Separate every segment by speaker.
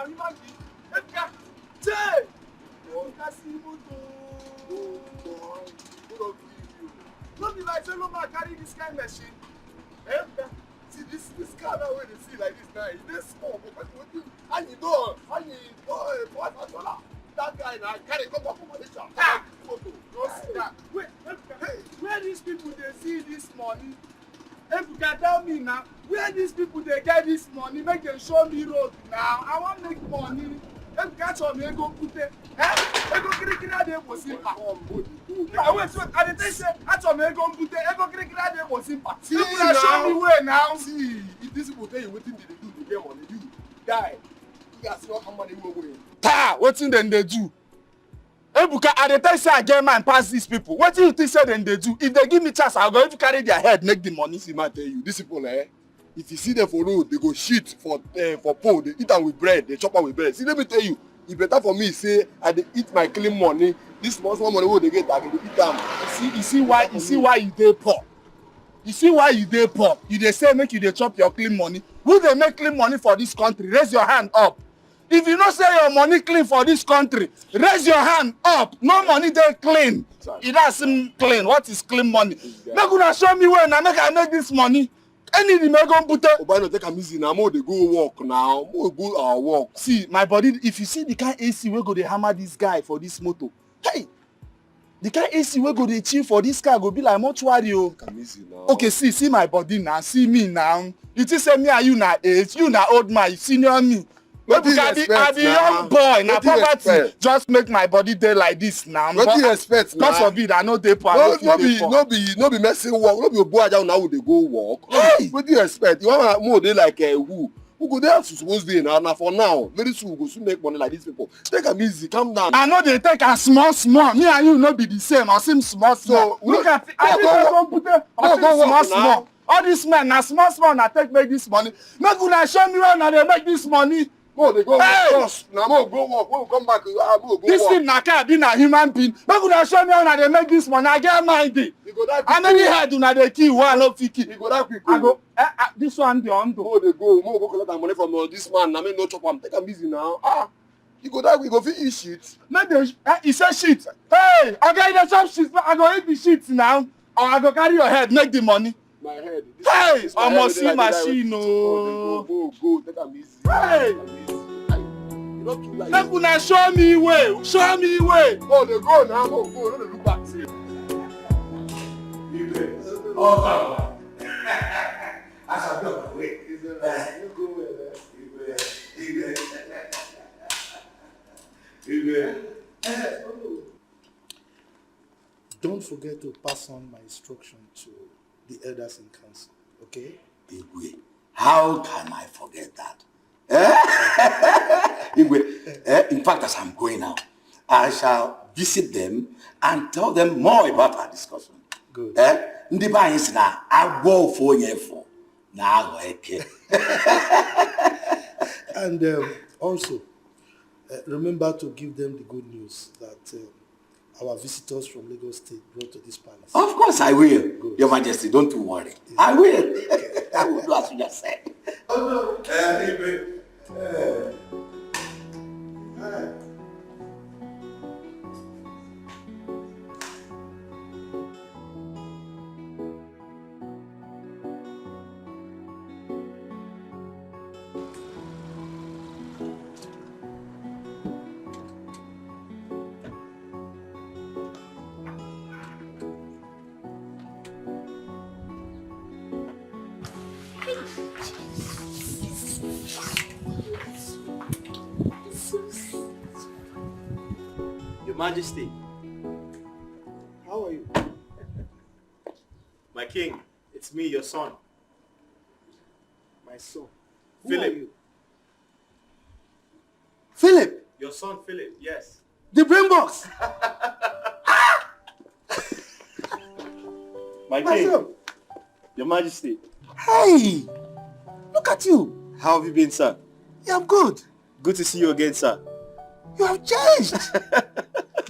Speaker 1: now, human being. Hey! Oh, that's evil. Not be like say no man carry this kind of machine. See this car now where they see like this now, it's small. And you know, that guy now carry come up from Malaysia. Wait, where these people they see this money? If you can tell me now, where these people they get this money, make them show me road now. I want to make money. If you catch on me, go put it. I go kirikira dey go simpa. Wait, I dey say, catch on me, go put it. I go kirikira dey go simpa. See now, show me way now. See, if these people tell you wetin they do to get money, you die. You guys know how money we go. Ta, wetin dem dey do? Ebuka, I dey tell say I get man pass these people. Wetin you think say dem dey do? If they give me chance, I go even carry their head, make the money. See, man, tell you, these people, if you see them for road, they go shit for pole. They eat them with bread. They chop them with bread. See, let me tell you, it better for me say I dey eat my clean money. This small money wey they get, I go eat them. You see why you dey poor. You see why you dey poor. You dey say make you dey chop your clean money. Who dey make clean money for this country? Raise your hand up. If you no say your money clean for this country, raise your hand up. No money dey clean. It doesn't clean. What is clean money? Make una show me where na make I make this money. Any the go put it. Obano take am easy now. More they go work now. More go our work. See my body. If you see the kind AC we go dey hammer this guy for this motor. Hey, the kind AC we go dey chill for this car go be like mortuary o. Take am easy now. Okay, see my body now. See me now. You think say me and you na age? You na old man. You senior me. I be young boy. Na poverty just make my body dey like this now.
Speaker 2: What do you expect now?
Speaker 1: God forbid I no dey poor.
Speaker 2: No be messing work. No be boy down now they go work. Hey! What do you expect? You want more dey like who? Who go there supposed to now? Now for now, very soon we go soon make money like these people. Take am easy, calm down.
Speaker 1: I know they take a small. Me and you no be the same. I seem small. So look at it. Small. All these men na small na take make this money. Make una show me where na they make this money.
Speaker 2: Go, they go work. Now more go work. When we come back, go
Speaker 1: this
Speaker 2: work.
Speaker 1: thing na car be na human being. Make una show me how they make this money. I get mind it. How many head una dey kill? One no fit kill.
Speaker 2: You go that quick.
Speaker 1: I go. This one dey on.
Speaker 2: More they go. More go collect that money from this man. Na me no chop am. Take am easy now. You go that quick. Go fit eat shit.
Speaker 1: Make the he say shit. Hey, okay, the chop shit. I go eat the shit now. Or I go carry your head. Make the money.
Speaker 2: My head.
Speaker 1: Hey, I must see machine.
Speaker 2: Go. Take am easy.
Speaker 1: Hey. Make una show me way. Show me way.
Speaker 2: Oh, they go now. Go. No, they look back. See.
Speaker 3: Oh, I shall go my way. You go where? You
Speaker 4: Don't forget to pass on my instruction to the elders in council. Okay?
Speaker 3: Igwe, how can I forget that? Igwe, in fact, as I'm going now, I shall visit them and tell them more about our discussion.
Speaker 4: Good.
Speaker 3: Ndị ba anyị si na agwọ ofu onye efu na aghọ eke.
Speaker 4: And also, remember to give them the good news that our visitors from Lagos State brought to this palace.
Speaker 3: Of course I will.
Speaker 4: Good.
Speaker 3: Your Majesty, don't you worry. Yeah. I will. I will do as you just said.
Speaker 2: Oh no.
Speaker 5: Your Majesty.
Speaker 4: How are you?
Speaker 5: My king, it's me, your son.
Speaker 4: My son. Who
Speaker 5: Philip.
Speaker 4: are you?
Speaker 1: Philip,
Speaker 5: Your son, Philip, yes.
Speaker 1: the brain box.
Speaker 5: My
Speaker 1: Myself.
Speaker 5: king, your Majesty.
Speaker 1: Hey, look at you.
Speaker 5: How have you been, sir?
Speaker 1: Yeah, I'm good.
Speaker 5: Good to see you again, sir.
Speaker 1: You have changed.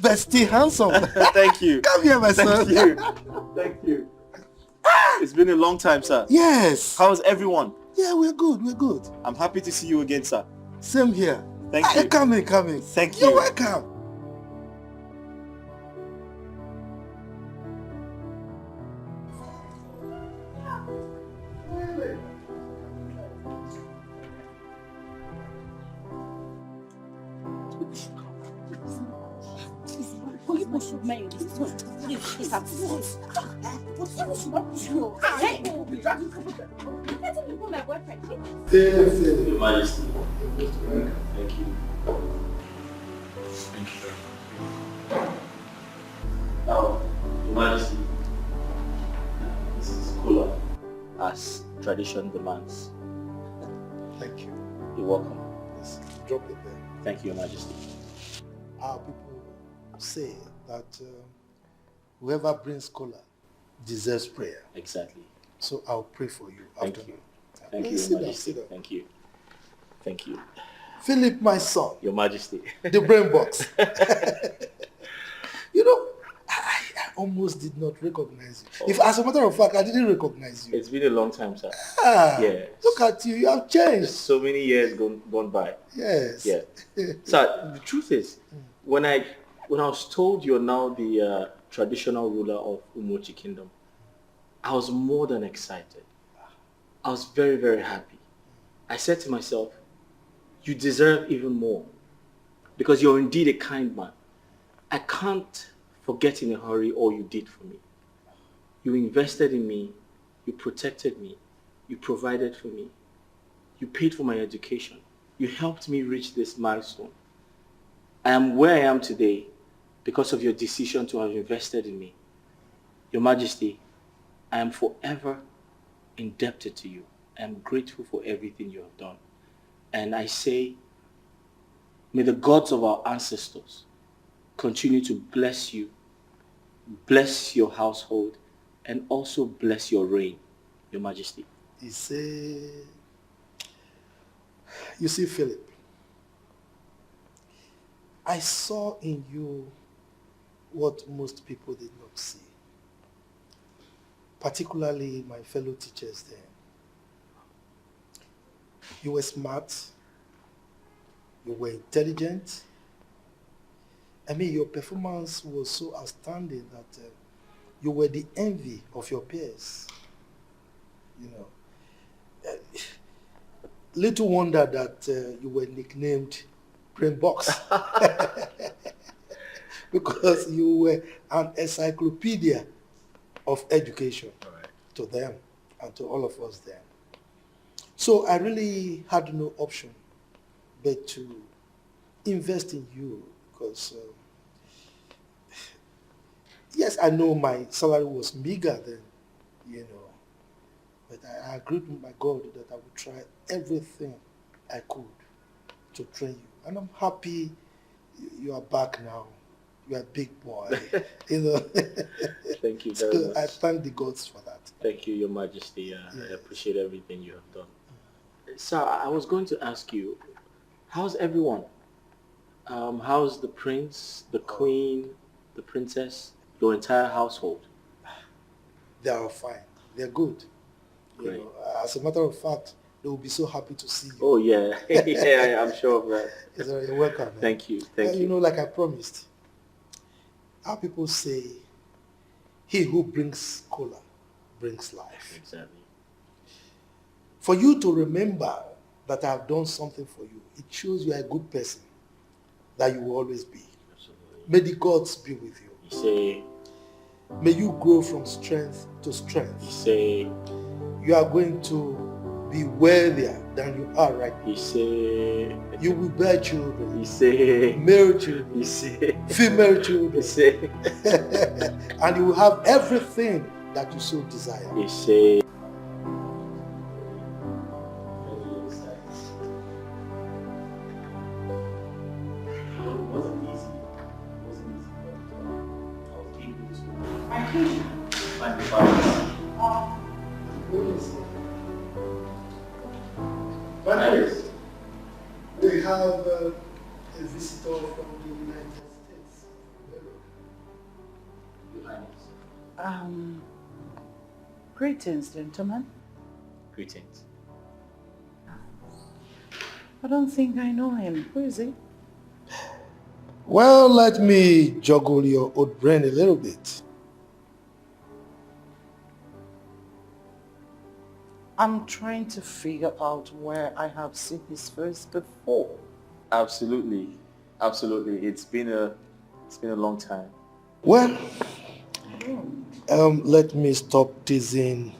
Speaker 1: But still handsome.
Speaker 5: Thank you.
Speaker 1: Come here, my son.
Speaker 5: Thank you. Thank you. It's been a long time, sir.
Speaker 1: Yes.
Speaker 5: How's everyone?
Speaker 1: Yeah, we're good.
Speaker 5: I'm happy to see you again, sir.
Speaker 1: Same here.
Speaker 3: Thank you.
Speaker 4: Come in.
Speaker 3: Thank
Speaker 4: You're
Speaker 3: you.
Speaker 4: welcome.
Speaker 5: Your Majesty. Thank you. Thank you. Now, Your Majesty, this is cooler, as tradition demands.
Speaker 4: Thank you.
Speaker 5: You're welcome.
Speaker 4: Yes, drop it there.
Speaker 5: Thank you, Your Majesty.
Speaker 4: Our people say that whoever brings cola deserves prayer.
Speaker 5: Exactly.
Speaker 4: So I'll pray for you.
Speaker 5: Thank
Speaker 4: after
Speaker 5: you.
Speaker 4: now.
Speaker 5: Thank you,
Speaker 4: Sit
Speaker 5: Your
Speaker 4: down,
Speaker 5: Majesty.
Speaker 4: sit down.
Speaker 5: Thank you. Thank you.
Speaker 4: Philip, my son,
Speaker 5: Your Majesty.
Speaker 4: the brain box. You know, I almost did not recognize you. If, as a matter of fact, I didn't recognize you.
Speaker 5: It's been a long time, sir. Yes.
Speaker 4: Look at you. You have changed.
Speaker 5: So many years gone by.
Speaker 4: Yes.
Speaker 5: Yeah. So the truth is, when I was told you're now the traditional ruler of Umochi Kingdom, I was more than excited. I was very, very happy. I said to myself, you deserve even more, because you're indeed a kind man. I can't forget in a hurry all you did for me. You invested in me, you protected me, you provided for me, you paid for my education, you helped me reach this milestone. I am where I am today because of your decision to have invested in me. Your Majesty, I am forever indebted to you. I am grateful for everything you have done. And I say, may the gods of our ancestors continue to bless you, bless your household, and also bless your reign, Your Majesty.
Speaker 4: You see, Philip, I saw in you what most people did not see, particularly my fellow teachers there. You were smart, you were intelligent. I mean, your performance was so outstanding that you were the envy of your peers. You know, little wonder that you were nicknamed Brain Box. Because you were an encyclopedia of education to them and to all of us then. So I really had no option but to invest in you, because yes, I know my salary was meager then, you know, but I agreed with my God that I would try everything I could to train you. And I'm happy you are back now. You are a big boy, you know.
Speaker 5: Thank you very much.
Speaker 4: I thank the gods for that.
Speaker 5: Thank you, Your Majesty. Yes. I appreciate everything you have done. Sir, I was going to ask you, how's everyone? How's the prince, the queen, the princess, your entire household?
Speaker 4: They are fine. They're good. You know, as a matter of fact, they will be so happy to see you.
Speaker 5: Oh, yeah. Yeah, I'm sure of that.
Speaker 4: You're welcome. Man.
Speaker 5: Thank you. Thank you.
Speaker 4: You know, like I promised, our people say, he who brings cola brings life.
Speaker 5: Exactly.
Speaker 4: For you to remember that I have done something for you, it shows you are a good person, that you will always be.
Speaker 5: Absolutely.
Speaker 4: May the gods be with you.
Speaker 5: You say,
Speaker 4: may you grow from strength to strength.
Speaker 5: You say,
Speaker 4: you are going to be wealthier than you are right now.
Speaker 5: You say,
Speaker 4: you will bear children.
Speaker 5: You say,
Speaker 4: male children.
Speaker 5: You say,
Speaker 4: female children.
Speaker 5: You say,
Speaker 4: and you will have everything that you so desire.
Speaker 5: You say.
Speaker 4: We have a visitor from the United States.
Speaker 6: Greetings, gentlemen.
Speaker 5: Greetings.
Speaker 6: I don't think I know him. Who is he?
Speaker 4: Well, let me juggle your old brain a little bit.
Speaker 6: I'm trying to figure out where I have seen his face before.
Speaker 5: Absolutely. Absolutely. It's been a long time.
Speaker 4: Well, let me stop teasing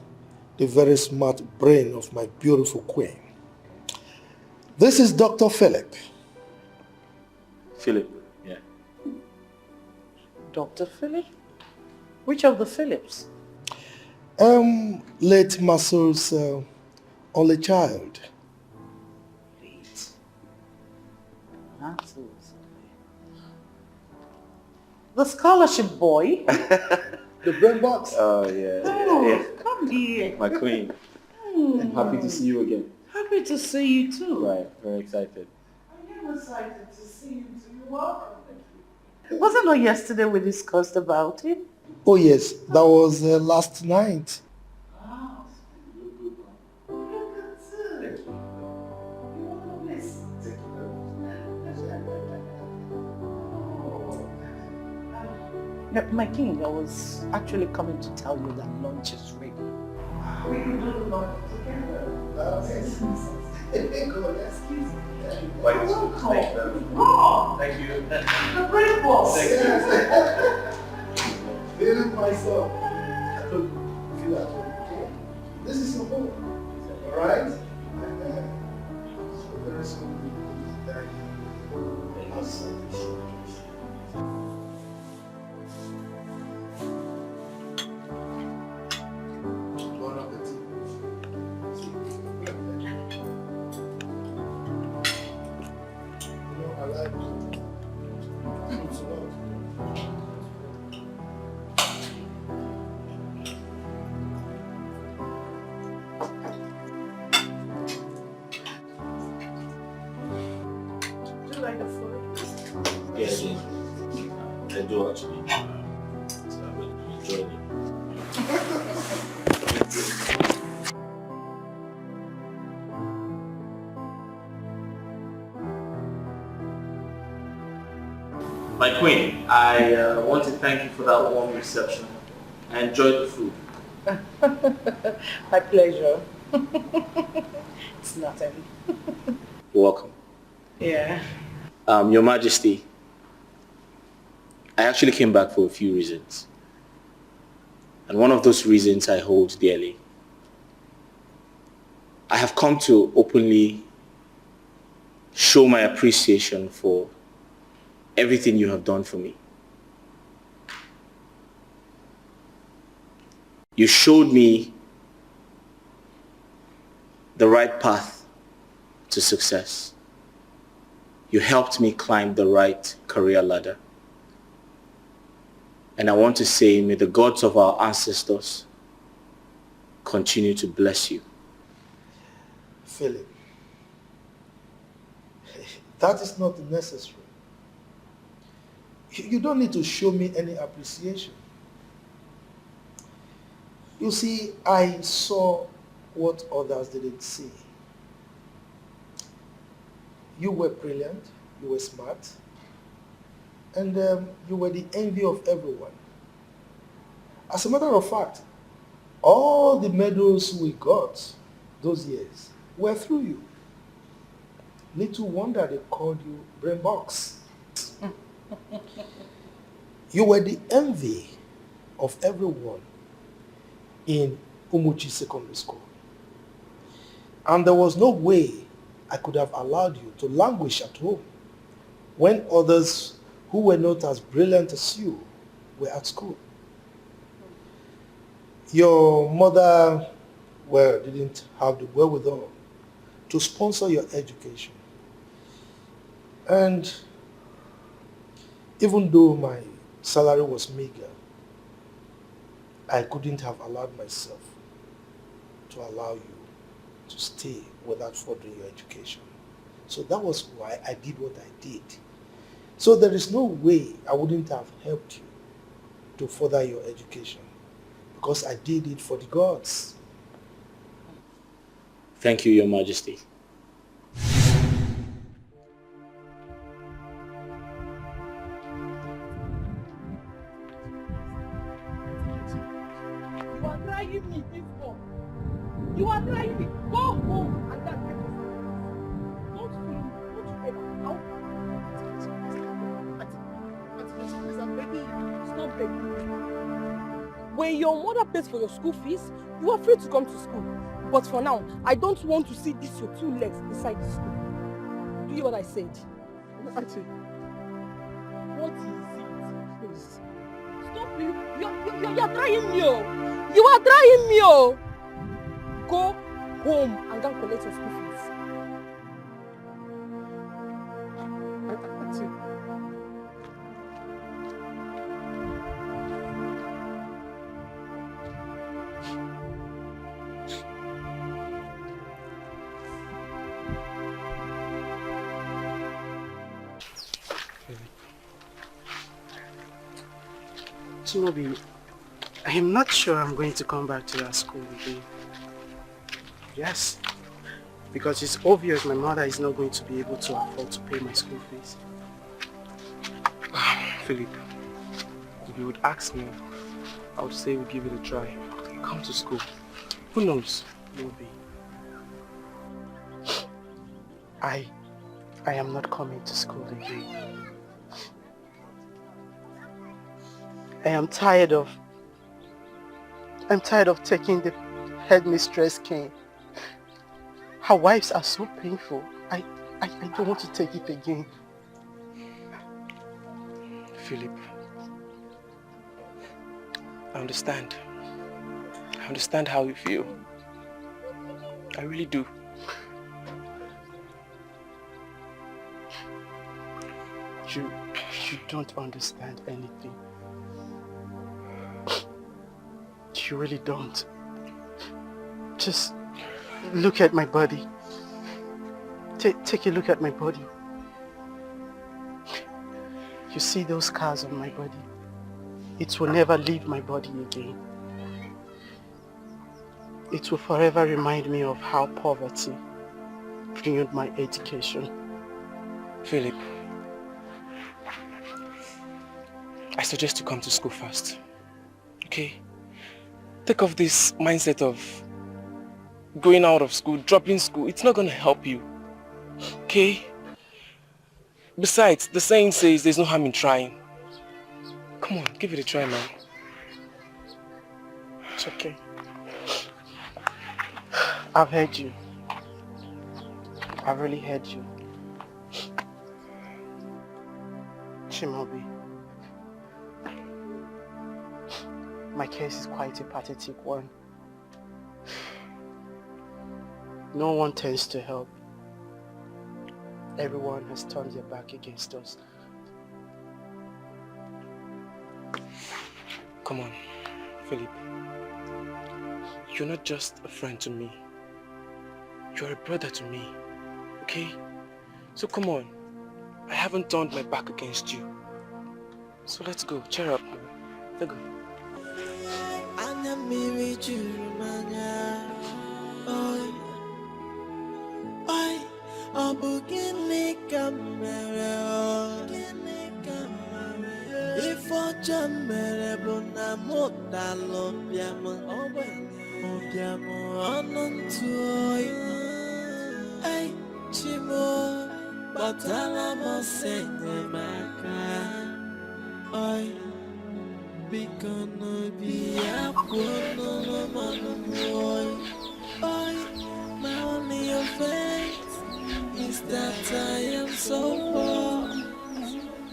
Speaker 4: the very smart brain of my beautiful queen. This is Dr. Philip.
Speaker 5: Philip, yeah.
Speaker 6: Dr. Philip? Which of the Philips?
Speaker 4: Late Masol's only child.
Speaker 6: Late. Masol's. The scholarship boy?
Speaker 4: The brain box.
Speaker 5: Oh, yeah.
Speaker 6: Oh,
Speaker 5: yeah.
Speaker 6: come here.
Speaker 5: My queen. I'm happy to see you again.
Speaker 6: Happy to see you too.
Speaker 5: Right, very excited.
Speaker 6: I am excited to see you too. You're welcome. Wasn't it yesterday we discussed about it?
Speaker 4: Oh yes, that was last night.
Speaker 6: Wow. Look at it. You want this? My king, I was actually coming to tell you that lunch is ready. We can do the lunch together.
Speaker 4: Good, excuse me.
Speaker 5: Thank you.
Speaker 6: The brain boss.
Speaker 4: Feeling myself. Feel at home, okay? This is your home, alright? So very soon we'll be outside. Bon appetit. You know, I like fruits a lot.
Speaker 6: Do you like the food?
Speaker 5: Yes, I do actually. So I will enjoy it. My queen, I want to thank you for that warm reception. I enjoyed the food.
Speaker 6: My pleasure. It's nothing.
Speaker 5: You're welcome.
Speaker 6: Yeah.
Speaker 5: Your Majesty, I actually came back for a few reasons. And one of those reasons I hold dearly. I have come to openly show my appreciation for everything you have done for me. You showed me the right path to success. You helped me climb the right career ladder. And I want to say, may the gods of our ancestors continue to bless you.
Speaker 4: Philip, that is not necessary. You don't need to show me any appreciation. You see, I saw what others didn't see. You were brilliant, you were smart, and you were the envy of everyone. As a matter of fact, all the medals we got those years were through you. Little wonder they called you Brain Box. You were the envy of everyone in Umuchi Secondary School. And there was no way I could have allowed you to languish at home when others who were not as brilliant as you were at school. Your mother, well, didn't have the wherewithal to sponsor your education. And even though my salary was meager, I couldn't have allowed myself to allow you to stay without furthering your education. So that was why I did what I did. So there is no way I wouldn't have helped you to further your education, because I did it for the gods.
Speaker 5: Thank you, Your Majesty.
Speaker 7: trying me this for? You are trying me. Go home and that's it. Don't fool me. Don't you ever. I'm begging you. Stop begging me. When your mother pays for your school fees, you are free to come to school. But for now, I don't want to see this your two legs inside the school. Do you hear what I said?
Speaker 1: Auntie, what is it? Please.
Speaker 7: Stop you. You're trying me. You are trying me. Go home and go and collect your school fees.
Speaker 1: Auntie.
Speaker 8: Shinobi, I am not sure I'm going to come back to that school again. Yes, because it's obvious my mother is not going to be able to afford to pay my school fees.
Speaker 9: Philip, if you would ask me, I would say we'll give it a try. Come to school. Who knows?
Speaker 8: Maybe. I am not coming to school again. I'm tired of taking the headmistress cane. Her wives are so painful. I don't want to take it again.
Speaker 9: Philip, I understand. I understand how you feel. I really do.
Speaker 8: You don't understand anything. You really don't. Just look at my body. Take a look at my body. You see those scars on my body? It will never leave my body again. It will forever remind me of how poverty ruined my education.
Speaker 9: Philip, I suggest you come to school first. Okay? Take off this mindset of going out of school, dropping school. It's not going to help you. Okay? Besides, the saying says there's no harm in trying. Come on, give it a try, man.
Speaker 8: It's okay. I've heard you. I've really heard you. Shimobi, my case is quite a pathetic one. No one tends to help. Everyone has turned their back against us.
Speaker 9: Come on, Philip. You're not just a friend to me. You're a brother to me, okay? So come on. I haven't turned my back against you. So let's go. Cheer up. Let's go.
Speaker 10: My only offense is that I am so poor,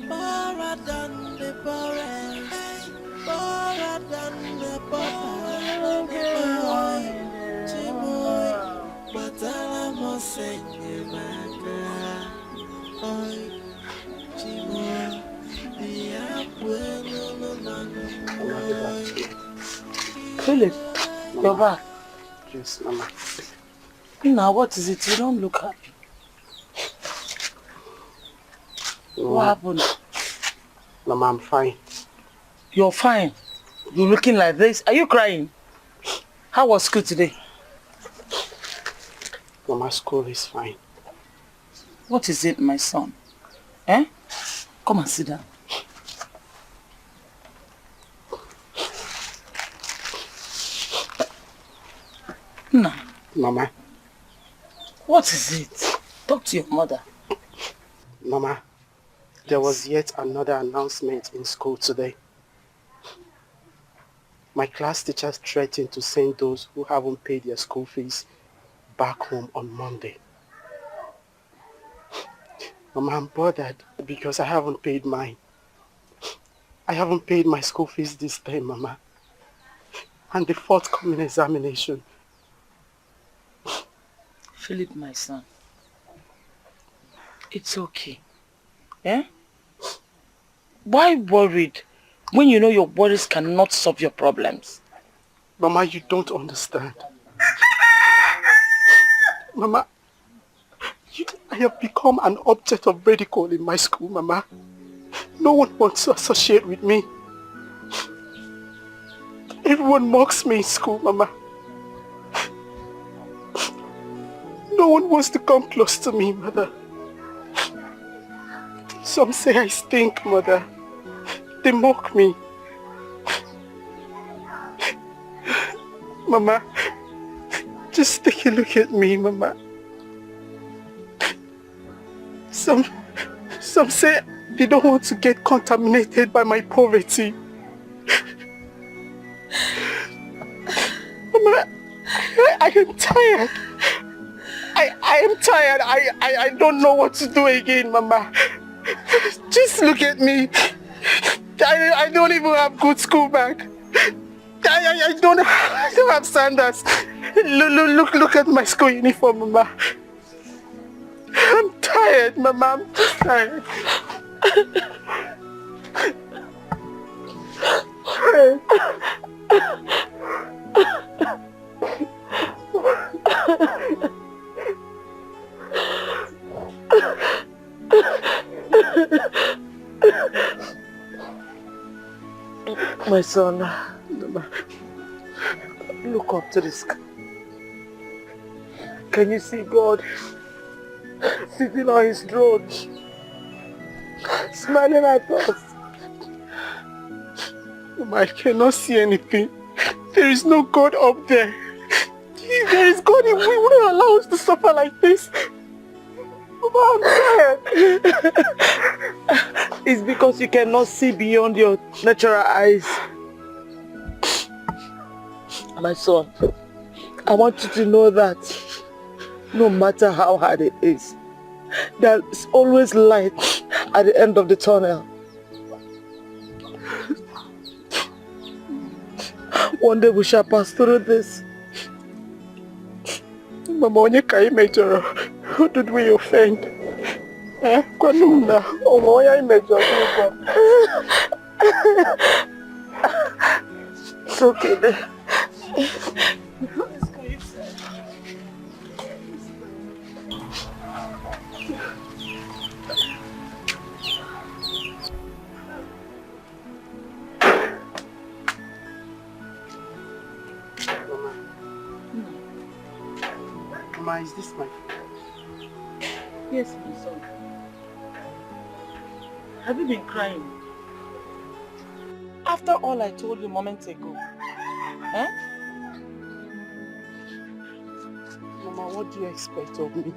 Speaker 10: poorer than the poorest, poorer than the poor. But I must say,
Speaker 6: Philip, you're back.
Speaker 8: Yes, Mama.
Speaker 6: Now, what is it? You don't look happy. What happened?
Speaker 8: Mama, I'm fine.
Speaker 6: You're fine. You're looking like this. Are you crying? How was school today?
Speaker 8: Mama, school is fine.
Speaker 6: What is it, my son? Eh? Come and sit down. No.
Speaker 8: Mama.
Speaker 6: What is it? Talk to your mother.
Speaker 8: Mama, there was yet another announcement in school today. My class teachers threatened to send those who haven't paid their school fees back home on Monday. Mama, I'm bothered because I haven't paid mine. I haven't paid my school fees this time, Mama. And the forthcoming examination.
Speaker 6: Philip, my son. It's okay. Eh? Why worried when you know your worries cannot solve your problems?
Speaker 8: Mama, you don't understand. Mama, I have become an object of ridicule in my school, Mama. No one wants to associate with me. Everyone mocks me in school, Mama. No one wants to come close to me, Mother. Some say I stink, Mother. They mock me. Mama, just take a look at me, Mama. Some say they don't want to get contaminated by my poverty. Mama, I am tired. I am tired. I don't know what to do again, Mama. Just look at me. I don't even have good school bag. I don't have sandals. Look at my school uniform, Mama. I'm tired, Mama. I'm just tired.
Speaker 6: My son, look up to the sky. Can you see God sitting on his throne, smiling at us?
Speaker 8: Mama, I cannot see anything. There is no God up there. If there is God, he wouldn't allow us to suffer like this. Mama, I'm tired.
Speaker 6: It's because you cannot see beyond your natural eyes. My son, I want you to know that no matter how hard it is, there's always light at the end of the tunnel. One day we shall pass through this.
Speaker 8: Mama, who did we offend?
Speaker 6: It's okay then.
Speaker 8: Mama, is this my phone?
Speaker 6: Yes, my son. Have you been crying? After all I told you moments ago. Eh?
Speaker 8: Mama, what do you expect of me?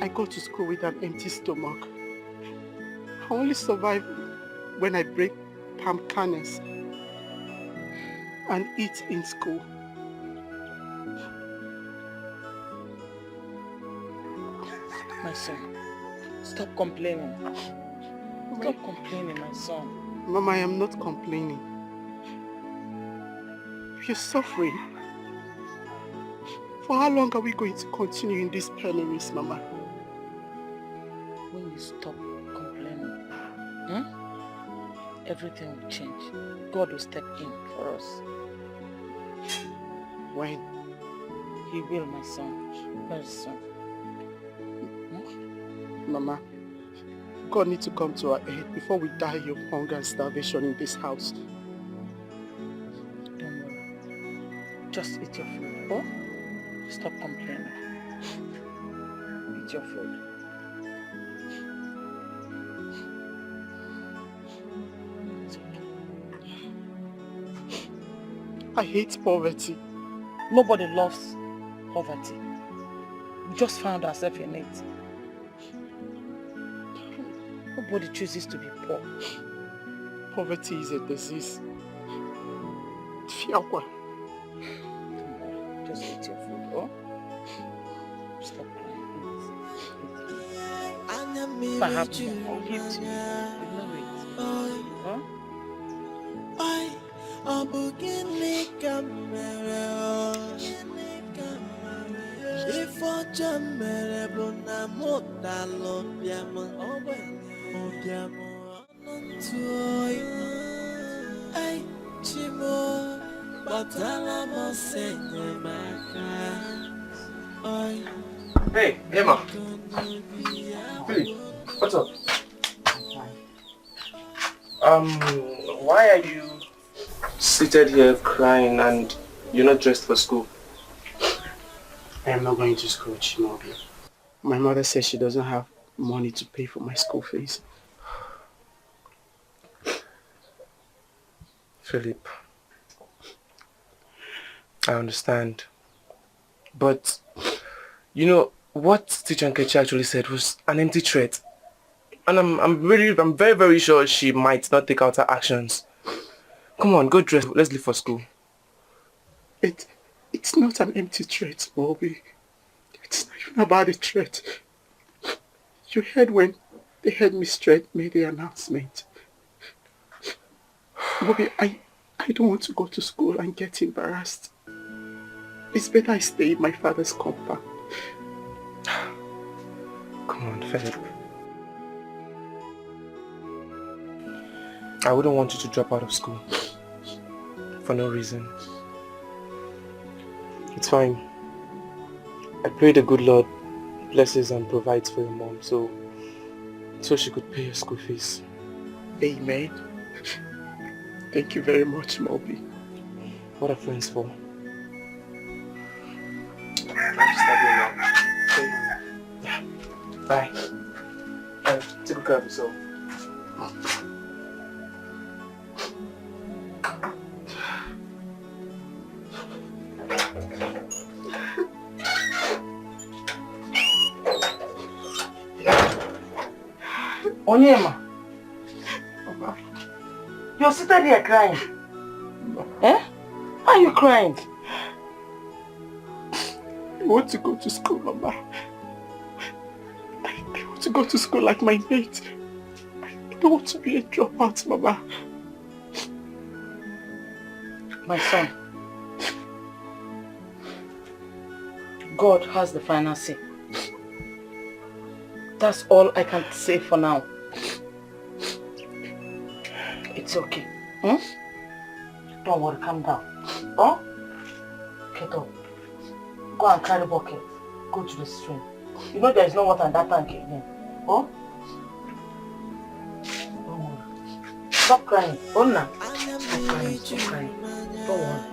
Speaker 8: I go to school with an empty stomach. I only survive when I break palm kernels and eat in school.
Speaker 6: My son, stop complaining. Stop complaining, my son.
Speaker 8: Mama, I am not complaining. You're suffering. For how long are we going to continue in this penuries, Mama?
Speaker 6: When you stop complaining, everything will change. God will step in for us.
Speaker 8: When?
Speaker 6: He will, my son. Very soon.
Speaker 8: Mama, God needs to come to our aid before we die of hunger and starvation in this house.
Speaker 6: Don't worry. Just eat your food, oh? Stop complaining. Eat your food. It's okay.
Speaker 8: I hate poverty.
Speaker 6: Nobody loves poverty. We just found ourselves in it. Nobody chooses to be poor.
Speaker 9: Poverty is a disease. Fiakwa.
Speaker 6: Just eat your food, oh? Stop crying, please. If I have to, I'll give to you. Ignore it. Huh?
Speaker 9: Hey, Emma. Philip, what's up? Why are you seated here crying and you're not dressed for school?
Speaker 8: I am not going to school, Chimobi. My mother says she doesn't have money to pay for my school fees.
Speaker 9: Philip, I understand. But, you know, what Teacher Nkechi actually said was an empty threat. And I'm very, very sure she might not take out her actions. Come on, go dress. Let's leave for school.
Speaker 8: It's not an empty threat, Bobby. It's not even about a threat. You heard when the headmistress made the announcement. Bobby, I don't want to go to school and get embarrassed. It's better I stay in my father's compound.
Speaker 9: Come on, Philip. I wouldn't want you to drop out of school. For no reason. It's fine. I pray the good Lord blesses and provides for your mom so she could pay your school fees.
Speaker 8: Amen. Thank you very much, Moby.
Speaker 9: What are friends for? Yeah. Bye. And take good care of yourself.
Speaker 6: Onyema, you're sitting here crying. Eh? Why are you crying?
Speaker 8: I want to go to school, Mama. I want to go to school like my mate. I don't want to be a dropout, Mama.
Speaker 6: My son, God has the final say. That's all I can say for now. It's okay. Don't worry, calm down. Oh? Get up. Go and carry the bucket. Go to the stream. You know there is no water in that tank again. Oh? Don't worry. Stop crying. Oh, no. Stop crying. Stop crying. Don't worry.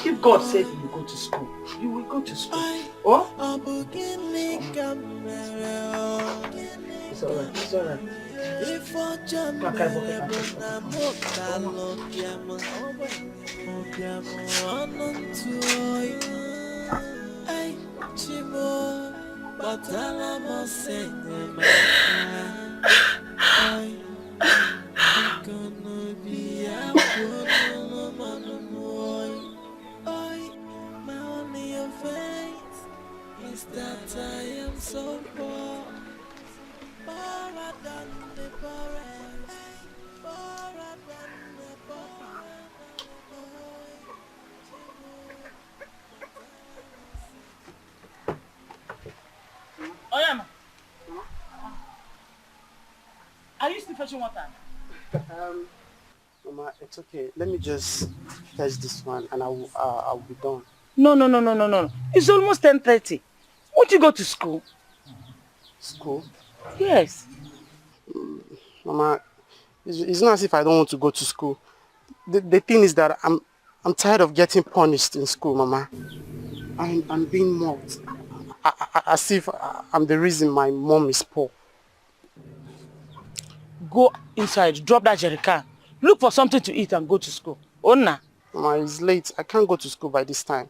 Speaker 6: If God said you will go to school, you will go to school. Oh? It's alright. It's alright.
Speaker 10: Is that I am so poor, poorer than the poorest, poorer than the
Speaker 6: poor. Oyama, are you still fetching water?
Speaker 8: Mama, it's okay. Let me just fetch this one and I'll be done.
Speaker 6: No. It's almost 10:30. Won't you go to school?
Speaker 8: School?
Speaker 6: Yes.
Speaker 8: Mama, it's not as if I don't want to go to school. The thing is that I'm tired of getting punished in school, Mama. I'm being mocked. As if I'm the reason my mom is poor.
Speaker 6: Go inside, drop that jerrycan. Look for something to eat and go to school. Onna.
Speaker 8: Mama, it's late. I can't go to school by this time.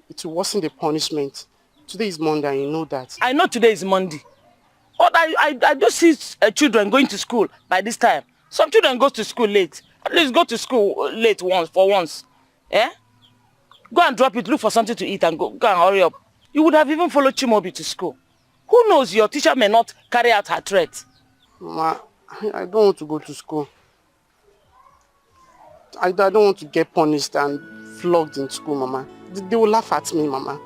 Speaker 8: it will worsen the punishment. Today is Monday and you know that.
Speaker 6: I know today is Monday. But I do see children going to school by this time. Some children go to school late. At least go to school late once. Eh? Go and drop it, look for something to eat and go and hurry up. You would have even followed Chimobi to school. Who knows, your teacher may not carry out her threat.
Speaker 8: Mama, I don't want to go to school. I don't want to get punished and flogged in school, Mama. They will laugh at me, Mama.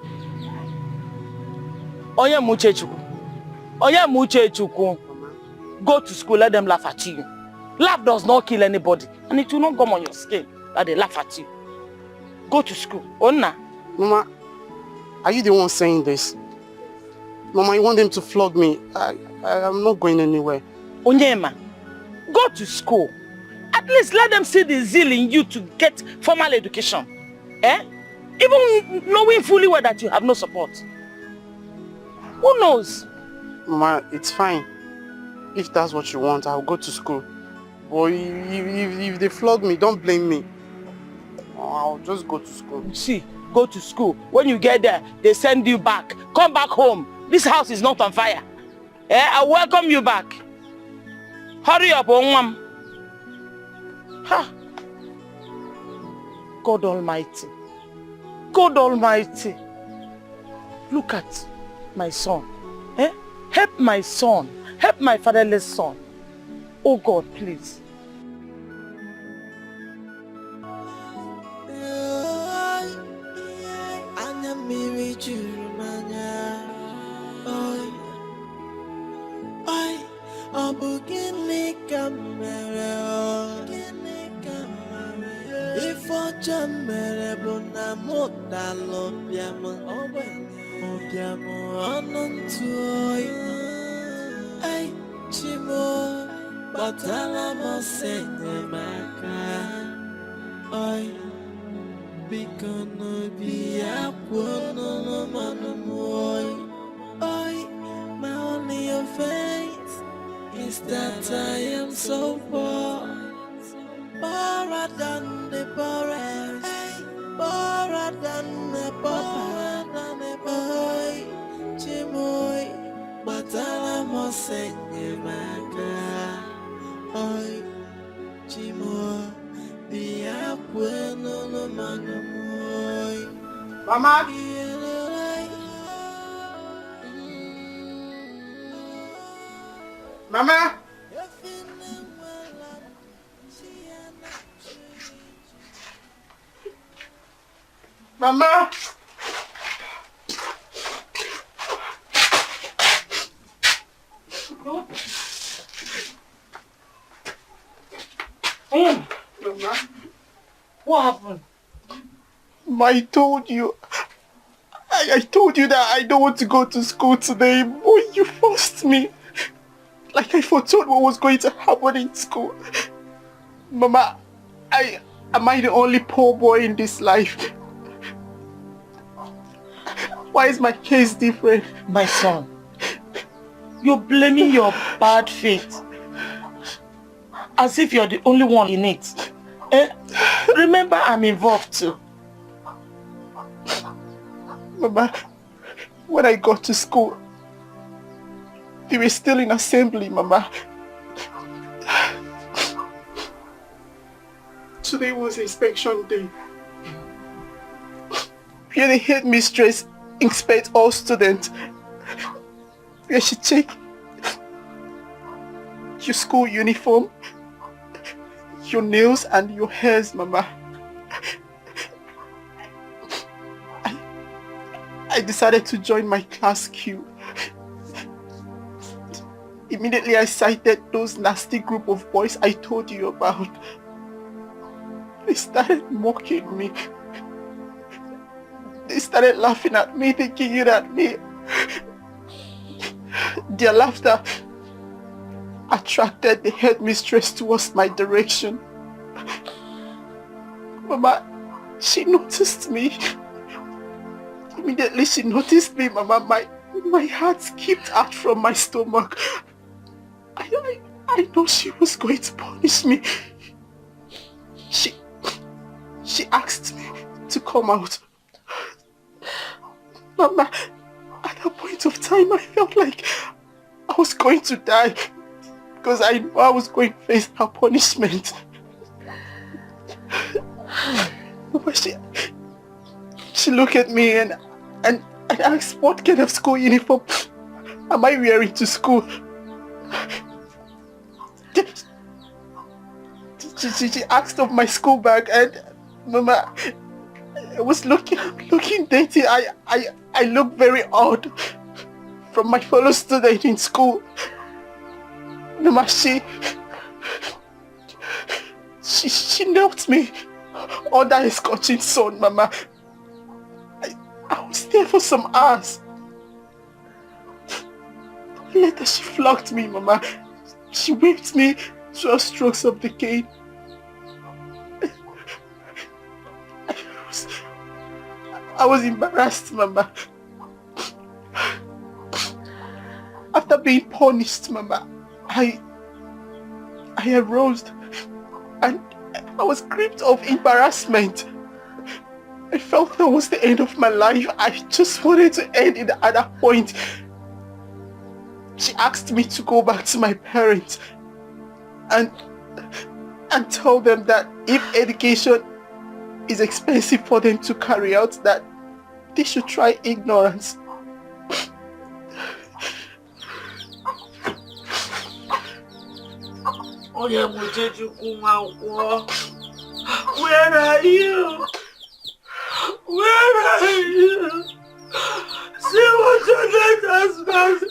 Speaker 6: Oye Muchechukwu. Go to school, let them laugh at you. Laugh does not kill anybody. And it will not come on your skin that they laugh at you. Go to school. Onna.
Speaker 8: Mama, are you the one saying this? Mama, you want them to flog me? I'm not going anywhere.
Speaker 6: Onyema, go to school. At least let them see the zeal in you to get formal education. Eh? Even knowing fully well that you have no support. Who knows?
Speaker 8: Mama, it's fine. If that's what you want, I'll go to school. But if they flog me, don't blame me. I'll just go to school.
Speaker 6: See, go to school. When you get there, they send you back. Come back home. This house is not on fire. Eh? I welcome you back. Hurry up, Onwam. Ha! God Almighty. God Almighty. Look at my son. Eh? Help my son. Help my fatherless son. Oh God, please.
Speaker 10: Chimo, batala mo senye maka. Oi, bikono biya puno no manu moi. Oi, my only offense is that I am so poor, poorer than the poorest, poorer than the poor. Oi, Chimo, batala mo senye maka. Oi, Chimo, biya puno no manu moi.
Speaker 1: Mama. Mama. Mama.
Speaker 6: Mama, what happened?
Speaker 8: I told you. I told you that I don't want to go to school today, but you forced me. Like I foretold what was going to happen in school. Mama, am I the only poor boy in this life? Why is my case different?
Speaker 6: My son, you're blaming your bad fate as if you're the only one in it. Remember, I'm involved too.
Speaker 8: Mama, when I got to school, they were still in assembly, Mama. Today was inspection day. Where the headmistress inspects all students. Where she checks your school uniform, your nails and your hairs, Mama. I decided to join my class queue. Immediately I sighted those nasty group of boys I told you about. They started mocking me. They started laughing at me, thinking at me. Their laughter attracted the headmistress towards my direction. Mama, she noticed me. Immediately she noticed me, Mama. My heart skipped out from my stomach. I know she was going to punish me. She asked me to come out. Mama, at that point of time, I felt like I was going to die because I knew I was going to face her punishment. Mama, she looked at me and asked, what kind of school uniform am I wearing to school? She asked of my school bag, and Mama, I was looking dainty. I look very odd from my fellow student in school. Mama, she knelt me under a scorching sun, Mama. I was there for some hours. Later, she flogged me, Mama. She whipped me 12 strokes of the cane. I was embarrassed, Mama. After being punished, Mama, I arose and I was gripped of embarrassment. I felt that was the end of my life. I just wanted to end it at that point. She asked me to go back to my parents and tell them that if education is expensive for them to carry out, that they should try ignorance. Where are you? Where are you? See what your letters must.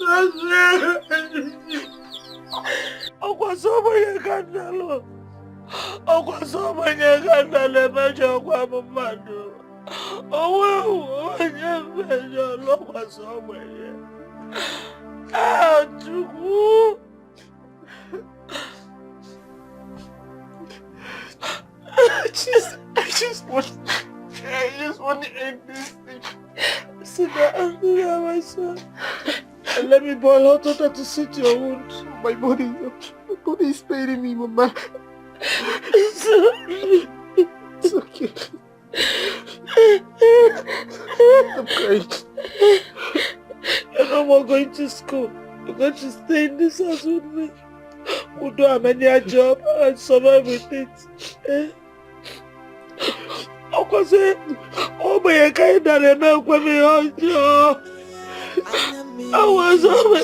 Speaker 8: I just want to end this thing. Sit down, my son. And let me boil hot water to soothe your wound. My body is paining me, Mama. It's okay. I'm crying. You're no more going to school. You're going to stay in this house with me. We'll do a many job and survive with it. Oh my God, I was over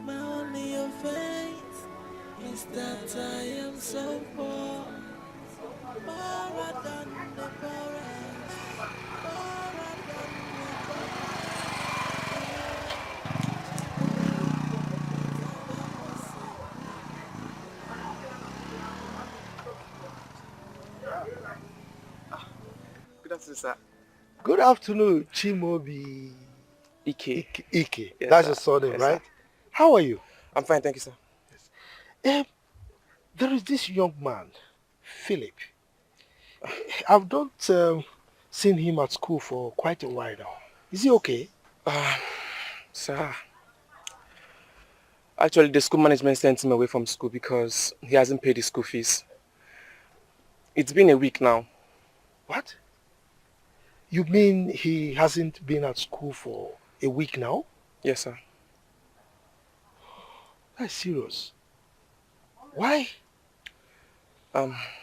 Speaker 10: my only offense is that I am so poor, poorer than the poorest, poorer than
Speaker 9: Good afternoon, sir.
Speaker 4: Good afternoon, Chimobi.
Speaker 9: Ike.
Speaker 4: Ike.
Speaker 9: Yes,
Speaker 4: That's
Speaker 9: sir.
Speaker 4: your surname,
Speaker 9: Yes,
Speaker 4: right?
Speaker 9: sir.
Speaker 4: How are you?
Speaker 9: I'm fine, thank you, sir.
Speaker 4: There is this young man, Philip. I've not seen him at school for quite a while now. Is he okay?
Speaker 9: Sir, actually the school management sent him away from school because he hasn't paid his school fees. It's been a week now.
Speaker 4: What? You mean he hasn't been at school for a week now?
Speaker 9: Yes, sir.
Speaker 4: That's serious. Why?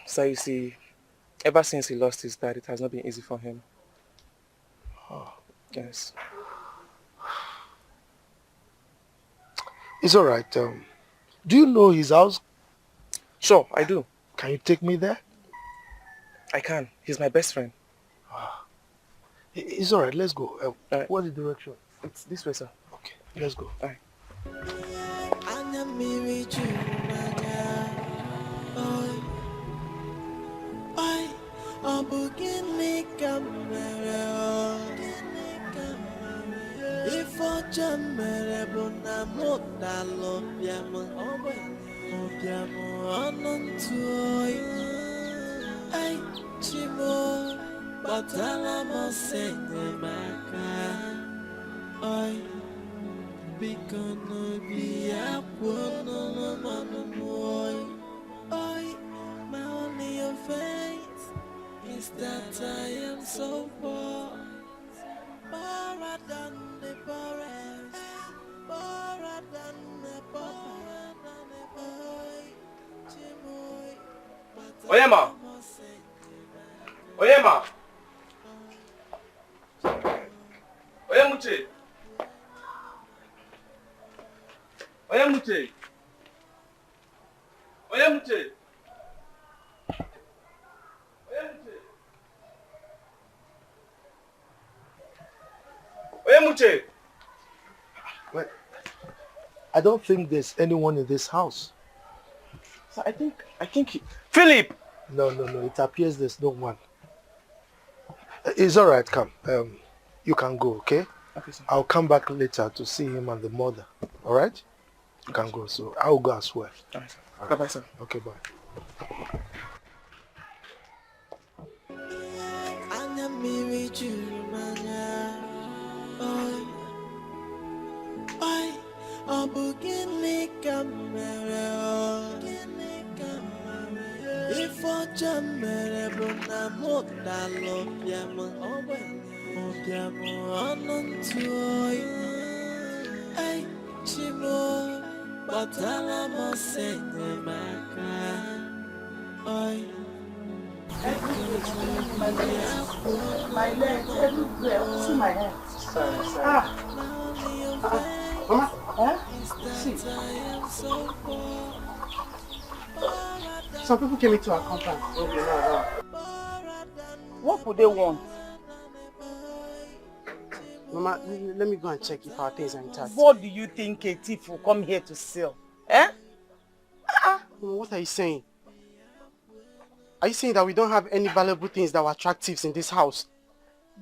Speaker 9: Sir, you see, ever since he lost his dad, it has not been easy for him.
Speaker 4: Oh.
Speaker 9: Yes.
Speaker 4: It's all right. Do you know his house?
Speaker 9: Sure, I do.
Speaker 4: Can you take me there?
Speaker 9: I can. He's my best friend.
Speaker 4: It's all right. Let's go. What's the direction?
Speaker 9: It's this way, sir.
Speaker 4: Okay, let's go.
Speaker 9: All right.
Speaker 10: I'm beginning camera. jamere bụ na mụ dalụ bịamụ bịamụ ọnụ ntụ oyi ai chimo kpọtara m ọsọ enyemaka oyi biko n'obi ya kwuo n'ọnụ m oyi oyi my only offense is that I am so poor. Poorer than the poorest, poorer than the poorest.
Speaker 9: Oyema! Oyema! Oyemuche! Oyemuche! Oyemuche! Oyemuche!
Speaker 4: Well, I don't think there's anyone in this house.
Speaker 9: So I think Philip!
Speaker 4: No. It appears there's no one. It's all right. Come. You can go, okay?
Speaker 9: Okay, sir.
Speaker 4: I'll come back later to see him and the mother. All right? You can go. So I'll go as well.
Speaker 9: All right, sir.
Speaker 4: All right.
Speaker 9: Bye-bye, sir.
Speaker 4: Okay, bye.
Speaker 10: Jamere bụ na mụ dalụ bịamụ bịamụ ọnụ ntụ oyi ai chimo kpọtara m ọsọ enyemaka oyi
Speaker 6: My legs everywhere. See my hands.
Speaker 8: Sorry.
Speaker 6: Mama? See.
Speaker 8: Some people came into our compound.
Speaker 6: What would they want?
Speaker 8: Mama, let me go and check if our things are intact.
Speaker 6: What do you think a thief will come here to sell?
Speaker 8: Mama, what are you saying? Are you saying that we don't have any valuable things that will attract thieves in this house?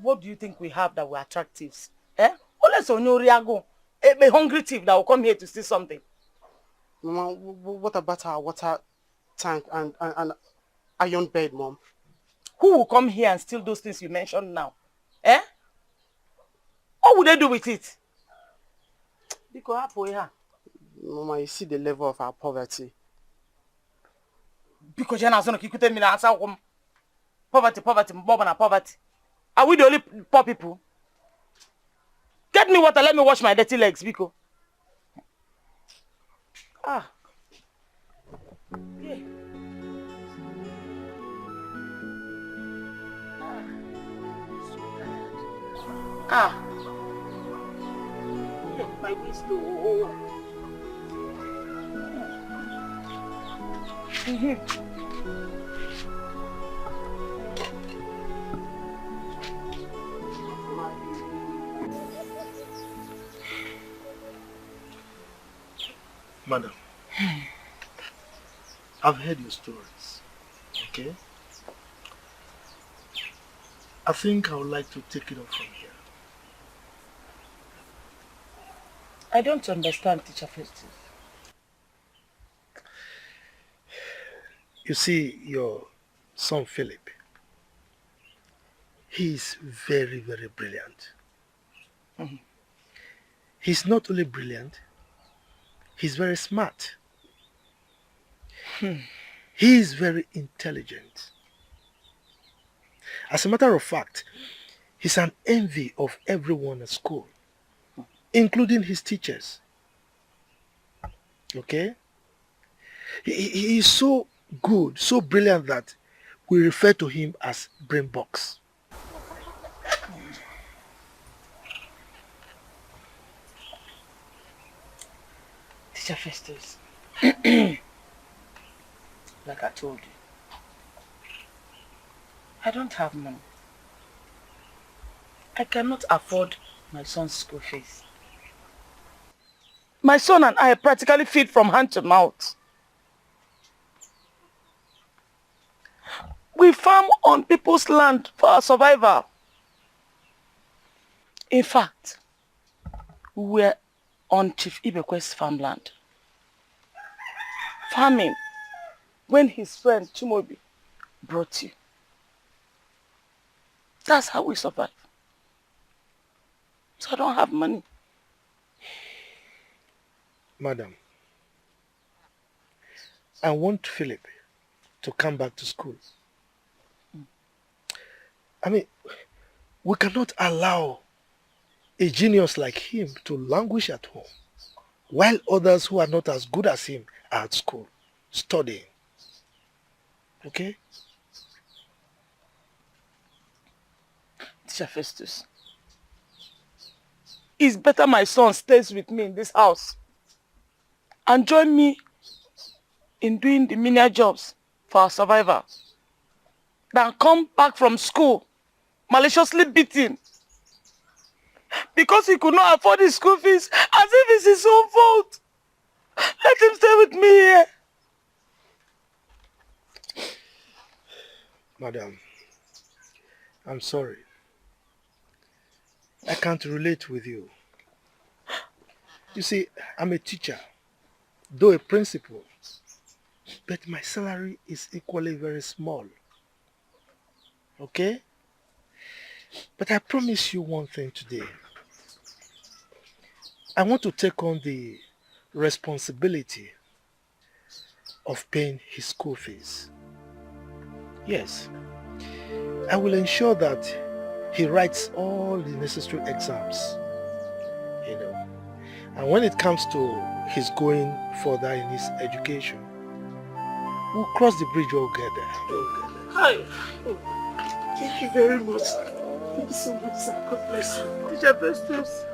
Speaker 6: What do you think we have that will attract thieves? Unless Onyoriago, a hungry thief that will come here to steal something.
Speaker 8: Mama, what about our water tank and iron bed, Mom?
Speaker 6: Who will come here and steal those things you mentioned now? What would they do with it?
Speaker 8: Mama, you see the level of our poverty.
Speaker 6: Because you're not going to keep me answer poverty, poverty. Are we the only poor people? Get me water, let me wash my dirty legs, Biko. Yeah. My waist too.
Speaker 4: Madam, I've heard your stories, okay? I think I would like to take it up from here.
Speaker 6: I don't understand, Teacher Festus.
Speaker 4: You see, your son Philip, he is very, very brilliant.
Speaker 6: Mm-hmm.
Speaker 4: He's not only brilliant, he's very smart. He is very intelligent. As a matter of fact, he's an envy of everyone at school, including his teachers. Okay? He is so good, so brilliant that we refer to him as Brain Box.
Speaker 6: Teacher Festus, like I told you, I don't have money. I cannot afford my son's school fees. My son and I practically feed from hand to mouth. We farm on people's land for our survival. In fact, we were on Chief Ibekwe's farmland, farming, when his friend Chimobi brought you. That's how we survive. So I don't have money.
Speaker 4: Madam, I want Philip to come back to school. I mean, we cannot allow a genius like him to languish at home, while others who are not as good as him are at school, studying. Okay?
Speaker 6: Teacher Festus, it's better my son stays with me in this house and join me in doing the menial jobs for our survival than come back from school maliciously beaten because he could not afford his school fees as if it's his own fault. Let him stay with me here.
Speaker 4: Madam, I'm sorry. I can't relate with you. You see, I'm a teacher, though a principal, but my salary is equally very small. Okay? But I promise you one thing today. I want to take on the responsibility of paying his school fees. Yes, I will ensure that he writes all the necessary exams, you know. And when it comes to his going further in his education, we'll cross the bridge altogether.
Speaker 8: Hi. Thank you very much. Thank you so much, sir. God bless you. Teacher Festus.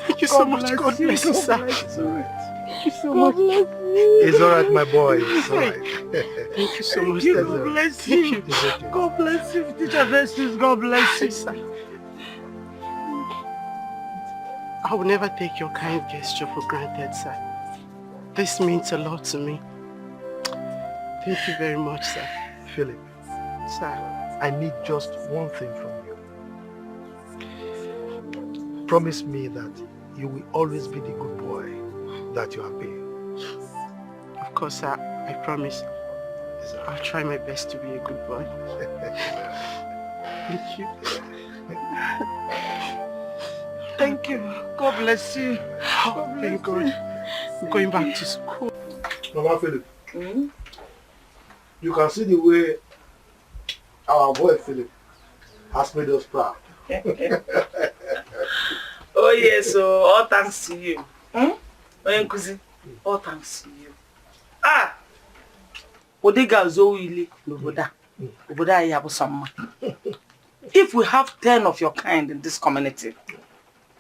Speaker 8: Thank you so much. God bless you, sir.
Speaker 4: It's alright.
Speaker 8: Thank you so much.
Speaker 4: It's alright, my boy. It's alright.
Speaker 8: Thank you so much.
Speaker 4: God
Speaker 8: bless you. God bless you, Teacher Festus. God bless you, sir. I will never take your kind gesture for granted, sir. This means a lot to me. Thank you very much, sir.
Speaker 4: Philip,
Speaker 8: Sir,
Speaker 4: I need just one thing from you. Promise me that you will always be the good boy that you have been.
Speaker 8: of course, sir, I promise. I'll try my best to be a good boy. Thank you. Thank you. God bless you. Oh, thank God. I'm going back to school.
Speaker 4: Mama Philip, you can see the way our boy Philip has made us proud.
Speaker 6: Oh yes, so all thanks to you. All thanks to you. Ah! Odega Zoili Noboda. Oboda Yabusama. If we have 10 of your kind in this community,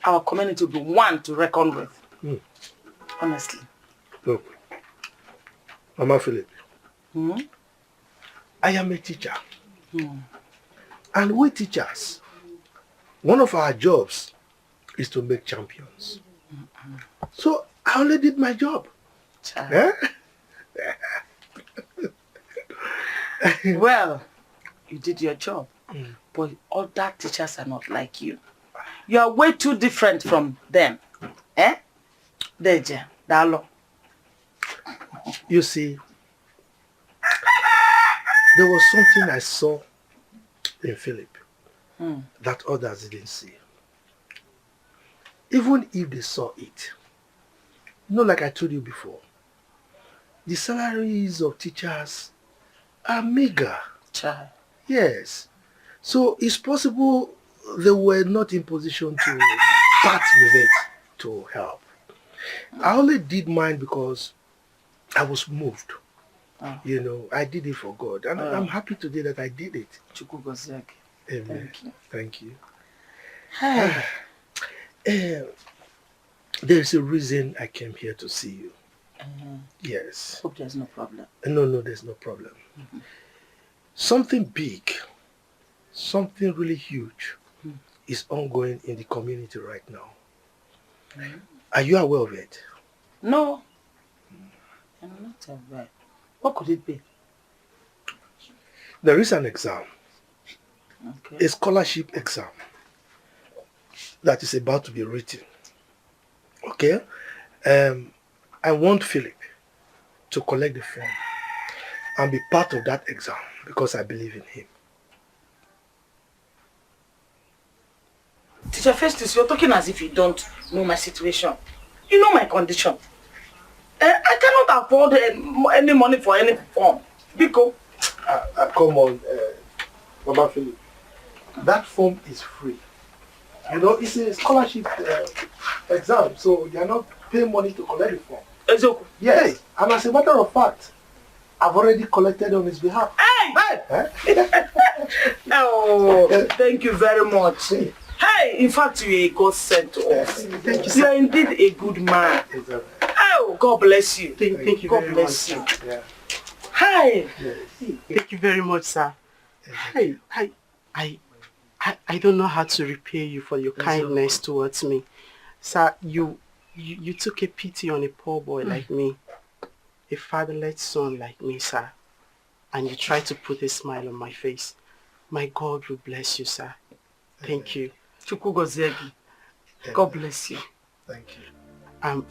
Speaker 6: our community will be one to reckon with. Honestly.
Speaker 4: Look, Mama Philip, I am a teacher. And we teachers, one of our jobs is to make champions. So I only did my job. Eh?
Speaker 6: Well, you did your job, but other teachers are not like you. You are way too different from them. Eh? Deje, Dalo.
Speaker 4: You see, there was something I saw in Philip that others didn't see. Even if they saw it, like I told you before, the salaries of teachers are meager.
Speaker 6: Child.
Speaker 4: Yes. So it's possible they were not in position to part with it to help. I only did mine because I was moved. I did it for God. And I'm happy today that I did it. Amen. Thank you. There's a reason I came here to see you. Yes.
Speaker 6: Hope there's no problem.
Speaker 4: No, there's no problem. Something big, something really huge is ongoing in the community right now. Are you aware of it?
Speaker 6: No. I'm not aware. What could it be?
Speaker 4: There is an exam,
Speaker 6: Okay.
Speaker 4: a scholarship exam that is about to be written. Okay. I want Philip to collect the form and be part of that exam because I believe in him.
Speaker 6: Teacher Festus, you're talking as if you don't know my situation. You know my condition. I cannot afford any money for any form. Biko.
Speaker 4: Come on, Mama Philip. That form is free. You know, it's a scholarship exam, so you are not paying money to collect the form.
Speaker 6: Ezoko.
Speaker 4: Yes, and as a matter of fact, I've already collected on his behalf.
Speaker 6: Hey! Oh, thank you very much. Hey, in fact, you are a God sent to us.
Speaker 4: Thank you,
Speaker 6: You are indeed a good man. Oh, God bless you.
Speaker 8: Thank you
Speaker 6: God
Speaker 8: very
Speaker 6: bless
Speaker 8: much.
Speaker 6: you.
Speaker 4: Yeah.
Speaker 6: Hi.
Speaker 4: Yes.
Speaker 8: Thank you very much, sir. Hey, I don't know how to repay you for your kindness towards me. Sir, you took a pity on a poor boy like me, a fatherless son like me, sir, and you tried to put a smile on my face. My God will bless you, sir. Thank you.
Speaker 6: Chukwugozegi. God bless you.
Speaker 4: Thank you.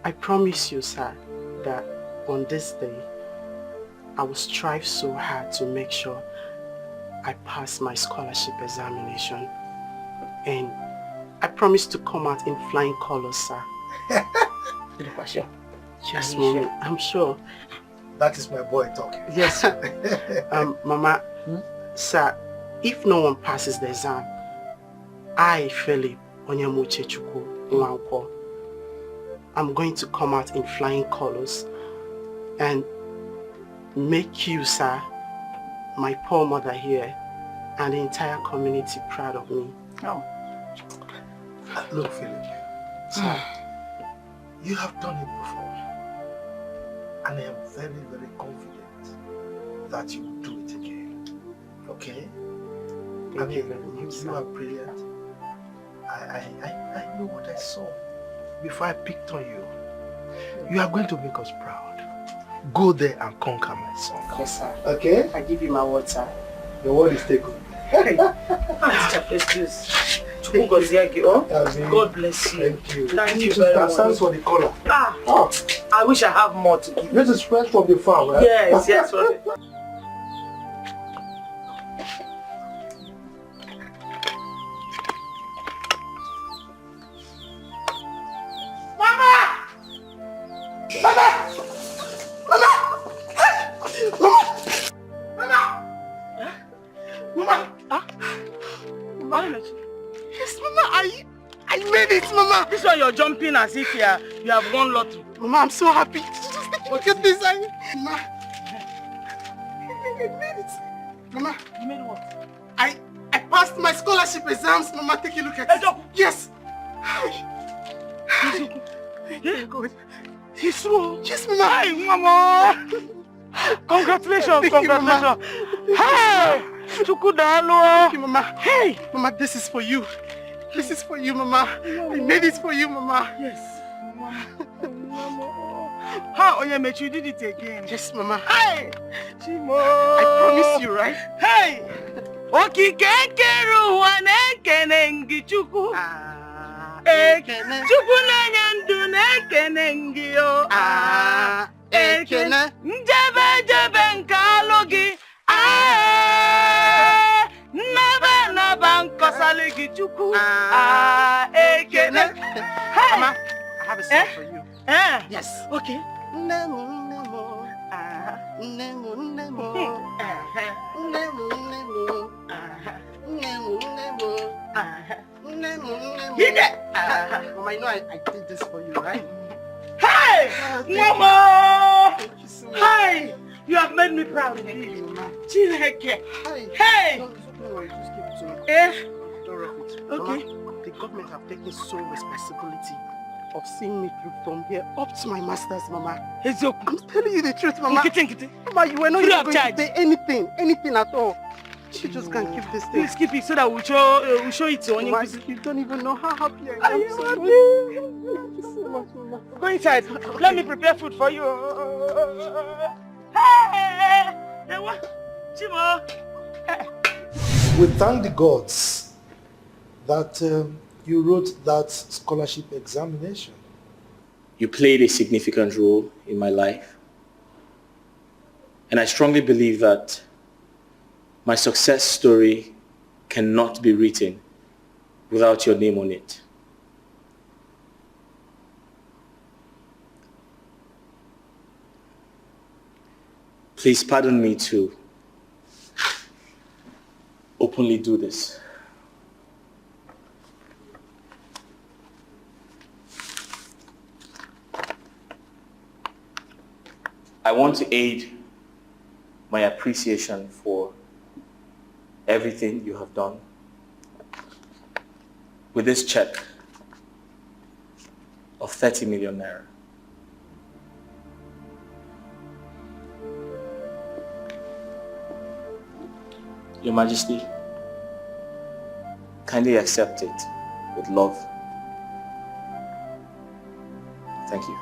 Speaker 8: I promise you, sir, that on this day, I will strive so hard to make sure I pass my scholarship examination. And I promise to come out in flying colors, sir. Yes, Mommy, I'm sure.
Speaker 4: That is my boy talking.
Speaker 8: Yes. Mama, sir, if no one passes the exam, I, Philip Onyemuche Chukwu Nwankwo, I'm going to come out in flying colors and make you, sir, my poor mother here, and the entire community proud of me.
Speaker 6: Oh.
Speaker 4: Look, Philip, sir, you have done it before, and I am very, very confident that you will do it again. Okay?
Speaker 8: Thank you very much,
Speaker 4: you are brilliant. I know what I saw before I picked on you. You are going to make us proud. Go there and conquer my son.
Speaker 8: Yes, sir.
Speaker 4: Okay?
Speaker 8: I give you my word, sir.
Speaker 4: The word is taken.
Speaker 6: Teacher Festus. Chukwugozegi, oh? God bless you.
Speaker 4: Thank you.
Speaker 6: Thank you very much.
Speaker 4: Stands for the color.
Speaker 6: I wish I have more to give.
Speaker 4: This is fresh from the farm, right?
Speaker 6: Yes, from the
Speaker 8: Yes, Mama, I made it, Mama.
Speaker 6: This one you're jumping as if you have won lottery.
Speaker 8: Mama, I'm so happy. Look at this. Mama, I made it. Mama,
Speaker 6: you made what?
Speaker 8: I passed my scholarship exams. Mama, take a look at it. Yes.
Speaker 6: Yeah, good.
Speaker 8: Yes, Mama.
Speaker 6: Hi, Mama. Congratulations, congratulations. Hey, Chukudalo.
Speaker 8: Thank you, Mama. Hey, Mama, this is for you. This is for you, Mama. I made it for you, Mama.
Speaker 6: Yes. How Onyemechi, you did it again?
Speaker 8: Yes, Mama.
Speaker 6: Hey, Chimo.
Speaker 8: I promise you, right?
Speaker 6: Hey, Okikekeru wanekenengi Chuku. Chuku nanyandu nekenengi yo. Ekene. Njebe nkalogi. Naba nkosaligi Chuku. Ekene. Hey.
Speaker 8: Mama, I have a song for you.
Speaker 6: Yes. Okay.
Speaker 8: Mama, you know I did this for you, right?
Speaker 6: Hey! Mama!
Speaker 8: Thank you so much.
Speaker 6: Hey! You have made me proud indeed. Chineke. Hey!
Speaker 8: Don't worry, just keep it to me. Don't rough it.
Speaker 6: Okay.
Speaker 8: Mama, the government have taken sole responsibility of seeing me through from here up to my master's, Mama. I'm telling you the truth, Mama. Mama, you were not even going to pay anything at all. You just can't keep this thing.
Speaker 6: Please keep it so that we'll show it to
Speaker 8: Mama,
Speaker 6: you.
Speaker 8: you don't even know how happy I am. So
Speaker 6: happy.
Speaker 8: Thank you so much, Mama.
Speaker 6: Go inside. Let me prepare food for you. Hey! Chimo!
Speaker 4: We thank the gods that you wrote that scholarship examination.
Speaker 5: You played a significant role in my life. And I strongly believe that my success story cannot be written without your name on it. Please pardon me to openly do this. I want to aid my appreciation for everything you have done with this check of 30 million naira. Your Majesty, kindly accept it with love. Thank you.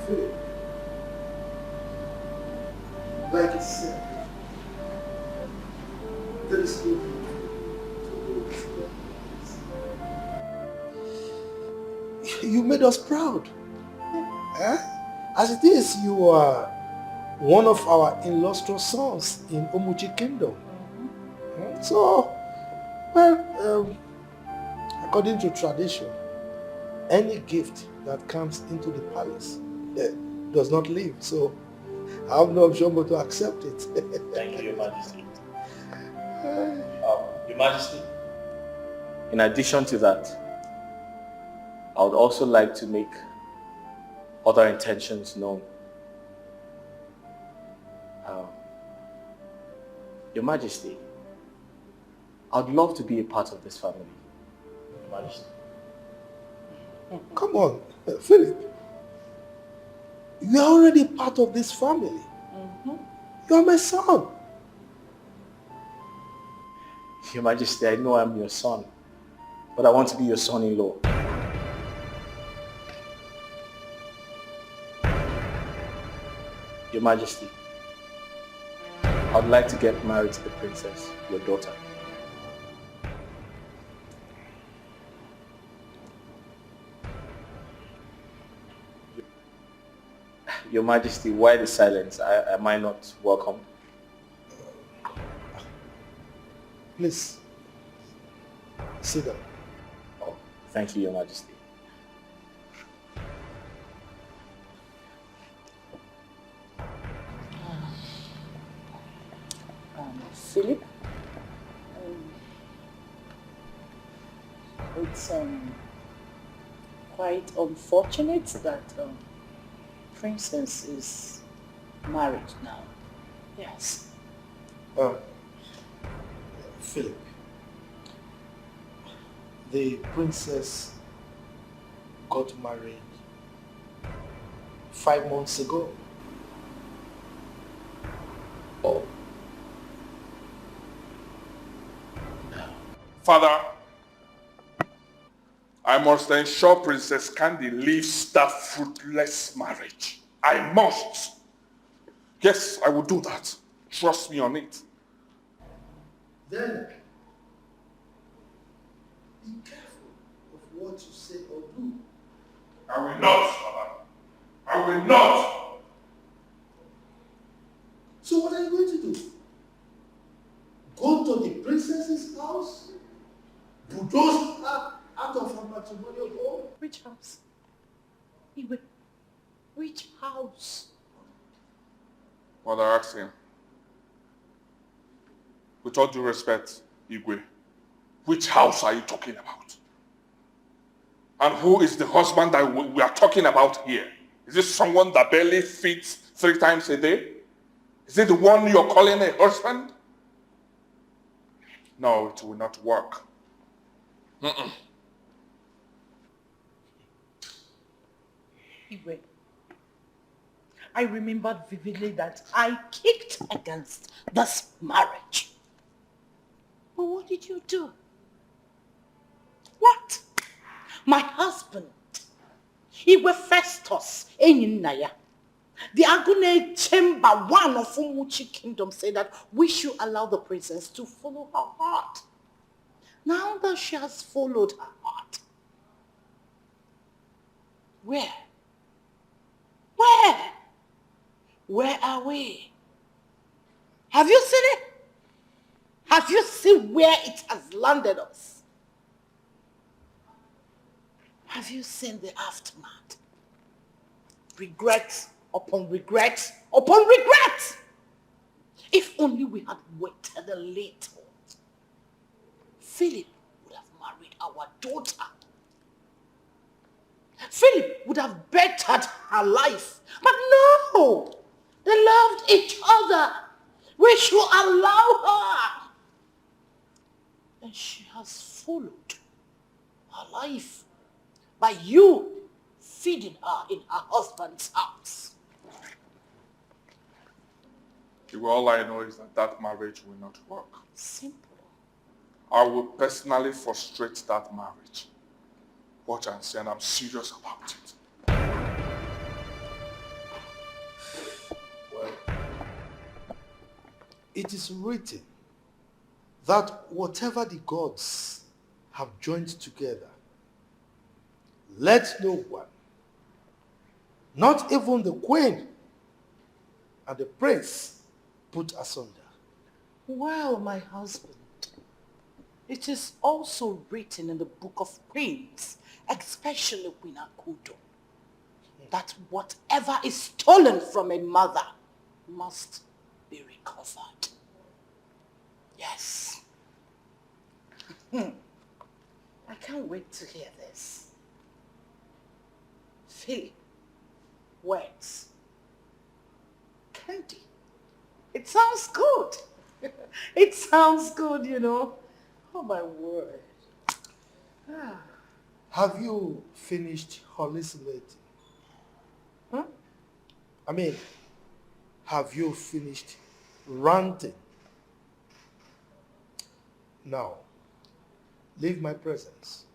Speaker 4: Philip, like I said, there is no need to do. You made us proud. As it is, you are one of our illustrious sons in Omuchi Kingdom. So, well, according to tradition, any gift that comes into the palace does not leave. So, I have no option but to accept it.
Speaker 5: Thank you, Your Majesty. Your Majesty, in addition to that, I would also like to make other intentions known. Your Majesty, I'd love to be a part of this family. Your Majesty.
Speaker 4: Come on, Philip. You are already part of this family. You are my son.
Speaker 5: Your Majesty, I know I'm your son, but I want to be your son-in-law. Your Majesty, I'd like to get married to the princess, your daughter. Your Majesty, why the silence? Am I not welcome?
Speaker 4: Please, sit down.
Speaker 5: Oh, thank you, Your Majesty.
Speaker 6: Philip, it's quite unfortunate that Princess is married now. Yes.
Speaker 4: Philip, the princess got married 5 months ago.
Speaker 5: Oh.
Speaker 1: Father, I must ensure Princess Candy leaves that fruitless marriage. I must. Yes, I will do that. Trust me on it.
Speaker 4: Then, be careful of what you say or do.
Speaker 1: I will not, Father. I will not.
Speaker 4: So what are you going to do? Go to the princess's house? Bulldoze her out of her matrimonial home?
Speaker 6: Which house? Iwe, which house?
Speaker 1: Mother asked him. With all due respect, Igwe, which house are you talking about? And who is the husband that we are talking about here? Is this someone that barely feeds 3 times a day? Is it the one you're calling a husband? No, it will not work.
Speaker 6: Iwe, I remembered vividly that I kicked against this marriage. But what did you do? What? My husband, Iwe Festus Enyinaya, The Agune Chamber 1 of Umuchi Kingdom said that we should allow the princess to follow her heart. Now that she has followed her heart, where? Where are we? Have you seen it? Have you seen where it has landed us? Have you seen the aftermath? Regret upon regret upon regret. If only we had waited a little, Philip would have married our daughter. Philip would have bettered her life. But no, they loved each other. We should allow her. And she has followed her life by you feeding her in her husband's house.
Speaker 11: All I know is that that marriage will not work.
Speaker 6: Simple.
Speaker 11: I will personally frustrate that marriage. Watch and see, and I'm serious about it.
Speaker 4: Well, it is written that whatever the gods have joined together, let no one, not even the queen and the prince, put asunder.
Speaker 6: Well, my husband, it is also written in the book of Queens, especially Queen Akudo, that whatever is stolen from a mother must be recovered. Yes. I can't wait to hear this. Philip, words, candy. It sounds good. It sounds good, you know. Oh my word.
Speaker 4: Have you finished hallucinating?
Speaker 6: Huh?
Speaker 4: I mean, have you finished ranting? Now, leave my presence.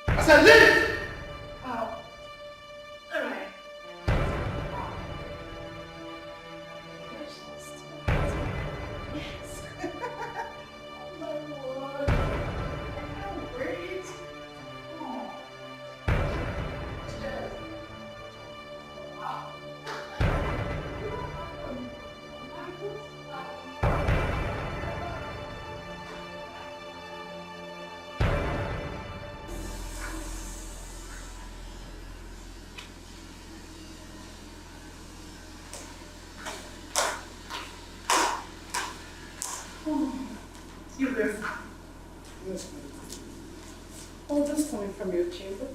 Speaker 4: I said leave!
Speaker 6: Oh. All right. Yes. Oh my word. I can't wait. Oh. You there?
Speaker 4: Yes, ma'am.
Speaker 6: Oh, just coming from your chamber.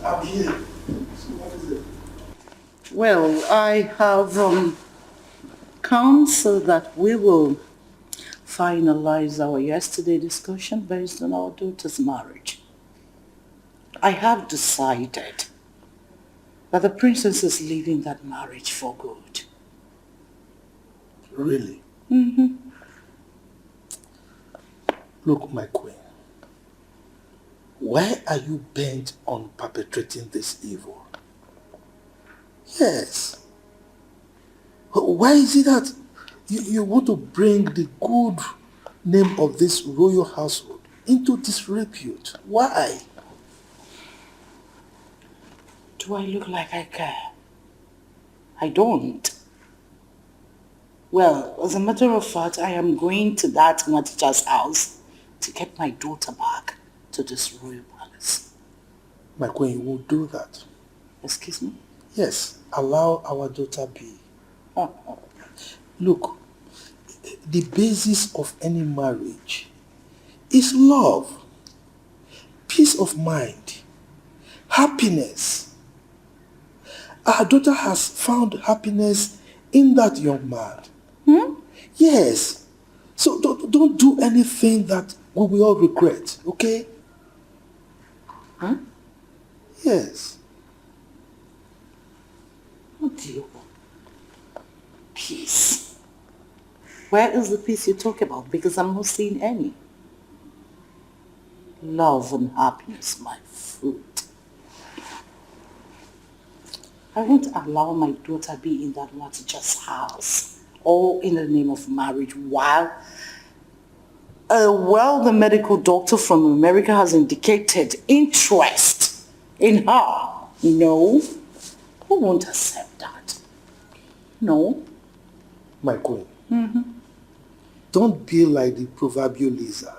Speaker 4: I'm here. So what is it?
Speaker 6: Well, I have come so that we will finalize our yesterday discussion based on our daughter's marriage. I have decided that the princess is leaving that marriage for good.
Speaker 4: Really?
Speaker 6: Mm-hmm.
Speaker 4: Look, my queen. Why are you bent on perpetrating this evil? Yes. Why is it that you want to bring the good name of this royal household into disrepute? Why?
Speaker 6: Do I look like I care? I don't. Well, as a matter of fact, I am going to that teacher's house to get my daughter back to this royal palace.
Speaker 4: My queen, you won't do that.
Speaker 6: Excuse me?
Speaker 4: Yes, allow our daughter be. Look, the basis of any marriage is love, peace of mind, happiness. Our daughter has found happiness in that young man. Yes. So don't do anything that we will all regret, okay?
Speaker 6: Huh?
Speaker 4: Yes.
Speaker 6: What do you want? Peace. Where is the peace you talk about? Because I'm not seeing any. Love and happiness, my fruit. I won't allow my daughter be in that teacher's house, all in the name of marriage, while the medical doctor from America has indicated interest in her. No, who won't accept that? No.
Speaker 4: My queen, don't be like the proverbial lizard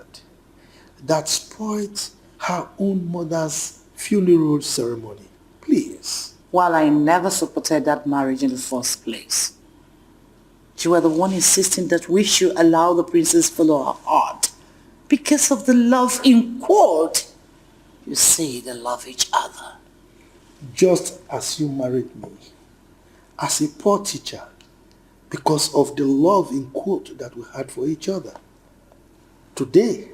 Speaker 4: that spoiled her own mother's funeral ceremony. Please.
Speaker 6: While I never supported that marriage in the first place. You were the one insisting that we should allow the princess follow her heart. Because of the love in quote. You say they love each other.
Speaker 4: Just as you married me as a poor teacher because of the love in quote that we had for each other. Today,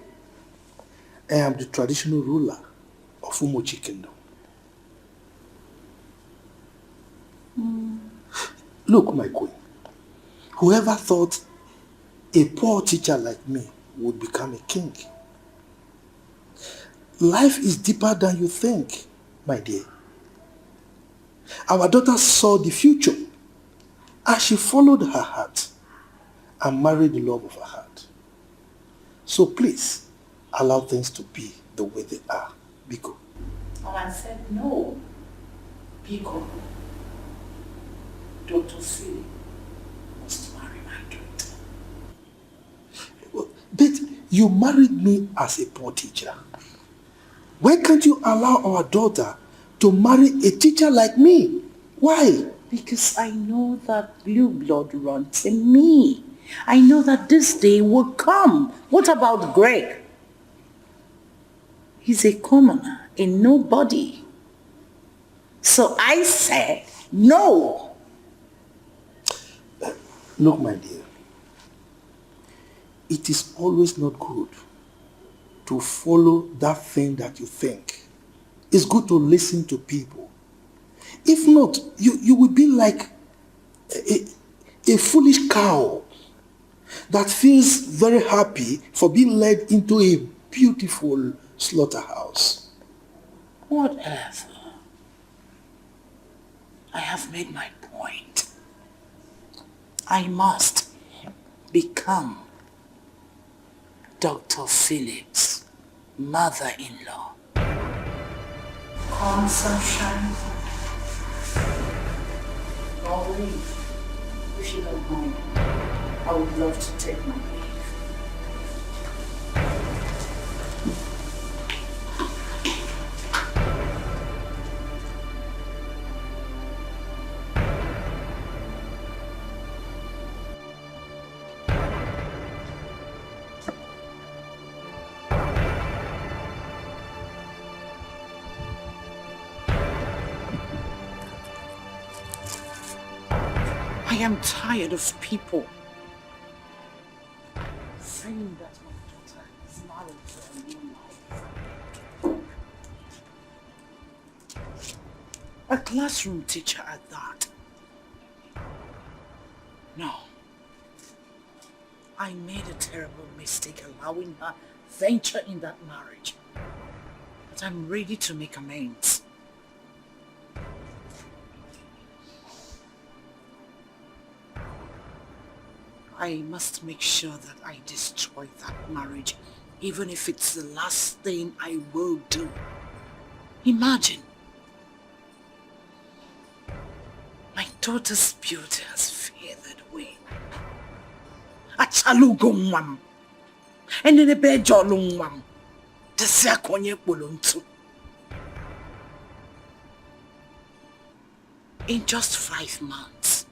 Speaker 4: I am the traditional ruler of Umochi Kingdom. Look, my queen, whoever thought a poor teacher like me would become a king? Life is deeper than you think, my dear. Our daughter saw the future as she followed her heart and married the love of her heart. So please, allow things to be the way they are, Biko.
Speaker 6: And I said no, Biko. Dr. Philip must marry my daughter.
Speaker 4: But you married me as a poor teacher. Why can't you allow our daughter to marry a teacher like me? Why?
Speaker 6: Because I know that blue blood runs in me. I know that this day will come. What about Greg? He's a commoner, a nobody. So I said no.
Speaker 4: Look, my dear, it is always not good to follow that thing that you think. It's good to listen to people. If not, you will be like a foolish cow that feels very happy for being led into a beautiful slaughterhouse.
Speaker 6: Whatever. I have made my point. I must become Dr. Phillips' mother-in-law. Come, sunshine. I'll leave. If you don't mind, I would love to take my leave. I am tired of people saying that my daughter is married to a new life. A classroom teacher at that. No. I made a terrible mistake allowing her venture in that marriage. But I'm ready to make amends. I must make sure that I destroy that marriage, even if it's the last thing I will do. Imagine. My daughter's beauty has faded away. Achalugo mwam. Enene bejo lungwam. Desia konye buluntu. In just 5 months,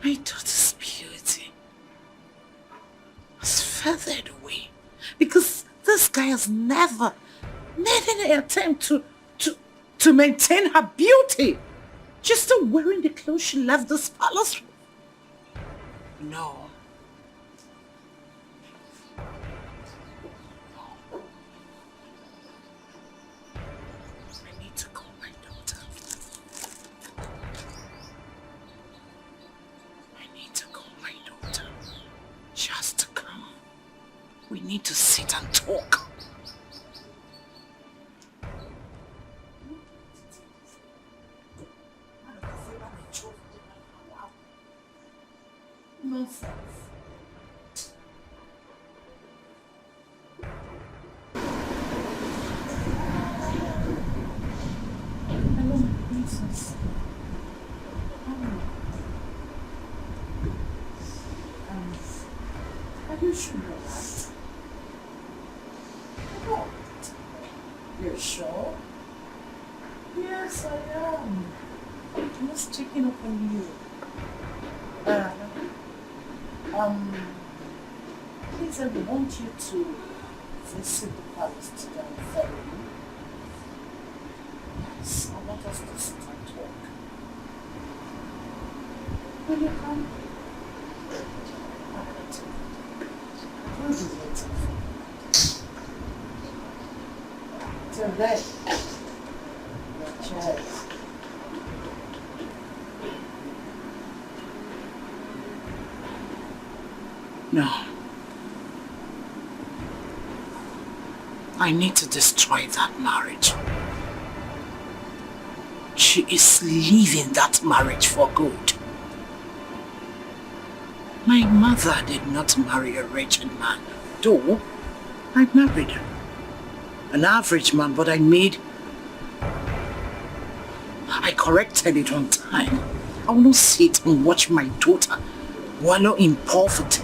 Speaker 6: my daughter's beauty has feathered away because this guy has never made any attempt to maintain her beauty. She's still wearing the clothes she left this palace with. No. We need to sit and talk. Nonsense. Hello, princess. Are you sure you're right? No. You're sure? Yes, I am. I'm just checking up on you. Please, I want you to visit the palace today on Friday. Yes, I want us to sit and talk. Will you come? We'll be waiting for you. Till then, cheers. No. I need to destroy that marriage. She is leaving that marriage for good. My mother did not marry a wretched man, though I married an average man, but I corrected it on time. I will not sit and watch my daughter wallow in poverty.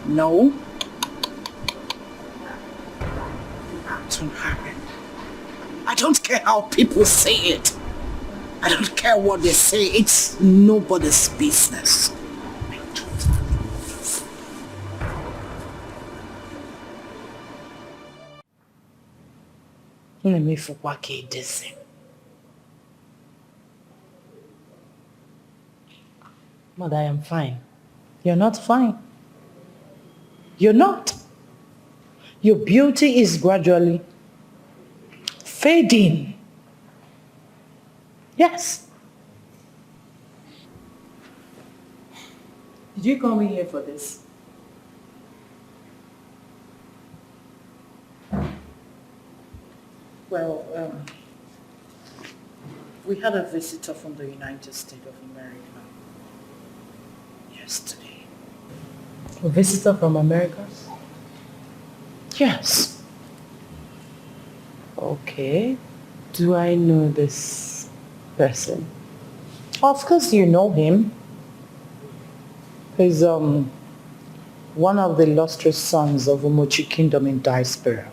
Speaker 6: No. Don't hurry. I don't care how people say it. I don't care what they say. It's nobody's business. My daughter. Let me forget this. Mother, I am fine. You're not fine. You're not. Your beauty is gradually fading. Yes. Did you come in here for this? Well, we had a visitor from the United States of America yesterday. A visitor from America? Yes. Okay. Do I know this person? Of course you know him. He's one of the illustrious sons of Umochi Kingdom in diaspora.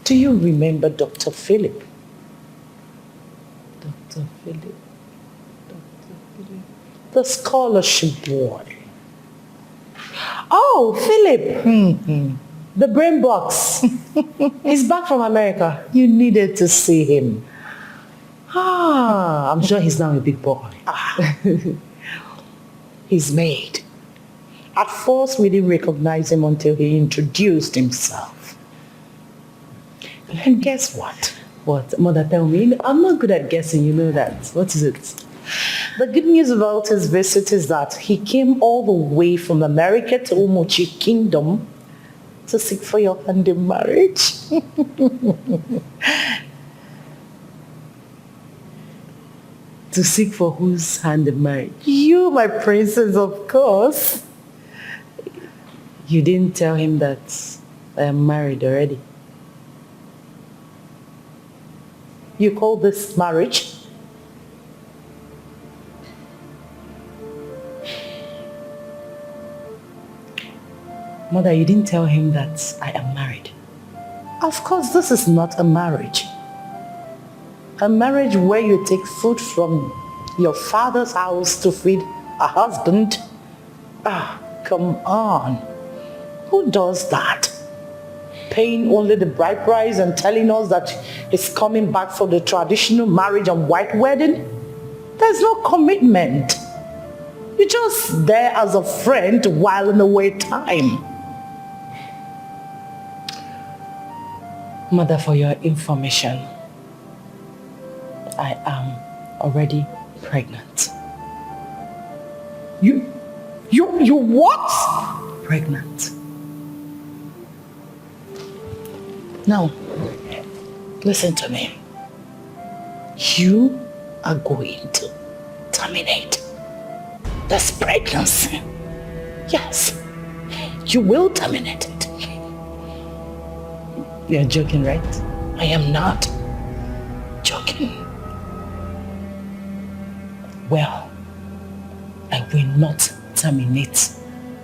Speaker 6: Do you remember Dr. Philip? Dr. Philip. The scholarship boy. Oh, Philip. The brain box. He's back from America. You needed to see him. I'm sure he's now a big boy. He's made. At first, we didn't recognize him until he introduced himself. And guess what? What? Mother, tell me. I'm not good at guessing, you know that. What is it? The good news about his visit is that he came all the way from America to Umochi Kingdom to seek for your hand in marriage. To seek for whose hand in marriage? You, my princess, of course. You didn't tell him that I am married already. You call this marriage? Mother, you didn't tell him that I am married. Of course, this is not a marriage. A marriage where you take food from your father's house to feed a husband? Come on. Who does that? Paying only the bride price and telling us that he's coming back for the traditional marriage and white wedding? There's no commitment. You're just there as a friend while in away time. Mother, for your information, I am already pregnant. You what? Pregnant. Now, listen to me. You are going to terminate this pregnancy. Yes, you will terminate it. You're joking, right? I am not joking. Well, I will not terminate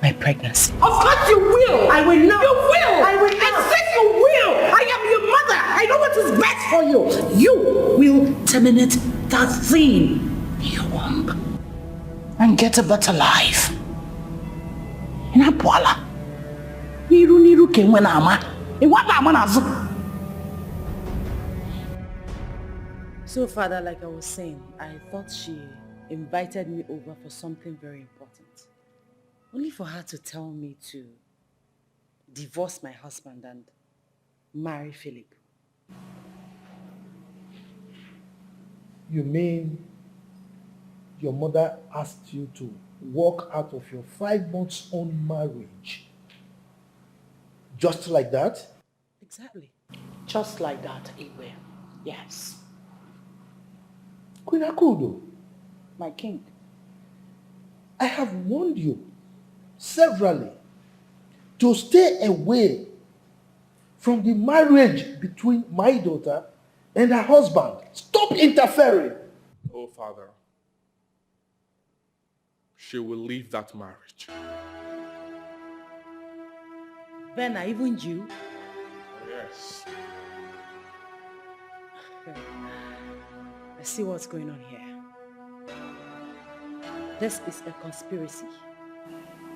Speaker 6: my pregnancy.
Speaker 7: Of course you will!
Speaker 6: I will not.
Speaker 7: You will!
Speaker 6: I will not.
Speaker 7: I said you will! I am your mother! I know what is best for you!
Speaker 6: You will terminate that thing in your womb and get a better life. Inapwala. Niru kemwe na ama. Iwaba ama nazo.
Speaker 12: So, Father, like I was saying, I thought she invited me over for something very important. Only for her to tell me to divorce my husband and marry Philip.
Speaker 4: You mean your mother asked you to walk out of your 5 months own marriage? Just like that?
Speaker 12: Exactly.
Speaker 6: Just like that, Igwe. Yes.
Speaker 4: Queen Akudo,
Speaker 6: My king.
Speaker 4: I have warned you severally to stay away from the marriage between my daughter and her husband. Stop interfering.
Speaker 11: Oh, Father, she will leave that marriage.
Speaker 12: Venna, even you?
Speaker 11: Yes.
Speaker 12: I see what's going on here. This is a conspiracy.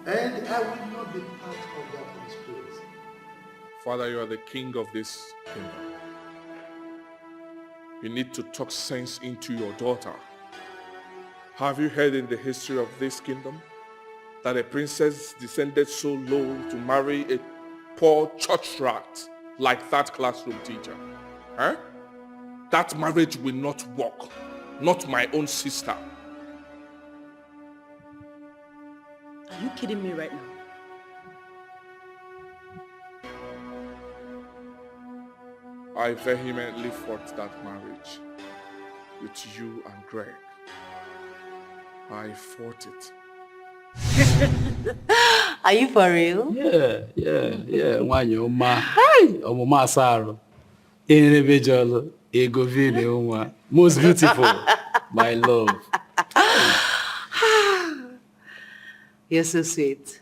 Speaker 4: And I will not be part of that conspiracy.
Speaker 11: Father, you are the king of this kingdom. You need to talk sense into your daughter. Have you heard in the history of this kingdom that a princess descended so low to marry a poor church rat like that classroom teacher? Huh? That marriage will not work. Not my own sister.
Speaker 12: Are you kidding me right now?
Speaker 11: I vehemently fought that marriage with you and Greg. I fought it.
Speaker 6: Are you for real?
Speaker 13: Yeah. Wanyoma. Hi, Omoma Saro. Individual, ego video, most beautiful, my love.
Speaker 6: You're so sweet.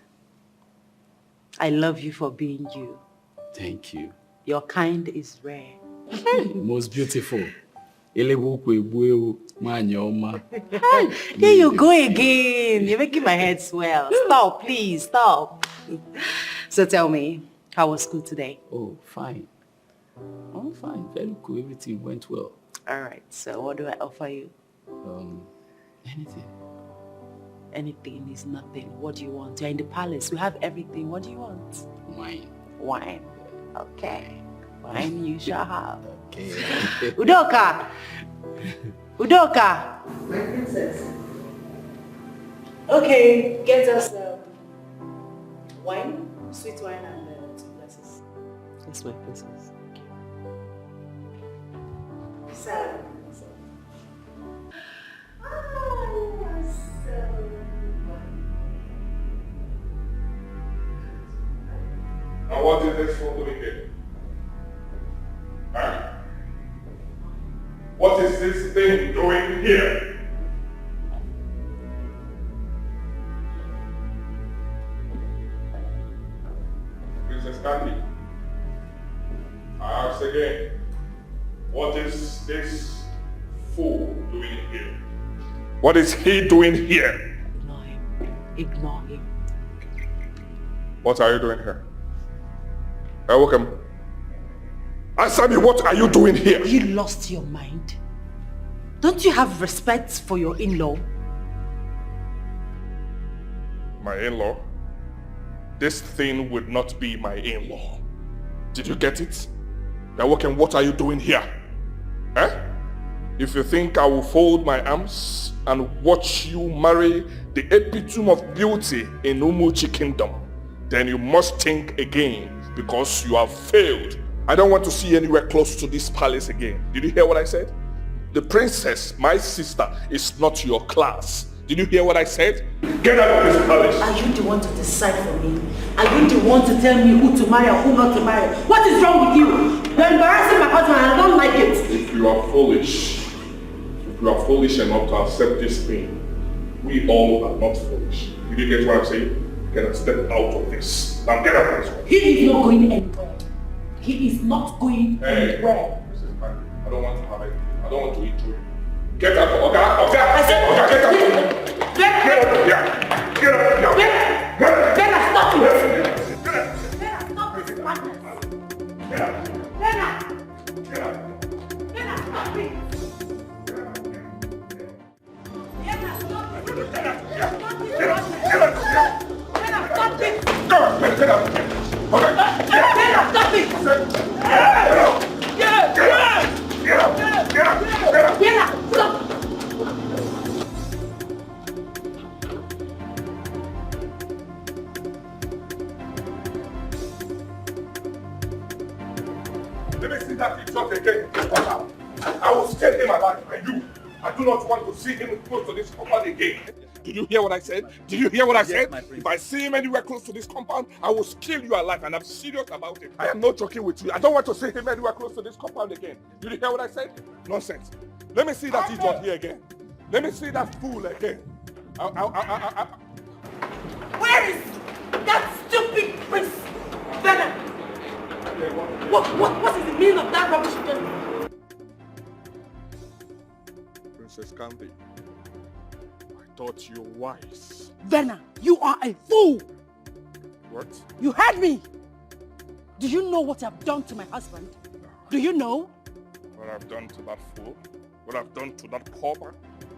Speaker 6: I love you for being you.
Speaker 13: Thank you.
Speaker 6: Your kind is rare.
Speaker 13: Most beautiful. Here you
Speaker 6: go again. You're making my head swell. Stop, please, stop. So tell me, how was school today?
Speaker 13: Oh, fine. Oh, fine. Very cool. Everything went well.
Speaker 6: All right. So what do I offer you?
Speaker 13: Anything.
Speaker 6: Anything is nothing. What do you want? You're in the palace. We have everything. What do you want?
Speaker 13: Wine.
Speaker 6: Wine. Okay. Wine you shall have.
Speaker 13: Okay.
Speaker 6: Udoka! Udoka! My princess. Okay, get us wine, sweet wine, and 2 glasses. That's my princess. Okay. Sad.
Speaker 11: Now what is this for doing here? Huh? What is this thing doing here? Princess Candy, I ask again, what is this fool doing here? What is he doing here?
Speaker 6: Ignore him. Ignore him.
Speaker 11: What are you doing here? Welcome. Answer me, what are you doing here?
Speaker 6: You lost your mind. Don't you have respect for your in-law?
Speaker 11: My in-law? This thing would not be my in-law. Did you get it? Welcome, what are you doing here? Eh? If you think I will fold my arms and watch you marry the epitome of beauty in Umuchi Kingdom, then you must think again, because you have failed I don't want to see you anywhere close to this palace again. Did you hear what I said? The princess, my sister, is not your class. Did you hear what I said? Get out of this palace.
Speaker 6: Are you the one to decide for me? Are you the one to tell me who to marry or who not to marry? What is wrong with you? You're embarrassing my husband and I don't like it.
Speaker 11: If you are foolish enough to accept this thing, we all are not foolish. Did you get what I'm saying? Get a step out of this. Now get out of this.
Speaker 6: He is not going anywhere. He is not going anywhere.
Speaker 11: Mrs. Man, I don't want to have it. I don't want to eat you. Get out of here. I said, get out of here. Get out of here. Get out of here.
Speaker 6: Bella, stop it.
Speaker 11: Bella,
Speaker 6: stop this madness.
Speaker 11: Bella.
Speaker 6: Bella.
Speaker 11: Get out.
Speaker 6: Bella, stop it. Bella, stop it.
Speaker 11: Get out. Go on, get out. Okay.
Speaker 6: Bella, stop it.
Speaker 11: Get out. Get out.
Speaker 6: Bella, stop.
Speaker 11: Let me see that idiot again. I will scare him alive, and you. I do not want to see him close to this compound again. Did you hear what I said? Did you hear what I said? If I see him anywhere close to this compound, I will kill you alive, and I'm serious about it. I am not joking with you. I don't want to see him anywhere close to this compound again. Did you hear what I said? Nonsense. Let me see that idiot here again. Let me see that fool again.
Speaker 6: Where is that stupid prince? Bella. What is the meaning of that rubbish you just...
Speaker 11: Princess Candy, I thought you were wise.
Speaker 7: Verna, you are a fool!
Speaker 11: What?
Speaker 7: You heard me! Do you know what I've done to my husband? Do you know?
Speaker 11: What I've done to that fool? What I've done to that pauper?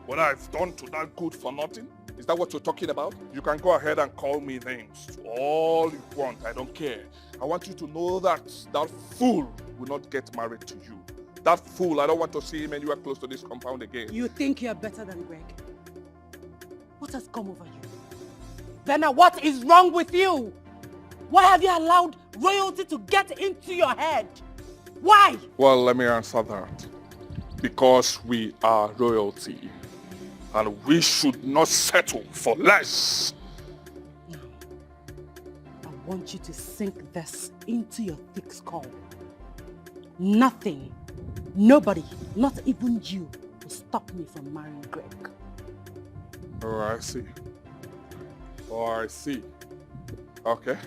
Speaker 11: What I've done to that good for nothing? Is that what you're talking about? You can go ahead and call me names. All you want, I don't care. I want you to know that that fool will not get married to you. That fool, I don't want to see him anywhere close to this compound again.
Speaker 7: You think you're better than Greg? What has come over you? Verna, what is wrong with you? Why have you allowed royalty to get into your head? Why?
Speaker 11: Well, let me answer that. Because we are royalty. And we should not settle for less.
Speaker 7: No. I want you to sink this into your thick skull. Nothing, nobody, not even you, will stop me from marrying Greg.
Speaker 11: Oh, I see. Oh, I see. Okay.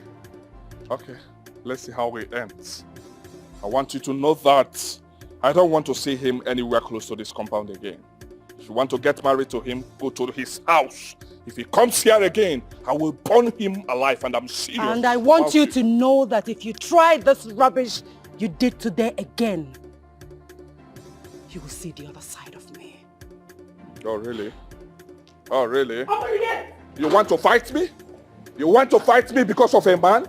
Speaker 11: Okay. Let's see how it ends. I want you to know that I don't want to see him anywhere close to this compound again. If you want to get married to him, go to his house. If he comes here again, I will burn him alive, and I'm serious.
Speaker 7: And I want you to know that if you try this rubbish you did today again, you will see the other side of me.
Speaker 11: Oh, really? Oh, really? You want to fight me? You want to fight me because of a man?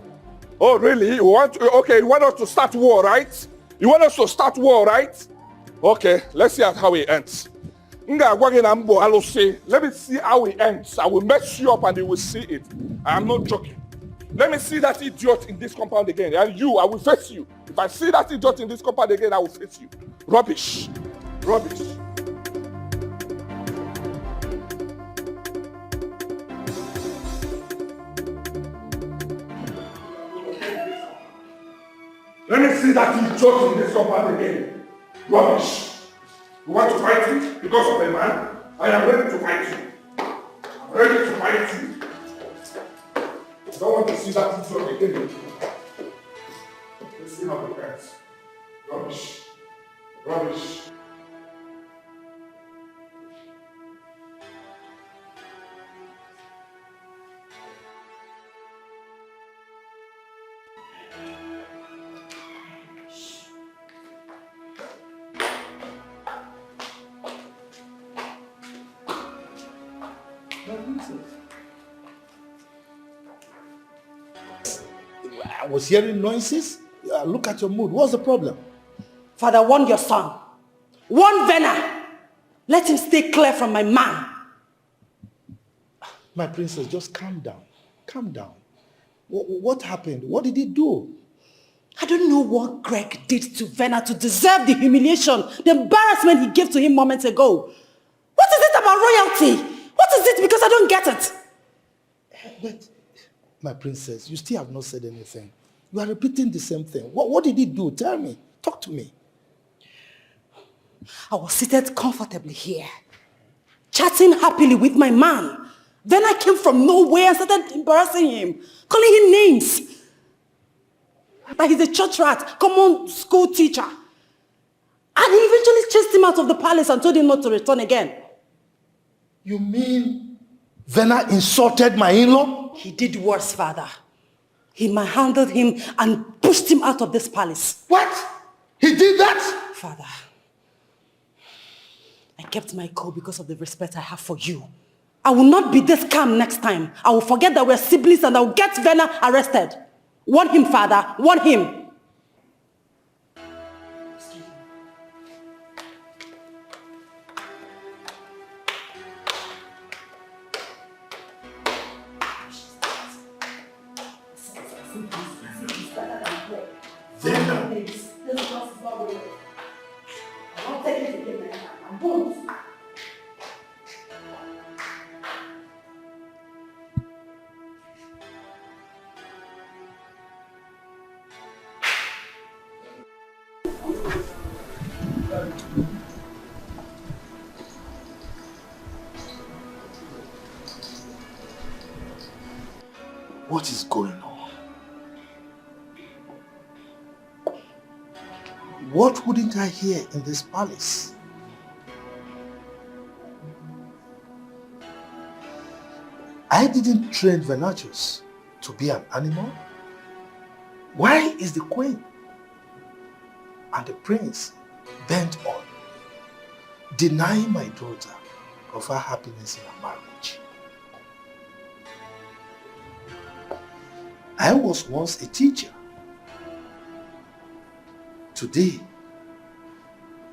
Speaker 11: Oh, really? You want us to start war, right? You want us to start war, right? Okay, let's see how it ends. Let me see how it ends. I will mess you up and you will see it. I am not joking. Let me see that idiot in this compound again. And you, I will face you. If I see that idiot in this compound again, I will face you. Rubbish. Rubbish. Let me see that idiot in this compound again. Rubbish. You want to fight me because of a man? I am ready to fight you. I'm ready to fight you. I don't want to see that idiot again. Let's see how it ends. Rubbish. Rubbish.
Speaker 4: I was hearing noises. Look at your mood. What's the problem?
Speaker 7: Father, warn your son. Warn Verna. Let him stay clear from my man.
Speaker 4: My princess, just calm down. Calm down. What happened? What did he do?
Speaker 12: I don't know what Greg did to Verna to deserve the humiliation, the embarrassment he gave to him moments ago. What is it about royalty? What is it? Because I don't get it.
Speaker 4: But, my princess, you still have not said anything. You are repeating the same thing. What did he do? Tell me. Talk to me.
Speaker 12: I was seated comfortably here, chatting happily with my man. Then I came from nowhere and started embarrassing him, calling him names. That he's a church rat, common school teacher. And he eventually chased him out of the palace and told him not to return again.
Speaker 4: You mean Verna insulted my in-law?
Speaker 12: He did worse, father. He manhandled him and pushed him out of this palace.
Speaker 4: What? He did that?
Speaker 12: Father, I kept my cool because of the respect I have for you. I will not be this calm next time. I will forget that we're siblings and I will get Verna arrested. Warn him, father. Warn him.
Speaker 4: What is going on? What wouldn't I hear in this palace? I didn't train Venatius to be an animal. Why is the queen and the prince bent on denying my daughter of her happiness in her marriage? I was once a teacher. Today,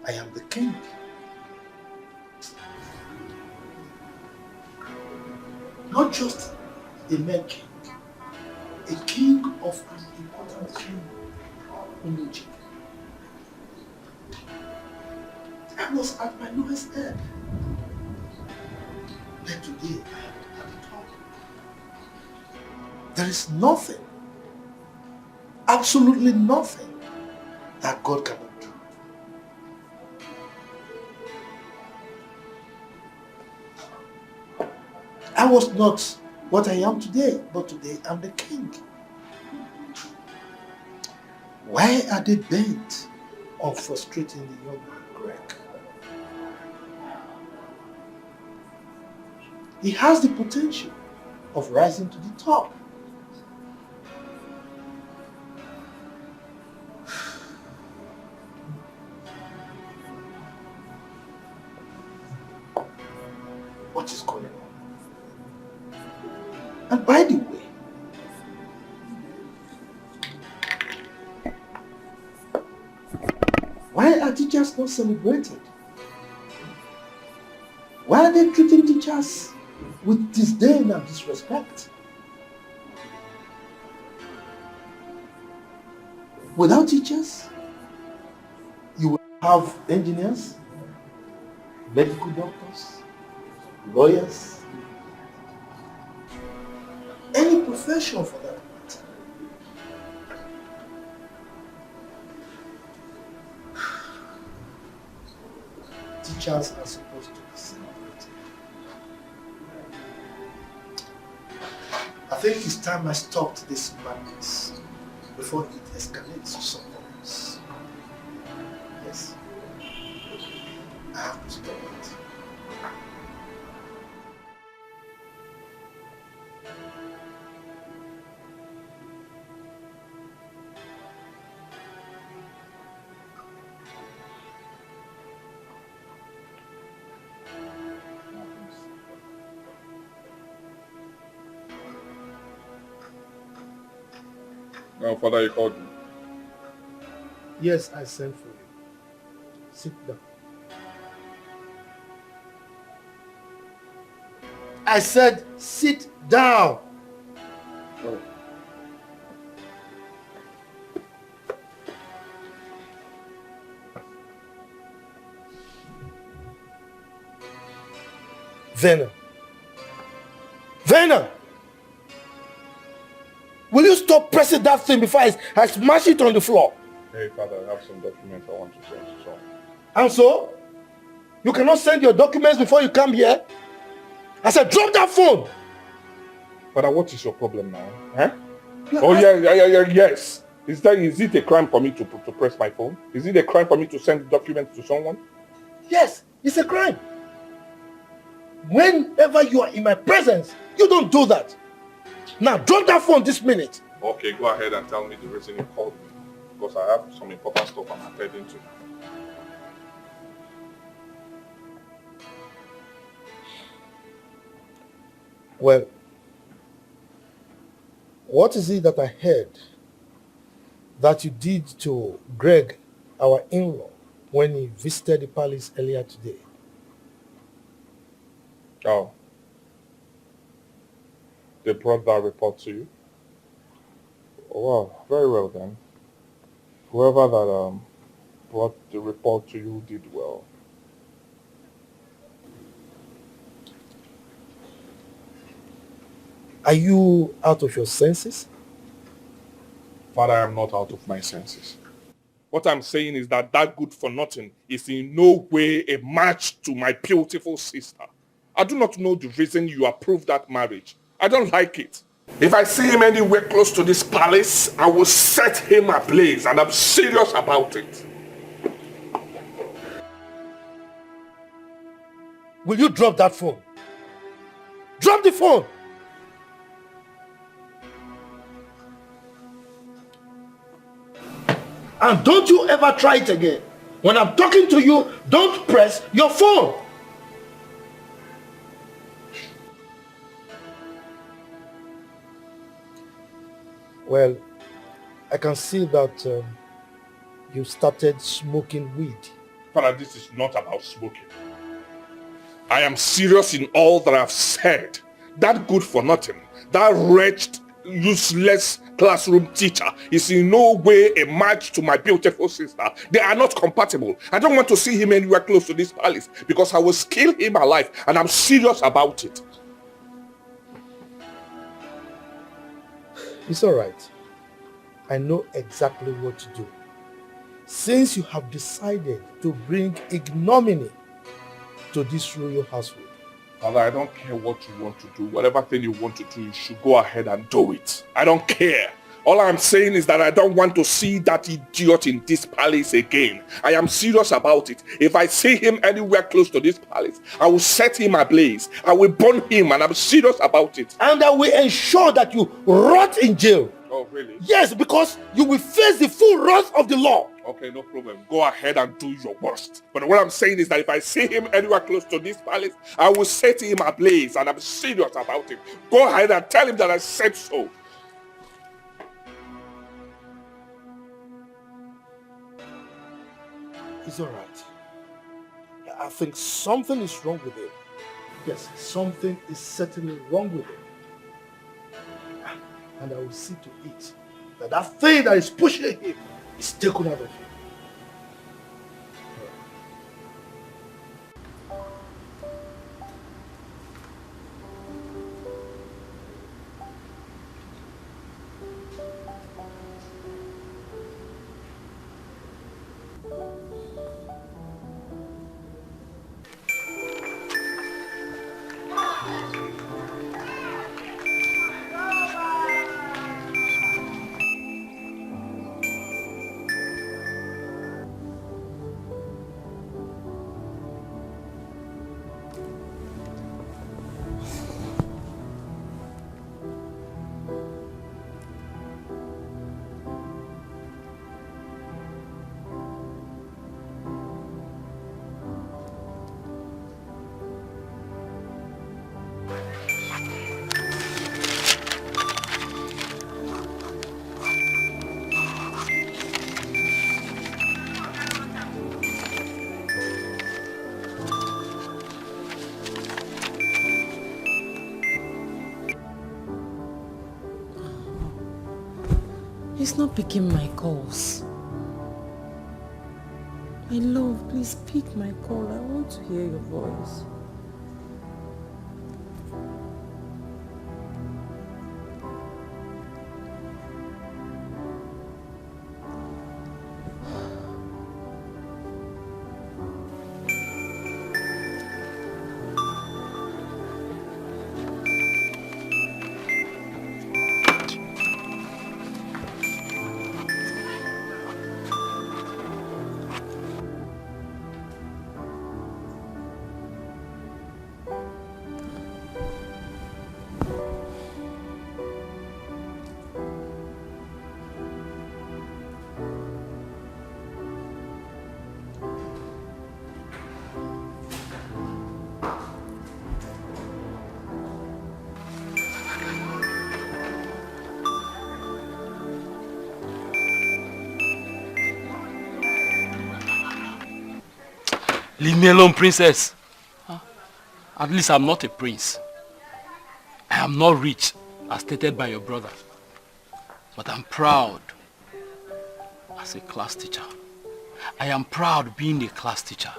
Speaker 4: I am the king. Not just a mere king, a king of an important kingdom. I was at my lowest ebb. But today, I am at the top. There is nothing, absolutely nothing, that God cannot do. I was not what I am today, but today I'm the king. Why are they bent on frustrating the young man, Greg? He has the potential of rising to the top. What is going on? And by the way, why are teachers not celebrated? Why are they treating teachers with disdain and disrespect? Without teachers, you will have engineers, medical doctors, lawyers, any profession for that matter. Teachers are supposed to be celebrated. I think it's time I stopped this madness before it escalates to something else. Yes, I have to stop it.
Speaker 11: Now, Father, you called me.
Speaker 4: Yes, I sent for you. Sit down. I said, sit down.
Speaker 11: Oh.
Speaker 4: Werner. Werner! Will you stop pressing that thing before I smash it on the floor?
Speaker 11: Hey, Father, I have some documents I want to send to someone.
Speaker 4: And so? You cannot send your documents before you come here? I said, drop that phone!
Speaker 11: Father, what is your problem now? Huh? Yes. Is it a crime for me to press my phone? Is it a crime for me to send documents to someone?
Speaker 4: Yes, it's a crime. Whenever you are in my presence, you don't do that. Now, drop that phone this minute.
Speaker 11: Okay, go ahead and tell me the reason you called me. Because I have some important stuff I'm attending to.
Speaker 4: Well, what is it that I heard that you did to Greg, our in-law, when he visited the palace earlier today?
Speaker 11: Oh. They brought that report to you? Oh, well, very well then. Whoever that brought the report to you did well.
Speaker 4: Are you out of your senses?
Speaker 11: Father, I am not out of my senses. What I'm saying is that good for nothing is in no way a match to my beautiful sister. I do not know the reason you approved that marriage. I don't like it. If I see him anywhere close to this palace, I will set him ablaze, and I'm serious about it.
Speaker 4: Will you drop that phone? Drop the phone! And don't you ever try it again. When I'm talking to you, don't press your phone. Well, I can see that you started smoking weed.
Speaker 11: Father, this is not about smoking. I am serious in all that I've said. That good for nothing, that wretched, useless classroom teacher is in no way a match to my beautiful sister. They are not compatible. I don't want to see him anywhere close to this palace because I will kill him alive, and I'm serious about it.
Speaker 4: It's all right. I know exactly what to do. Since you have decided to bring ignominy to this royal household.
Speaker 11: Father, I don't care what you want to do. Whatever thing you want to do, you should go ahead and do it. I don't care. All I'm saying is that I don't want to see that idiot in this palace again. I am serious about it. If I see him anywhere close to this palace, I will set him ablaze. I will burn him, and I'm serious about it.
Speaker 4: And I will ensure that you rot in jail.
Speaker 11: Oh, really?
Speaker 4: Yes, because you will face the full wrath of the law.
Speaker 11: Okay, no problem. Go ahead and do your worst. But what I'm saying is that if I see him anywhere close to this palace, I will set him ablaze, and I'm serious about it. Go ahead and tell him that I said so.
Speaker 4: It's all right. I think something is wrong with him. Yes, something is certainly wrong with him. And I will see to it that that thing that is pushing him is taken out of him.
Speaker 12: He's not picking my calls. My love, please pick my call. I want to hear your voice.
Speaker 13: Leave me alone, princess. Huh? At least I'm not a prince. I am not rich, as stated by your brother. But I'm proud as a class teacher. I am proud being a class teacher.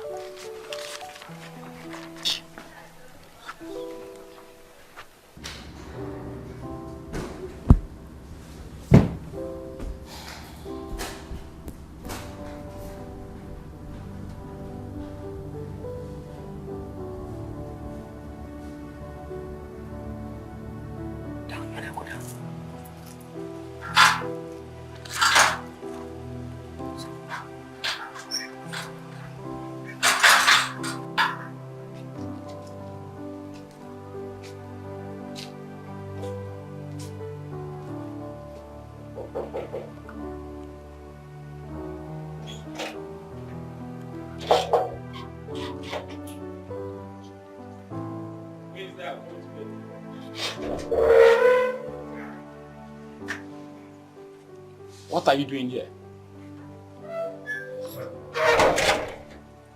Speaker 13: What are you doing here?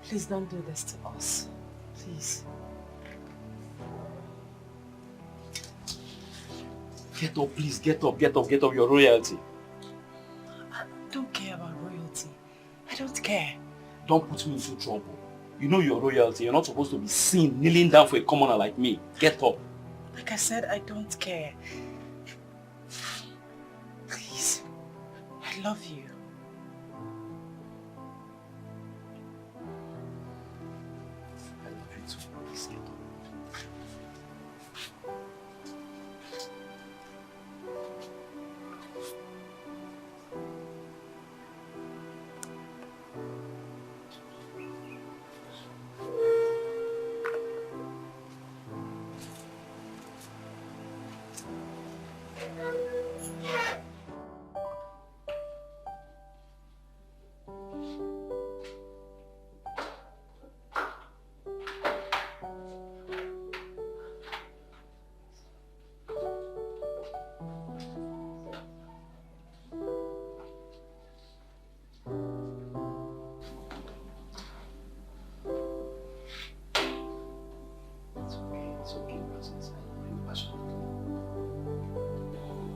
Speaker 12: Please don't do this to us. Please.
Speaker 13: Get up, please. Get up, get up, get up. Your royalty.
Speaker 12: I don't care about royalty. I don't care.
Speaker 13: Don't put me into trouble. You know your royalty. You're not supposed to be seen kneeling down for a commoner like me. Get up.
Speaker 12: Like I said, I don't care. Please. I love you.
Speaker 13: I love you too. Please get up.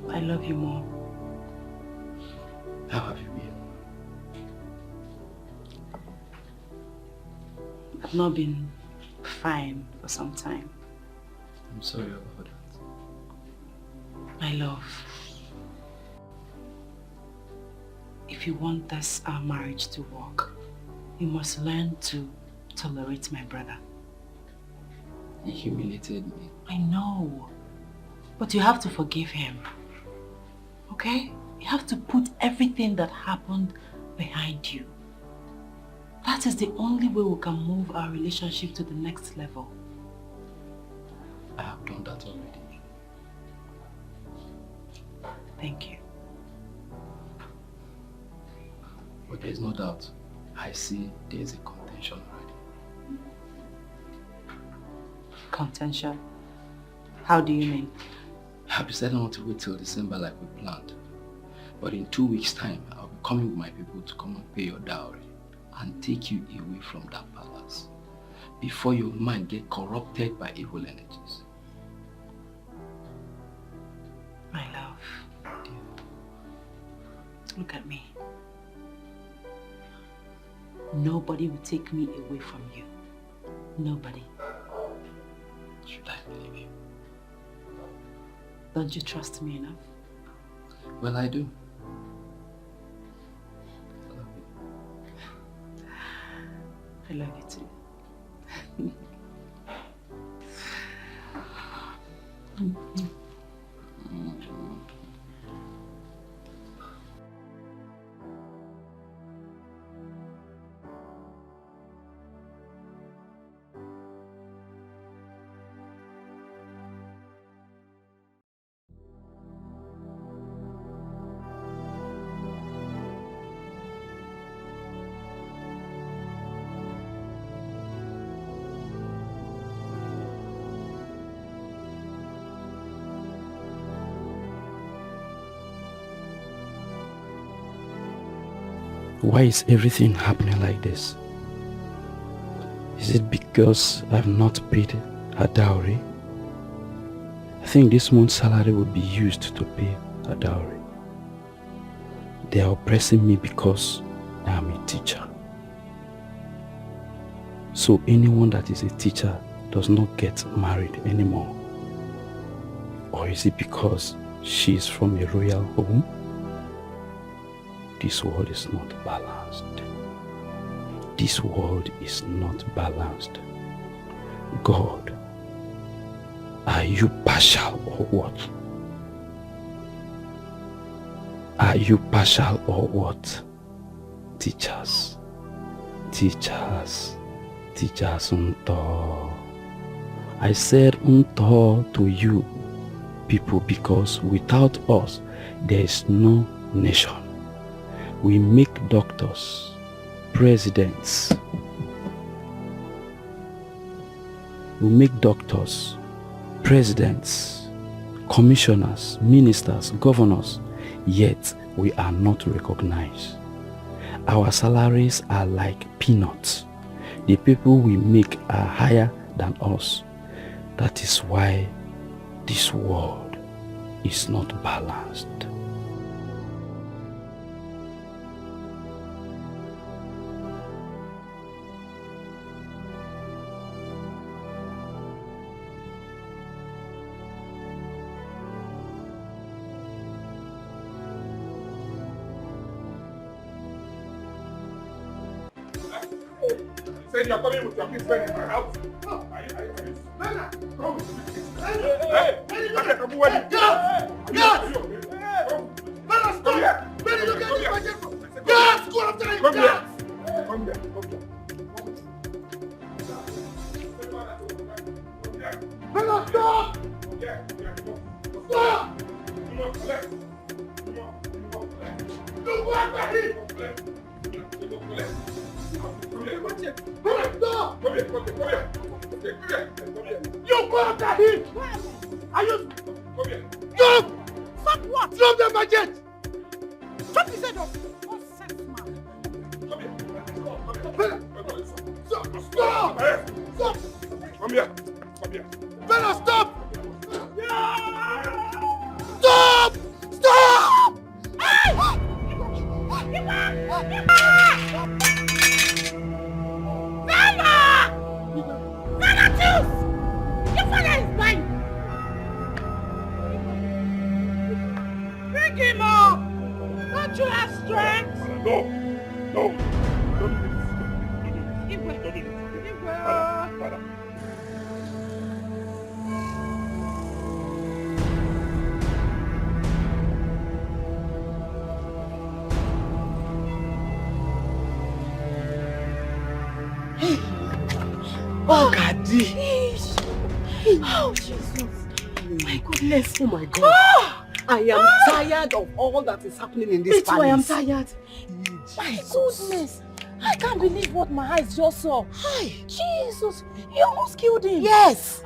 Speaker 12: I love you more.
Speaker 13: How have you been?
Speaker 12: I've not been fine for some time.
Speaker 13: I'm sorry about that.
Speaker 12: My love, if you want our marriage to work, you must learn to tolerate my brother.
Speaker 13: He humiliated me.
Speaker 12: I know, but you have to forgive him. Okay? You have to put everything that happened behind you. That is the only way we can move our relationship to the next level.
Speaker 13: I have done that already.
Speaker 12: Thank you.
Speaker 13: But there's no doubt. I see there's a contention already.
Speaker 12: Contention? How do you mean?
Speaker 13: I've decided not to wait till December like we planned. But in 2 weeks' time, I'll be coming with my people to come and pay your dowry and take you away from that palace before your mind get corrupted by evil energies.
Speaker 12: My love. Look at me. Nobody will take me away from you. Nobody.
Speaker 13: Should I believe you?
Speaker 12: Don't you trust me enough?
Speaker 13: Well, I do.
Speaker 12: I love you too.
Speaker 13: Why is everything happening like this?
Speaker 14: Is it because I've not paid her dowry? I think this month's salary will be used to pay her dowry. They are oppressing me because I am a teacher. So anyone that is a teacher does not get married anymore. Or is it because she is from a royal home? This world is not balanced. This world is not balanced. God, are you partial or what? Are you partial or what? Teachers, teachers, teachers unto. I said unto to you people because without us there is no nation. We make doctors, presidents. We make doctors, presidents, commissioners, ministers, governors, yet we are not recognized. Our salaries are like peanuts. The people we make are higher than us. That is why this world is not balanced.
Speaker 11: Saying you're coming with your kids in my house. Are you? Come. Hey! Come here. Come here. Benny, look at this. Guards, go after him. Come here. Benny, stop! Stop! Look after him. Come here. You go after him! Are you? Come here. Stop!
Speaker 6: Stop what?
Speaker 11: Drop the budget!
Speaker 6: Stop his head off! Nonsense, man.
Speaker 11: Come here. Stop! Stop! Come here. Bella, stop! Stop! Stop!
Speaker 6: Your father is dying! Bring him up! Don't you have strength?
Speaker 11: No. Don't do this. Father.
Speaker 6: Oh, Daddy. Oh, Jesus. My goodness.
Speaker 15: Oh, my God. I am tired of all that is happening in this palace.
Speaker 6: I am tired. My goodness. I can't believe what my eyes just saw. Hi. Jesus. You almost killed him.
Speaker 15: Yes.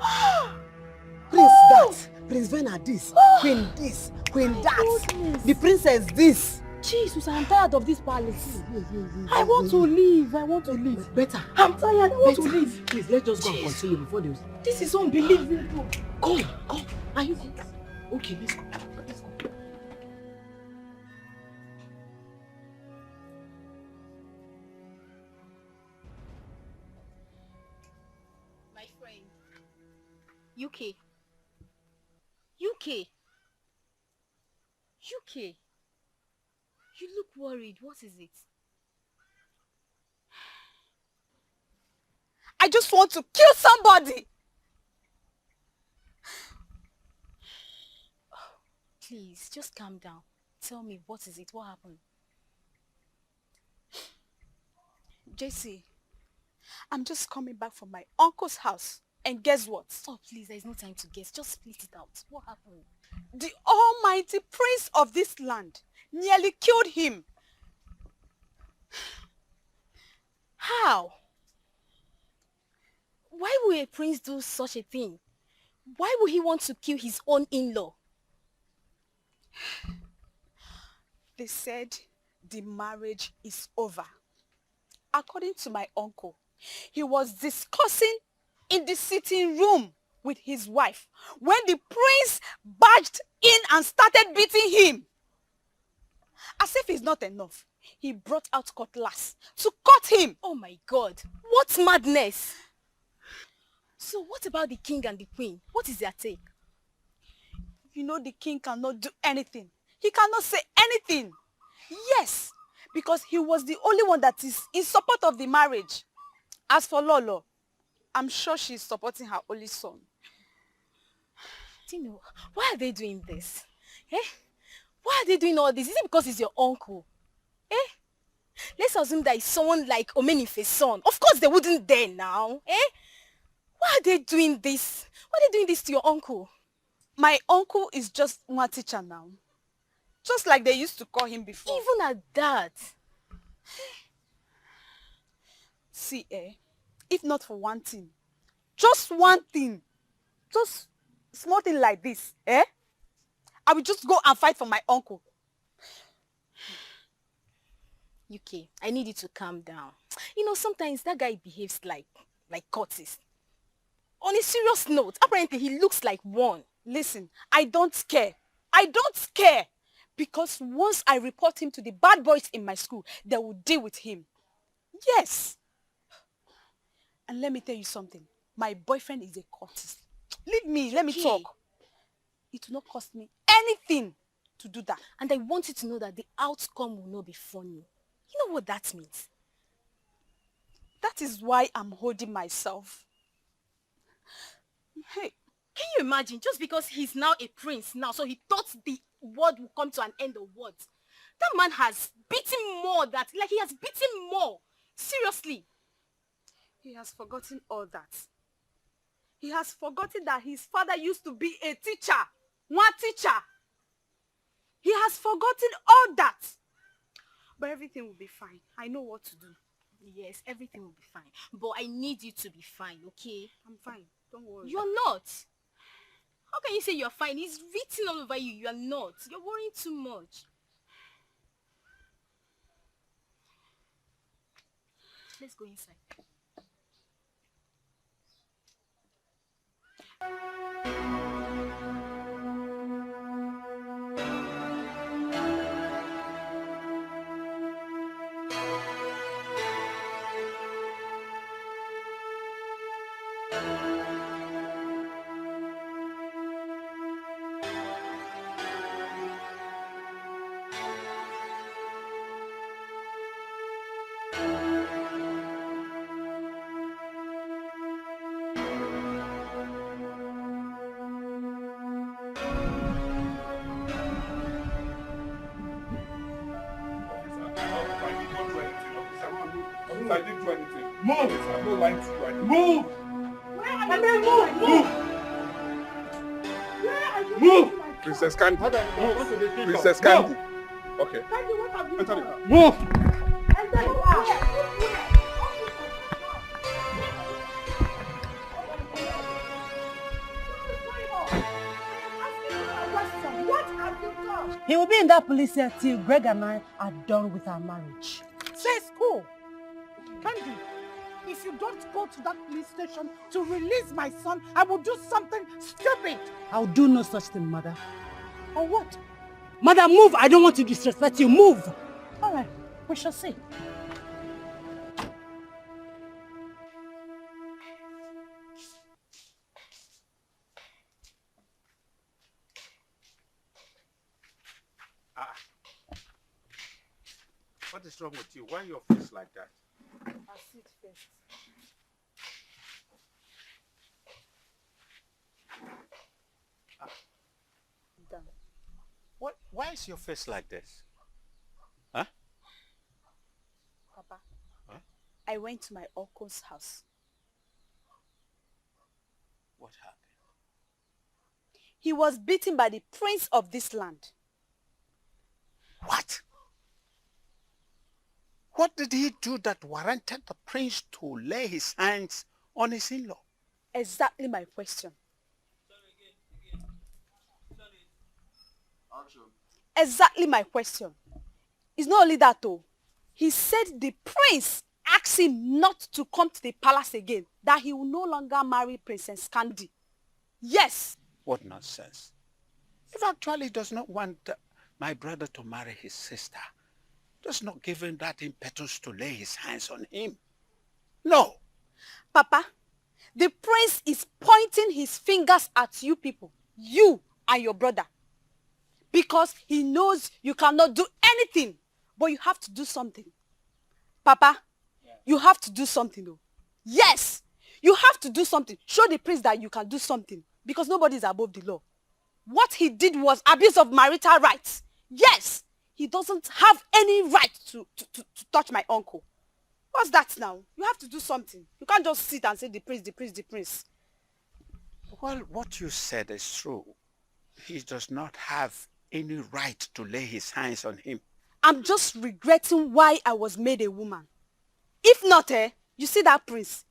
Speaker 15: Prince that. Prince Vena this. Queen this. Queen that.
Speaker 6: Goodness.
Speaker 15: The princess this.
Speaker 6: Jesus, I'm tired of this palace. I want to leave.
Speaker 15: Better.
Speaker 6: I'm tired. I want to leave.
Speaker 15: Please, let's just go and continue before they...
Speaker 6: This is unbelievable.
Speaker 15: Come. Are you... Okay, let's go.
Speaker 16: My friend. UK. You look worried. What is it?
Speaker 6: I just want to kill somebody.
Speaker 16: Please, just calm down. Tell me, what is it? What happened?
Speaker 6: JC, I'm just coming back from my uncle's house. And guess what?
Speaker 16: Oh, please, there's no time to guess. Just split it out. What happened?
Speaker 6: The almighty prince of this land nearly killed him. How?
Speaker 16: Why would a prince do such a thing? Why would he want to kill his own in-law?
Speaker 6: They said the marriage is over. According to my uncle,
Speaker 17: He was discussing in the sitting room with his wife when the prince barged in and started beating him. As if it's not enough, he brought out cutlass to cut him.
Speaker 16: Oh my God, what madness! So what about the king and the queen? What is their take?
Speaker 17: You know the king cannot do anything. He cannot say anything. Yes, because he was the only one that is in support of the marriage. As for Lolo, I'm sure she's supporting her only son.
Speaker 16: Do you know, why are they doing this? Eh? Why are they doing all this? Is it because he's your uncle? Eh? Let's assume that it's someone like Omenife's son. Of course they wouldn't dare now. Eh? Why are they doing this? Why are they doing this to your uncle?
Speaker 17: My uncle is just one teacher now. Just like they used to call him before.
Speaker 16: Even at that.
Speaker 17: See, if not for one thing, just one thing, just small thing like this, I will just go and fight for my uncle.
Speaker 16: UK, I need you to calm down. You know, sometimes that guy behaves like Curtis. On a serious note, apparently he looks like one.
Speaker 17: Listen, I don't care. I don't care. Because once I report him to the bad boys in my school, they will deal with him. Yes. And let me tell you something. My boyfriend is a Curtis. Leave me, let me talk. It will not cost me anything to do that.
Speaker 16: And I want you to know that the outcome will not be funny. You know what that means?
Speaker 17: That is why I'm holding myself.
Speaker 16: Hey, can you imagine? Just because he's now a prince now, so he thought the world will come to an end of what? That man has beaten more that, like he has beaten more. Seriously.
Speaker 17: He has forgotten all that. He has forgotten that his father used to be a teacher. One teacher. He has forgotten all that. But everything will be fine. I know what to do.
Speaker 16: Yes, everything will be fine. But I need you to be fine, okay?
Speaker 17: I'm fine. Don't worry.
Speaker 16: You're not. How can you say you're fine? It's written all over you. You're not. You're worrying too much. Let's go inside.
Speaker 11: I didn't do anything. Move! I'm not lying to you. I didn't.
Speaker 6: Move!
Speaker 11: Move! Move! Princess Candy. Move. Princess Candy. Okay. Enter the car.
Speaker 6: Move!
Speaker 15: He will be in that police cell till Greg and I are done with our marriage.
Speaker 6: Say school. Candy, if you don't go to that police station to release my son, I will do something stupid.
Speaker 15: I'll do no such thing, mother.
Speaker 6: Or what?
Speaker 15: Mother, move. I don't want to disrespect you. Move.
Speaker 6: All right, we shall see.
Speaker 3: What is wrong with you? Why your face like that?
Speaker 17: I'll sit first.
Speaker 3: Done. Why is your face like this? Huh?
Speaker 17: Papa, I went to my uncle's house.
Speaker 3: What happened?
Speaker 17: He was beaten by the prince of this land.
Speaker 3: What? What did he do that warranted the prince to lay his hands on his in-law?
Speaker 17: Exactly my question. Exactly my question. It's not only that though. He said the prince ask him not to come to the palace again, that he will no longer marry Princess Candy. Yes.
Speaker 18: What nonsense. If actually he does not want my brother to marry his sister, does not give him that impetus to lay his hands on him. No.
Speaker 17: Papa, the prince is pointing his fingers at you people, you and your brother, because he knows you cannot do anything, but you have to do something. Papa, you have to do something though. Yes, you have to do something. Show the prince that you can do something, because nobody is above the law. What he did was abuse of marital rights. Yes, he doesn't have any right to touch my uncle. What's that now? You have to do something. You can't just sit and say the prince, the prince, the prince.
Speaker 18: Well, what you said is true. He does not have any right to lay his hands on him.
Speaker 17: I'm just regretting why I was made a woman. If not, you see that prince,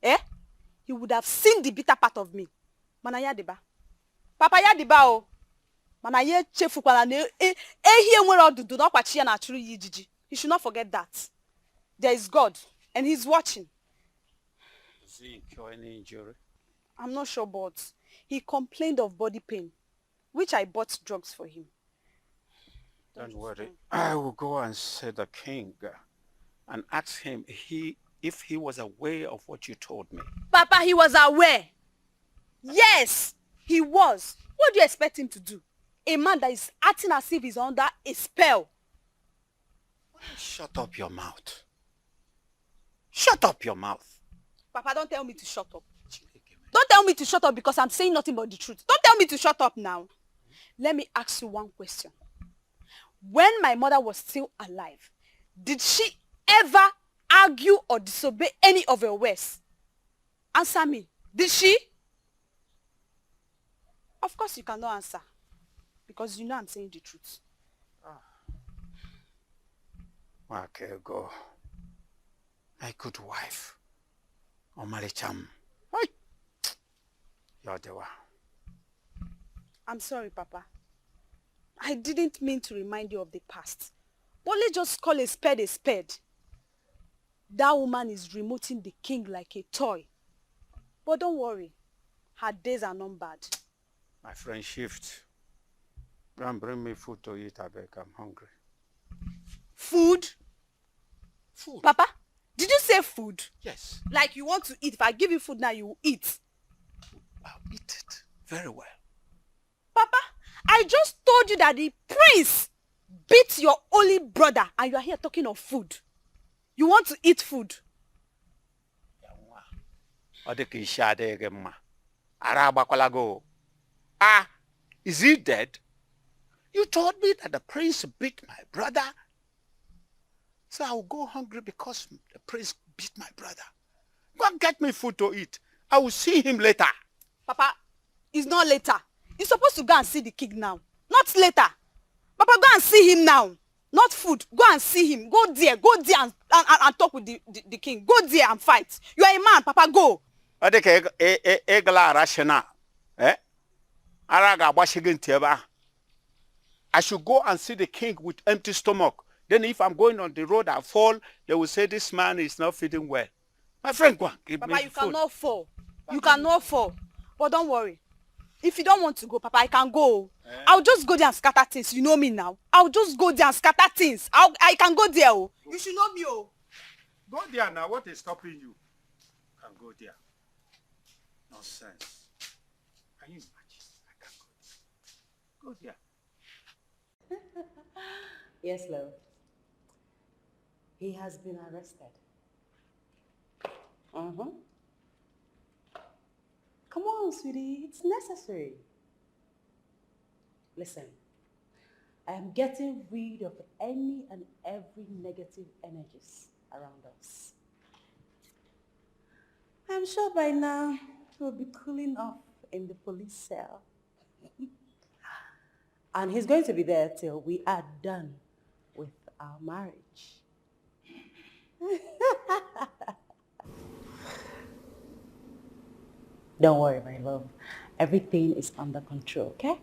Speaker 17: he would have seen the bitter part of me. Manaya deba. Papa ya deba o. Manaya chefu kwa na ehie nwere odudu na kwachi ya na achuru yijiji. He should not forget that. There is God, and he's watching.
Speaker 18: Does he incur any injury?
Speaker 17: I'm not sure, but he complained of body pain, which I bought drugs for him.
Speaker 18: Don't worry. I will go and see the king and ask him if he was aware of what you told me.
Speaker 17: Papa, he was aware. Yes, he was. What do you expect him to do? A man that is acting as if he's under a spell.
Speaker 18: Shut up your mouth. Shut up your mouth.
Speaker 17: Papa, don't tell me to shut up. Don't tell me to shut up because I'm saying nothing but the truth. Don't tell me to shut up now. Let me ask you one question. When my mother was still alive, did she ever argue or disobey any of your words? Answer me. Did she? Of course you cannot answer. Because you know I'm saying the truth.
Speaker 18: Okay, go. My good wife. Omaricham. You're the one.
Speaker 17: I'm sorry, Papa. I didn't mean to remind you of the past. But let's just call a spade a spade. That woman is remoting the king like a toy. But don't worry. Her days are numbered.
Speaker 18: My friend Shift. Go and bring me food to eat, I beg. I'm hungry.
Speaker 17: Food?
Speaker 18: Food.
Speaker 17: Papa, did you say food?
Speaker 18: Yes.
Speaker 17: Like you want to eat. If I give you food now, you will eat.
Speaker 18: I'll eat it. Very well.
Speaker 17: Papa, I just told you that the prince beat your only brother and you are here talking of food. You want to eat food.
Speaker 18: Ah, is he dead? You told me that the prince beat my brother. So I'll go hungry because the prince beat my brother. Go and get me food to eat. I will see him later.
Speaker 17: Papa, it's not later. You're supposed to go and see the king now. Not later. Papa, go and see him now. Not food. Go and see him. Go there and talk with the king. Go there and fight. You are a man, Papa, go.
Speaker 18: I should go and see the king with empty stomach. Then if I'm going on the road, I fall, they will say this man is not feeding well. My friend, go on, give
Speaker 17: Papa,
Speaker 18: me
Speaker 17: you
Speaker 18: food.
Speaker 17: cannot fall. You cannot fall. But don't worry. If you don't want to go, Papa, I can go. I'll just go there and scatter things. You know me now. I'll just go there and scatter things. I can go there. Oh. You should know me. Oh.
Speaker 18: Go there now. What is stopping you? I can go there. Nonsense. Can you imagine? I can go there. Go there.
Speaker 12: Yes, love. He has been arrested. Come on, sweetie. It's necessary. Listen, I am getting rid of any and every negative energies around us. I'm sure by now we'll be cooling off in the police cell. And he's going to be there till we are done with our marriage. Don't worry, my love. Everything is under control, okay?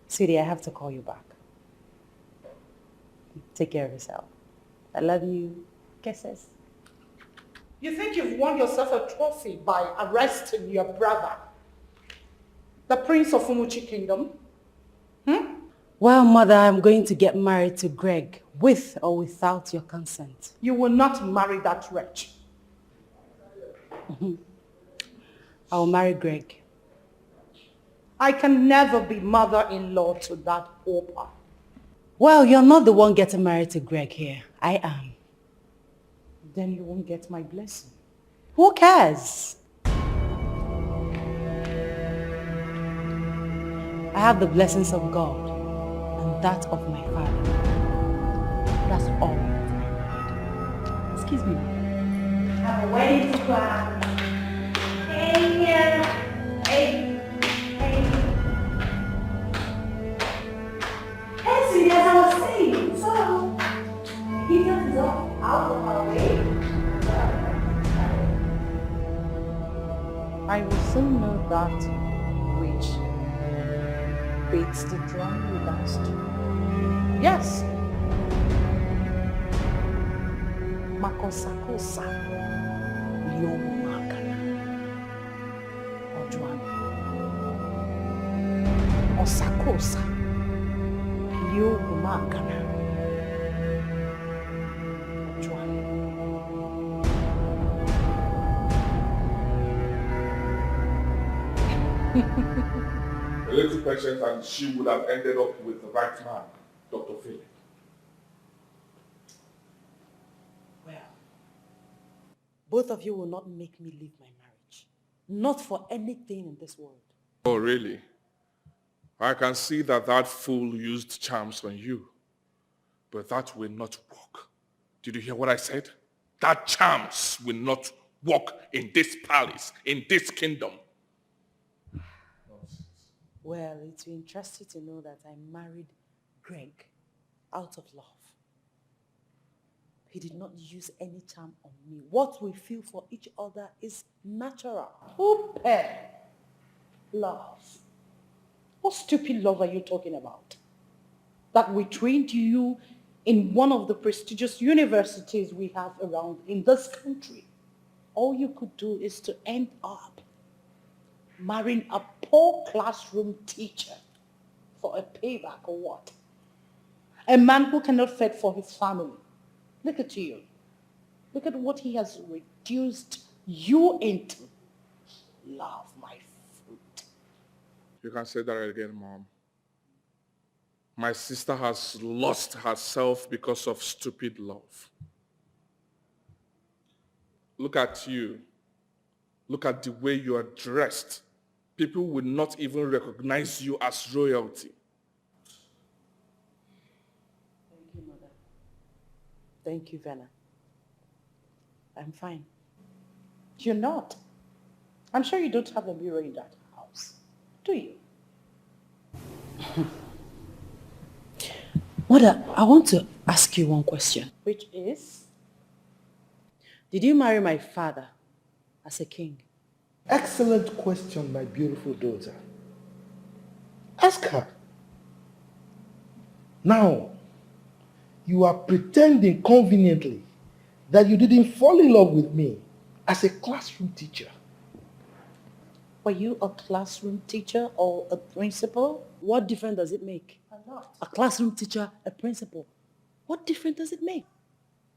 Speaker 12: Sweetie, I have to call you back. Take care of yourself. I love you. Kisses.
Speaker 6: You think you've won yourself a trophy by arresting your brother, the Prince of Umuchi Kingdom?
Speaker 12: Well, Mother, I'm going to get married to Greg, with or without your consent.
Speaker 6: You will not marry that wretch.
Speaker 12: I will marry Greg.
Speaker 6: I can never be mother-in-law to that pauper.
Speaker 12: Well, you're not the one getting married to Greg here. I am.
Speaker 6: Then you won't get my blessing.
Speaker 12: Who cares? I have the blessings of God and that of my father. That's all. Excuse me.
Speaker 6: Have a wedding plan. Hey, hey, hey. Hey, see, as I was saying, so he does off out of our way. I will soon know that which beats the drum we danced to. Yes. Makosa Liomu Makana Ojuan Osakosa Liomu Makana Ojuan.
Speaker 11: A little patience and she would have ended up with the right man, Dr. Philip.
Speaker 12: Both of you will not make me leave my marriage. Not for anything in this world.
Speaker 11: Oh, really? I can see that that fool used charms on you. But that will not work. Did you hear what I said? That charms will not work in this palace, in this kingdom.
Speaker 12: Well, it's interesting to know that I married Greg out of love. He did not use any charm on me. What we feel for each other is natural.
Speaker 6: Love. What stupid love are you talking about? That we trained you in one of the prestigious universities we have around in this country. All you could do is to end up marrying a poor classroom teacher for a payback or what? A man who cannot fend for his family. Look at you. Look at what he has reduced you into. Love, my fruit.
Speaker 11: You can say that again, Mom. My sister has lost herself because of stupid love. Look at you. Look at the way you are dressed. People will not even recognize you as royalty.
Speaker 12: Thank you, Mother. Thank you, Venna. I'm fine.
Speaker 6: You're not. I'm sure you don't have a mirror in that house, do you?
Speaker 12: Mother, I want to ask you one question.
Speaker 6: Which is?
Speaker 12: Did you marry my father as a king?
Speaker 4: Excellent question, my beautiful daughter. Ask her. Now, you are pretending conveniently that you didn't fall in love with me as a classroom teacher.
Speaker 6: Were you a classroom teacher or a principal?
Speaker 12: What difference does it make?
Speaker 6: A lot.
Speaker 12: A classroom teacher, a principal. What difference does it make?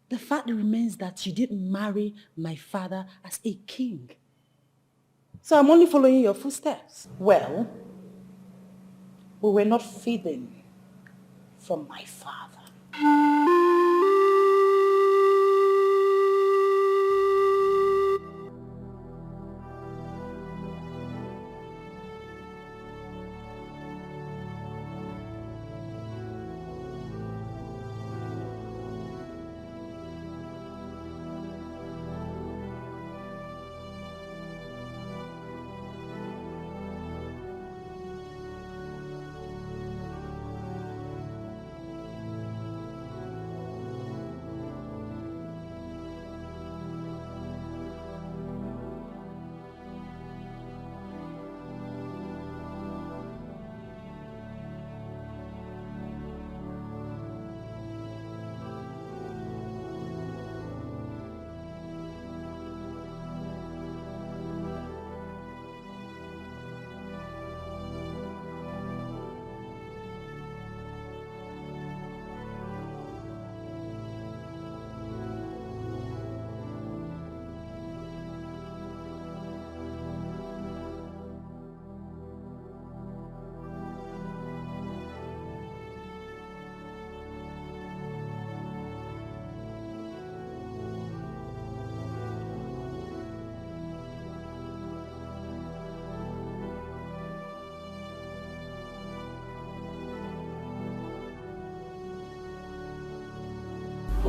Speaker 12: The fact remains that you didn't marry my father as a king. So I'm only following your footsteps.
Speaker 6: Well, we were not feeding from my father.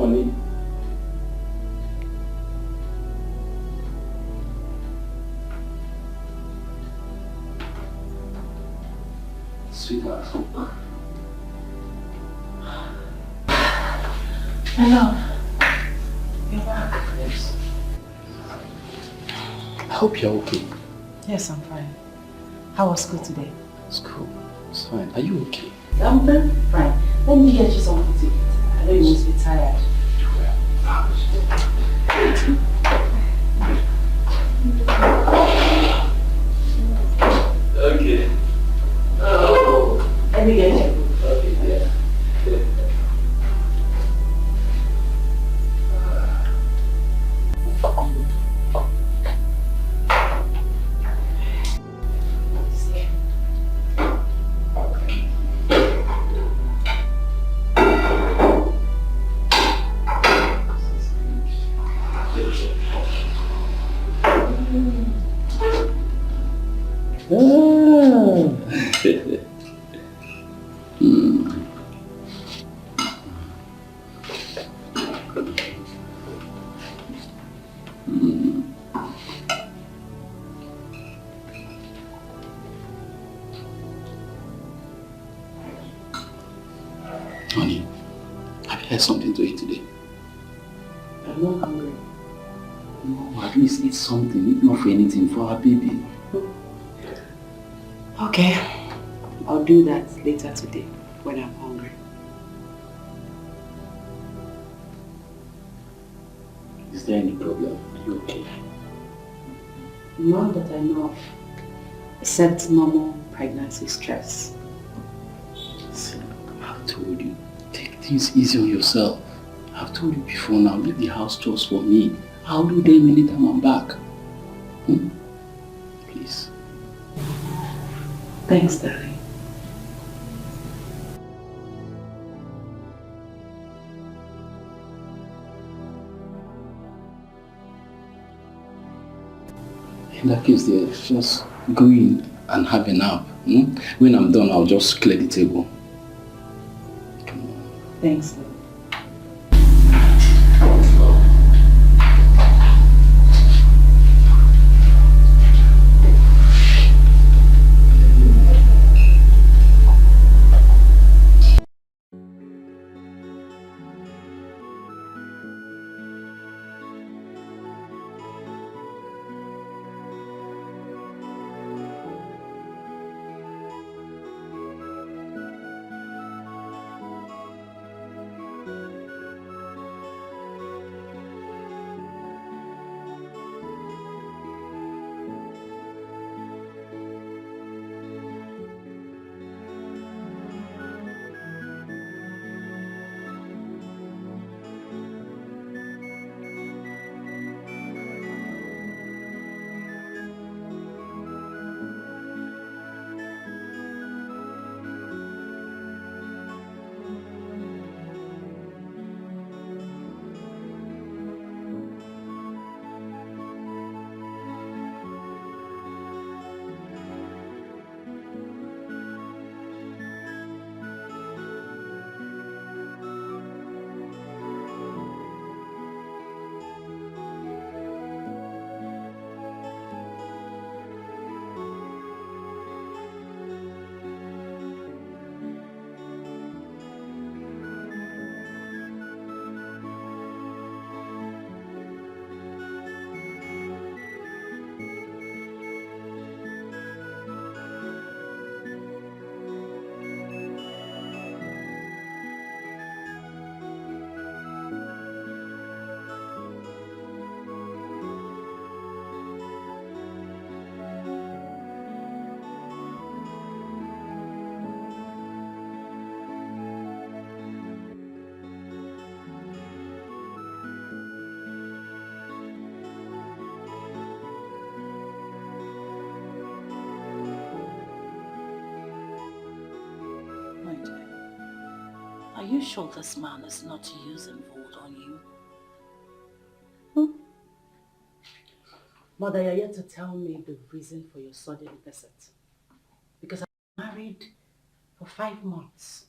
Speaker 14: Honey. Sweetheart.
Speaker 12: Hello. You're back.
Speaker 14: Yes. I hope you're okay.
Speaker 12: Yes, I'm fine. How was school today?
Speaker 14: School? It's fine. Are you okay?
Speaker 12: I'm very fine. Let me get you something to eat. I know you must be tired.
Speaker 14: Okay.
Speaker 12: Oh, let me get you.
Speaker 14: Okay, yeah. Honey, have you had something to eat today?
Speaker 12: I'm not hungry.
Speaker 14: No, at least eat something, if not for anything, for our baby.
Speaker 12: Okay. I'll do that later today when I'm hungry.
Speaker 14: Is there any problem? Are you okay?
Speaker 12: None that I know of, except normal pregnancy stress.
Speaker 14: See, I've told you, take things easy on yourself. I've told you before now, leave the house chores for me. I'll do them anytime I'm back. Please.
Speaker 12: Thanks, darling.
Speaker 14: In that case, dear, just go in and have a nap. When I'm done, I'll just clear the table.
Speaker 12: Thanks, darling. Are you sure this man is not using vote on you? Mother, you're yet to tell me the reason for your sudden visit. Because I'm married for 5 months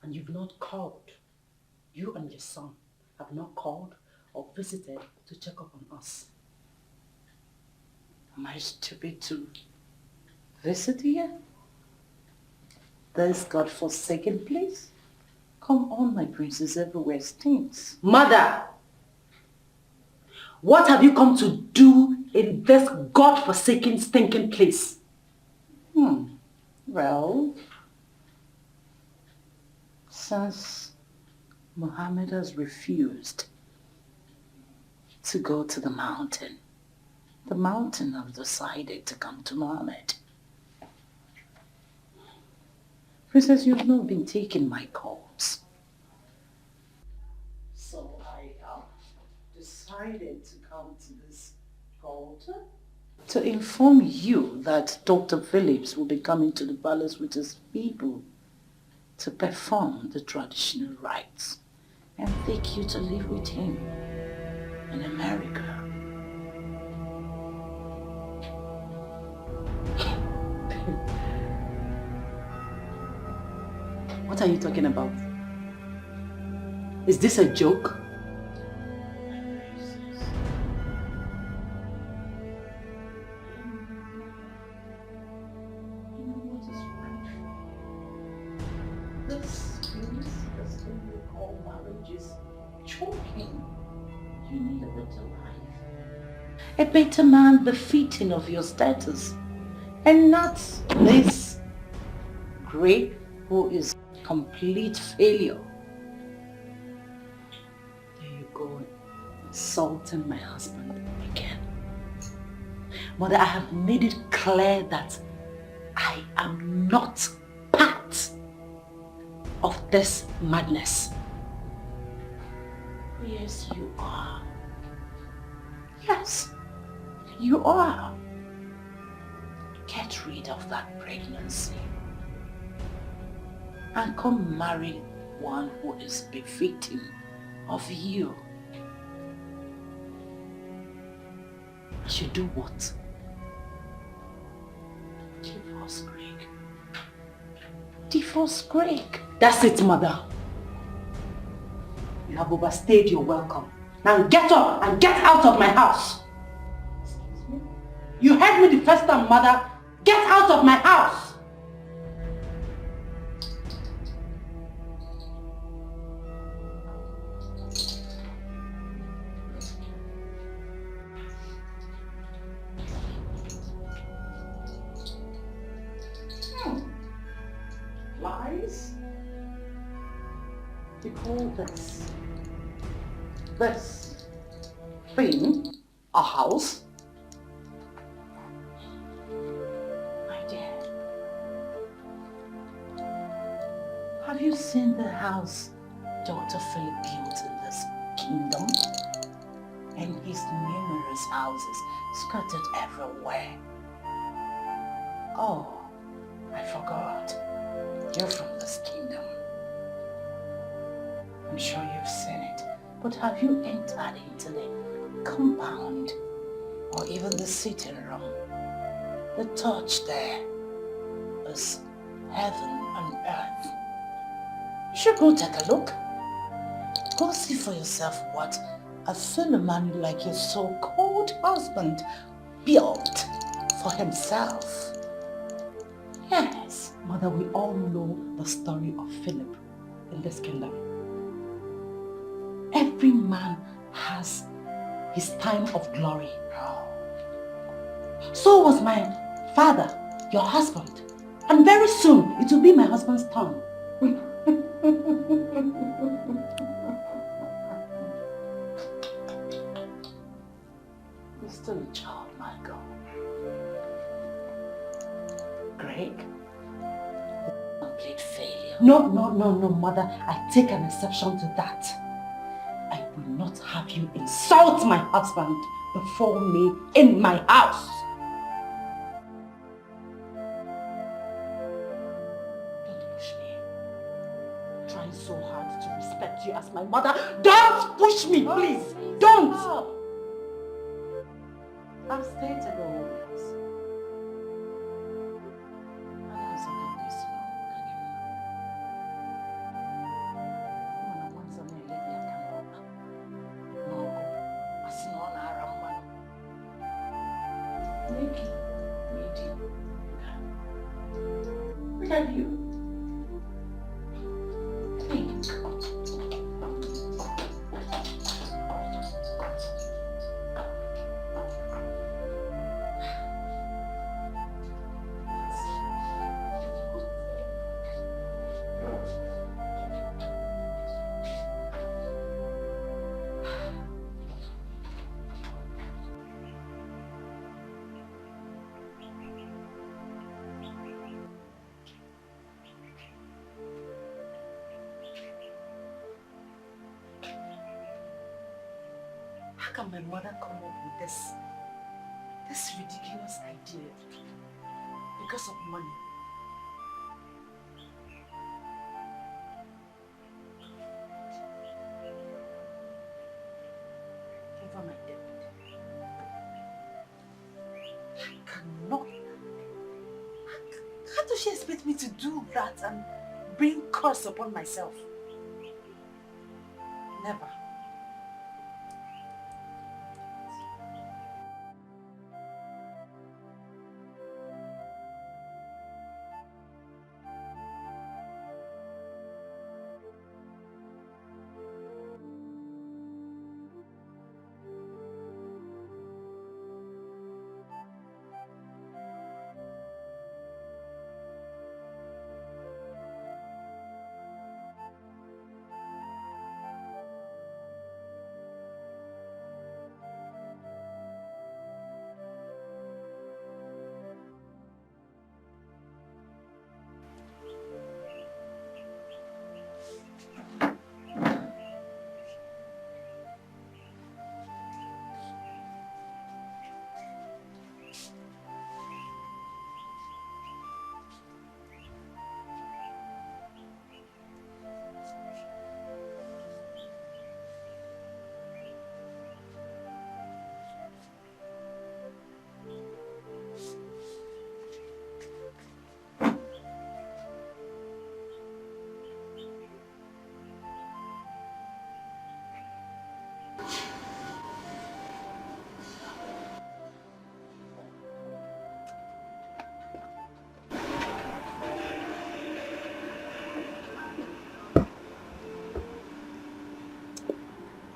Speaker 12: and you've not called. you and your son have not called or visited to check up on us. Am I stupid to visit here? This God-forsaken place? Come on, my princess, everywhere stinks. Mother! What have you come to do in this God-forsaken, stinking place? Well, since Muhammad has refused to go to the mountain have decided to come to Muhammad. Princess, you've not been taking my calls. So I have decided to come to this altar to inform you that Dr. Phillips will be coming to the palace with his people to perform the traditional rites and take you to live with him in America. What are you talking about? Is this a joke? This thing we call marriage is choking. You need a better life. A better man befitting of your status. And not this Greg who is complete failure. There you go, insulting my husband again. Mother, I have made it clear that I am not part of this madness. Yes, you are. Yes, you are. Get rid of that pregnancy and come marry one who is befitting of you. I should do what? Divorce Greg. Divorce Greg. That's it, Mother. You have overstayed your welcome. Now get up and get out of my house. Excuse me? You heard me the first time, Mother. Get out of my house. Lies? You call this thing a house? My dear, have you seen the house Dr. Philip built in this kingdom? And his numerous houses scattered everywhere. Oh, I forgot. You're from this kingdom. I'm sure you've seen it. But have you entered into the compound or even the sitting room? The touch there is heaven and earth. You should go take a look. Go see for yourself what a fellow man like your so-called husband built for himself. Yes, Mother, we all know the story of Philip in this kingdom. Every man has his time of glory. So was my father, your husband. And very soon, it will be my husband's turn. You're still a child, my girl. Greg, complete failure. No, Mother. I take an exception to that. I will not have you insult my husband before me in my house. Don't push me. I'm trying so hard to respect you as my mother. Don't push me, please. Don't. Stop. I'm staying to go home. tell you. Think. How can my mother come up with this ridiculous idea because of money? Over my debt. I cannot. How does she expect me to do that and bring curse upon myself? Never.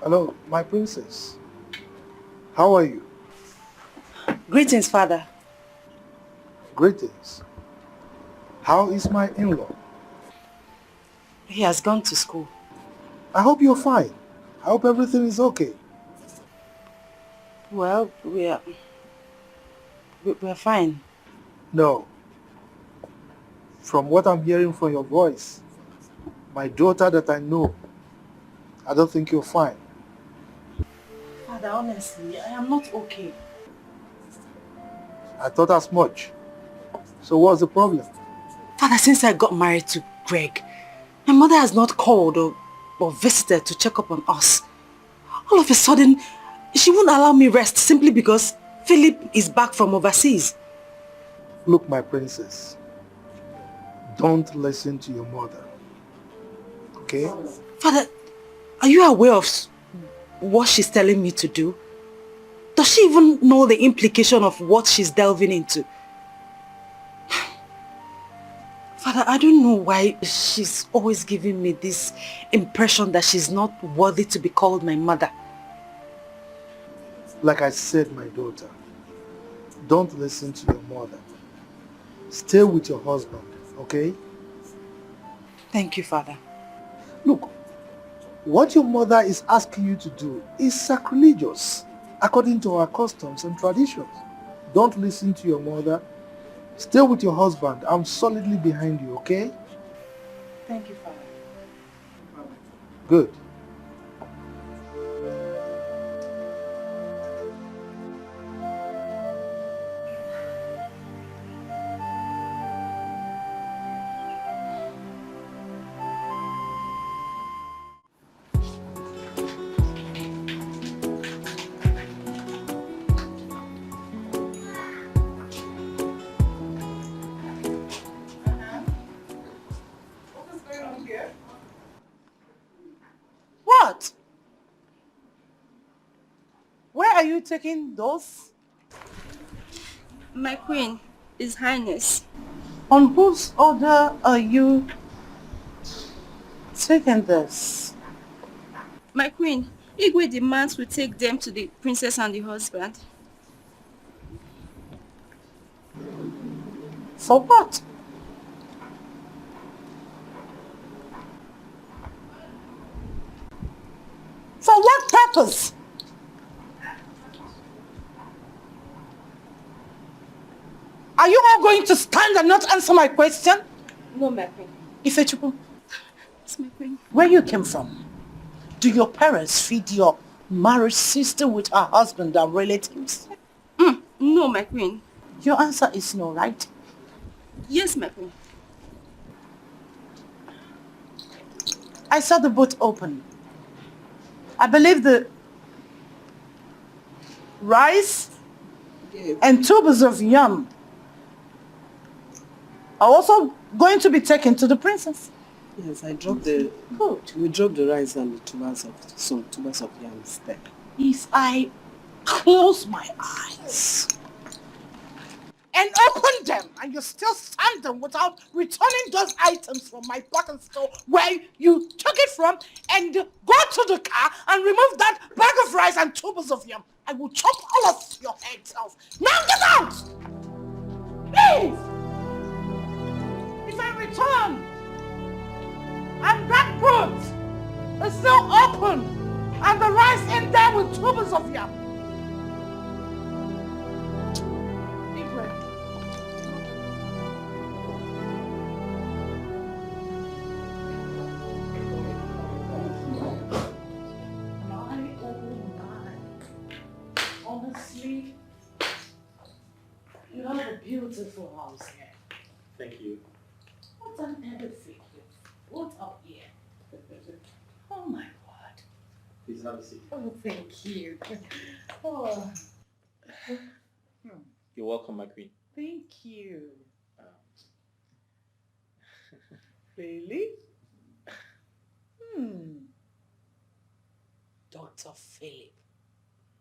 Speaker 4: Hello, my princess. How are you?
Speaker 12: Greetings, Father.
Speaker 4: Greetings. How is my in-law?
Speaker 12: He has gone to school.
Speaker 4: I hope you're fine. I hope everything is okay.
Speaker 12: Well, we're fine.
Speaker 4: No. From what I'm hearing from your voice, my daughter that I know, I don't think you're fine.
Speaker 12: Father, honestly, I am not okay.
Speaker 4: I thought as much. So what's the problem?
Speaker 12: Father, since I got married to Greg, my mother has not called or visited to check up on us. All of a sudden, she won't allow me rest simply because Philip is back from overseas.
Speaker 4: Look, my princess, don't listen to your mother, okay?
Speaker 12: Father, are you aware of what she's telling me to do? Does she even know the implication of what she's delving into? Father, I don't know why she's always giving me this impression that she's not worthy to be called my mother.
Speaker 4: Like I said, my daughter, don't listen to your mother. Stay with your husband, okay?
Speaker 12: Thank you, Father.
Speaker 4: Look, what your mother is asking you to do is sacrilegious, according to our customs and traditions. Don't listen to your mother. Stay with your husband. I'm solidly behind you, okay?
Speaker 12: Thank you, Father.
Speaker 4: Good.
Speaker 6: What? Where are you taking those?
Speaker 19: My queen, His Highness.
Speaker 6: On whose order are you taking this?
Speaker 19: My queen, Igwe demands we take them to the princess and the husband.
Speaker 6: For what? For what purpose? Are you all going to stand and not answer my question?
Speaker 19: No, my queen.
Speaker 6: Ifechukwu,
Speaker 19: It's my queen.
Speaker 6: where you came from? Do your parents feed your married sister with her husband and relatives?
Speaker 19: No, my queen.
Speaker 6: Your answer is no, right?
Speaker 19: Yes, my queen.
Speaker 6: I saw the boat open. I believe the rice and tubers of yam are also going to be taken to the princess.
Speaker 15: Yes, I dropped the... Good. We dropped the rice and the tubers of... some tubers of yam there.
Speaker 6: If I close my eyes and open them and you still stand them without returning those items from my bottom store where you took it from and go to the car and remove that bag of rice and tubers of yam, I will chop all of your heads off. Now get out! Please! If I return and that boot is still open and the rice in there with tubers of yam, honestly, you have a beautiful house here.
Speaker 5: Thank you.
Speaker 6: What an everything you've put up here. Oh my word.
Speaker 5: Please have a seat.
Speaker 6: Oh, thank you. Oh.
Speaker 5: You're welcome, my queen.
Speaker 6: Thank you. Really? Dr. Philip,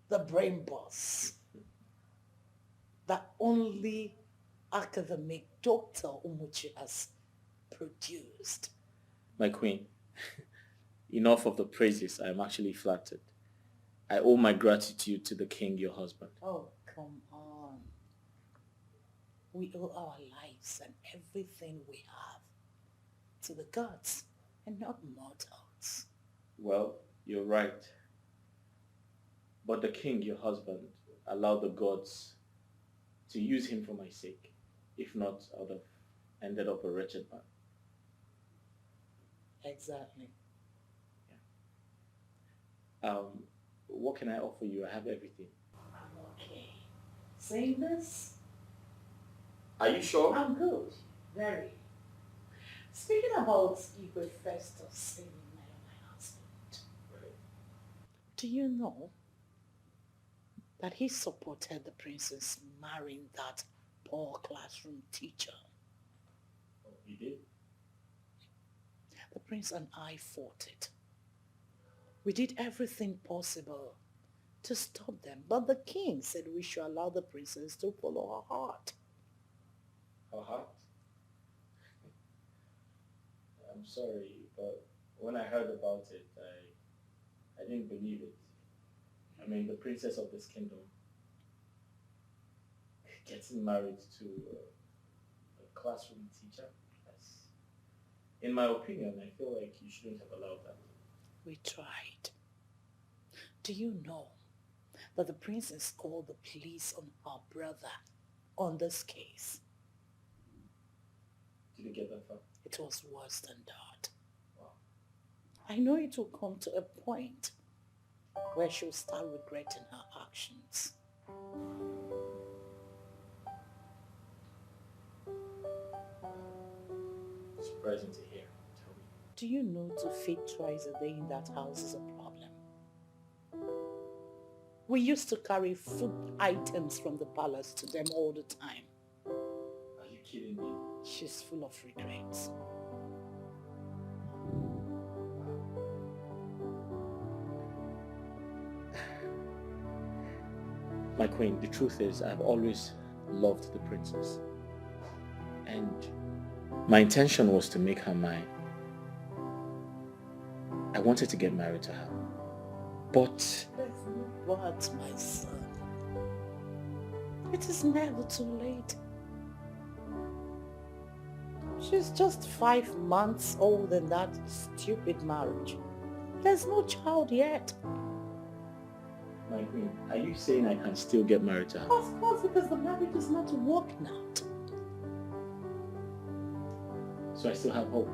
Speaker 6: the brain boss, the only academic Dr. Umuchi has produced.
Speaker 5: My queen, enough of the praises. I am actually flattered. I owe my gratitude to the king, your husband.
Speaker 6: Oh, come on. We owe our lives and everything we have to the gods and not mortals.
Speaker 5: Well, you're right. But the king, your husband, allowed the gods to use him for my sake. If not, I would have ended up a wretched man.
Speaker 6: Exactly.
Speaker 5: What can I offer you? I have everything.
Speaker 6: Okay. Saying this?
Speaker 5: Are you sure?
Speaker 6: I'm good. Very. Speaking about Igwe Festus saving my husband, do you know that he supported the princess marrying that poor classroom teacher?
Speaker 5: Oh, he did?
Speaker 6: The prince and I fought it. We did everything possible to stop them, but the king said we should allow the princess to follow her heart.
Speaker 5: Her heart? I'm sorry, but when I heard about it, I didn't believe it. I mean, the princess of this kingdom getting married to a classroom teacher. In my opinion, I feel like you shouldn't have allowed that.
Speaker 6: We tried. Do you know that the princess called the police on her brother on this case?
Speaker 5: Did you get that far?
Speaker 6: It was worse than that.
Speaker 5: Wow.
Speaker 6: I know it will come to a point where she'll start regretting her actions.
Speaker 5: Surprising to hear. Tell me.
Speaker 6: Do you know to feed twice a day in that house is a problem? We used to carry food items from the palace to them all the time.
Speaker 5: Are you kidding me?
Speaker 6: She's full of regrets.
Speaker 5: My queen, the truth is I've always loved the princess. And My intention was to make her mine. I wanted to get married to her. But...
Speaker 12: What, my son? It is never too late. She's just 5 months old in that stupid marriage. There's no child yet.
Speaker 5: My queen, are you saying I can still get married to her?
Speaker 12: Of course, because the marriage is not working out.
Speaker 5: So I still have hope.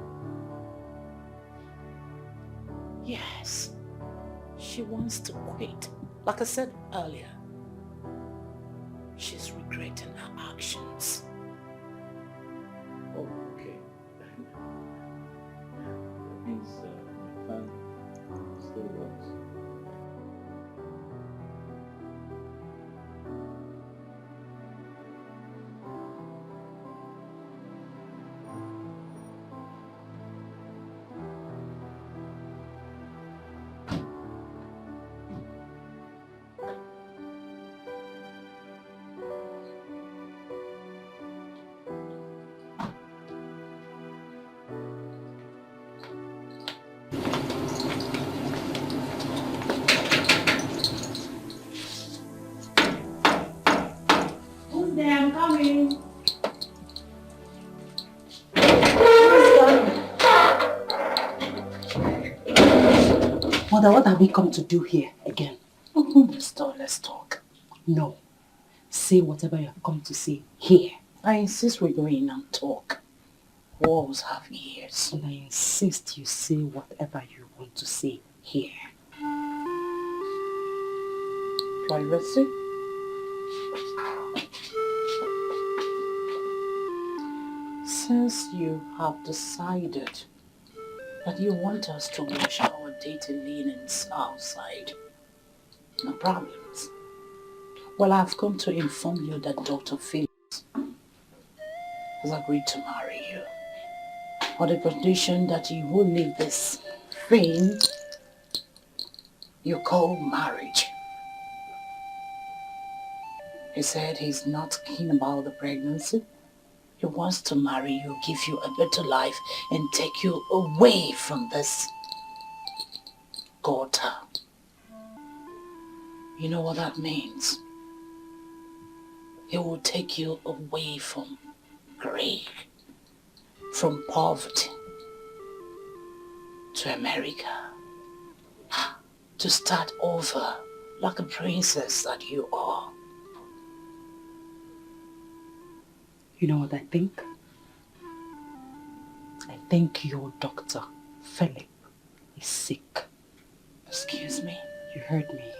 Speaker 12: Yes. She wants to quit. Like I said earlier, she's regretting her actions.
Speaker 5: Oh, okay. That means my plan still works.
Speaker 12: Who's there? I'm coming. Mother, what have we come to do here again? Let's talk. No. Say whatever you have come to say here. I insist we go in and talk. Walls have ears. And I insist you say whatever you want to say here. Privacy? Since you have decided that you want us to wash our dirty linens outside, no problems. Well, I've come to inform you that Dr. Phillips has agreed to marry you on the condition that you will leave this thing you call marriage. He said he's not keen about the pregnancy. He wants to marry you, give you a better life, and take you away from this gutter. You know what that means? He will take you away from grief, from poverty, to America, to start over like a princess that you are. You know what I think? I think your doctor, Philip, is sick. Excuse me? You heard me.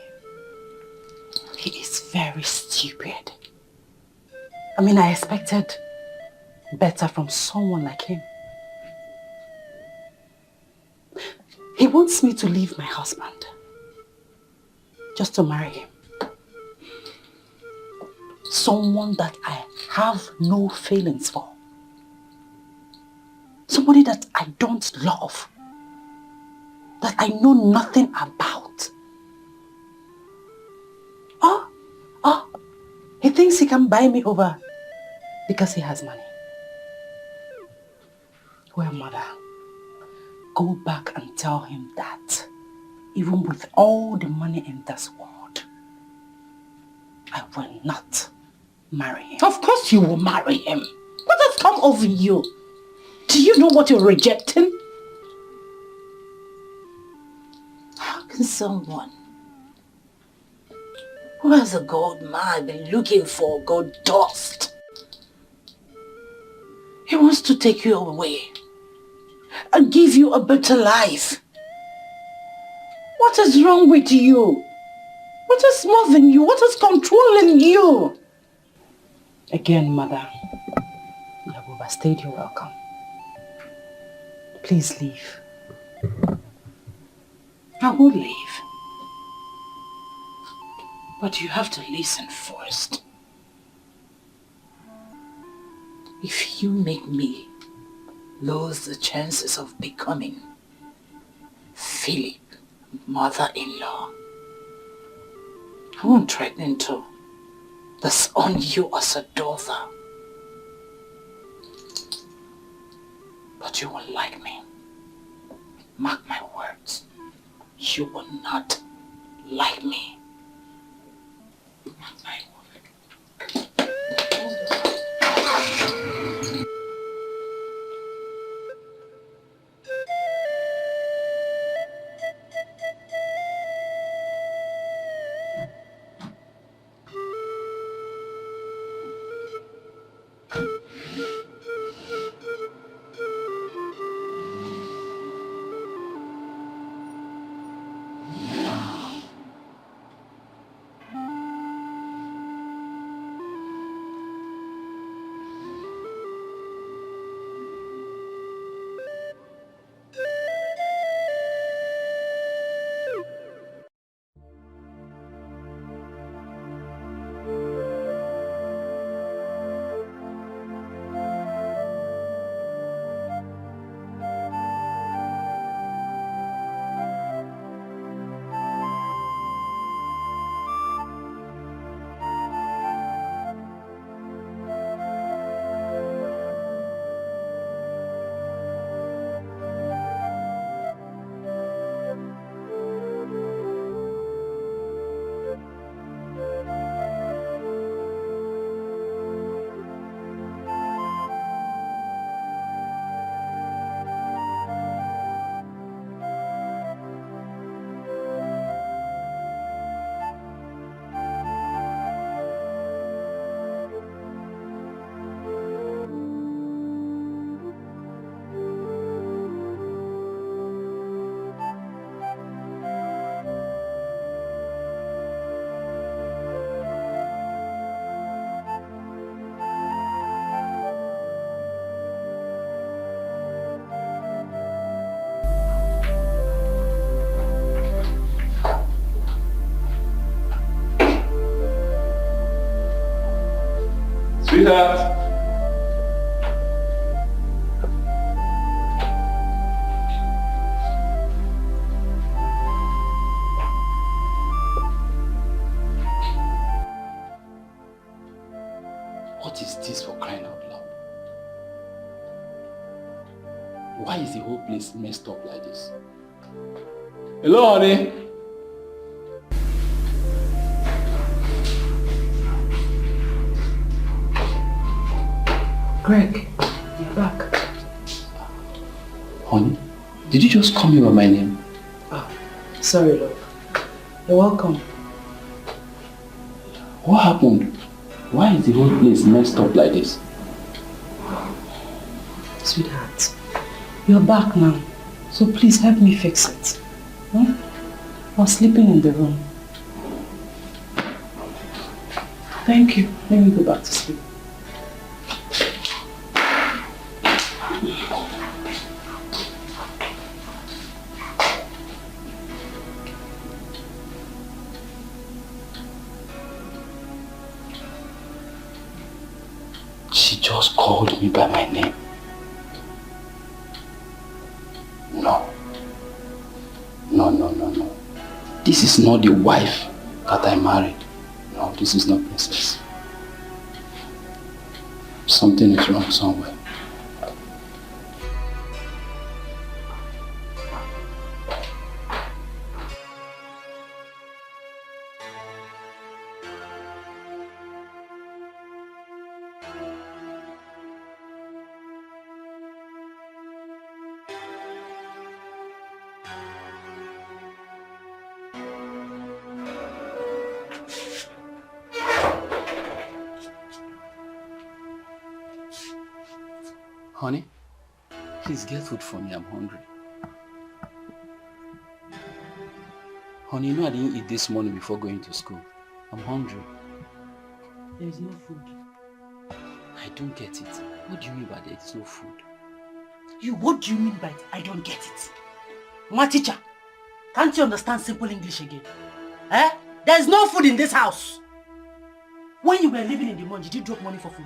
Speaker 12: He is very stupid. I mean, I expected better from someone like him. He wants me to leave my husband just to marry him. Someone that I have no feelings for. Somebody that I don't love. That I know nothing about. He thinks he can buy me over because he has money. Well, mother, go back and tell him that even with all the money in this world, I will not marry him. Of course you will marry him. What has come over you? Do you know what you're rejecting? How can someone who has a gold mine be looking for gold dust? He wants to take you away and give you a better life. What is wrong with you? What is moving you? What is controlling you? Again, mother, you have overstayed your welcome. Please leave. I will leave. But you have to listen first. If you make me lose the chances of becoming Philip, mother-in-law, I won't threaten to disown you as a daughter.
Speaker 14: But you won't like me. Mark my words. You will not like me. Mark my word.
Speaker 11: Sweetheart.
Speaker 14: What is this for crying out loud? Why is the whole place messed up like this?
Speaker 11: Hello, honey.
Speaker 12: Greg, you're back.
Speaker 14: Honey, did you just call me by my name?
Speaker 12: Sorry, love. You're welcome.
Speaker 14: What happened? Why is the whole place messed up like this?
Speaker 12: Sweetheart, you're back now. So please help me fix it. I was sleeping in the room. Thank you. Let me go back to sleep.
Speaker 14: She just called me by my name. No. No. This is not the wife that I married. No, this is not Princess. Something is wrong somewhere. Honey, please get food for me. I'm hungry. Honey, you know I didn't eat this morning before going to school. I'm hungry.
Speaker 12: There is no food.
Speaker 14: I don't get it. What do you mean by there is no food?
Speaker 6: What do you mean by I don't get it? My teacher, can't you understand simple English again? There's no food in this house. When you were living in the month, did you drop money for food?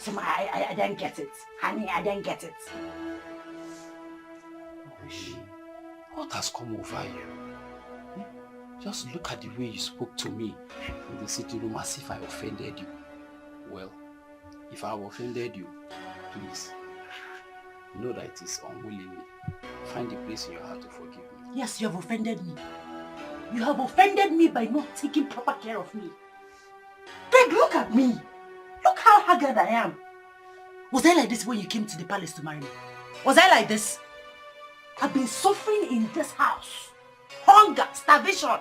Speaker 6: So I didn't get it. Honey, I didn't get it.
Speaker 14: What has come over you? Just look at the way you spoke to me in the sitting room as if I offended you. Well, if I have offended you, please, know that it is unwillingly. Find the place in your heart to forgive me.
Speaker 6: Yes, you have offended me. You have offended me by not taking proper care of me. Greg, look at me. Look how haggard I am. Was I like this when you came to the palace to marry me? Was I like this? I've been suffering in this house. Hunger, starvation.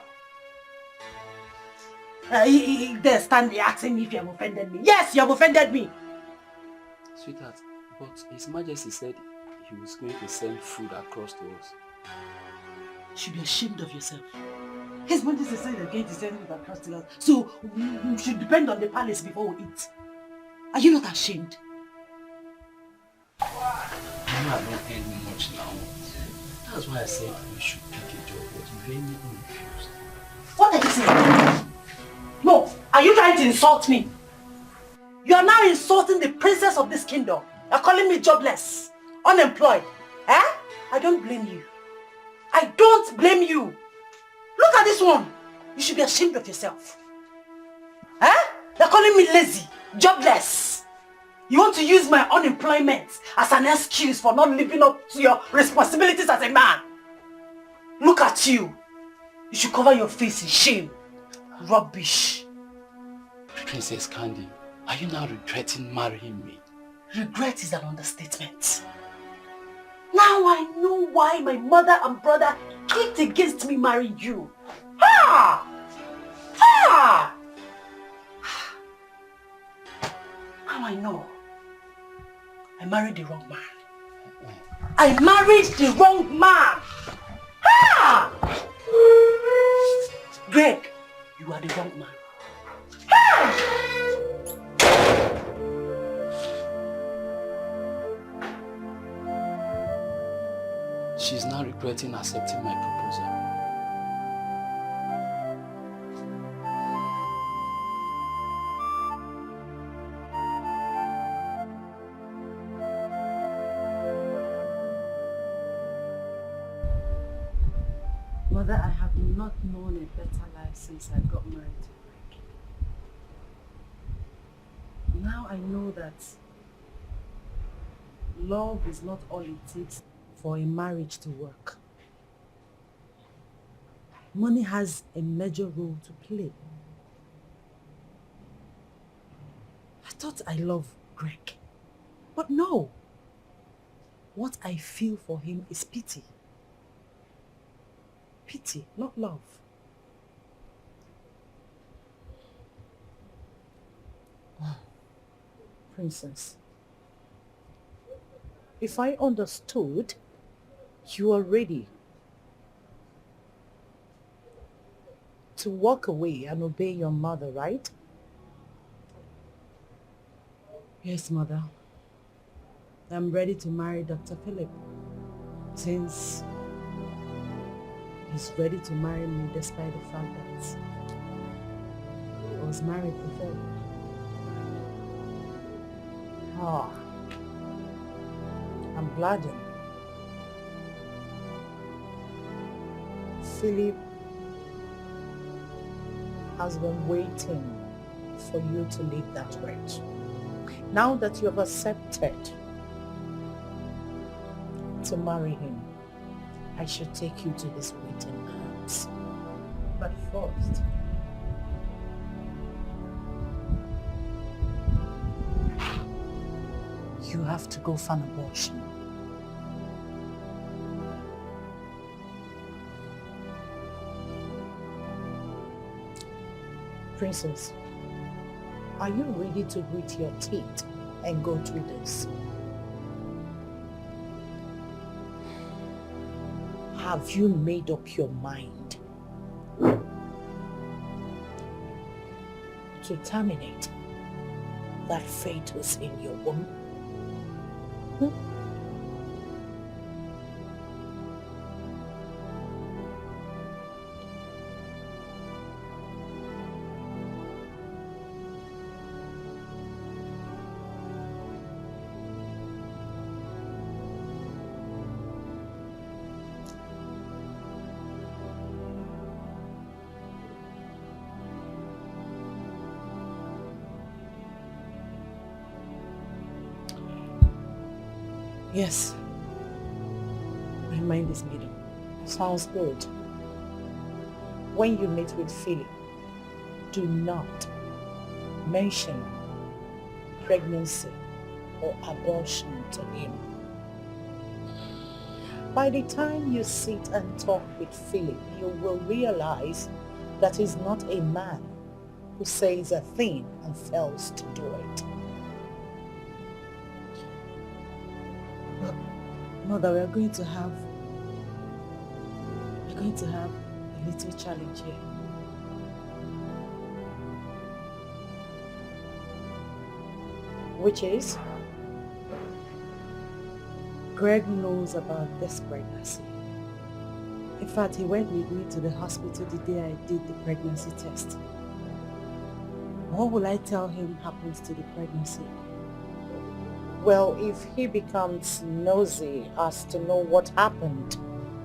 Speaker 6: They're standing asking me if you have offended me. Yes, you have offended me.
Speaker 14: Sweetheart, but His Majesty said he was going to send food across to us.
Speaker 6: You should be ashamed of yourself. His Majesty said they're going to send food across to us. So we should depend on the palace before we eat. Are you not ashamed?
Speaker 14: I know I don't earn much now. That's why I said you should pick a job, but you very refused.
Speaker 6: What are you saying? No, are you trying to insult me? You are now insulting the princess of this kingdom. You're calling me jobless, unemployed. Eh? I don't blame you. I don't blame you. Look at this one. You should be ashamed of yourself. Eh? You're calling me lazy, jobless. You want to use my unemployment as an excuse for not living up to your responsibilities as a man. Look at you. You should cover your face in shame. Rubbish.
Speaker 14: Princess Candy, are you now regretting marrying me?
Speaker 6: Regret is an understatement. Now I know why my mother and brother kicked against me marrying you. Ha! Ha! Now I know. I married the wrong man. I married the wrong man. Ha! Greg, you are the wrong man. Ha!
Speaker 14: She's now regretting accepting my proposal.
Speaker 12: Mother, I have not known a better life since I got married to Greg. Now I know that love is not all it takes for a marriage to work. Money has a major role to play. I thought I loved Greg, but no. What I feel for him is pity. Pity, not love. Princess, if I understood, you are ready to walk away and obey your mother, right? Yes, Mother. I'm ready to marry Dr. Philip, since he's ready to marry me despite the fact that I was married before. Ah, I'm gladdened. Philip has been waiting for you to leave that wretch. Now that you have accepted to marry him, I should take you to his waiting arms. But first, you have to go for an abortion. Princess, are you ready to grit your teeth and go through this? Have you made up your mind to terminate that fetus in your womb? Yes. My mind is made up.
Speaker 6: Sounds good. When you meet with Philip, do not mention pregnancy or abortion to him. By the time you sit and talk with Philip, you will realize that he's not a man who says a thing and fails to do it.
Speaker 12: Mother, we're going to have a little challenge here.
Speaker 6: Which is?
Speaker 12: Greg knows about this pregnancy. In fact, he went with me to the hospital the day I did the pregnancy test. What will I tell him happens to the pregnancy?
Speaker 6: Well, if he becomes nosy as to know what happened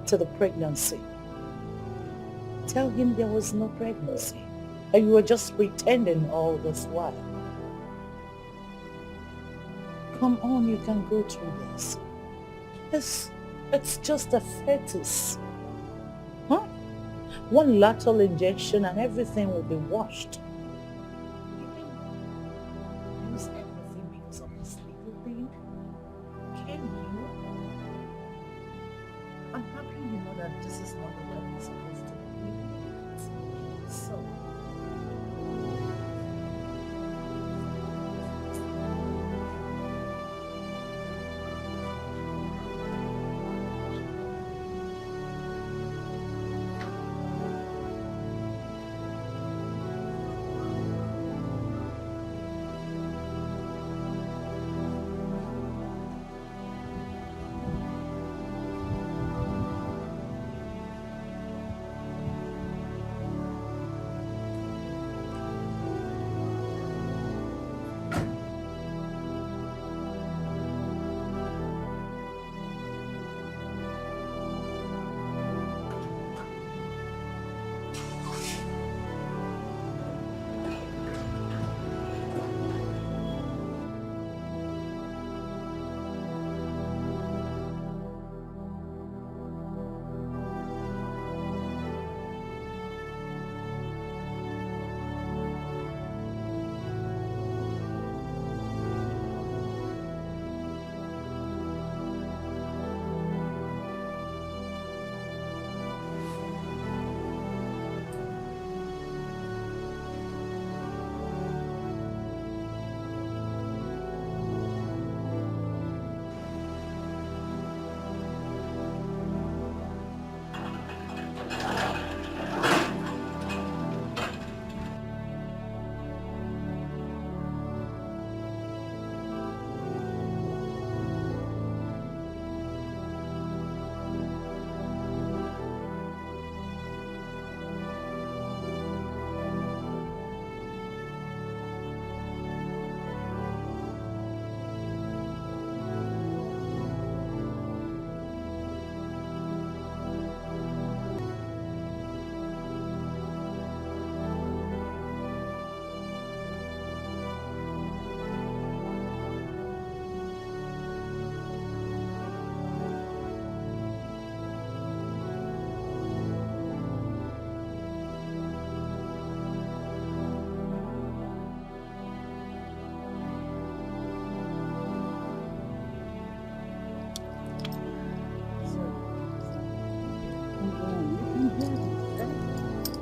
Speaker 6: to the pregnancy, tell him there was no pregnancy and you were just pretending all this while. Come on, you can go through this. It's just a fetus. Huh? One lateral injection and everything will be washed. You can use everything because of this little thing. Can you? I'm happy you know that this is not the way it's supposed to be. So,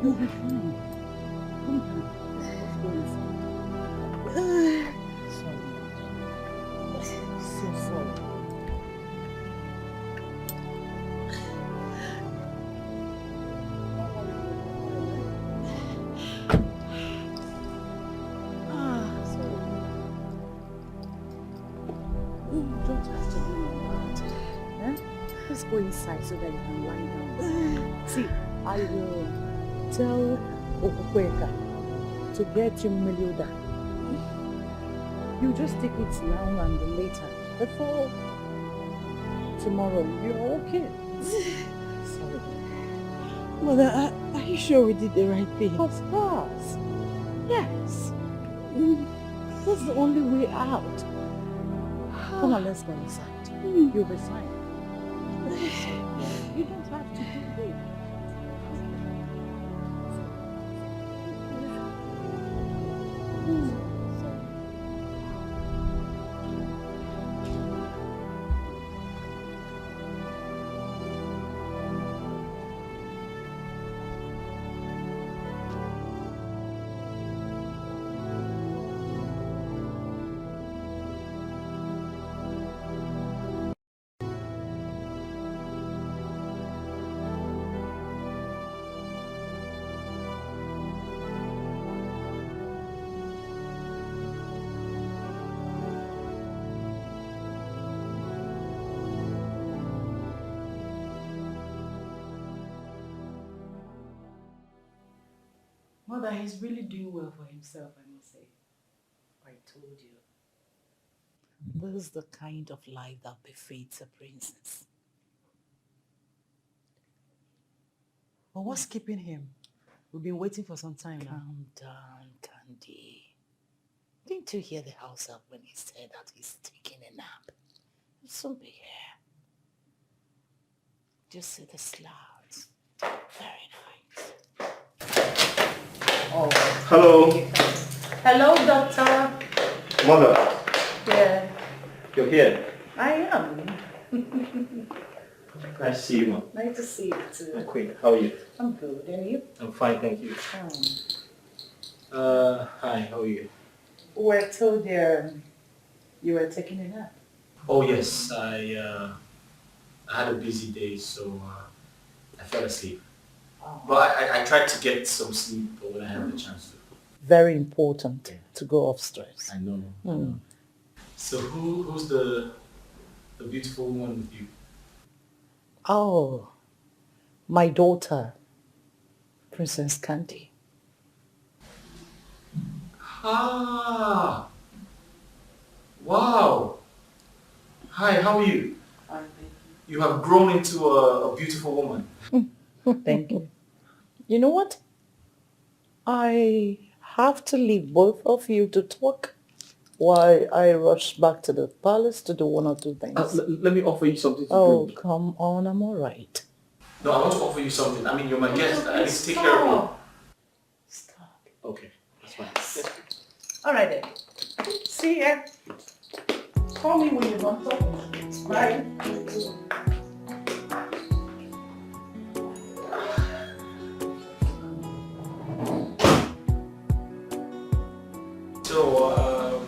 Speaker 12: you'll be fine. Come on.
Speaker 6: So sorry.
Speaker 12: You don't have to be like that. Eh? Let's go inside so that you can lie down. See, I will tell Okukweka to get you Melioda. You just take it now and later. Before tomorrow, you're okay. Sorry.
Speaker 7: Mother, are you sure we did the right thing?
Speaker 12: Of course. Yes. That's the only way out. Come on, let's go inside. You'll be fine. You don't have to do it. Mother, he's really doing well for himself, I must say. I told you. This is the kind of life that befits a princess. But what's keeping him? We've been waiting for some time now. Calm down, Candy. Didn't you hear the house up when he said that he's taking a nap? He'll soon be here. Just see the slouch. Very nice. Oh.
Speaker 5: Hello.
Speaker 12: Hello, doctor.
Speaker 5: Mother,
Speaker 12: Yeah,
Speaker 5: you're here.
Speaker 12: I am.
Speaker 5: Nice to see you, Mom.
Speaker 12: Nice to see you too.
Speaker 5: My queen, how are you?
Speaker 12: I'm good, and you?
Speaker 5: I'm fine, thank you. Hi, how are you?
Speaker 12: We're told you were taking a nap.
Speaker 5: Oh yes, I had a busy day, so I fell asleep.
Speaker 12: Oh.
Speaker 5: But I tried to get some sleep when I had the chance to.
Speaker 12: Very important to go off stress.
Speaker 5: I know.
Speaker 12: Mm.
Speaker 5: So who's the beautiful woman with you?
Speaker 12: Oh, my daughter, Princess Candy.
Speaker 5: Ah! Wow! Hi, how are you? You have grown into a beautiful woman.
Speaker 12: Thank you. You know what? I have to leave both of you to talk while I rush back to the palace to do one or two things.
Speaker 5: Let me offer you something to
Speaker 12: Oh,
Speaker 5: drink.
Speaker 12: come on, I'm all right.
Speaker 5: No, I want to offer you something. I mean, you're my guest. I need to take care of you.
Speaker 12: Stop.
Speaker 5: Okay, that's fine.
Speaker 12: Yes. All right then. See ya. Call me when you're done talking. Bye.
Speaker 5: So,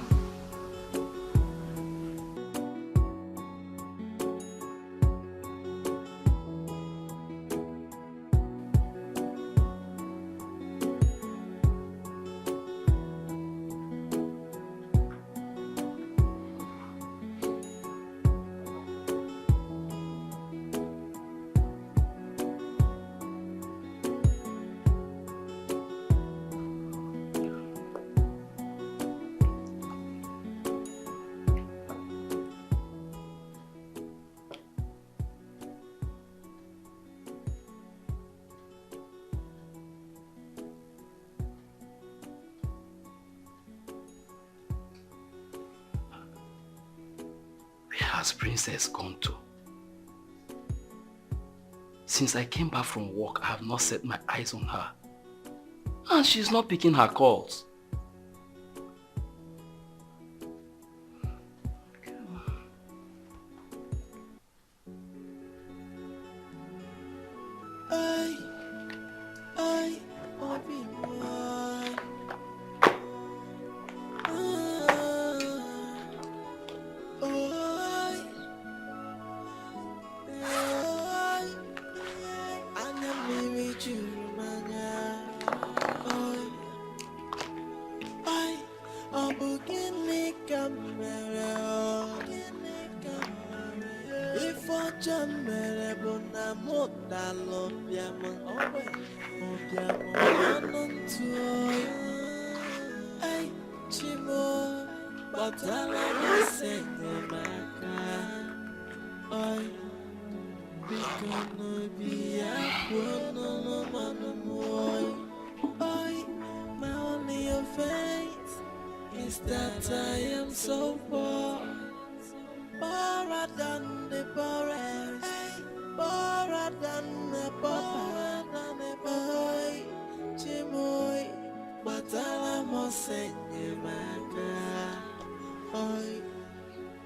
Speaker 14: Where has Princess gone to? Since I came back from work, I have not set my eyes on her. And she's not picking her calls.
Speaker 10: than the forest, poorer than the pauper. Oi, Chimoy, Batala Mosenye Maka. Oi,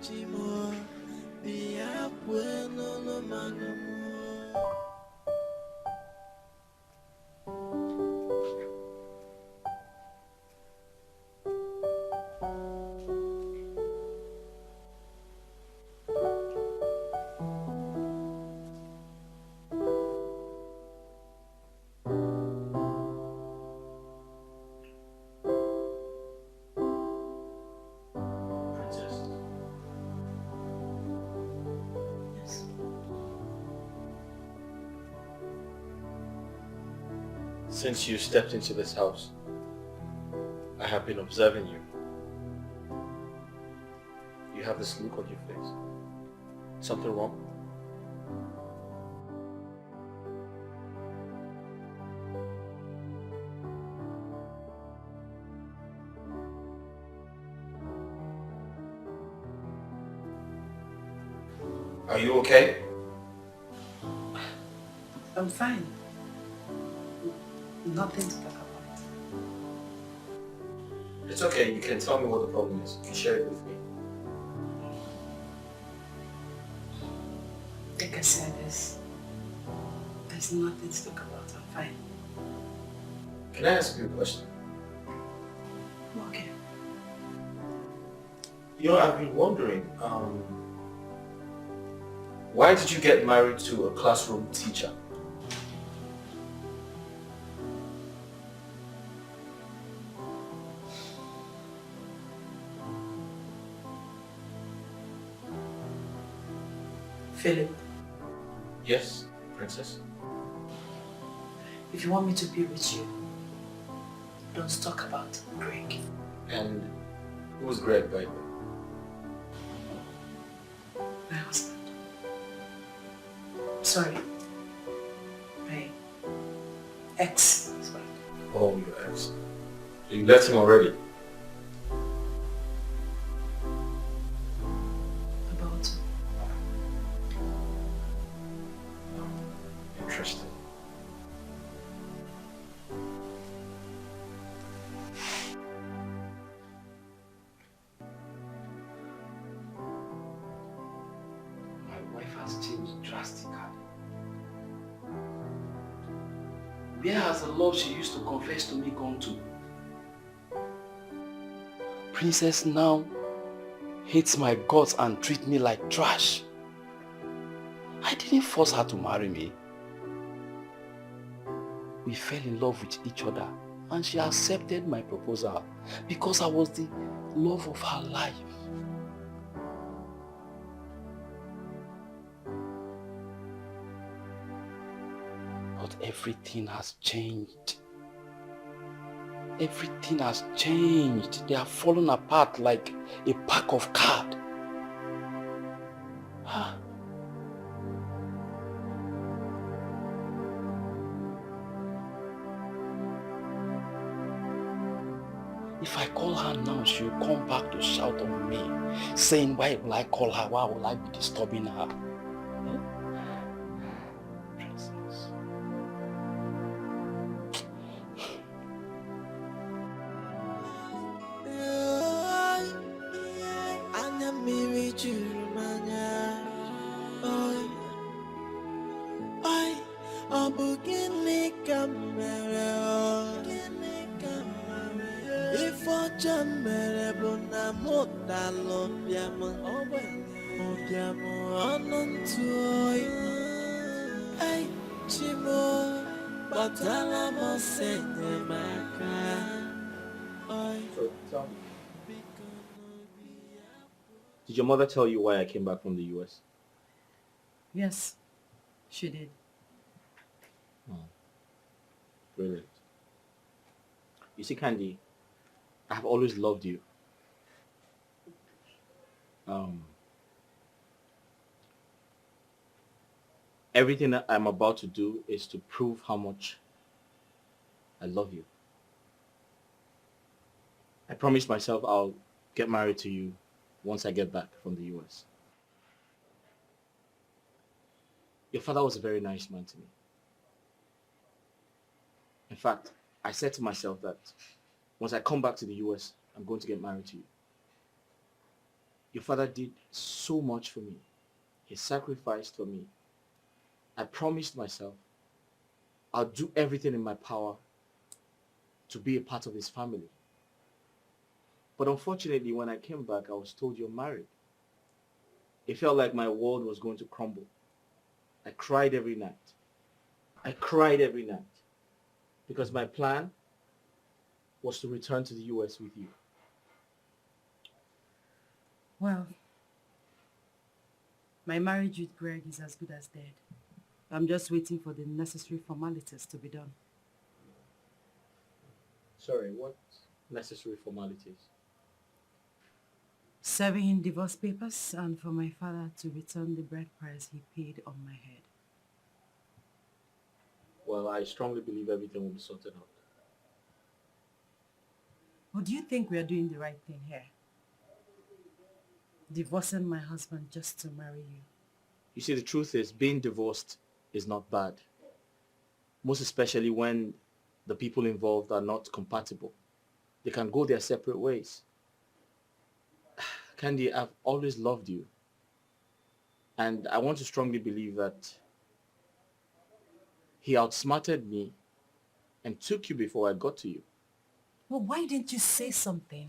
Speaker 10: Chimoy, Bia Bueno no Manamo.
Speaker 5: Since you stepped into this house, I have been observing you. You have this look on your face. Something wrong? Are you okay?
Speaker 12: I'm fine. Nothing to talk about.
Speaker 5: It's okay, you can tell me what the problem is. You can share it with me.
Speaker 12: Like I said, there's nothing to talk about. I'm fine.
Speaker 5: Can I ask you a question?
Speaker 12: Okay.
Speaker 5: You know, I've been wondering, why did you get married to a classroom teacher?
Speaker 12: Philip,
Speaker 5: Yes, princess?
Speaker 12: if you want me to be with you, don't talk about Greg.
Speaker 5: And who's Greg, by the way?
Speaker 12: My husband. Sorry. My ex-husband.
Speaker 5: Oh, your ex. You left him already?
Speaker 12: About
Speaker 5: Interesting.
Speaker 14: My wife has changed drastically. Where has the love she used to confess to me gone to? Princess now hates my guts and treats me like trash. I didn't force her to marry me. We fell in love with each other and she accepted my proposal because I was the love of her life. But everything has changed. Everything has changed. They have fallen apart like a pack of cards. If I call her now, she will come back to shout on me, saying, why will I call her? Why will I be disturbing her? Princess.
Speaker 10: Anya mmiri juru m anya. Oi, oi, ọ bụ gịnị ka m mere? Gịnị ka m mere? Ife ọjọọ m mere bụ na mụ dalụ bịam. Ụbịam ọnụ ntụ oyi. Ei, Chimo, gbatala m ọsọ enyemaka. Oi.
Speaker 5: So, tell me. Did your mother tell you why I came back from the US?
Speaker 12: Yes, she did.
Speaker 5: Brilliant. You see, Candy, I've always loved you. Everything that I'm about to do is to prove how much I love you. I promised myself I'll get married to you once I get back from the US. Your father was a very nice man to me. In fact, I said to myself that once I come back to the US, I'm going to get married to you. Your father did so much for me. He sacrificed for me. I promised myself I'll do everything in my power to be a part of his family. But unfortunately, when I came back, I was told you're married. It felt like my world was going to crumble. I cried every night. I cried every night because my plan was to return to the US with you.
Speaker 12: Well, my marriage with Greg is as good as dead. I'm just waiting for the necessary formalities to be done.
Speaker 5: Sorry, what necessary formalities?
Speaker 12: Serving in divorce papers and for my father to return the bride price he paid on my head.
Speaker 5: Well, I strongly believe everything will be sorted out.
Speaker 12: Or do you think we are doing the right thing here? Divorcing my husband just to marry you.
Speaker 5: You see, the truth is, being divorced is not bad. Most especially when the people involved are not compatible. They can go their separate ways. Candy, I've always loved you. And I want to strongly believe that he outsmarted me and took you before I got to you.
Speaker 12: Well, why didn't you say something?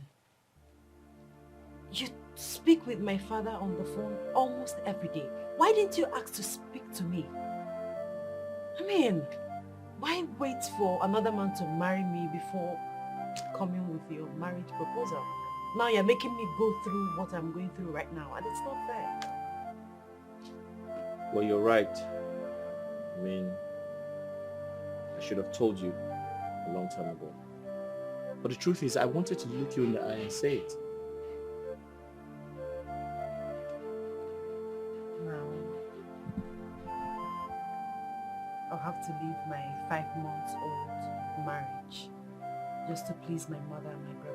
Speaker 12: You speak with my father on the phone almost every day. Why didn't you ask to speak to me? I mean, why wait for another man to marry me before coming with your marriage proposal? Now you're making me go through what I'm going through right now, and it's not fair.
Speaker 5: Well, you're right. I mean, I should have told you a long time ago. But the truth is, I wanted to look you in the eye and say it.
Speaker 12: Now, I'll have to leave my 5-month-old marriage just to please my mother and my brother.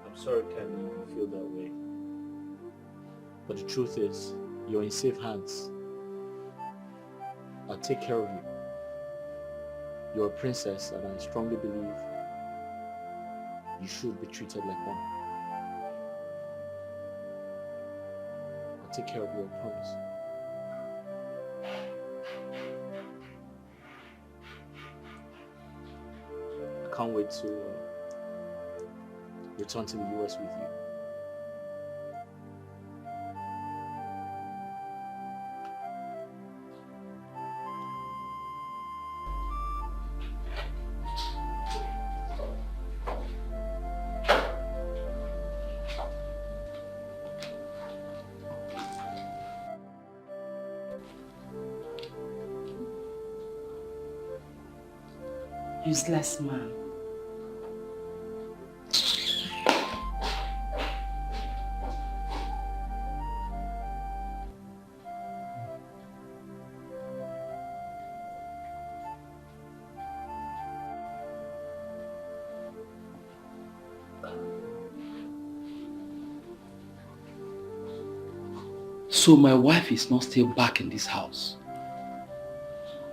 Speaker 5: I'm sorry, Candy, you feel that way. But the truth is, you're in safe hands. I'll take care of you. You're a princess, and I strongly believe you should be treated like one. I'll take care of you, I promise. I can't wait to return to the US with you.
Speaker 12: Useless man.
Speaker 14: So my wife is not still back in this house.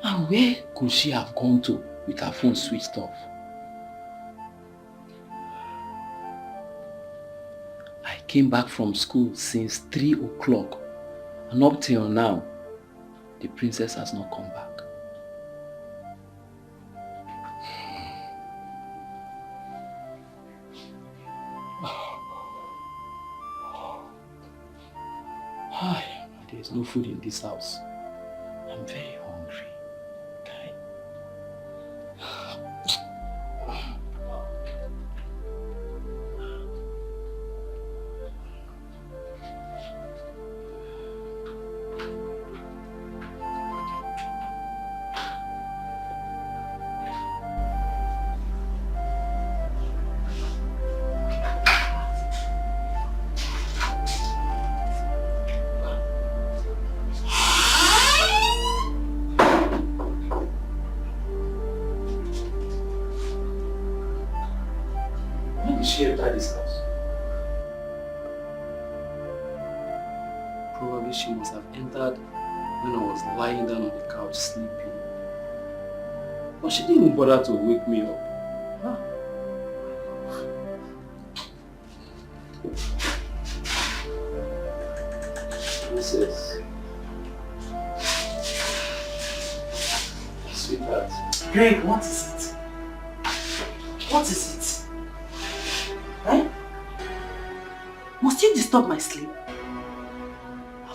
Speaker 14: And where could she have gone to with her phone switched off? I came back from school since 3 o'clock, and up till now, the princess has not come back. There's no food in this house. I'm very hungry. Okay? When did she enter this house? way she must have entered when I was lying down on the couch sleeping. But she didn't even bother to wake me up. Huh? Princess. Sweetheart.
Speaker 6: Greg, what is it? What is it? Eh? Must you disturb my sleep?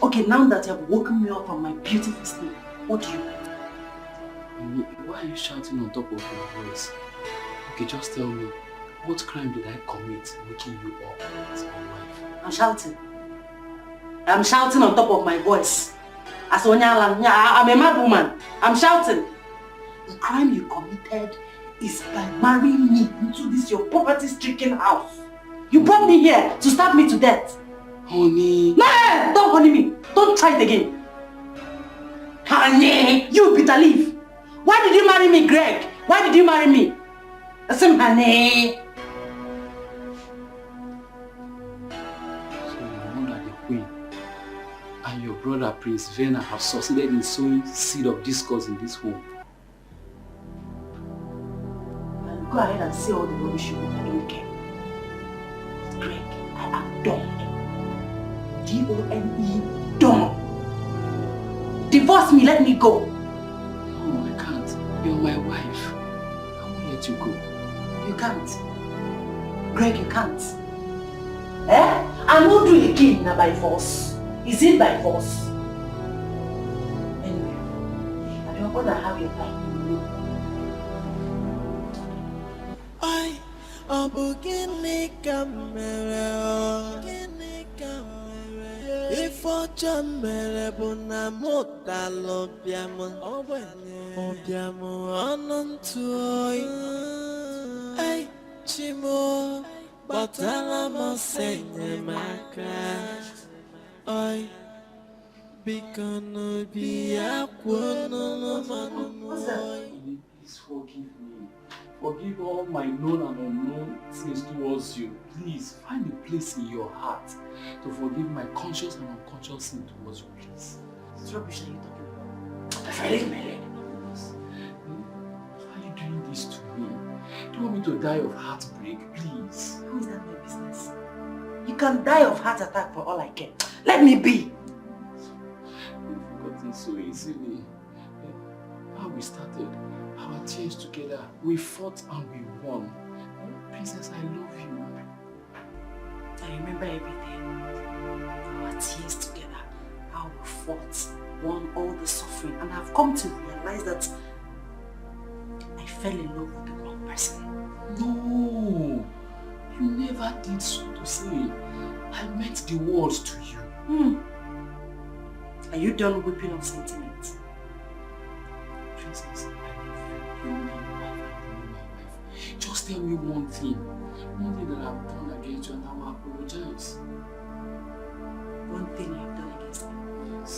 Speaker 6: Okay, now that you have woken me up from my beautiful sleep, what do you want?
Speaker 14: Why are you shouting on top of your voice? Okay, just tell me, what crime did I commit waking you up as my wife?
Speaker 6: I'm shouting. I'm shouting on top of my voice. As I'm a mad woman. I'm shouting. The crime you committed is by marrying me into this your poverty-stricken house. You brought me here to stab me to death.
Speaker 14: Honey.
Speaker 6: No, don't honey me. Don't try it again. Honey, you bitter leaf. Why did you marry me, Greg? Why did you marry me? Listen, honey.
Speaker 14: So your mother, the queen, and your brother, Prince Vena, have succeeded in sowing seed of discord in this home.
Speaker 6: Go ahead and say all the rubbish you want. I don't care. Greg, I am done. D-O-N-E, done. Divorce me, let me go.
Speaker 14: No, I can't. You're my wife. I won't let you go.
Speaker 6: You can't. Greg, you can't. Eh? I won't do it again by force. Is it by force? Anyway, I don't want to have your time.
Speaker 10: Ọ bụ gịnị ka m mere ọ? Gịnị ka m mere? Ife ọjọọ m mere bụ na mụ dalụ ọbịam. Ọbịam ọnụ ntụ oyi. Ei, Chimo, gbatara m ọsọ enyemaka. Oi, biko n'obi ya kwuo n'ọnụ m oyi.
Speaker 14: Please forgive me. Forgive all my known and unknown sins towards you. Please, find a place in your heart to forgive my conscious and unconscious sin towards you, please.
Speaker 6: What rubbish are you talking about? I leave my leg.
Speaker 14: Why are you doing this to me? Do you want me to die of heartbreak, please?
Speaker 6: Who is that my business? You can die of heart attack for all I care. Let me be.
Speaker 14: You've forgotten so easily. How we started. Our tears together, we fought and we won. Princess, I love you.
Speaker 6: I remember everything. Our tears together, how we fought, won all the suffering, and I've come to realize that I fell in love with the wrong person.
Speaker 14: No, you never did so to say. I meant the words to you.
Speaker 6: Are you done whipping on sentiment?
Speaker 14: Princess, you're my wife. Just tell me one thing that I've done against you and I will apologize.
Speaker 6: One thing you have done against me?
Speaker 14: Yes.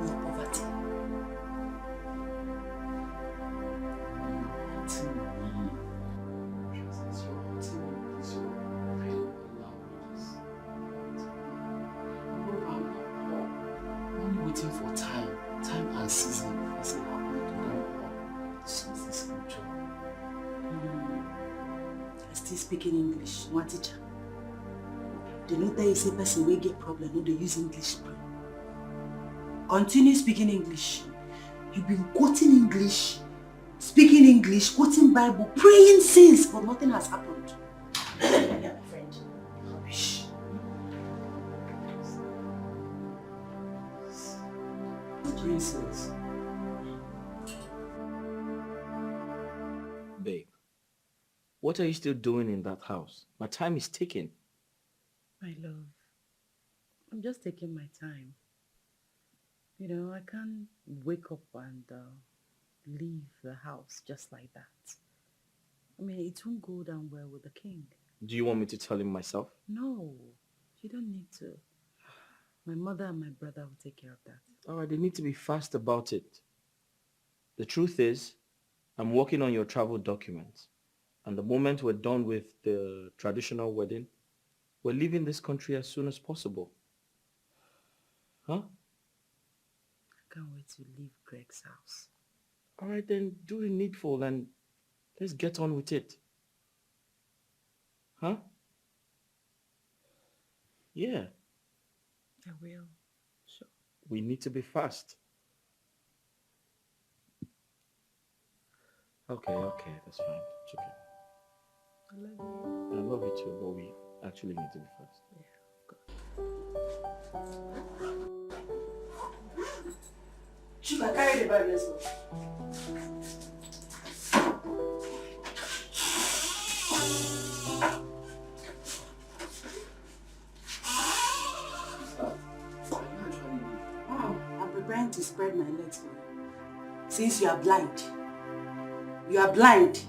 Speaker 6: Your poverty.
Speaker 14: You're hurting me. Princess, you're hurting me because you're very languages. Moreover, I'm not poor. I'm only waiting for time and season. I say happen to them all. This is the scripture.
Speaker 6: Still speaking English, one teacher. The note that you say person will get problem, no, they use English brain. Continue speaking English. You've been quoting English, speaking English, quoting Bible, praying since, but nothing has happened. Yeah, my friend. Rubbish.
Speaker 14: Princess.
Speaker 5: Babe, what are you still doing in that house? My time is ticking.
Speaker 12: My love, I'm just taking my time. You know, I can't wake up and leave the house just like that. I mean, it won't go down well with the king.
Speaker 5: Do you want me to tell him myself?
Speaker 12: No, you don't need to. My mother and my brother will take care of that.
Speaker 5: Alright, they need to be fast about it. The truth is, I'm working on your travel documents. And the moment we're done with the traditional wedding, we're leaving this country as soon as possible. Huh?
Speaker 12: I can't wait to leave Greg's house.
Speaker 5: All right, then do the needful and let's get on with it. Huh? Yeah.
Speaker 12: I will. Sure.
Speaker 5: We need to be fast. Okay, that's fine. It's okay.
Speaker 12: I love you.
Speaker 5: I love you too, but we actually need to be fast.
Speaker 6: Sugar, carry the bag, let's go. I'm preparing to spread my legs for you. Since you are blind. You are blind.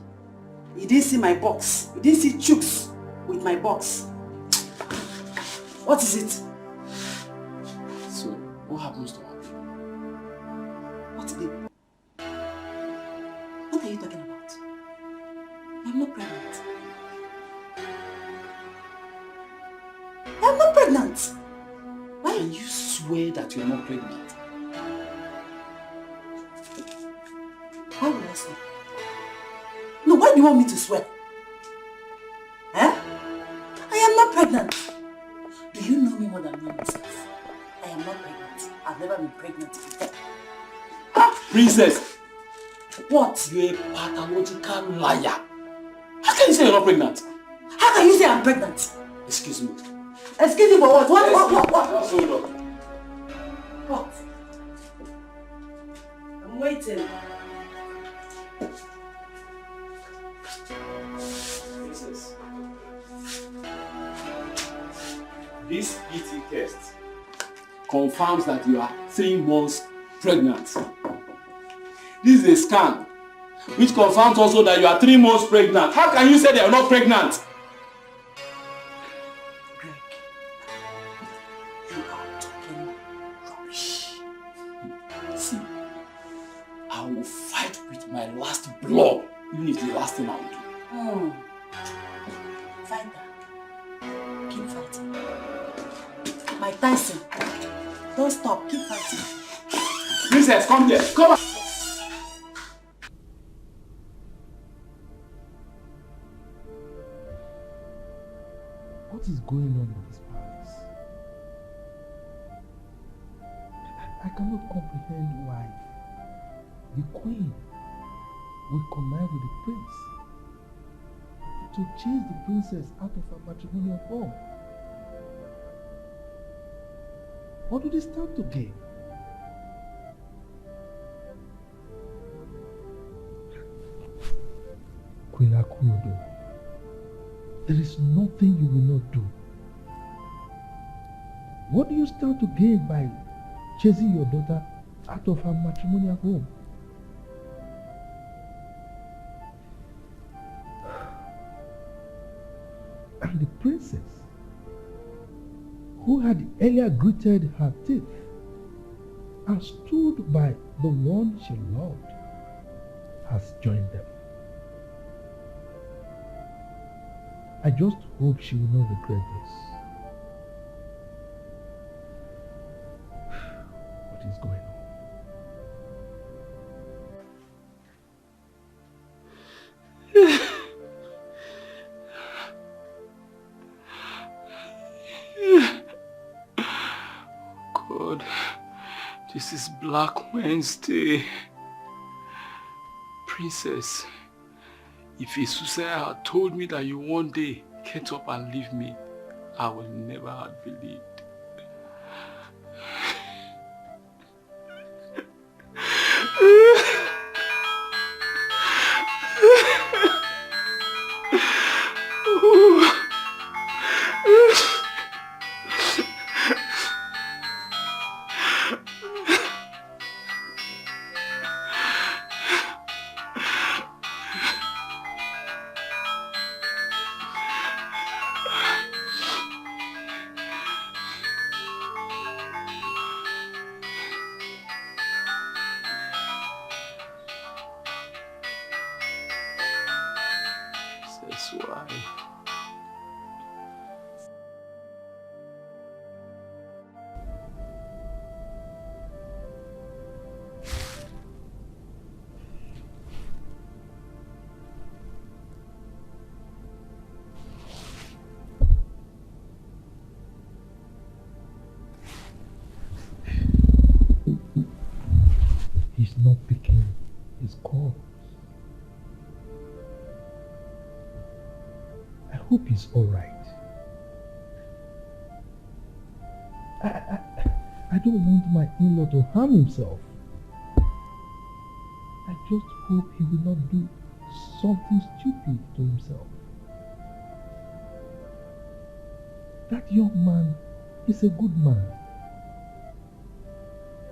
Speaker 6: You didn't see my box. You didn't see chooks with my box. What is it?
Speaker 5: So, what happens to her?
Speaker 6: What baby? What are you talking about? I'm not pregnant. I'm not pregnant. Why?
Speaker 5: Can you swear that you're not pregnant?
Speaker 6: Why would I swear? No, why do you want me to swear? Eh? I am not pregnant. Do you know me more than me myself? I am not pregnant. I've never been pregnant before.
Speaker 5: Princess!
Speaker 6: What?
Speaker 5: You're a pathological liar. How can you say you're not pregnant?
Speaker 6: How can you say I'm pregnant?
Speaker 5: Excuse me.
Speaker 6: Excuse me for what? What?
Speaker 5: Just hold on.
Speaker 6: What? I'm waiting.
Speaker 5: Princess. This PT test confirms that you are 3 months pregnant. This is a scan which confirms also that you are 3 months pregnant. How can you say they are not pregnant?
Speaker 6: Greg, you are talking rubbish.
Speaker 5: See, I will fight with my last blood, even if it's the last thing I will do.
Speaker 6: Fight that. Keep fighting. Mike Tyson, don't stop. Keep fighting.
Speaker 5: Princess, come here. Come on.
Speaker 20: What is going on in this palace? I cannot comprehend why the queen will connive with the prince to chase the princess out of her matrimonial home. What do they stand to gain? Queen Akunodo, there is nothing you will not do. What do you stand to gain by chasing your daughter out of her matrimonial home? And the princess, who had earlier gritted her teeth and stood by the one she loved, has joined them. I just hope she will not regret this. What is going on?
Speaker 13: God, this is Black Wednesday. Princess, if Isusa had told me that you one day get up and leave me, I would never have believed. That's why.
Speaker 20: hope he's alright. I don't want my in-law to harm himself. I just hope he will not do something stupid to himself. That young man is a good man.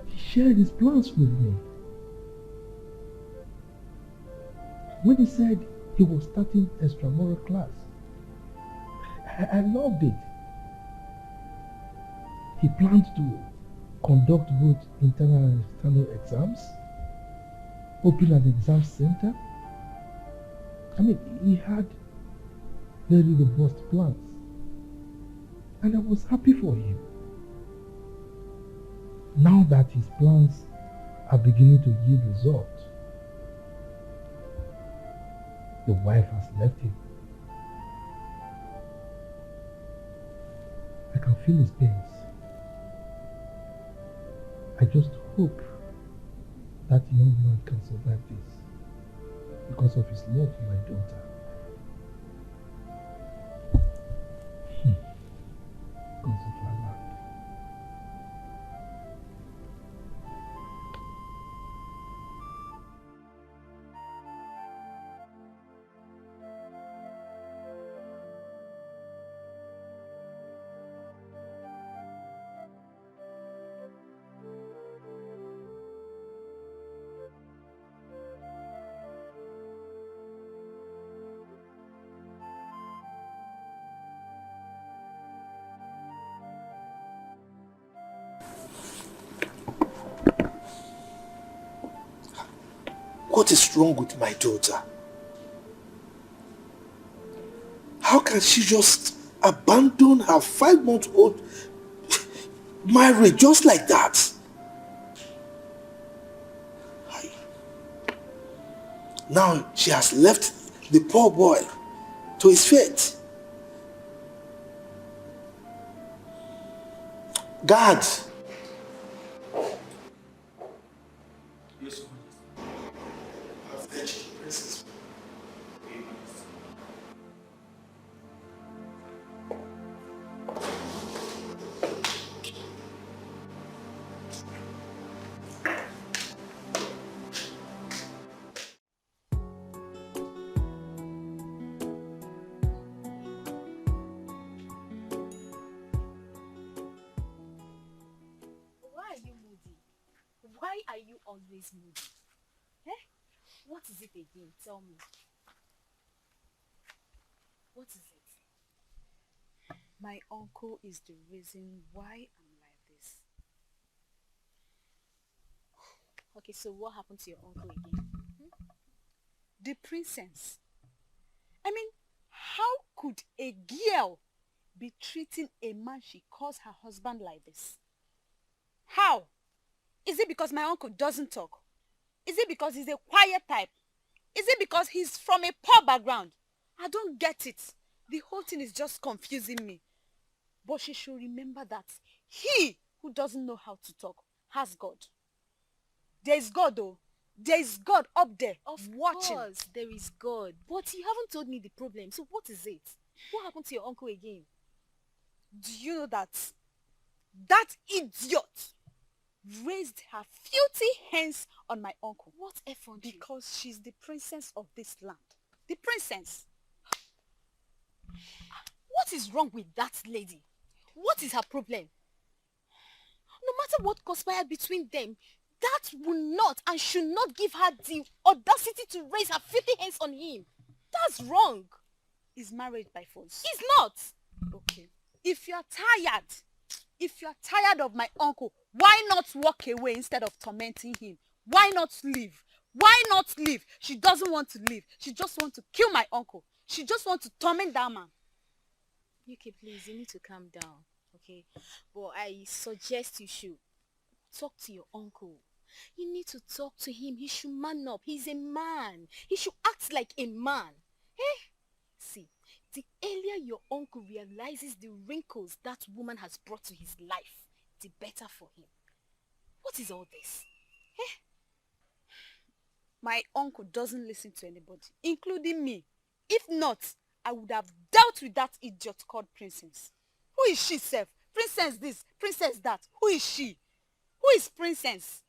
Speaker 20: He shared his plans with me. When he said he was starting extramural class, I loved it. He planned to conduct both internal and external exams, open an exam center. I mean, he had very robust plans. And I was happy for him. Now that his plans are beginning to yield results, the wife has left him. I can feel his pains. I just hope that young man can survive this because of his love for my daughter. Because of her love.
Speaker 4: What is wrong with my daughter? How can she just abandon her 5-month-old marriage just like that? Now she has left the poor boy to his fate. Guards!
Speaker 16: Why are you always moody? Eh? What is it again? Tell me. What is it?
Speaker 17: My uncle is the reason why I'm like this.
Speaker 16: Okay, so what happened to your uncle again?
Speaker 17: The princess. I mean, how could a girl be treating a man she calls her husband like this? How? Is it because my uncle doesn't talk? Is it because he's a quiet type? Is it because he's from a poor background? I don't get it. The whole thing is just confusing me. But she should remember that he who doesn't know how to talk has God. There is God though. There is God up there watching.
Speaker 16: Of course, there is God. But you haven't told me the problem. So what is it? What happened to your uncle again?
Speaker 17: Do you know that that idiot raised her filthy hands on my uncle?
Speaker 16: What effrontery?
Speaker 17: Because she's the princess of this land. The princess.
Speaker 16: What is wrong with that lady? What is her problem? No matter what conspired between them, that will not and should not give her the audacity to raise her filthy hands on him. That's wrong.
Speaker 17: Is marriage by force?
Speaker 16: It's not.
Speaker 17: Okay. If you're tired of my uncle, why not walk away instead of tormenting him? Why not leave? Why not leave? She doesn't want to leave. She just wants to kill my uncle. She just wants to torment that man.
Speaker 16: Yuki, please, you need to calm down, okay? But I suggest you should talk to your uncle. You need to talk to him. He should man up. He's a man. He should act like a man. Eh? See, the earlier your uncle realizes the wrinkles that woman has brought to his life, the better for him. What is all this? Eh?
Speaker 17: My uncle doesn't listen to anybody, including me. If not, I would have dealt with that idiot called Princess. Who is she, Seth? Princess this, Princess that. Who is she? Who is Princess?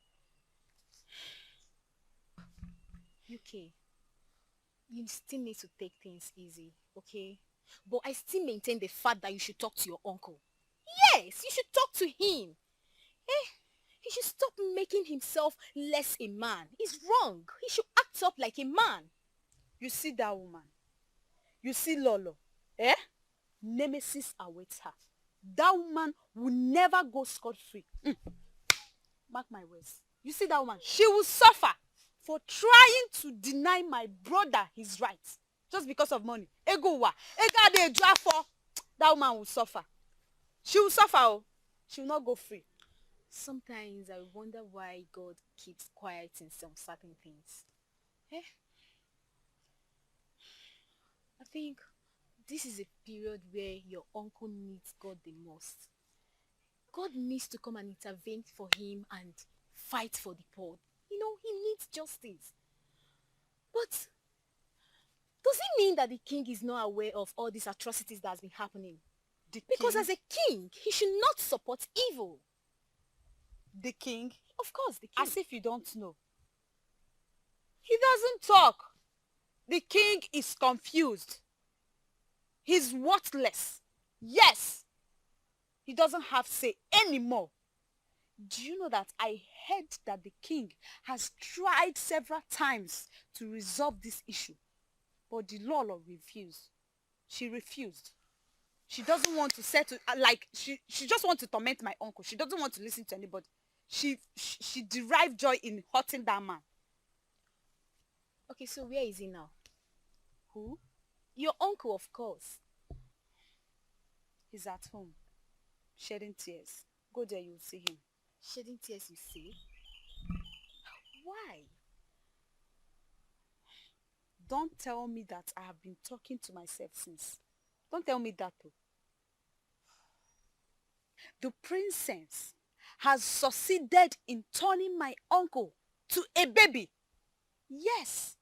Speaker 16: UK, you still need to take things easy, okay? But I still maintain the fact that you should talk to your uncle. Yes, you should talk to him. He should stop making himself less a man. He's wrong. He should act up like a man.
Speaker 17: You see that woman? You see Lolo? Eh? Nemesis awaits her. That woman will never go scot-free. Mark my words. You see that woman? She will suffer for trying to deny my brother his rights. Just because of money. Egowa. Ega de for. That woman will suffer. She will suffer. Oh. She will not go free.
Speaker 16: Sometimes I wonder why God keeps quiet in some certain things. Eh? I think this is a period where your uncle needs God the most. God needs to come and intervene for him and fight for the poor. You know, he needs justice. But does it mean that the king is not aware of all these atrocities that has been happening? Because as a king, he should not support evil.
Speaker 17: The king?
Speaker 16: Of course, the king.
Speaker 17: As if you don't know. He doesn't talk. The king is confused. He's worthless. Yes. He doesn't have say anymore. Do you know that I heard that the king has tried several times to resolve this issue? But the Lolo refused. She refused. She doesn't want to settle, she just wants to torment my uncle. She doesn't want to listen to anybody. She derived joy in hurting that man.
Speaker 16: Okay, so where is he now?
Speaker 17: Who?
Speaker 16: Your uncle, of course.
Speaker 17: He's at home, shedding tears. Go there, you'll see him.
Speaker 16: Shedding tears, you see? Why?
Speaker 17: Don't tell me that I have been talking to myself since. Don't tell me that too. The princess has succeeded in turning my uncle to a baby. Yes.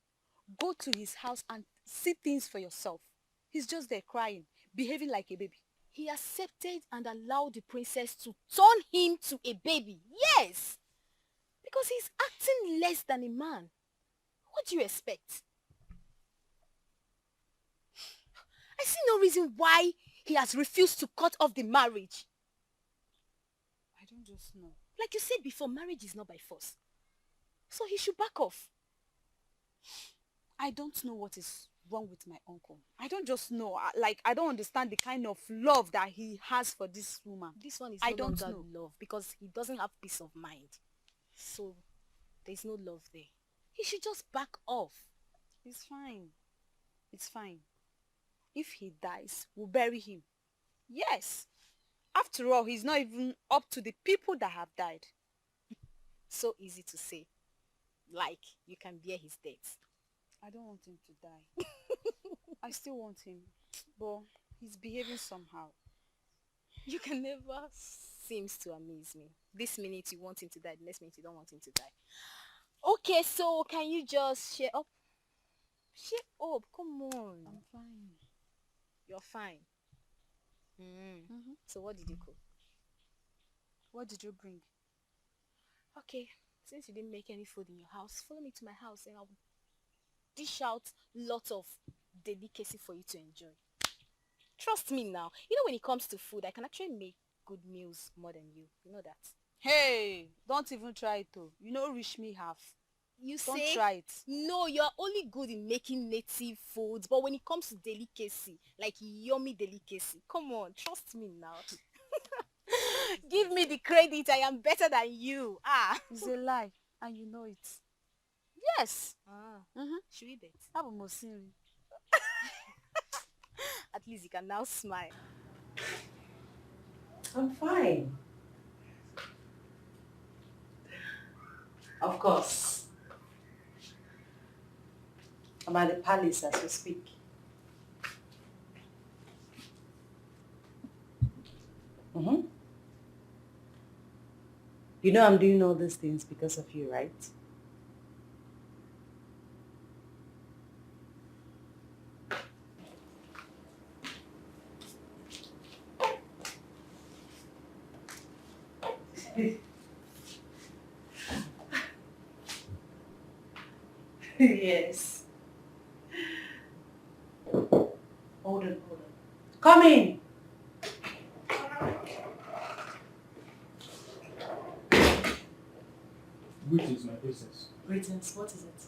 Speaker 17: Go to his house and see things for yourself. He's just there crying, behaving like a baby.
Speaker 16: He accepted and allowed the princess to turn him to a baby. Yes. Because he's acting less than a man. What do you expect? I see no reason why he has refused to cut off the marriage.
Speaker 17: I don't just know.
Speaker 16: Like you said before, marriage is not by force. So he should back off.
Speaker 17: I don't know what is wrong with my uncle. I don't just know. I don't understand the kind of love that he has for this woman.
Speaker 16: This one is no longer love because he doesn't have peace of mind. So there's no love there. He should just back off.
Speaker 17: It's fine. It's fine. If he dies, we'll bury him. Yes. After all, he's not even up to the people that have died.
Speaker 16: So easy to say. Like, you can bear his death.
Speaker 17: I don't want him to die. I still want him. But he's behaving somehow.
Speaker 16: You can never seem to amaze me. This minute you want him to die, the next minute you don't want him to die. Okay, so can you just share up? Share up, come on.
Speaker 17: I'm fine.
Speaker 16: You're fine. So what did you cook?
Speaker 17: What did you bring?
Speaker 16: Okay, since you didn't make any food in your house, follow me to my house and I'll dish out lots of delicacy for you to enjoy. Trust me now. You know, when it comes to food, I can actually make good meals more than you. You know that.
Speaker 17: Hey, don't even try it though. You know, reach me half.
Speaker 16: You
Speaker 17: don't
Speaker 16: say?
Speaker 17: Try it.
Speaker 16: No, you're only good in making native foods. But when it comes to delicacy, like yummy delicacy, come on, trust me now. Give me the credit. I am better than you.
Speaker 17: It's a lie. And you know it. Yes.
Speaker 16: Should we bet? At least you can now smile.
Speaker 12: I'm fine. Of course. I'm at the palace as we speak. You know I'm doing all these things because of you, right? Yes. Hold on. Come in.
Speaker 21: Greetings, my princess.
Speaker 12: Greetings, what is it?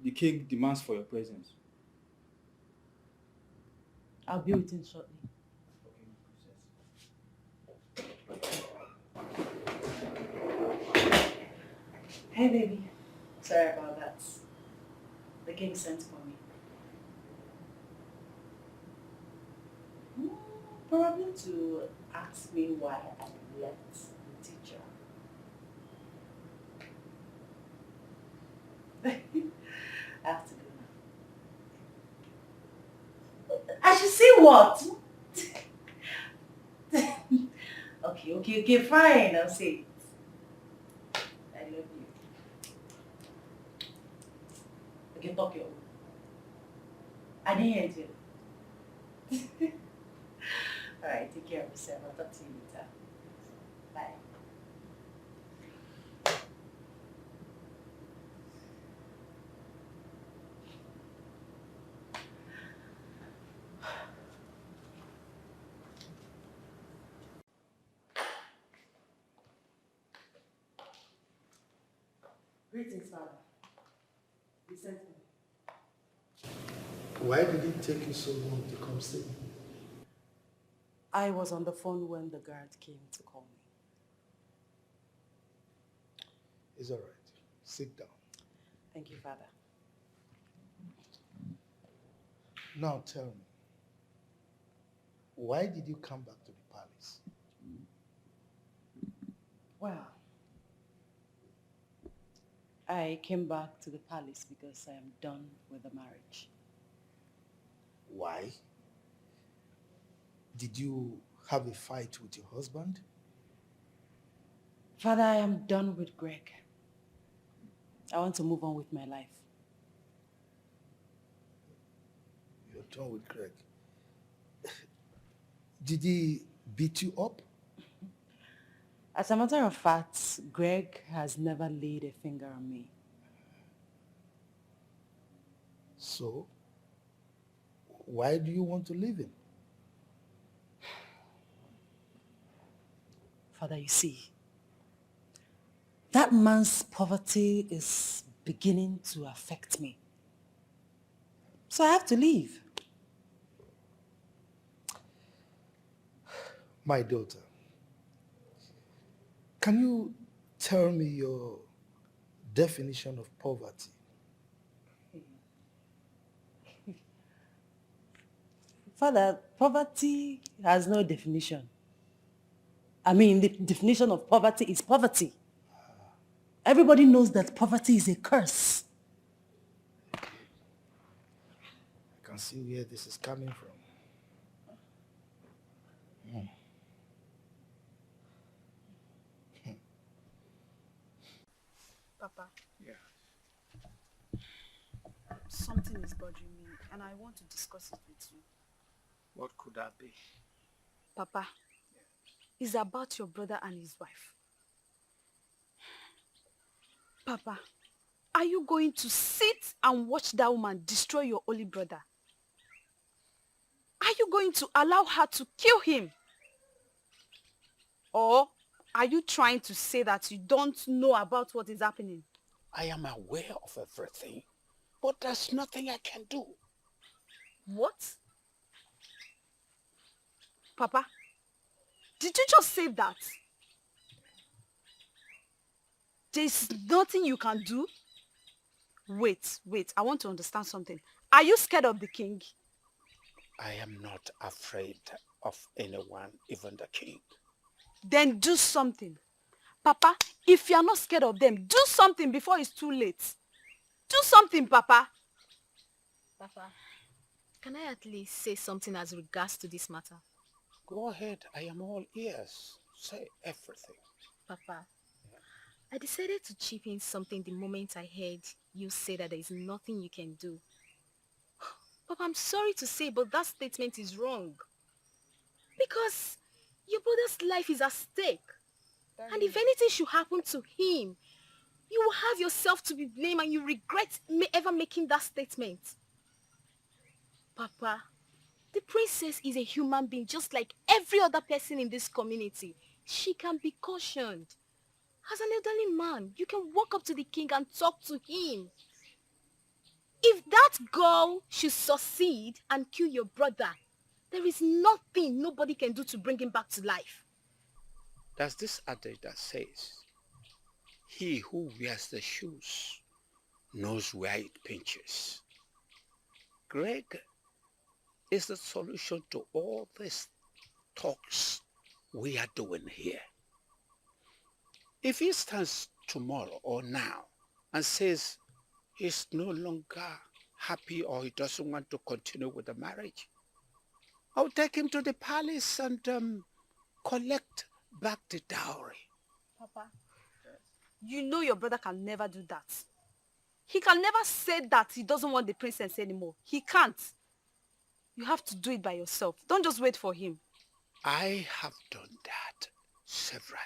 Speaker 21: The king demands for your presence.
Speaker 12: I'll be waiting shortly. Hey baby. Sorry about that. The king sent for me. Probably to ask me why I left the teacher. I have to go now. I should see what? Okay, fine, I'll say it. I love you. Okay, talk your own. I didn't hear you. Alright, take care of yourself. I'll talk to you later. Bye. Greetings, Father. You sent me.
Speaker 4: Why did it take you so long to come see me?
Speaker 12: I was on the phone when the guard came to call me.
Speaker 4: It's all right. Sit down.
Speaker 12: Thank you, Father.
Speaker 4: Now tell me, why did you come back to the palace?
Speaker 12: Well, I came back to the palace because I am done with the marriage.
Speaker 4: Why? Did you have a fight with your husband?
Speaker 12: Father, I am done with Greg. I want to move on with my life.
Speaker 4: You're done with Greg. Did he beat you up?
Speaker 12: As a matter of fact, Greg has never laid a finger on me.
Speaker 4: So, why do you want to leave him?
Speaker 12: Father, you see, that man's poverty is beginning to affect me. So I have to leave.
Speaker 4: My daughter, can you tell me your definition of poverty?
Speaker 12: Father, poverty has no definition. I mean, the definition of poverty is poverty. Everybody knows that poverty is a curse.
Speaker 4: I can see where this is coming from.
Speaker 17: Papa.
Speaker 21: Yeah.
Speaker 17: Something is bothering me and I want to discuss it with you.
Speaker 21: What could that be?
Speaker 17: Papa, it's about your brother and his wife. Papa, are you going to sit and watch that woman destroy your only brother? Are you going to allow her to kill him? Or are you trying to say that you don't know about what is happening?
Speaker 18: I am aware of everything, but there's nothing I can do.
Speaker 17: What? Papa, did you just say that? There's nothing you can do? Wait, I want to understand something. Are you scared of the king?
Speaker 18: I am not afraid of anyone, even the king.
Speaker 17: Then do something. Papa, if you are not scared of them, do something before it's too late. Do something, Papa.
Speaker 16: Papa, can I at least say something as regards to this matter?
Speaker 18: Go ahead, I am all ears. Say everything.
Speaker 16: Papa, I decided to chip in something the moment I heard you say that there is nothing you can do. Papa, I'm sorry to say, but that statement is wrong. Because your brother's life is at stake. And if anything should happen to him, you will have yourself to be blamed and you regret ever making that statement. Papa, the princess is a human being just like every other person in this community. She can be cautioned. As an elderly man, you can walk up to the king and talk to him. If that girl should succeed and kill your brother, there is nothing nobody can do to bring him back to life.
Speaker 18: There's this adage that says, he who wears the shoes knows where it pinches. Greg is the solution to all these talks we are doing here. If he stands tomorrow or now and says he's no longer happy or he doesn't want to continue with the marriage, I'll take him to the palace and collect back the dowry.
Speaker 17: Papa, you know your brother can never do that. He can never say that he doesn't want the princess anymore. He can't. You have to do it by yourself. Don't just wait for him.
Speaker 18: I have done that severally.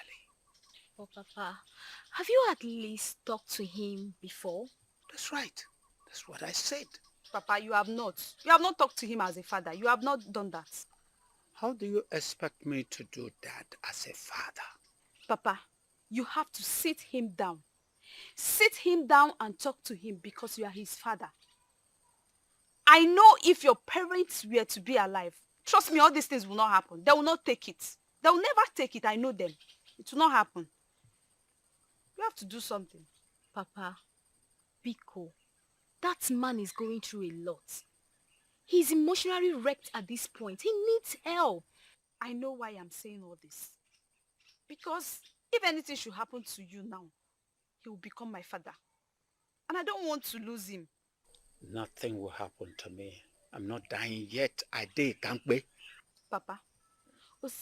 Speaker 16: Oh, Papa, have you at least talked to him before?
Speaker 18: That's right. That's what I said.
Speaker 17: Papa, you have not. You have not talked to him as a father. You have not done that.
Speaker 18: How do you expect me to do that as a father?
Speaker 17: Papa, you have to sit him down. Sit him down and talk to him because you are his father. I know if your parents were to be alive, trust me, all these things will not happen. They will not take it. They will never take it. I know them. It will not happen. You have to do something.
Speaker 16: Papa, Biko, that man is going through a lot. He's emotionally wrecked at this point. He needs help.
Speaker 17: I know why I'm saying all this. Because if anything should happen to you now, he will become my father. And I don't want to lose him.
Speaker 18: Nothing will happen to me. I'm not dying yet. I did, can't we?
Speaker 17: Papa, but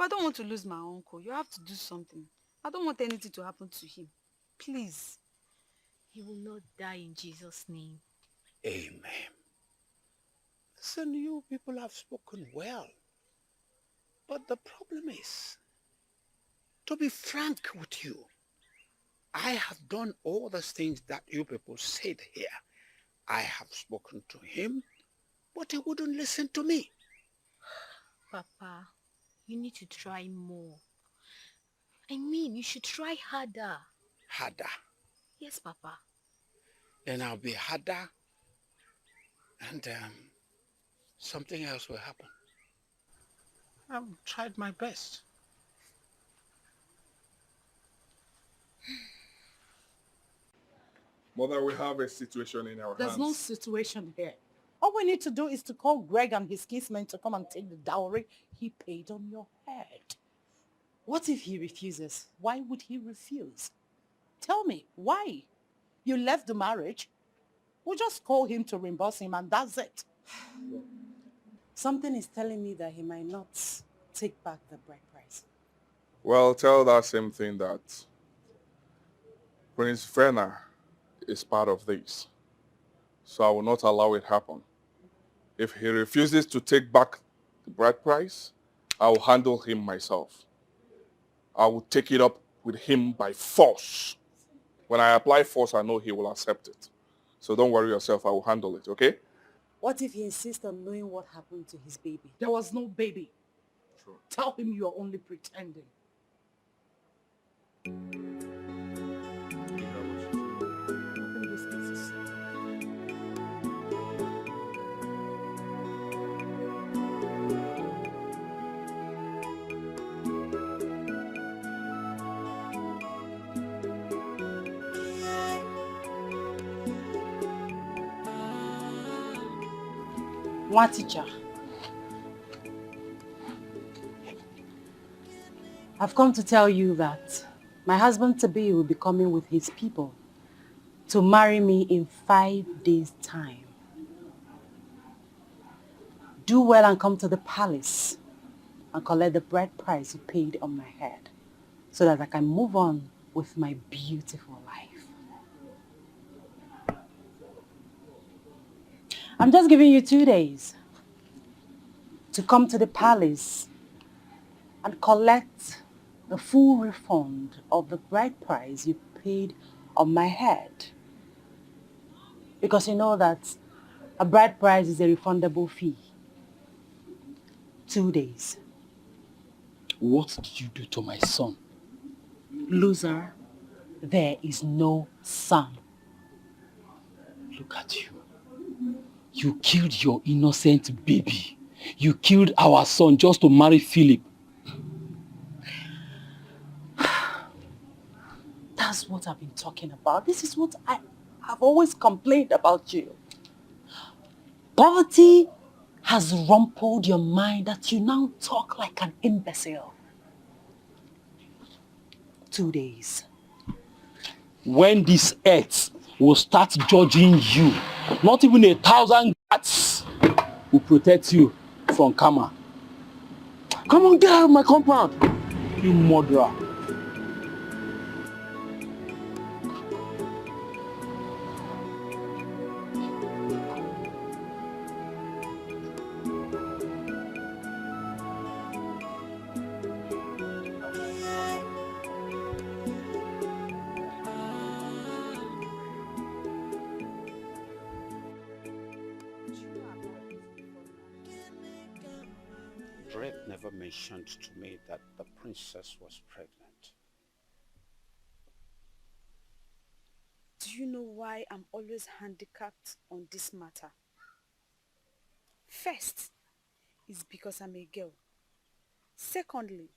Speaker 17: I don't want to lose my uncle. You have to do something. I don't want anything to happen to him. Please.
Speaker 16: He will not die in Jesus' name.
Speaker 18: Amen. Listen, you people have spoken well. But the problem is, to be frank with you, I have done all the things that you people said here. I have spoken to him, but he wouldn't listen to me.
Speaker 16: Papa, you need to try more. I mean, you should try harder.
Speaker 18: Harder?
Speaker 16: Yes, Papa.
Speaker 18: Then I'll be harder and something else will happen. I've tried my best.
Speaker 11: Mother, we have a situation in our
Speaker 6: There's
Speaker 11: hands.
Speaker 6: no situation here. All we need to do is to call Greg and his kinsmen to come and take the dowry he paid on your head. What if he refuses? Why would he refuse? Tell me, why? You left the marriage. We'll just call him to reimburse him and that's it.
Speaker 12: Something is telling me that he might not take back the bride price.
Speaker 11: Well, tell that same thing that Prince Verna is part of this. So I will not allow it happen. If he refuses to take back the bride price, I will handle him myself. I will take it up with him by force. When I apply force, I know he will accept it. So don't worry yourself, I will handle it, okay?
Speaker 12: What if he insists on knowing what happened to his baby?
Speaker 6: There was no baby.
Speaker 11: True.
Speaker 6: Tell him you are only pretending.
Speaker 12: One teacher. I've come to tell you that my husband-to-be will be coming with his people to marry me in 5 days' time. Do well and come to the palace and collect the bride price you paid on my head so that I can move on with my beautiful life. I'm just giving you 2 days to come to the palace and collect the full refund of the bride price you paid on my head. Because you know that a bride price is a refundable fee. 2 days.
Speaker 13: What did you do to my son?
Speaker 12: Loser, there is no son.
Speaker 13: Look at you. You killed your innocent baby. You killed our son just to marry Philip.
Speaker 12: That's what I've been talking about. This is what I've always complained about you. Poverty has rumpled your mind that you now talk like an imbecile. 2 days.
Speaker 13: When this earth will start judging you, not even 1,000 guards will protect you from karma. Come on, get out of my compound, you murderer.
Speaker 18: Drake never mentioned to me that the princess was pregnant.
Speaker 17: Do you know why I'm always handicapped on this matter? First, is because I'm a girl. Secondly,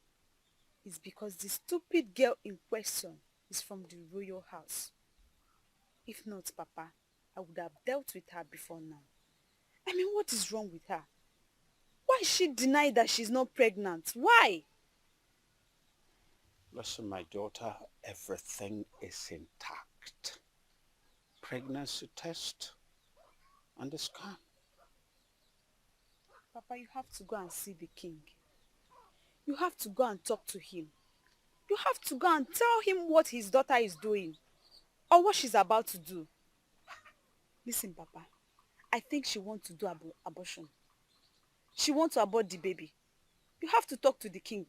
Speaker 17: is because the stupid girl in question is from the royal house. If not, Papa, I would have dealt with her before now. I mean, what is wrong with her? Why is she denied that she's not pregnant? Why?
Speaker 18: Listen, my daughter, everything is intact. Pregnancy test and the scan.
Speaker 17: Papa, you have to go and see the king. You have to go and talk to him. You have to go and tell him what his daughter is doing or what she's about to do. Listen, Papa, I think she wants to do abortion. She wants to abort the baby. You have to talk to the king.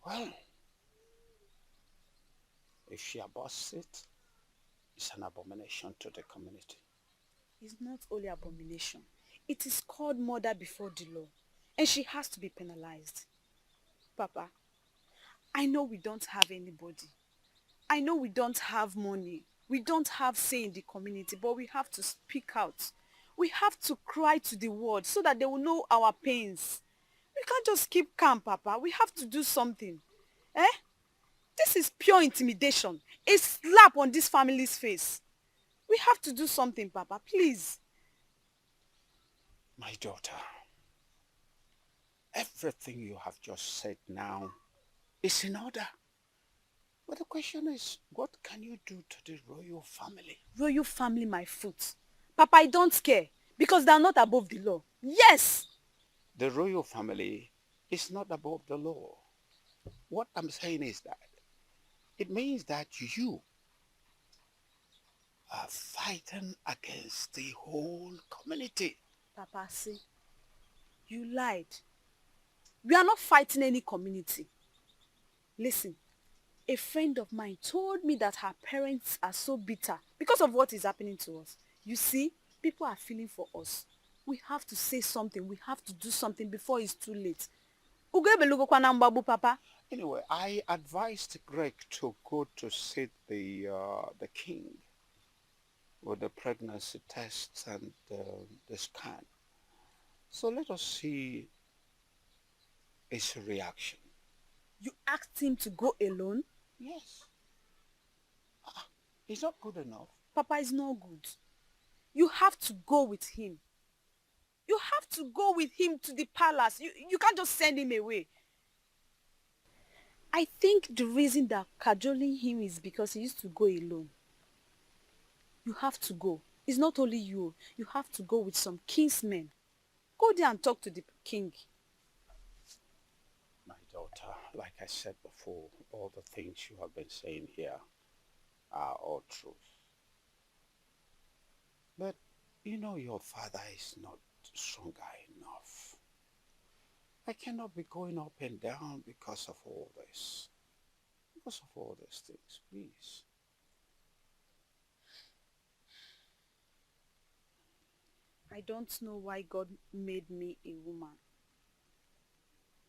Speaker 18: Well, if she aborts it, it's an abomination to the community.
Speaker 17: It's not only abomination. It is called murder before the law. And she has to be penalized. Papa, I know we don't have anybody. I know we don't have money. We don't have say in the community, but we have to speak out. We have to cry to the world so that they will know our pains. We can't just keep calm, Papa. We have to do something. Eh? This is pure intimidation. A slap on this family's face. We have to do something, Papa, please.
Speaker 18: My daughter, everything you have just said now is in order. But the question is, what can you do to the royal family?
Speaker 17: Royal family, my foot. Papa, I don't care because they are not above the law. Yes!
Speaker 18: The royal family is not above the law. What I'm saying is that it means that you are fighting against the whole community.
Speaker 17: Papa, see, you lied. We are not fighting any community. Listen, a friend of mine told me that her parents are so bitter because of what is happening to us. You see, people are feeling for us. We have to say something. We have to do something before it's too late. Papa.
Speaker 18: Anyway, I advised Greg to go to see the king with the pregnancy tests and the scan. So let us see his reaction.
Speaker 17: You asked him to go alone?
Speaker 18: Yes. He's not good enough.
Speaker 17: Papa is not good. You have to go with him. You have to go with him to the palace. You can't just send him away. I think the reason that cajoling him is because he used to go alone. You have to go. It's not only you. You have to go with some kinsmen. Go there and talk to the king.
Speaker 18: My daughter, like I said before, all the things you have been saying here are all truth. But you know your father is not stronger enough. I cannot be going up and down because of all this. Because of all these things, please.
Speaker 17: I don't know why God made me a woman.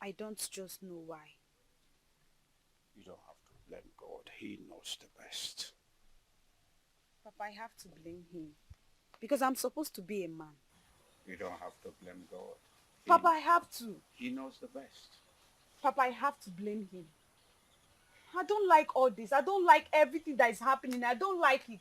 Speaker 17: I don't just know why.
Speaker 18: You don't have to blame God. He knows the best.
Speaker 17: Papa, I have to blame him. Because I'm supposed to be a man.
Speaker 18: You don't have to blame God.
Speaker 17: Papa, I have to.
Speaker 18: He knows the best.
Speaker 17: Papa, I have to blame him. I don't like all this. I don't like everything that is happening. I don't like it.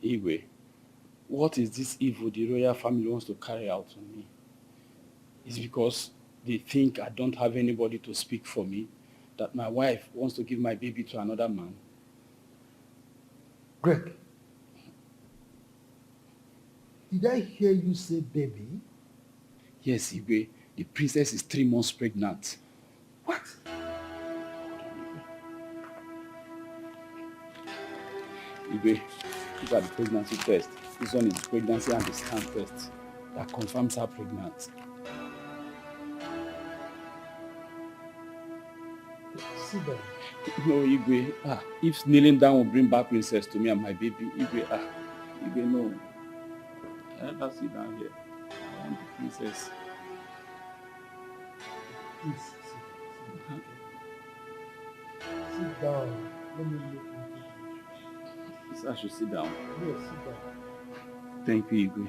Speaker 14: Igwe, what is this evil the royal family wants to carry out on me? It's because they think I don't have anybody to speak for me, that my wife wants to give my baby to another man.
Speaker 20: Greg, did I hear you say baby?
Speaker 14: Yes, Igwe, the princess is 3 months pregnant.
Speaker 20: What?
Speaker 14: Igwe, look at the pregnancy test. This one is the pregnancy and the scan test that confirms her pregnant.
Speaker 20: Sit down.
Speaker 14: No, Igwe, if kneeling down will bring back princess to me and my baby, Igwe, Igwe, no. Let's sit down here. I want the princess.
Speaker 20: Please, sit down. Sit down. Let me look into it.
Speaker 14: So I should sit down.
Speaker 20: Yes, sit down.
Speaker 14: Thank you, Igwe.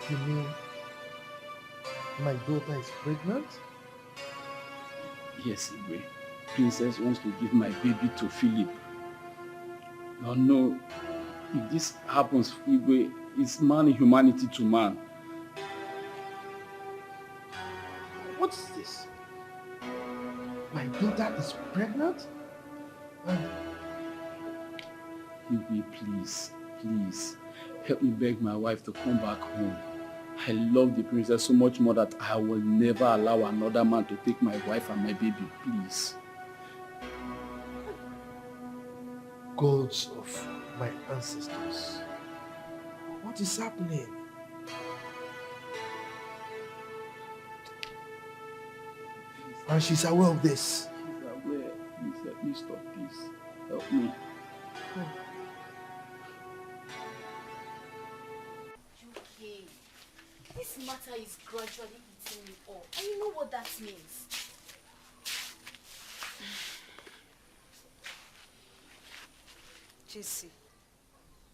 Speaker 20: You mean my daughter is pregnant?
Speaker 14: Yes, Igwe. Princess wants to give my baby to Philip. No. If this happens, Igwe, it's man humanity to man.
Speaker 20: What is this? My daughter is pregnant?
Speaker 14: Igwe, please, help me beg my wife to come back home. I love the princess so much more that I will never allow another man to take my wife and my baby, please.
Speaker 20: Gods of my ancestors, what is happening? And she's aware of this.
Speaker 14: She's aware. Please help me stop this. Help me.
Speaker 16: Okay. This matter is gradually eating me up. And you know what that means?
Speaker 17: JC,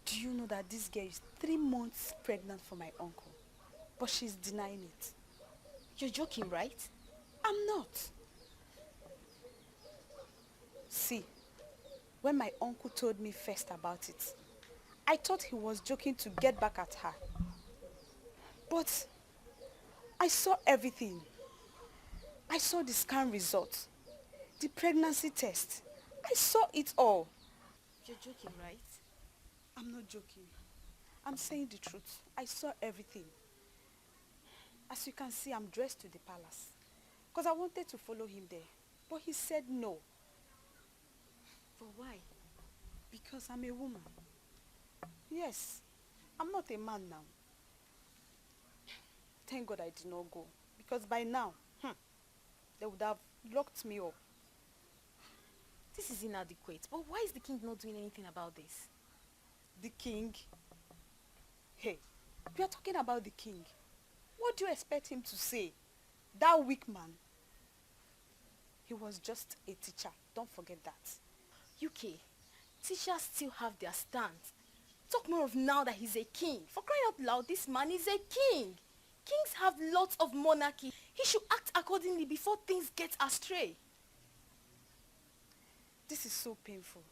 Speaker 17: do you know that this girl is 3 months pregnant for my uncle? But she's denying it.
Speaker 16: You're joking, right?
Speaker 17: I'm not. See, when my uncle told me first about it, I thought he was joking to get back at her. But I saw everything. I saw the scan results, the pregnancy test. I saw it all.
Speaker 16: You're joking, right?
Speaker 17: I'm not joking. I'm saying the truth. I saw everything. As you can see, I'm dressed to the palace. Because I wanted to follow him there. But he said no.
Speaker 16: But why?
Speaker 17: Because I'm a woman. Yes, I'm not a man now. Thank God I did not go. Because by now, they would have locked me up.
Speaker 16: This is inadequate. But why is the king not doing anything about this?
Speaker 17: The king? Hey, we are talking about the king. What do you expect him to say? That weak man. He was just a teacher. Don't forget that.
Speaker 16: UK, teachers still have their stand. Talk more of now that he's a king. For crying out loud, this man is a king. Kings have lots of monarchy. He should act accordingly before things get astray.
Speaker 17: This is so painful.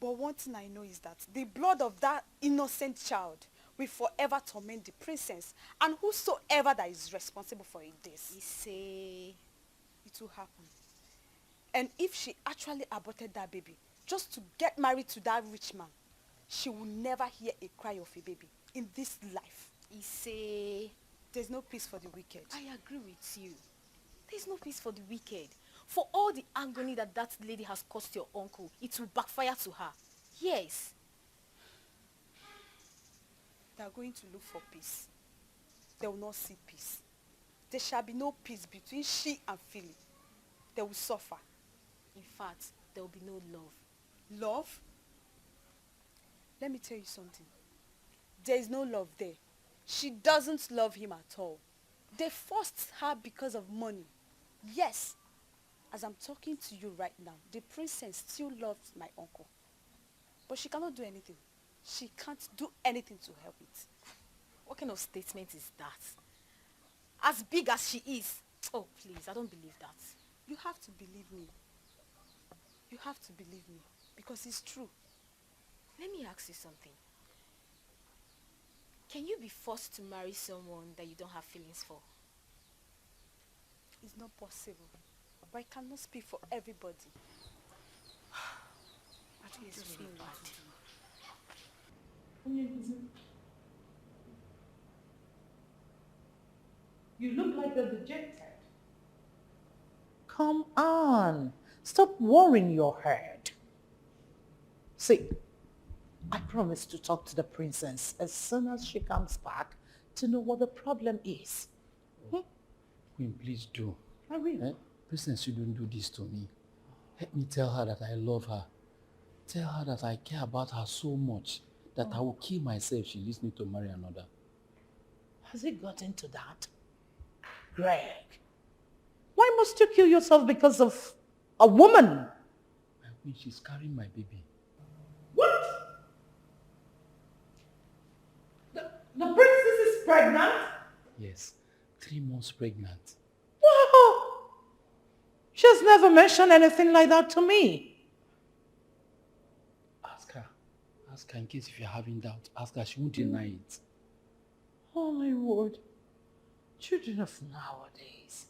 Speaker 17: But one thing I know is that the blood of that innocent child will forever torment the princess and whosoever that is responsible for this.
Speaker 16: He say
Speaker 17: it will happen. And if she actually aborted that baby just to get married to that rich man, she will never hear a cry of a baby in this life.
Speaker 16: He say
Speaker 17: there's no peace for the wicked.
Speaker 16: I agree with you. There's no peace for the wicked. For all the agony that that lady has caused your uncle, it will backfire to her. Yes.
Speaker 17: They are going to look for peace. They will not see peace. There shall be no peace between she and Philip. They will suffer.
Speaker 16: In fact, there will be no love.
Speaker 17: Love? Let me tell you something. There is no love there. She doesn't love him at all. They forced her because of money. Yes. As I'm talking to you right now, the princess still loves my uncle. But she cannot do anything. She can't do anything to help it.
Speaker 16: What kind of statement is that? As big as she is. Oh, please, I don't believe that.
Speaker 17: You have to believe me. You have to believe me. Because it's true.
Speaker 16: Let me ask you something. Can you be forced to marry someone that you don't have feelings for?
Speaker 17: It's not possible. But I cannot speak for everybody. I don't
Speaker 16: It's
Speaker 17: just
Speaker 16: really
Speaker 17: know what
Speaker 16: bad.
Speaker 17: to do.
Speaker 6: You look like you're dejected. Come on. Stop worrying your head. See, I promise to talk to the princess as soon as she comes back to know what the problem is.
Speaker 14: Queen, please do.
Speaker 6: I will.
Speaker 14: Princess, you don't do this to me. Let me tell her that I love her. Tell her that I care about her so much that I will kill myself if she leaves me to marry another.
Speaker 6: Has it gotten to that? Greg, why must you kill yourself because of a woman?
Speaker 14: My queen, she's carrying my baby.
Speaker 6: What? The princess is pregnant?
Speaker 14: Yes, 3 months pregnant.
Speaker 6: Wow! She has never mentioned anything like that to me.
Speaker 14: Ask her. Ask her in case if you're having doubt. Ask her, she won't deny it.
Speaker 6: Oh my word. Children of nowadays,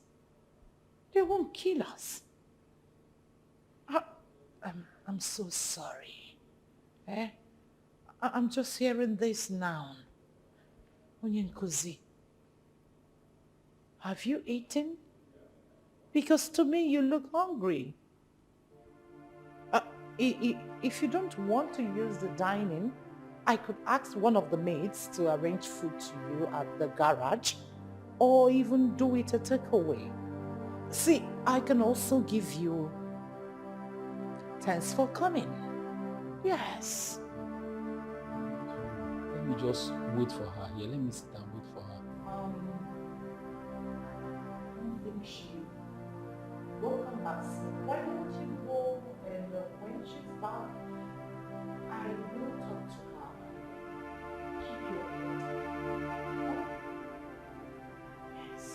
Speaker 6: they won't kill us. I'm so sorry. I'm just hearing this now. Onyenkuzi, have you eaten? Because to me you look hungry. If you don't want to use the dining, I could ask one of the maids to arrange food to you at the garage, or even do it a takeaway. See, I can also give you thanks for coming. Yes.
Speaker 14: Let me just wait for her here. Let me sit and wait for her.
Speaker 6: I don't think she will come back soon. Why don't you go and when she's back, I will talk to her. Keep your head. Yes.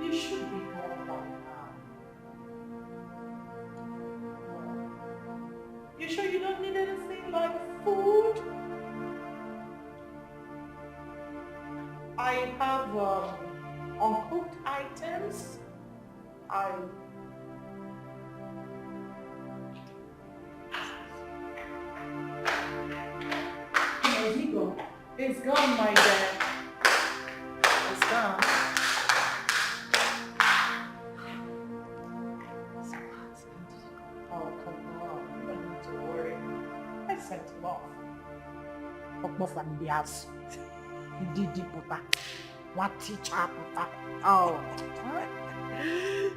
Speaker 6: You should be home by now. You sure you don't need anything like food? I have uncooked items. WAZICO. It's gone, my dear. It's gone. Oh, come on. You don't need to worry. I sent him off. Off from the house. He did put that. What teacher put that? Oh. It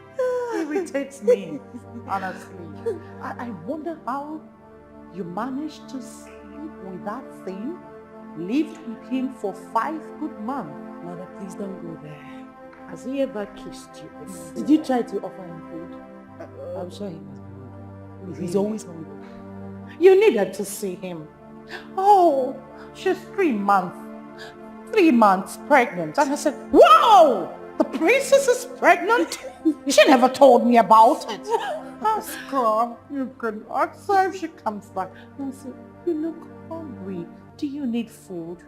Speaker 6: irritates me, honestly. I wonder how you managed to sleep with that thing, lived with him for 5 good months.
Speaker 12: Mother, please don't go there.
Speaker 6: Has he ever kissed you before?
Speaker 12: Did you try to offer him food? I'm sure he must be hungry. He's always hungry.
Speaker 6: You needed to see him. Oh, she's 3 months. 3 months pregnant. And I said, whoa! The princess is pregnant? She never told me about it. Ask her. You can ask her if she comes back. And say, you look hungry. Do you need food?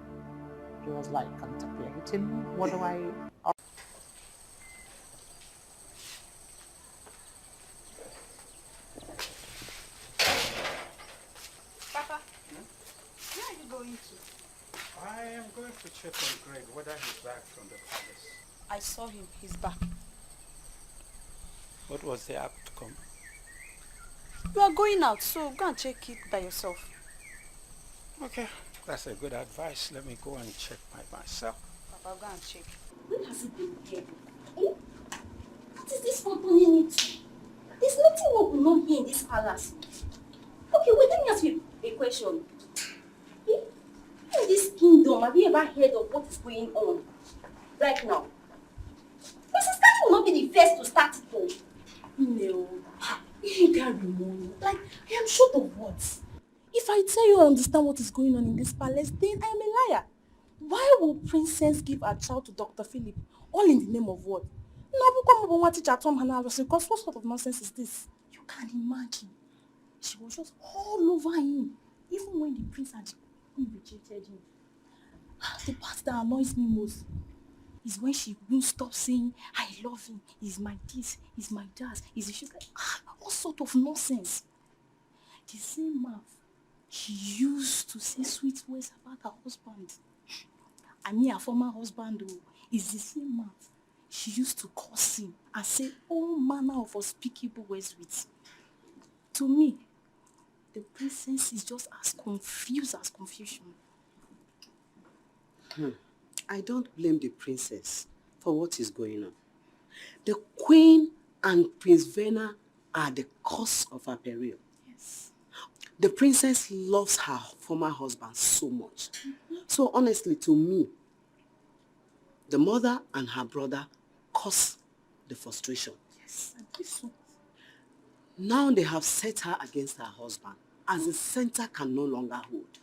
Speaker 6: She was like contemplating. What do I...
Speaker 17: Papa, where are you going to?
Speaker 18: I am going to check on Greg whether he's back from the palace.
Speaker 17: I saw him. He's back.
Speaker 18: What was the outcome?
Speaker 17: You are going out, so go and check it by yourself.
Speaker 18: Okay, that's a good advice. Let me go and check by myself.
Speaker 17: Papa, go and check.
Speaker 19: Where has he been here? Eh? What is this one turning into? There's nothing one will not hear in this palace. Okay, wait, let me ask you a question. Eh? In this kingdom, have you ever heard of what is going on right now? Mrs. Kanye will not be the first to start it though.
Speaker 7: No. You can't remove. Like, I am short of words. If I tell you I understand what is going on in this palace, then I am a liar. Why will Princess give her child to Dr. Philip? All in the name of what? Because what sort of nonsense is this? You can't imagine. She was just all over him. Even when the prince and the queen rejected him. The part that annoys me most is when she won't stop saying, I love him, he's my this, he's my that, she's like, all sort of nonsense. The same mouth she used to say sweet words about her husband. I mean her former husband though, is the same mouth she used to curse him and say all manner of unspeakable words with. To me, the princess is just as confused as confusion.
Speaker 15: I don't blame the princess for what is going on. The queen and Prince Verna are the cause of her peril.
Speaker 7: Yes.
Speaker 15: The princess loves her former husband so much. So honestly, to me, the mother and her brother caused the frustration.
Speaker 7: Yes, I think so.
Speaker 15: Now they have set her against her husband, as the center can no longer hold.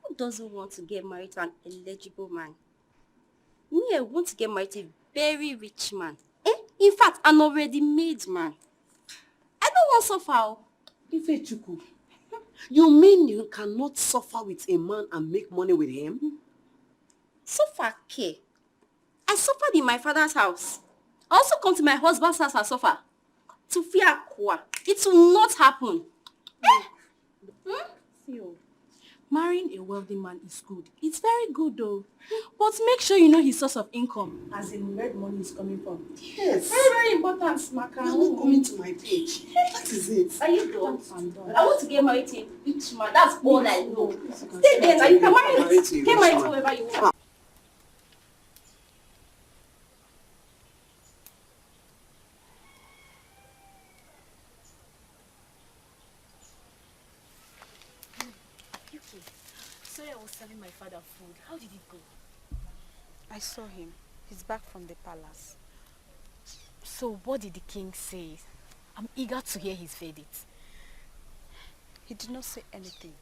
Speaker 19: Who doesn't want to get married to an eligible man? Me, I want to get married to a very rich man. In fact, an already made man. I don't want to suffer.
Speaker 15: Ifechuku, you mean you cannot suffer with a man and make money with him?
Speaker 19: Suffer, okay. I suffered in my father's house. I also come to my husband's house and suffer. To fear Kwa. It will not happen.
Speaker 7: Theo, marrying a wealthy man is good. It's very good though. But make sure you know his source of income, as in where the money is coming from.
Speaker 15: Yes.
Speaker 7: Very, very important, Maka.
Speaker 15: You're not coming to my page. That is it.
Speaker 19: Are you done? I want to get married to a rich man. That's all I know. Stay there now. You can marry me. Get married to whoever you want.
Speaker 7: Sorry, I was serving my father food. How did it go?
Speaker 17: I saw him. He's back from the palace.
Speaker 16: So what did the king say? I'm eager to hear his verdict.
Speaker 17: He did not say anything.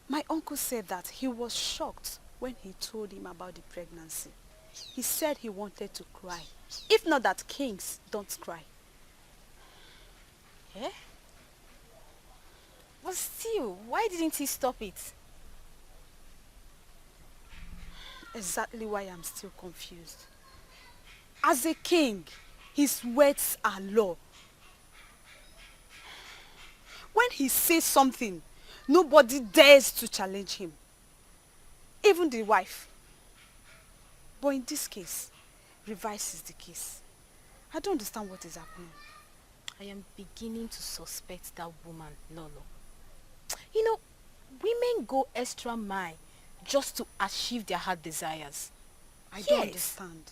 Speaker 17: My uncle said that he was shocked when he told him about the pregnancy. He said he wanted to cry. If not that kings don't cry.
Speaker 16: Eh? But still, why didn't he stop it?
Speaker 17: Exactly why I'm still confused. As a king, his words are law. When he says something, nobody dares to challenge him. Even the wife. But in this case, reverse is the case. I don't understand what is happening.
Speaker 16: I am beginning to suspect that woman, Lolo. You know, women go extra mile just to achieve their heart desires.
Speaker 17: I don't understand.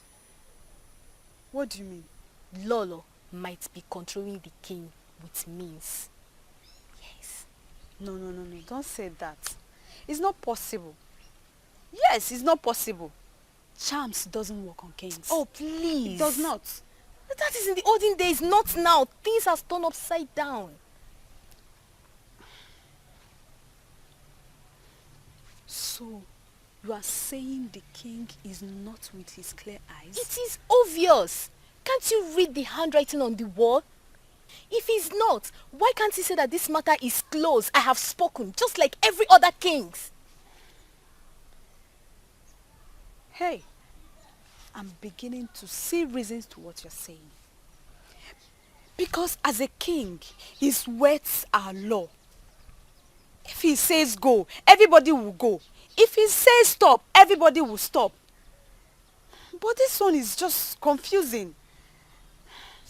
Speaker 17: What do you mean?
Speaker 16: Lolo might be controlling the king with means. Yes.
Speaker 17: No. Don't say that. It's not possible. Yes, it's not possible. Charms doesn't work on kings.
Speaker 16: Oh, please.
Speaker 17: It does not.
Speaker 16: That is in the olden days, not now. Things have turned upside down.
Speaker 17: So, You are saying the king is not with his clear eyes?
Speaker 16: It is obvious. Can't you read the handwriting on the wall? If he's not, why can't he say that this matter is closed? I have spoken, just like every other kings.
Speaker 17: Hey, I'm beginning to see reasons to what you're saying. Because as a king, his words are law. If he says go, everybody will go. If he says stop, everybody will stop. But this one is just confusing.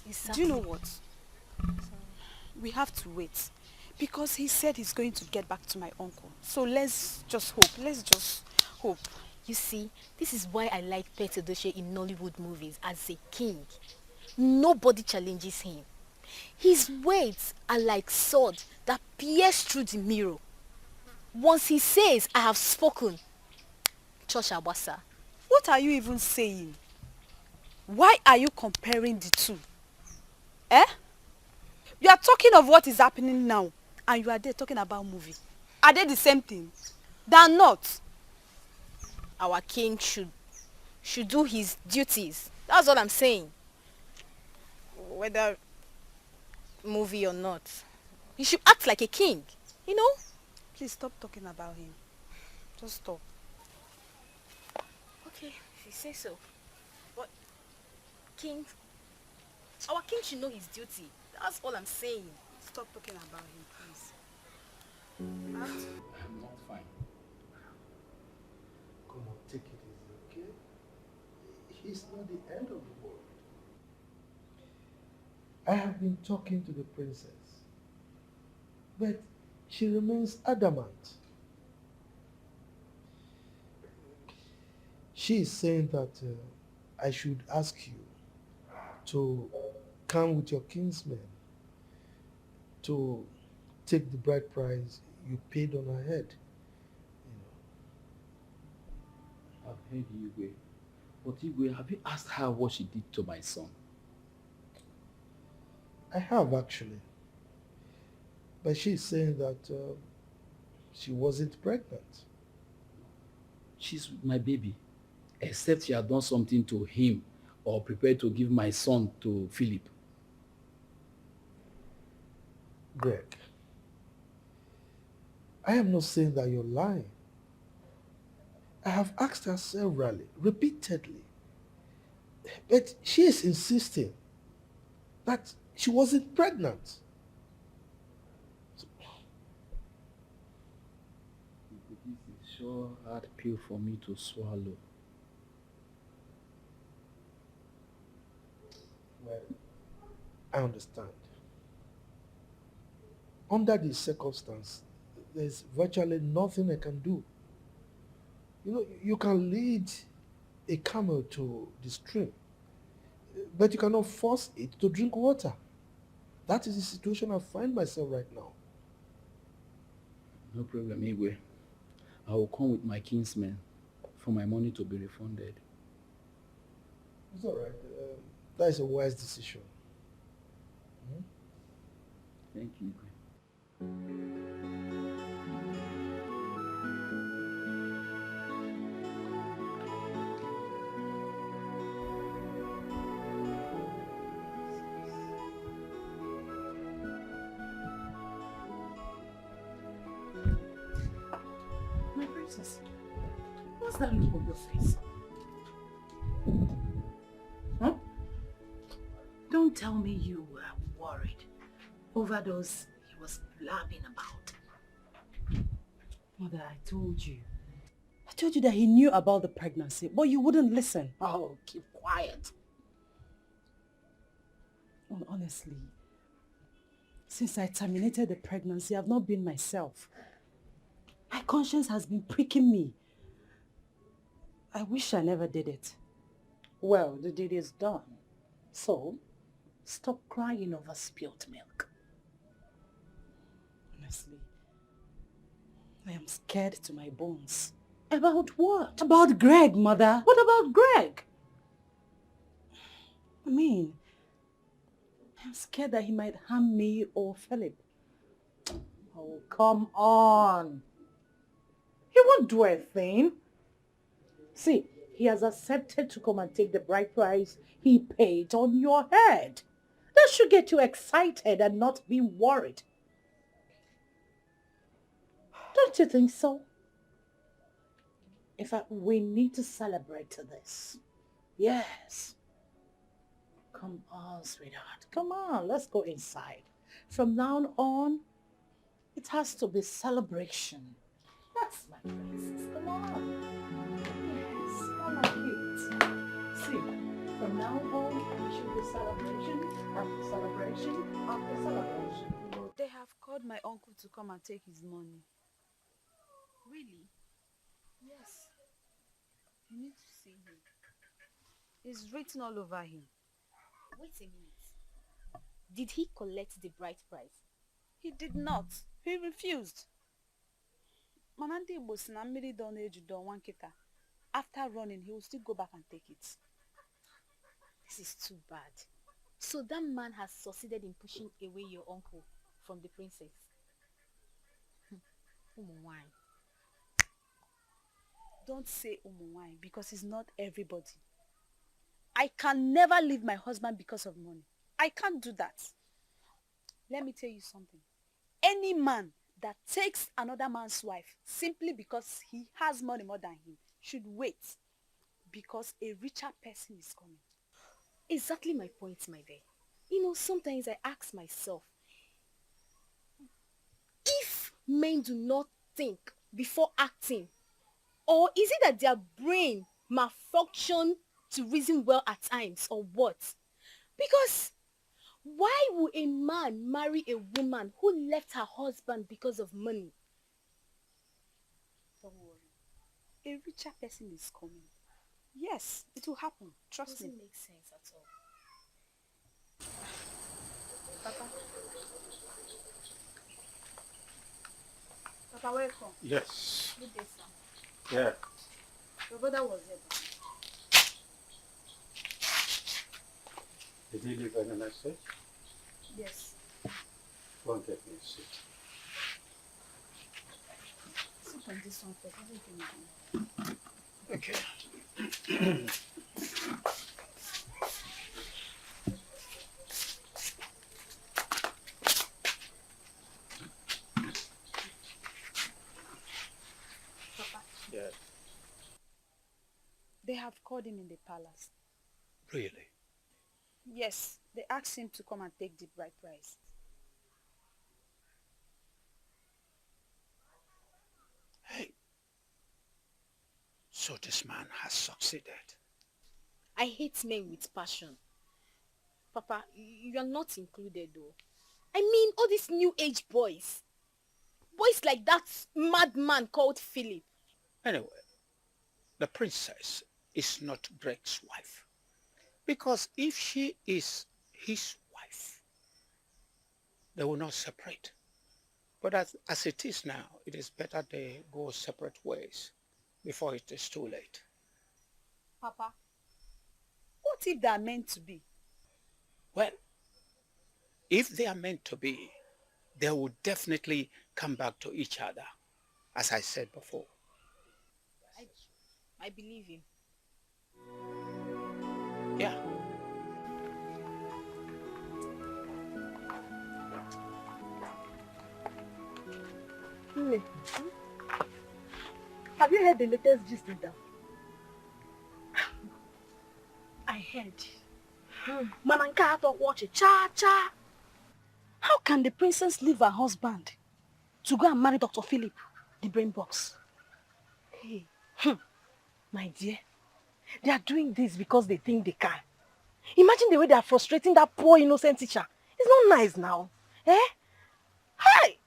Speaker 16: Exactly.
Speaker 17: Do you know what? We have to wait. Because he said he's going to get back to my uncle. So let's just hope. Let's just hope.
Speaker 16: You see, this is why I like Pet Edochie in Nollywood movies as a king. Nobody challenges him. His words are like sword that pierce through the mirror. Once he says, I have spoken, Church Abasa.
Speaker 17: What are you even saying? Why are you comparing the two? Eh? You are talking of what is happening now, and you are there talking about movie. Are they the same thing? They are not.
Speaker 16: Our king should do his duties. That's what I'm saying. Whether movie or not. He should act like a king, you know?
Speaker 17: Please stop talking about him. Just stop.
Speaker 16: Okay, if you say so. But king, our king should know his duty. That's all I'm saying.
Speaker 17: Stop talking about him, please.
Speaker 14: I'm not fine.
Speaker 4: Come on, take it easy, okay? He's not the end of the world. I have been talking to the princess, but she remains adamant. She is saying that I should ask you to come with your kinsmen to take the bride price you paid on her head.
Speaker 14: I've heard you, Igwe. But Igwe, have you asked her what she did to my son?
Speaker 4: I have actually. But she's saying that she wasn't pregnant.
Speaker 14: She's my baby. Except she had done something to him or prepared to give my son to Philip.
Speaker 4: Greg, I am not saying that you're lying. I have asked her severally, repeatedly. But she is insisting that she wasn't pregnant.
Speaker 14: This is sure hard pill for me to swallow.
Speaker 4: Well, I understand. Under these circumstances, there's virtually nothing I can do. You know, you can lead a camel to the stream, but you cannot force it to drink water. That is the situation I find myself right now.
Speaker 14: No problem, Igwe. I will come with my kinsmen for my money to be refunded.
Speaker 4: It's all right. That is a wise decision.
Speaker 14: Thank you, Igwe.
Speaker 12: My princess, what's that look on your face? Huh? Don't tell me you were worried over those he was blabbing about.
Speaker 6: Mother, I told you. I told you that he knew about the pregnancy, but you wouldn't listen.
Speaker 12: Oh, keep quiet.
Speaker 6: Well, honestly, since I terminated the pregnancy, I've not been myself. My conscience has been pricking me. I wish I never did it.
Speaker 12: Well, the deed is done. So, stop crying over spilt milk.
Speaker 6: Honestly, I am scared to my bones.
Speaker 12: About what?
Speaker 6: About Greg, Mother.
Speaker 12: What about Greg?
Speaker 6: I mean, I'm scared that he might harm me or Philip.
Speaker 12: Oh, come on. He won't do a thing.
Speaker 6: See, he has accepted to come and take the bride price he paid on your head. That should get you excited and not be worried. Don't you think so? In fact, we need to celebrate this. Yes. Come on, sweetheart. Come on, let's go inside. From now on, it has to be celebration. That's my princess. Come on. Yes, come on, kids. See, from now on, it should be celebration after celebration after celebration.
Speaker 17: They have called my uncle to come and take his money.
Speaker 16: Really?
Speaker 17: Yes. You need to see him. It's written all over him.
Speaker 16: Wait a minute. Did he collect the bride price?
Speaker 17: He did not. He refused. Manandi Igbo si na mmiri dọ na-ejudo nwa nkịta. After running, he will still go back and take it.
Speaker 16: This is too bad. So that man has succeeded in pushing away your uncle from the princess. Umuwai.
Speaker 17: Don't say Umuwai because he's not everybody. I can never leave my husband because of money. I can't do that. Let me tell you something. Any man that takes another man's wife simply because he has money more than him should wait, because a richer person is coming.
Speaker 16: Exactly my point, my dear. You know, sometimes I ask myself, if men do not think before acting, or is it that their brain malfunction to reason well at times, or what? Because why would a man marry a woman who left her husband because of money?
Speaker 17: Don't worry. A richer person is coming. Yes, it will happen. Trust me.
Speaker 16: Doesn't make sense at all.
Speaker 17: Papa. Papa, welcome.
Speaker 18: Yes.
Speaker 17: Good day, sir.
Speaker 18: Yeah.
Speaker 17: Your brother was there.
Speaker 18: Did he leave any message?
Speaker 17: Yes.
Speaker 18: Go and get me a seat.
Speaker 17: Sit on this one first. Everything.
Speaker 18: Okay.
Speaker 17: Papa.
Speaker 18: Yeah.
Speaker 17: They have called him in the palace.
Speaker 18: Really?
Speaker 17: Yes, they asked him to come and take the bride price.
Speaker 18: Hey. So this man has succeeded.
Speaker 16: I hate men with passion. Papa, you are not included though. I mean, all these new age boys. Boys like that madman called Philip.
Speaker 18: Anyway, the princess is not Greg's wife. Because if she is his wife, they will not separate. But as it is now, it is better they go separate ways before it is too late.
Speaker 17: Papa, what if they are meant to be?
Speaker 18: Well, if they are meant to be, they will definitely come back to each other, as I said before.
Speaker 16: I believe him.
Speaker 18: Yeah.
Speaker 6: Nne, have you heard the latest gist in town?
Speaker 17: I heard. Mana nke atọ watch cha. How can the princess leave her husband to go and marry Dr. Philip, the brain box?
Speaker 6: Hey, my dear, they are doing this because they think they can. Imagine the way they are frustrating that poor innocent teacher. It's not nice now. Eh? Hi!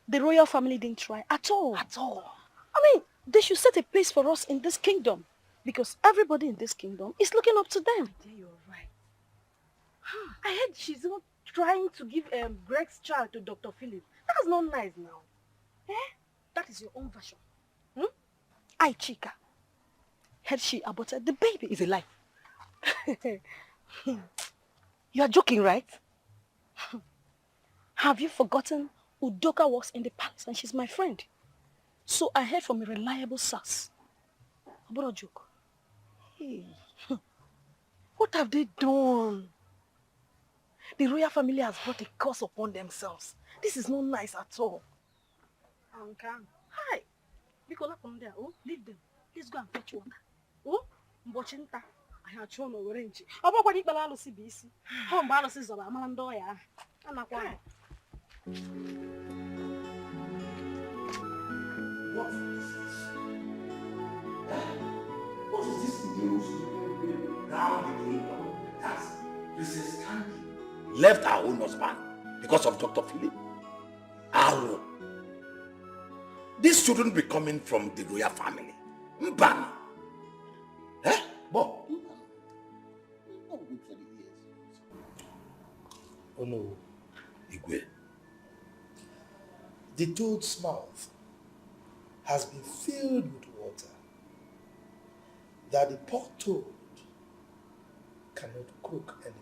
Speaker 17: The royal family didn't try at all.
Speaker 6: At all.
Speaker 17: I mean, they should set a place for us in this kingdom, because everybody in this kingdom is looking up to them.
Speaker 6: Yeah, you're right. I heard she's not trying to give Greg's child to Dr. Philip. That's not nice now.
Speaker 17: Eh? That is your own version. I, Chika, heard she aborted the baby is alive.
Speaker 6: You are joking, right?
Speaker 17: Have you forgotten Udoka works in the palace and she's my friend? So I heard from a reliable source. Bro joke. Hey. What have they done? The royal family has brought a curse upon themselves. This is not nice at all. Hi. Nicola, come there. Oh, leave them. Let's go and fetch water. Oh, mbochinta. I have shown over range. About what you balalu si busy. Home balas is over Amandoya. I'm not quiet.
Speaker 3: What is this news round the kingdom? That's Princess Candy left her own husband because of Dr. Philip. How? This shouldn't be coming from the royal family. Mbana. Eh? Bo?
Speaker 4: Oh no.
Speaker 3: Igwe.
Speaker 4: The toad's mouth has been filled with water that the poor toad cannot croak anymore.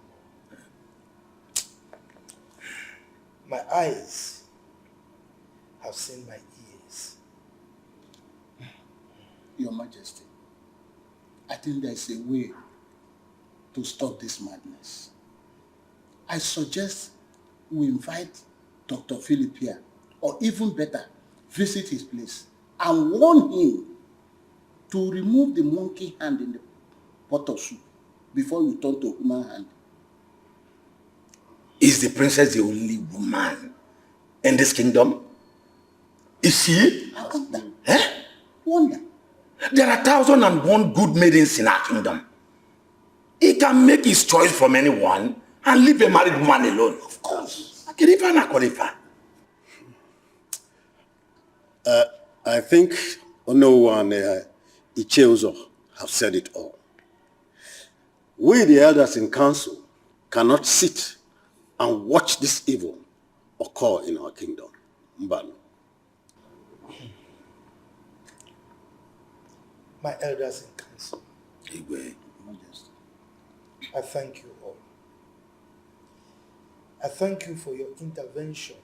Speaker 4: My eyes have seen my ears.
Speaker 18: Your Majesty, I think there is a way to stop this madness. I suggest we invite Dr. Philip here, or even better, visit his place and warn him to remove the monkey hand in the pot of soup before you turn to human hand.
Speaker 3: Is the princess the only woman in this kingdom? Is she?
Speaker 18: Wonder.
Speaker 3: There are 1,001 good maidens in our kingdom. He can make his choice from anyone and leave a married woman alone. Of course.
Speaker 2: I think Ono and Icheuzo have said it all. We, the elders in council, cannot sit and watch this evil occur in our kingdom. Mbano.
Speaker 4: My elders in council, I thank you all. I thank you for your intervention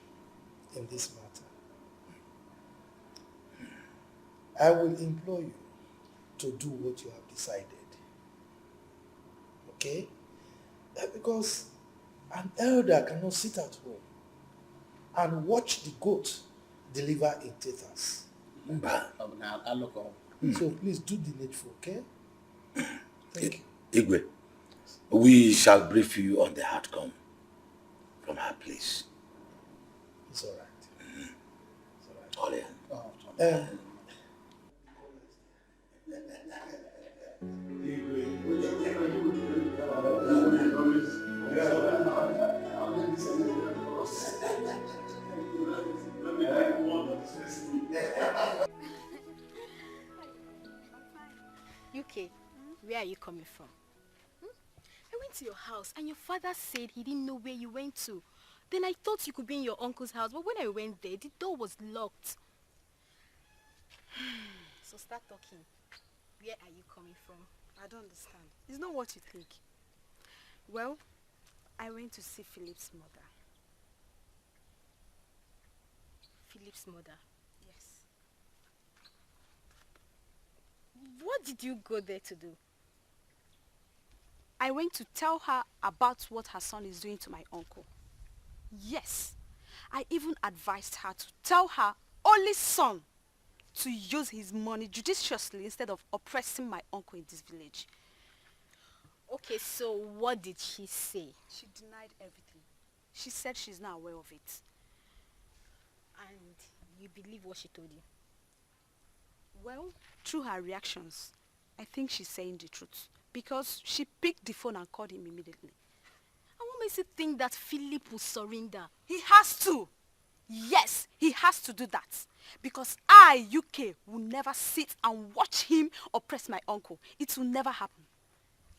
Speaker 4: in this matter. I will implore you to do what you have decided. Okay? Because an elder cannot sit at home and watch the goat deliver in teethers. So please do the needful, okay? Thank you.
Speaker 3: Igwe, we shall brief you on the outcome from our place.
Speaker 4: It's all right. It's
Speaker 3: all right.
Speaker 16: UK, where are you coming from? I went to your house and your father said he didn't know where you went to. Then I thought you could be in your uncle's house, but when I went there, the door was locked. So start talking. Where are you coming from?
Speaker 17: I don't understand. It's not what you think. Well, I went to see Philip's mother.
Speaker 16: Philip's mother?
Speaker 17: Yes.
Speaker 16: What did you go there to do?
Speaker 17: I went to tell her about what her son is doing to my uncle. Yes. I even advised her to tell her only son to use his money judiciously instead of oppressing my uncle in this village.
Speaker 16: Okay, so what did she say?
Speaker 17: She denied everything. She said she's not aware of it.
Speaker 16: And you believe what she told you?
Speaker 17: Well, through her reactions, I think she's saying the truth. Because she picked the phone and called him immediately.
Speaker 16: And what makes you think that Philip will surrender?
Speaker 17: He has to! Yes, he has to do that. Because I, UK, will never sit and watch him oppress my uncle. It will never happen.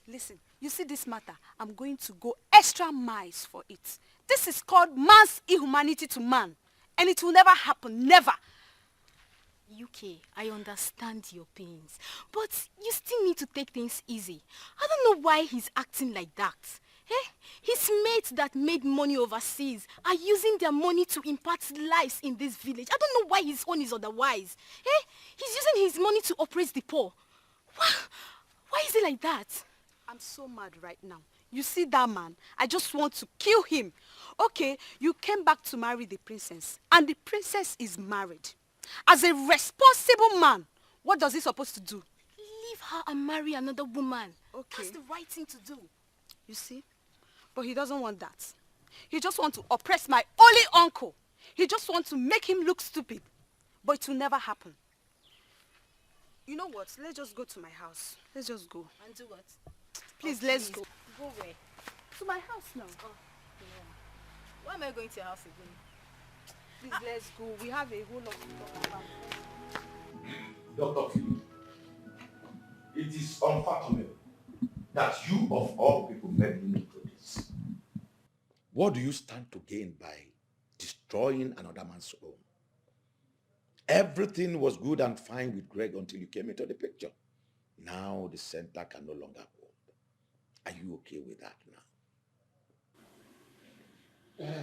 Speaker 17: Listen, you see this matter, I'm going to go extra miles for it. This is called man's inhumanity to man. And it will never happen, never.
Speaker 16: UK, I understand your pains, but you still need to take things easy. I don't know why he's acting like that. Eh? His mates that made money overseas are using their money to impart lives in this village. I don't know why his own is otherwise. Eh? He's using his money to oppress the poor.
Speaker 17: Why is it like that? I'm so mad right now. You see that man? I just want to kill him. Okay, you came back to marry the princess, and the princess is married. As a responsible man, what does he supposed to do?
Speaker 16: Leave her and marry another woman.
Speaker 17: Okay.
Speaker 16: That's the right thing to do.
Speaker 17: You see? But he doesn't want that. He just wants to oppress my only uncle. He just wants to make him look stupid. But it will never happen. You know what? Let's just go to my house. Let's just go.
Speaker 16: And do what?
Speaker 17: Please, let's go.
Speaker 16: Go where?
Speaker 17: To my house now.
Speaker 16: Oh, yeah. Why am I going to your house again?
Speaker 17: Please, let's go. We have a whole lot to talk about.
Speaker 3: Dr. Philip, it is unfortunate that you of all people made me into this. What do you stand to gain by destroying another man's home? Everything was good and fine with Greg until you came into the picture. Now the center can no longer hold. Are you okay with that now?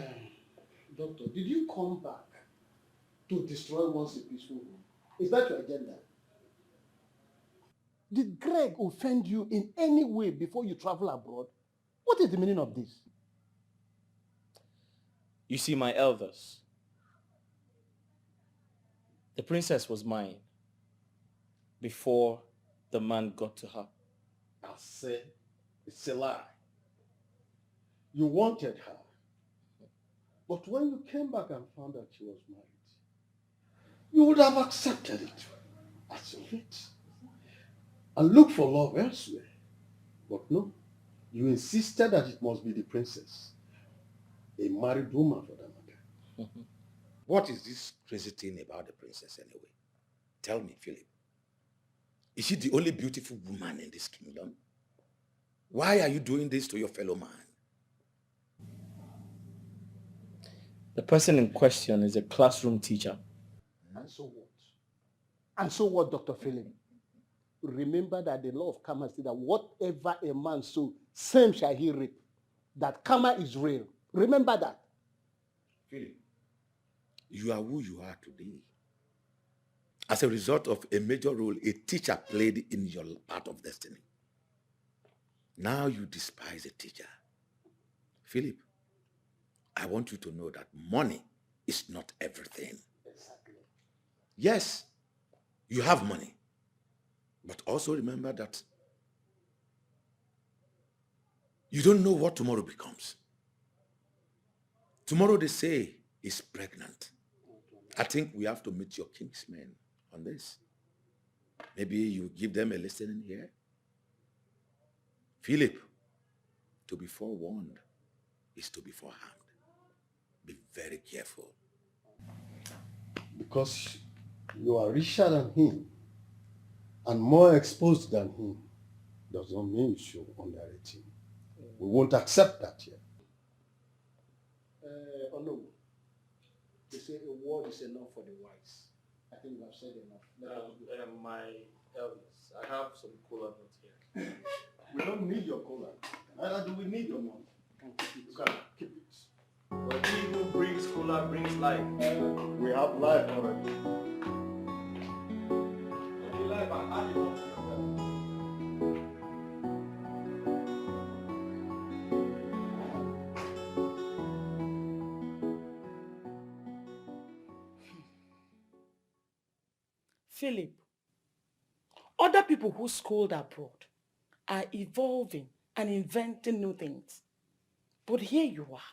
Speaker 21: Doctor, did you come back to destroy once a peaceful home? Is that your agenda? Did Greg offend you in any way before you travel abroad? What is the meaning of this?
Speaker 5: You see, my elders, the princess was mine before the man got to her.
Speaker 21: I said, it's a lie. You wanted her. But when you came back and found that she was married, you would have accepted it as your fate and looked for love elsewhere. But no, you insisted that it must be the princess, a married woman for that matter.
Speaker 3: What is this crazy thing about the princess anyway? Tell me, Philip. Is she the only beautiful woman in this kingdom? Why are you doing this to your fellow man?
Speaker 5: The person in question is a classroom teacher.
Speaker 21: And so what? And so what, Dr. Philip? Remember that the law of karma says that whatever a man sows, same shall he reap. That karma is real. Remember that.
Speaker 3: Philip, you are who you are today as a result of a major role a teacher played in your path of destiny. Now you despise a teacher. Philip, I want you to know that money is not everything.
Speaker 21: Exactly.
Speaker 3: Yes, you have money, but also remember that you don't know what tomorrow becomes. Tomorrow, they say, is pregnant. I think we have to meet your kingsmen on this. Maybe you give them a lesson here. Philip, to be forewarned is to be forearmed. Be very careful.
Speaker 21: Because you are richer than him and more exposed than him does not mean you should underrate him. We won't accept that here. Oh no. They say a word is enough for the wise. I think I've said enough.
Speaker 5: My elders, I have some cola notes here.
Speaker 21: We don't need your cola. Neither do we need your money. You can keep it.
Speaker 5: But he who brings cola brings life.
Speaker 21: We have life already.
Speaker 5: Life and add it up.
Speaker 6: Philip, other people who schooled abroad are evolving and inventing new things. But here you are,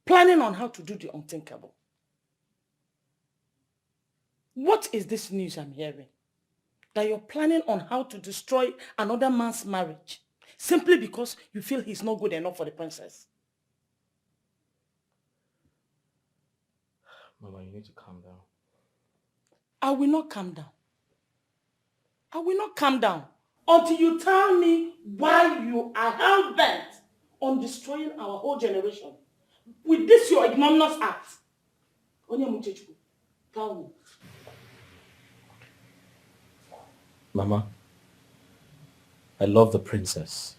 Speaker 6: planning on how to do the unthinkable. What is this news I'm hearing? That you're planning on how to destroy another man's marriage simply because you feel he's not good enough for the princess?
Speaker 5: Mama, you need to calm down.
Speaker 6: I will not calm down. I will not calm down until you tell me why you are hell-bent on destroying our whole generation with this your ignominious act. Onyemuchechukwu, tell me.
Speaker 5: Mama, I love the princess.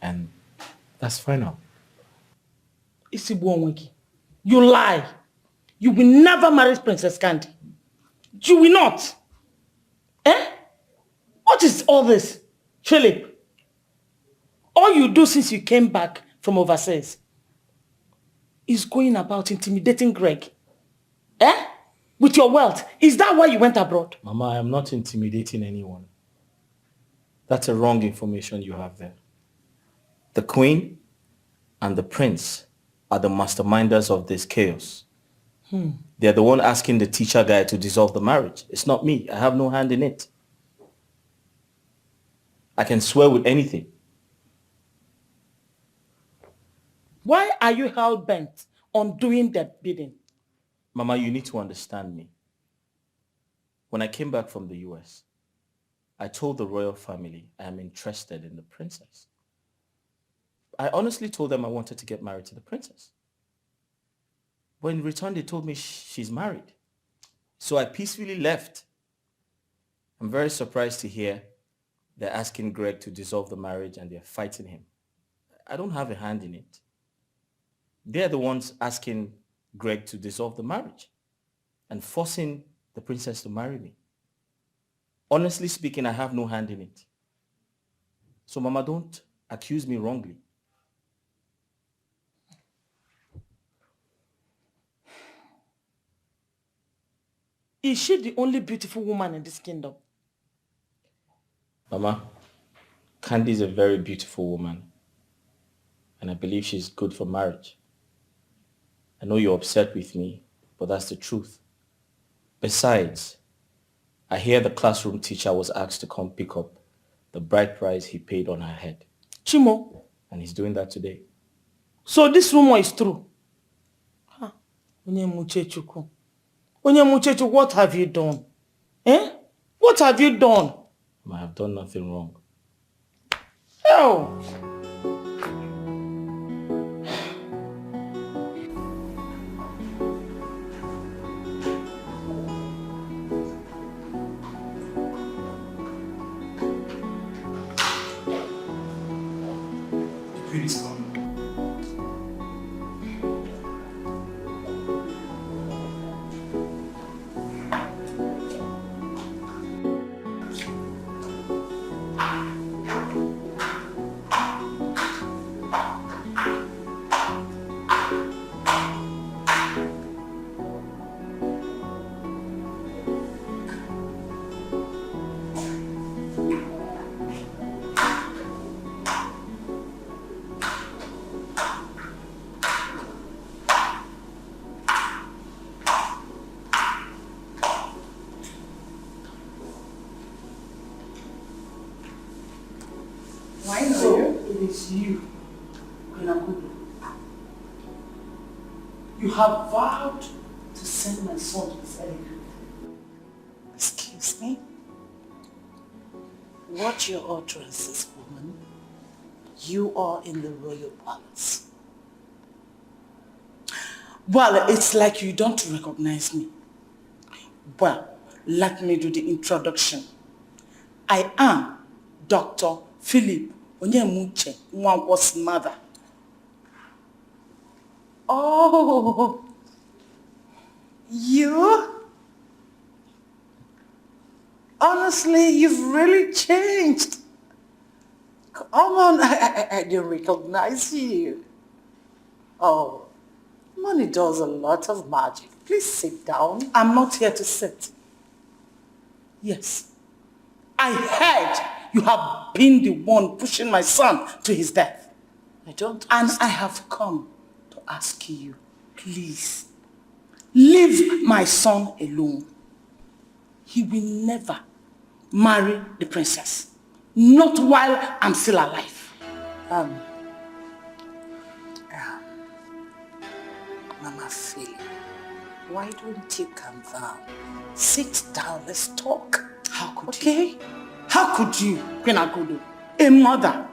Speaker 5: And that's final.
Speaker 6: Isibuonweki, you lie. You will never marry Princess Candy. You will not. Eh? What is all this, Philip? All you do since you came back from overseas is going about intimidating Greg. Eh? With your wealth. Is that why you went abroad?
Speaker 5: Mama, I am not intimidating anyone. That's a wrong information you have there. The Queen and the Prince are the masterminders of this chaos. They're the one asking the teacher guy to dissolve the marriage. It's not me. I have no hand in it. I can swear with anything.
Speaker 6: Why are you hell-bent on doing that bidding?
Speaker 5: Mama, you need to understand me. When I came back from the US, I told the royal family I am interested in the princess. I honestly told them I wanted to get married to the princess. But in return, they told me she's married. So I peacefully left. I'm very surprised to hear they're asking Greg to dissolve the marriage and they're fighting him. I don't have a hand in it. They're the ones asking Greg to dissolve the marriage and forcing the princess to marry me. Honestly speaking, I have no hand in it. So Mama, don't accuse me wrongly.
Speaker 6: Is she the only beautiful woman in this kingdom?
Speaker 5: Mama, Candy is a very beautiful woman. And I believe she's good for marriage. I know you're upset with me, but that's the truth. Besides, I hear the classroom teacher was asked to come pick up the bride price he paid on her head.
Speaker 6: Chimo?
Speaker 5: And he's doing that today.
Speaker 6: So this rumor is true? Onyemuchechuku, what have you done? Eh? What have you done?
Speaker 5: I have done nothing wrong.
Speaker 6: Oh!
Speaker 9: Please come.
Speaker 6: You, Benakudu. You have vowed to send my son to his early grave.
Speaker 15: Excuse me? What your utterances, woman? You are in the royal palace.
Speaker 6: Well, it's like you don't recognize me. Well, let me do the introduction. I am Dr. Philip Onyemuche Nwankwo's mother.
Speaker 15: Oh, you? Honestly, you've really changed. Come on, I didn't recognize you. Oh, money does a lot of magic. Please sit down.
Speaker 6: I'm not here to sit. Yes, I heard you have been the one pushing my son to his death.
Speaker 15: I don't
Speaker 6: understand. And I have come to ask you, please, leave my son alone. He will never marry the princess. Not while I'm still alive.
Speaker 15: Mama Philip, why don't you calm down? Sit down, let's talk.
Speaker 6: How could you? How could you, Queen Agodo, a mother,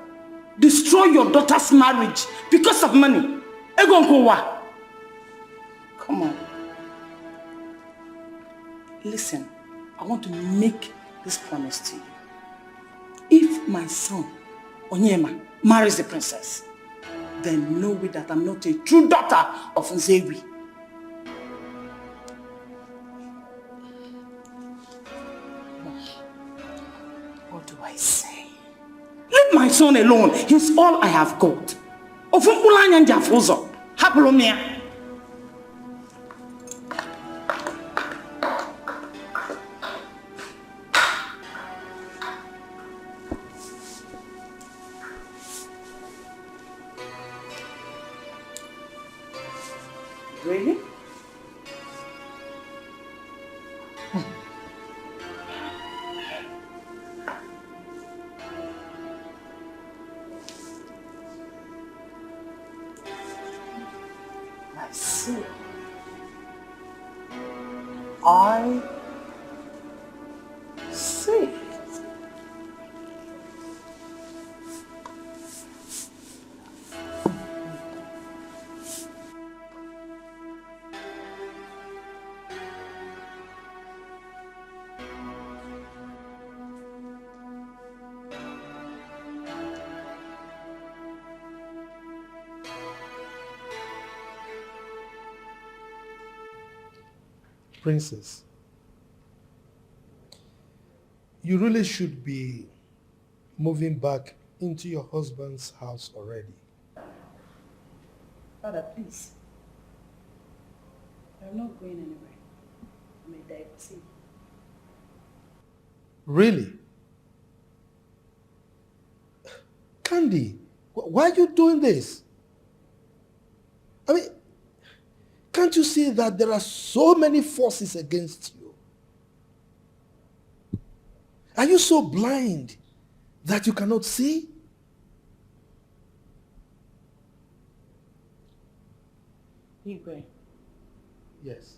Speaker 6: destroy your daughter's marriage because of money? Egonkowa. Come on. Listen, I want to make this promise to you. If my son, Onyema, marries the princess, then know that I'm not a true daughter of Nzewi.
Speaker 15: What do I say? Leave my son alone. He's all I have got. Really? I see. I see.
Speaker 20: Princess, you really should be moving back into your husband's house already.
Speaker 12: Father, please. I'm not going anywhere. I'm a divorcee.
Speaker 20: Really? Candy, why are you doing this? I mean, can't you see that there are so many forces against you? Are you so blind that you cannot see?
Speaker 15: Igwe,
Speaker 20: Yes.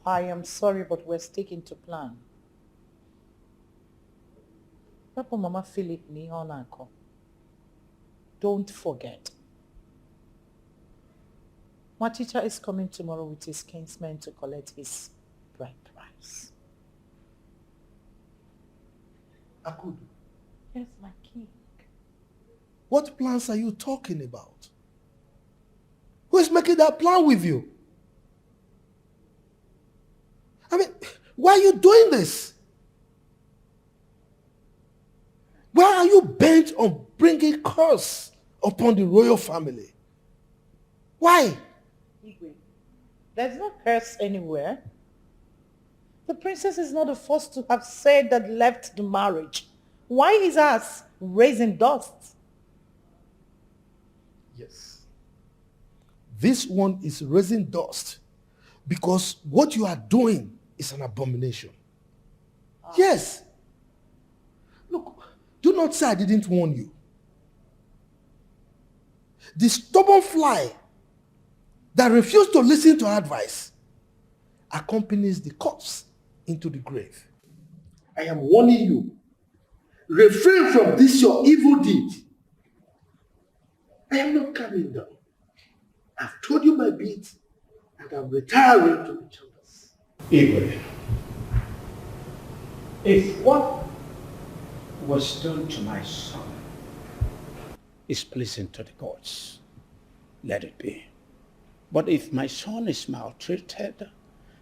Speaker 15: I am sorry, but we're sticking to plan. Papa Mama Philip ni honako. Don't forget. My teacher is coming tomorrow with his kinsmen to collect his bride price.
Speaker 20: Akudu,
Speaker 15: Yes, my king.
Speaker 20: what plans are you talking about? Who is making that plan with you? I mean, why are you doing this? Why are you bent on bringing curse upon the royal family? Why?
Speaker 15: Igwe, there's no curse anywhere. The princess is not the first to have said that left the marriage. Why is us raising dust?
Speaker 20: Yes. This one is raising dust because what you are doing is an abomination. Yes. Look, do not say I didn't warn you. The stubborn fly that refused to listen to advice accompanies the corpse into the grave. I am warning you. Refrain from this your evil deed. I am not coming down. I've told you my bit and I'm retiring to the chambers.
Speaker 14: Igwe, if what was done to my son is pleasing to the gods, let it be. But if my son is maltreated,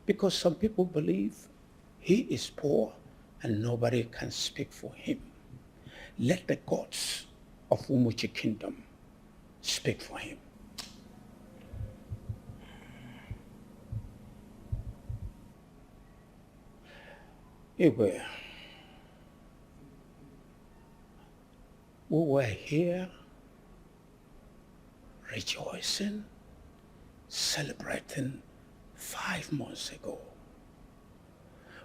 Speaker 14: because some people believe he is poor and nobody can speak for him, let the gods of Umuchi Kingdom speak for him. Igwe, we were here rejoicing, celebrating 5 months ago.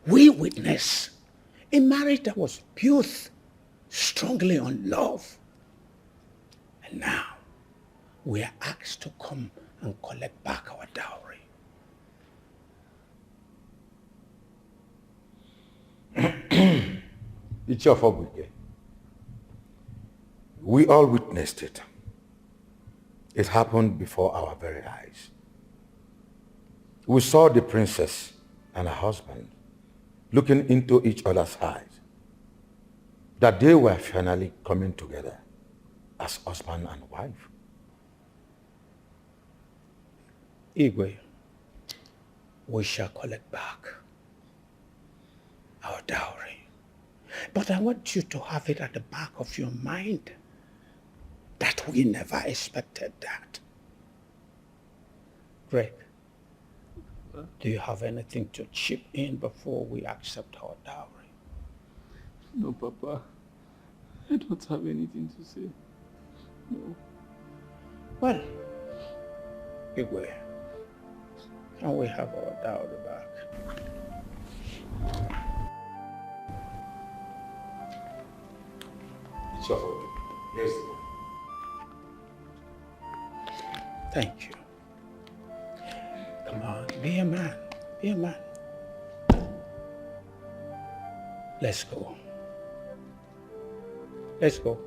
Speaker 14: We witnessed a marriage that was built strongly on love. And now we are asked to come and collect back our dowry.
Speaker 3: We all witnessed it. It happened before our very eyes. We saw the princess and her husband looking into each other's eyes, that they were finally coming together as husband and wife.
Speaker 14: Igwe, we shall collect back our dowry.
Speaker 18: But I want you to have it at the back of your mind that we never expected that. Greg, do you have anything to chip in before we accept our dowry?
Speaker 20: No, Papa. I don't have anything to say. No.
Speaker 18: Well, Igwe, can we have our dowry back?
Speaker 3: Sure. Here's the one.
Speaker 18: Thank you. Come on, be a man. Be a man. Let's go. Let's go.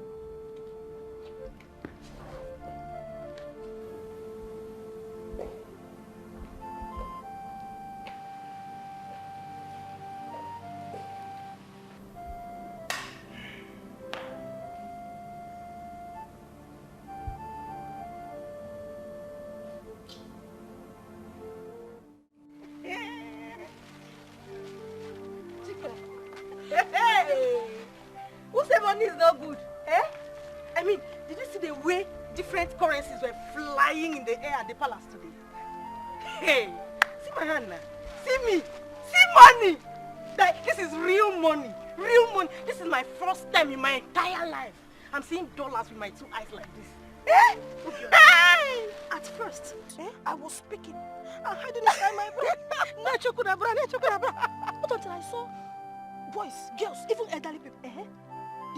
Speaker 7: Hey! Who said money is not good? Eh? I mean, did you see the way different currencies were flying in the air at the palace today? Hey! See my hand now. See me. See money. Like, this is real money. Real money. This is my first time in my entire life. I'm seeing dollars with my two eyes like this. Eh? Hey! At first, I was speaking. I had it inside my brain. But until I saw boys, girls, even elderly people, they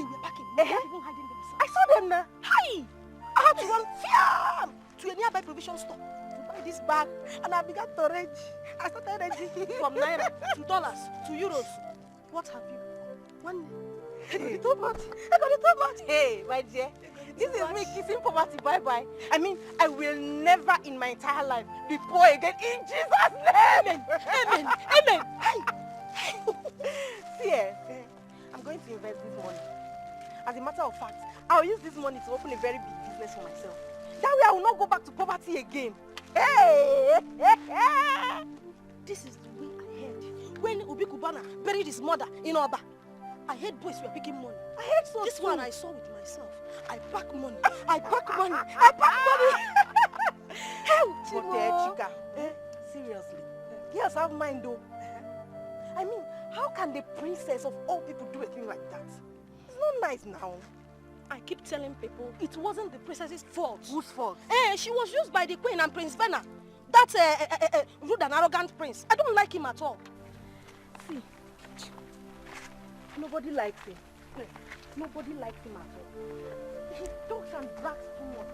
Speaker 7: were packing, even hiding themselves. I saw them now. Hi! I had to run to a nearby provision store to buy this bag, and I began to range. I started ranging from naira to dollars to euros. What have you? One. I got it too much. I got it too much. Hey, my dear. This is me kissing poverty bye-bye. I mean, I will never in my entire life be poor again in Jesus' name. Amen. Amen. Amen. See, I'm going to invest this money. As a matter of fact, I'll use this money to open a very big business for myself. That way I will not go back to poverty again. Hey! This is the way I heard when Obi Kubana buried his mother in Oba. I heard boys were picking money. I heard so. This one I saw with myself. I pack money. I pack money. I pack money. Hell, Chica. Seriously. Girls have mind though. I mean, how can the princess of all people do a thing like that? It's not nice now. I keep telling people it wasn't the princess's fault. Whose fault? She was used by the queen and Prince Venna. That's rude and arrogant prince. I don't like him at all. See, nobody likes him. Nobody likes him at all. He talks and brags too much.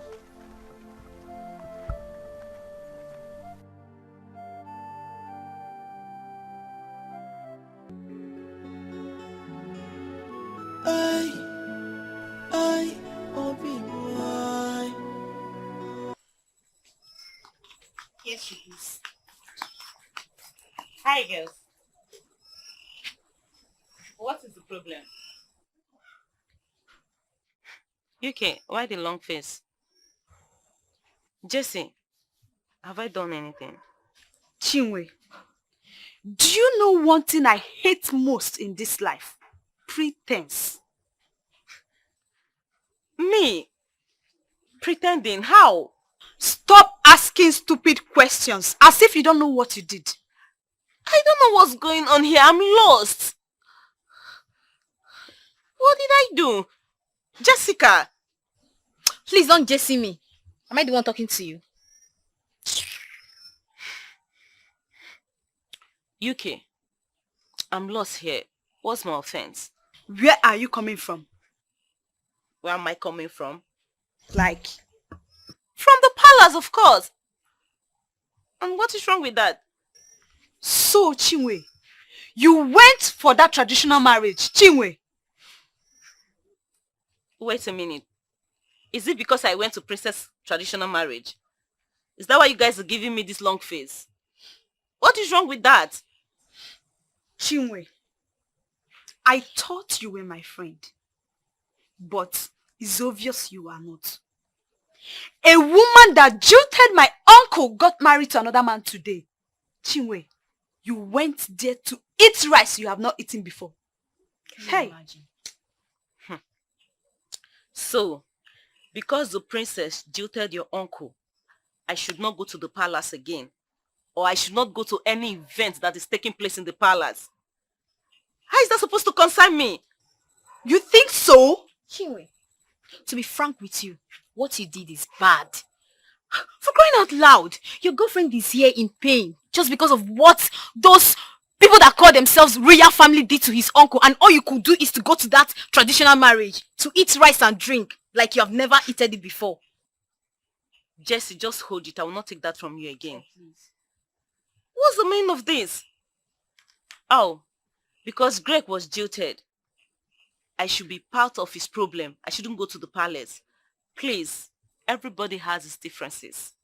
Speaker 12: Yes, she is. Hi, girls. What is the problem?
Speaker 9: UK, why the long face? Jesse, have I done anything?
Speaker 17: Chinwe, do you know one thing I hate most in this life? Pretense.
Speaker 9: Me? Pretending? How?
Speaker 17: Stop asking stupid questions as if you don't know what you did.
Speaker 9: I don't know what's going on here. I'm lost. What did I do? Jessica!
Speaker 16: Please don't Jesse me. Am I the one talking to you?
Speaker 9: UK, I'm lost here. What's my offense?
Speaker 17: Where are you coming from?
Speaker 9: Where am I coming from?
Speaker 17: Like?
Speaker 9: From the palace, of course. And what is wrong with that?
Speaker 17: So, Chinwe, you went for that traditional marriage, Chinwe?
Speaker 9: Wait a minute. Is it because I went to princess traditional marriage? Is that why you guys are giving me this long face? What is wrong with that?
Speaker 17: Chinwe, I thought you were my friend, but it's obvious you are not. A woman that jilted my uncle got married to another man today. Chinwe, you went there to eat rice you have not eaten before.
Speaker 16: Can you imagine?
Speaker 9: So, because the princess jilted your uncle, I should not go to the palace again. Or I should not go to any event that is taking place in the palace. How is that supposed to concern me?
Speaker 17: You think so?
Speaker 16: Chinwe, to be frank with you, what you did is bad. For crying out loud, your girlfriend is here in pain just because of what those people that call themselves royal family did to his uncle, and all you could do is to go to that traditional marriage to eat rice and drink like you have never eaten it before.
Speaker 9: Jesse, just hold it. I will not take that from you again. Please. What's the meaning of this? Oh, because Greg was jilted. I should be part of his problem. I shouldn't go to the palace. Please, everybody has his differences.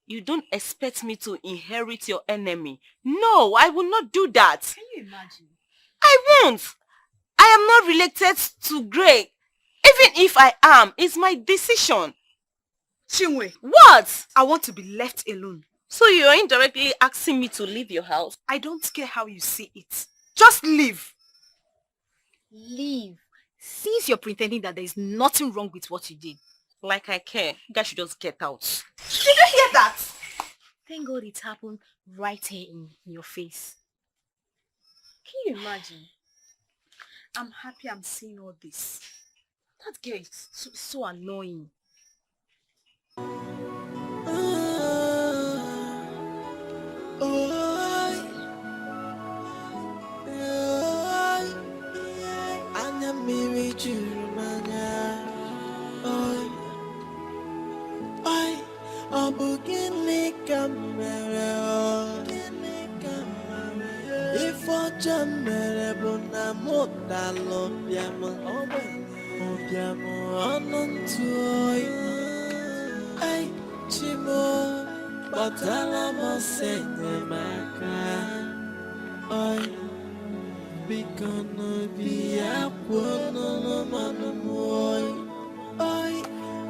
Speaker 9: You don't expect me to inherit your enemy. No, I will not do that.
Speaker 16: Can you imagine?
Speaker 9: I won't. I am not related to Greg. Even if I am, it's my decision.
Speaker 17: Chinwe.
Speaker 9: What?
Speaker 17: I want to be left alone.
Speaker 9: So you are indirectly asking me to leave your house?
Speaker 17: I don't care how you see it. Just leave.
Speaker 16: Leave. Since you're pretending that there is nothing wrong with what you did.
Speaker 9: Like I care. You guys should just get out.
Speaker 17: Did you hear that?
Speaker 16: Thank God it happened right here in your face. Can you imagine?
Speaker 17: I'm happy I'm seeing all this.
Speaker 16: That girl is so annoying.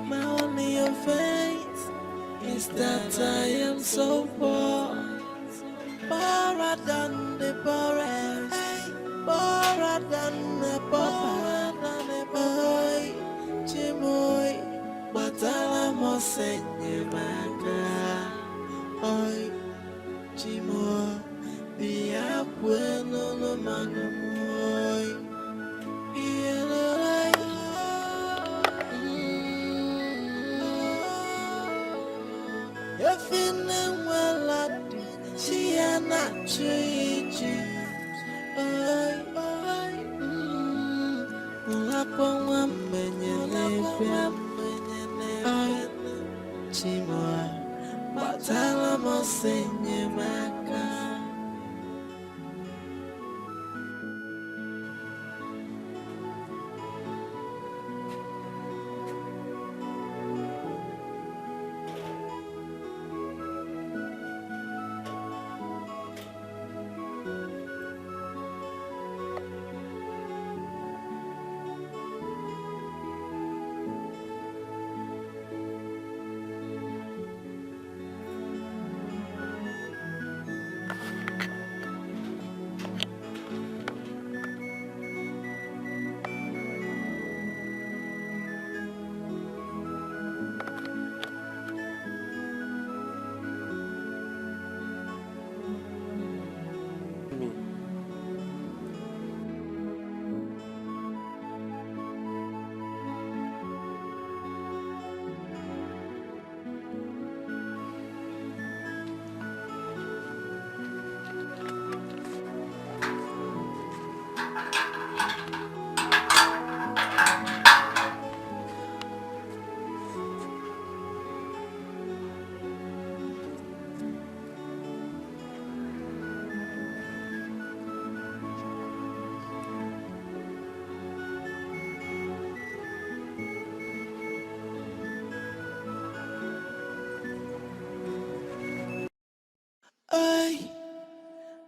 Speaker 10: My only offense is that I am so poor, poorer than the poorest, poorer than the boy, Chimoy, but I must send you back. Oi, Chimoy, the apple no no man. If in the world, she and not change.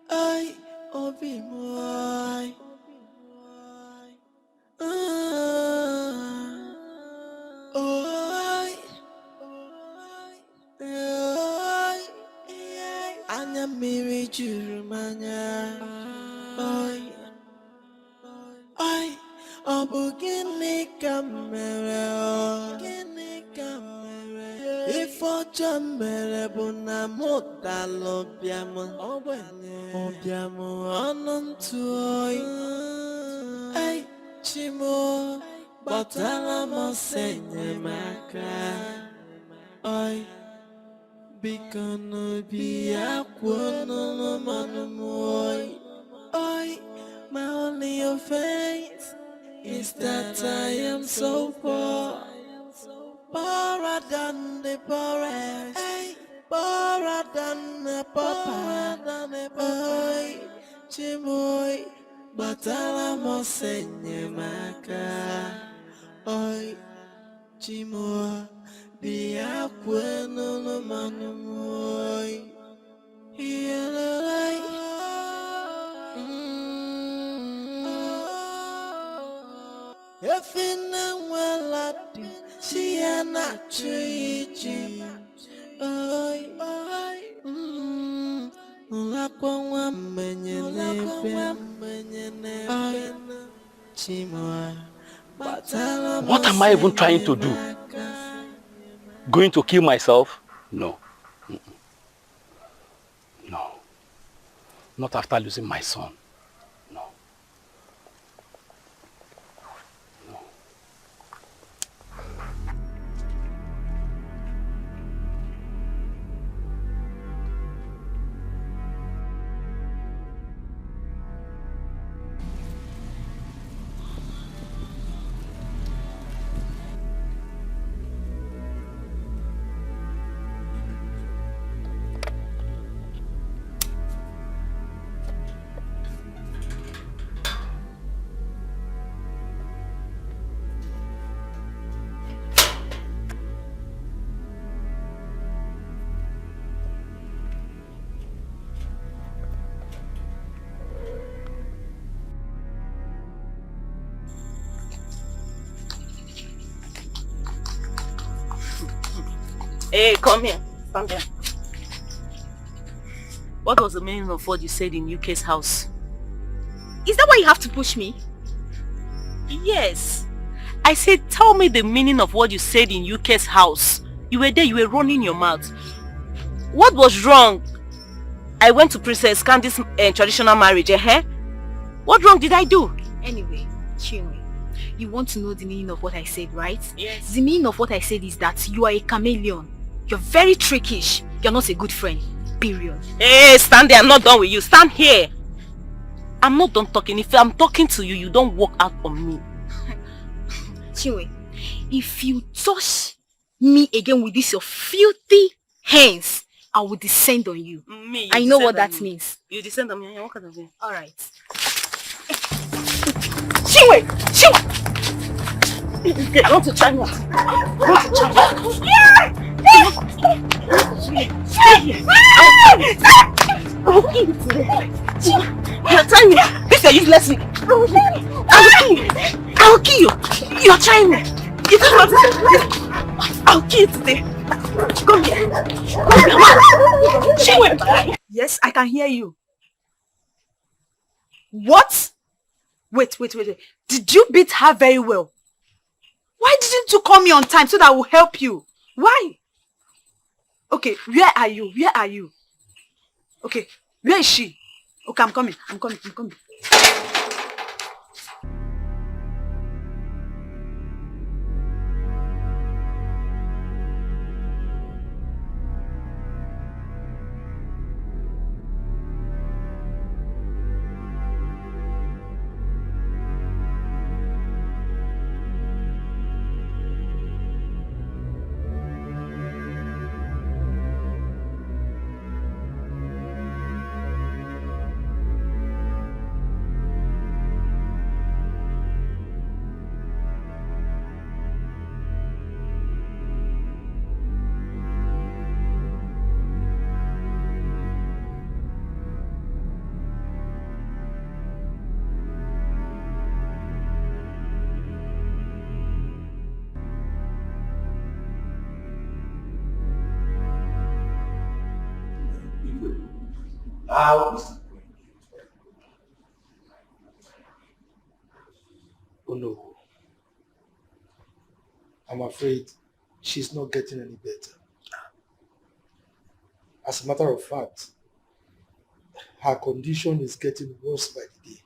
Speaker 10: I, Obi Moy. Anya mmiri juru m anya. kamere o Ifọjọ mere bụ na mụ dala ọbịam ọnụ ntụ oyi Ai chimo gbatara m ọsọ enyemaka Oi biko n'obi akwụ n'ụlọmanụ m Oi my only offense is that I am so poor Poorer than the poorest, poorer than the pauper. Oi, chimoy, batala mo senyemaka. Oi, chimoy, biya kweno no manumoy. Iyalay. Efina waladi. Siana chuichi Oi Ulakwa mmenye Oi Chimoa
Speaker 13: What am I even trying to do? Going to kill myself? No. No. Not after losing my son.
Speaker 9: Hey, come here. Stand there. What was the meaning of what you said in UK's house?
Speaker 16: Is that why you have to push me?
Speaker 9: Yes. I said, tell me the meaning of what you said in UK's house. You were there, you were running your mouth. What was wrong? I went to Princess Candy's traditional marriage, What wrong did I do?
Speaker 16: Anyway, Chinwe, you want to know the meaning of what I said, right?
Speaker 9: Yes.
Speaker 16: The meaning of what I said is that you are a chameleon. You're very trickish. You're not a good friend. Period.
Speaker 9: Hey, stand there. I'm not done with you. Stand here. I'm not done talking. If I'm talking to you, you don't walk out on me.
Speaker 16: Chinwe, if you touch me again with this your filthy hands, I will descend on you. I know what that means.
Speaker 9: You descend on me. What kind of me?
Speaker 16: Alright. Chinwe! Chinwe!
Speaker 9: I want to try you. I will kill you today. You're trying me. This is a useless thing. I will kill you. You're trying me. You don't want to. I'll kill you today. Come here. She went by.
Speaker 17: Yes, I can hear you. What? Wait. Did you beat her very well? Why didn't you call me on time so that I will help you? Why? Okay, where are you? Okay, where is she? Okay, I'm coming.
Speaker 13: Oh no.
Speaker 4: I'm afraid she's not getting any better. As a matter of fact, her condition is getting worse by the day.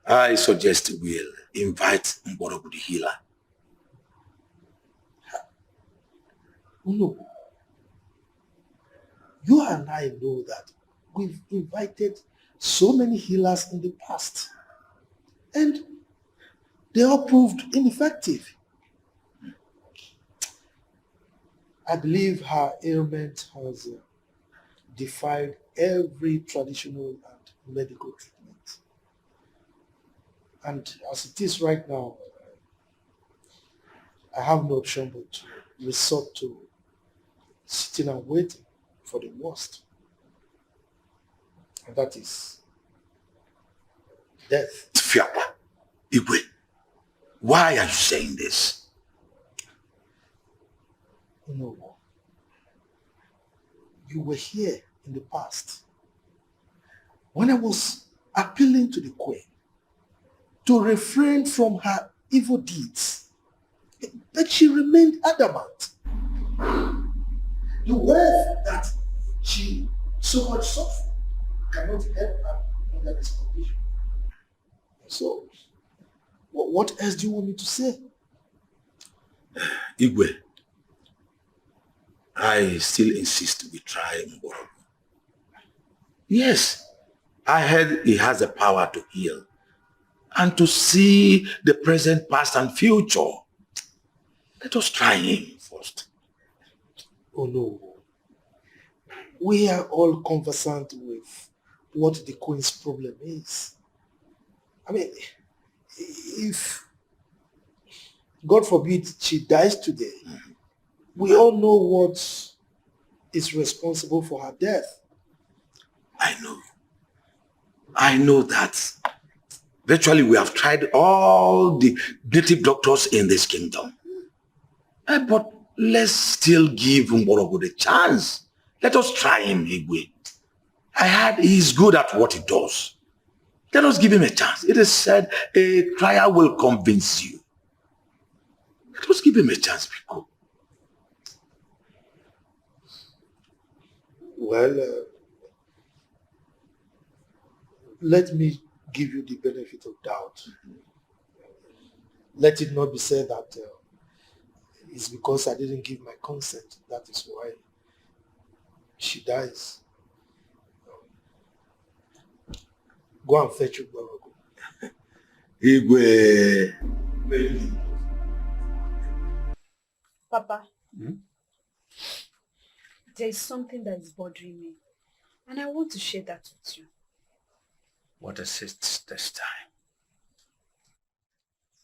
Speaker 3: I suggest we'll invite Mborogu the healer.
Speaker 4: No. You and I know that we've invited so many healers in the past, and they all proved ineffective. I believe her ailment has defied every traditional and medical treatment. And as it is right now, I have no option but to resort to sitting and waiting for the worst. And that is death.
Speaker 3: Fiapa, Igwe, why are you saying this?
Speaker 4: No. You were here in the past when I was appealing to the Queen to refrain from her evil deeds, but she remained adamant. The wealth that she so much suffered cannot help her under this condition. So, what else do you want me to say?
Speaker 3: Igwe, I still insist we try Mborogu. Yes, I heard he has the power to heal and to see the present, past, and future. Let us try him first.
Speaker 4: Oh no. We are all conversant with what the Queen's problem is. I mean, if, God forbid, she dies today, we all know what is responsible for her death.
Speaker 3: I know that. Virtually, we have tried all the native doctors in this kingdom. But let's still give Mborogu the chance. Let us try him, Igwe. I heard he's good at what he does. Let us give him a chance. It is said a trial will convince you. Let us give him a chance, Biko.
Speaker 4: Well, let me give you the benefit of doubt. Let it not be said that it's because I didn't give my consent. That is why she dies. Go and fetch Mborogu.
Speaker 3: Igwe.
Speaker 17: Papa, there is something that is bothering me, and I want to share that with you.
Speaker 18: What is it this time?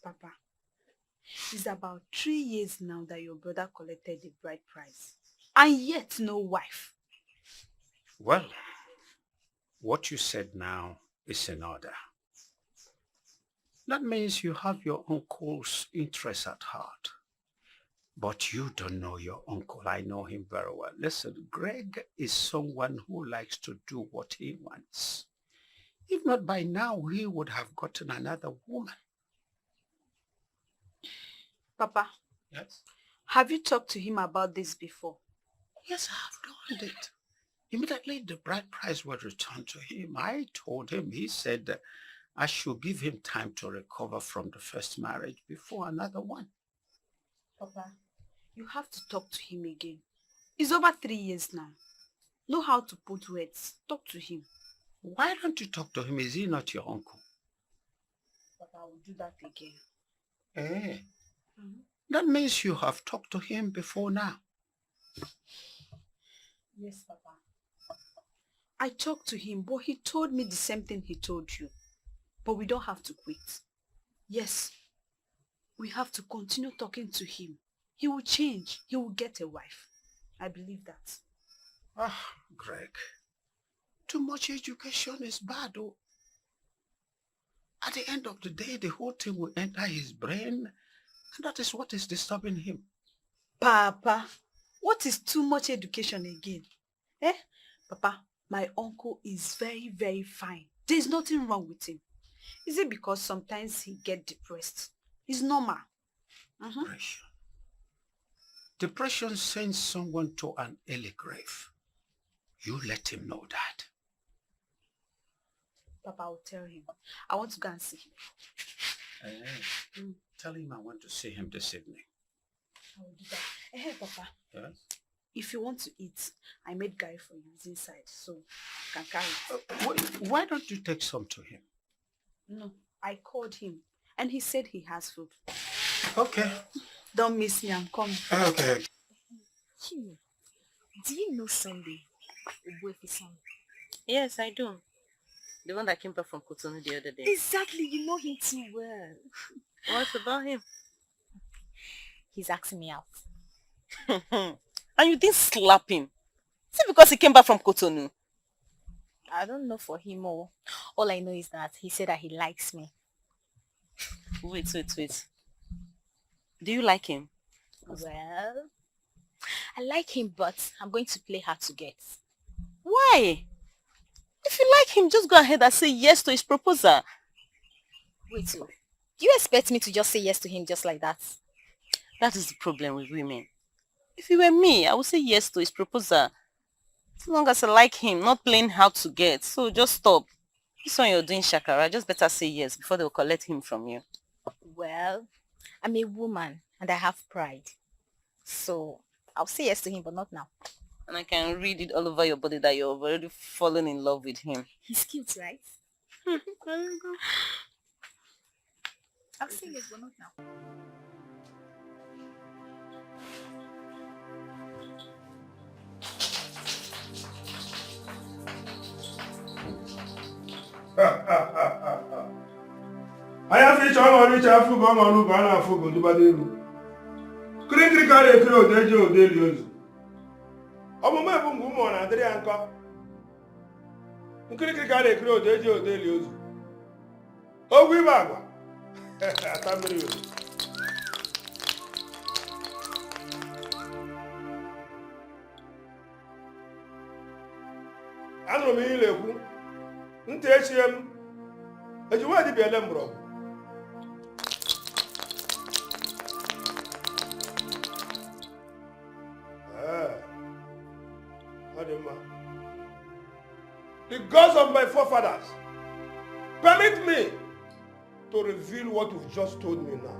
Speaker 17: Papa, it's about 3 years now that your brother collected the bride price, and yet no wife.
Speaker 18: Well, what you said now is in order. That means you have your uncle's interest at heart. But you don't know your uncle. I know him very well. Listen, Greg is someone who likes to do what he wants. If not by now, he would have gotten another woman.
Speaker 17: Papa,
Speaker 18: Yes?
Speaker 17: have you talked to him about this before?
Speaker 18: Yes, I have done it. Immediately the bride price was returned to him. I told him, he said that I should give him time to recover from the first marriage before another one.
Speaker 17: Papa, you have to talk to him again. It's over 3 years now. Know how to put words. Talk to him.
Speaker 18: Why don't you talk to him? Is he not your uncle?
Speaker 17: Papa, I will do that again.
Speaker 18: Eh? That means you have talked to him before now.
Speaker 17: Yes, Papa. I talked to him, but he told me the same thing he told you. But we don't have to quit. Yes, we have to continue talking to him. He will change. He will get a wife. I believe that.
Speaker 18: Ah, Greg. Too much education is bad, oh. At the end of the day, the whole thing will enter his brain, and that is what is disturbing him.
Speaker 17: Papa, what is too much education again? Papa, my uncle is very, very fine. There is nothing wrong with him. Is it because sometimes he get depressed? It's normal.
Speaker 18: Depression. Depression sends someone to an early grave. You let him know that.
Speaker 17: Papa, I'll tell him. I want to go and see him.
Speaker 18: Tell him I want to see him this evening.
Speaker 17: I will do that. Hey, Papa.
Speaker 18: Yes?
Speaker 17: If you want to eat, I made guy for you. It's inside, so you can carry it.
Speaker 18: Why don't you take some to him?
Speaker 17: No, I called him, and he said he has food.
Speaker 18: Okay.
Speaker 17: Don't miss me, I'm coming.
Speaker 18: Okay.
Speaker 16: Chill. Do you know Sunday? Son?
Speaker 9: Yes, I do. The one that came back from Cotonou the other day.
Speaker 16: Exactly, you know him too well.
Speaker 9: What about him?
Speaker 16: He's asking me out.
Speaker 9: And you didn't slap him? Is it because he came back from Cotonou?
Speaker 16: I don't know for him all. All I know is that he said that he likes me.
Speaker 9: Wait. Do you like him?
Speaker 16: Well, I like him, but I'm going to play hard to get.
Speaker 9: Why? If you like him, just go ahead and say yes to his proposal.
Speaker 16: Wait, so do you expect me to just say yes to him just like that?
Speaker 9: That is the problem with women. If it were me, I would say yes to his proposal. As long as I like him, not playing hard to get. So just stop. This one you're doing shakara, just better say yes before they'll collect him from you.
Speaker 16: Well, I'm a woman and I have pride. So I'll say yes to him, but not now.
Speaker 9: And I can read it all over your body that you're already fallen in love with him.
Speaker 16: He's cute, right? I'll say yes, but not now.
Speaker 8: Anya ficha ọmọrịcha afụgo ọmọrụgo a na-afụgo dụbada iru kirikiri ka a na-ekiri odeji odeli ozu ọmụmụ ebu mgbe ụmụ na-adịrị ya nkọ nkirikiri ka a na-ekiri odeji odeli ozu ogwu ibe agwa ata mmiri ozu anụrụ m ihe na-ekwu ntị echie m eji nwa dibịa ele mgbọrọgwụ the gods of my forefathers permit me to reveal what you've just told me now.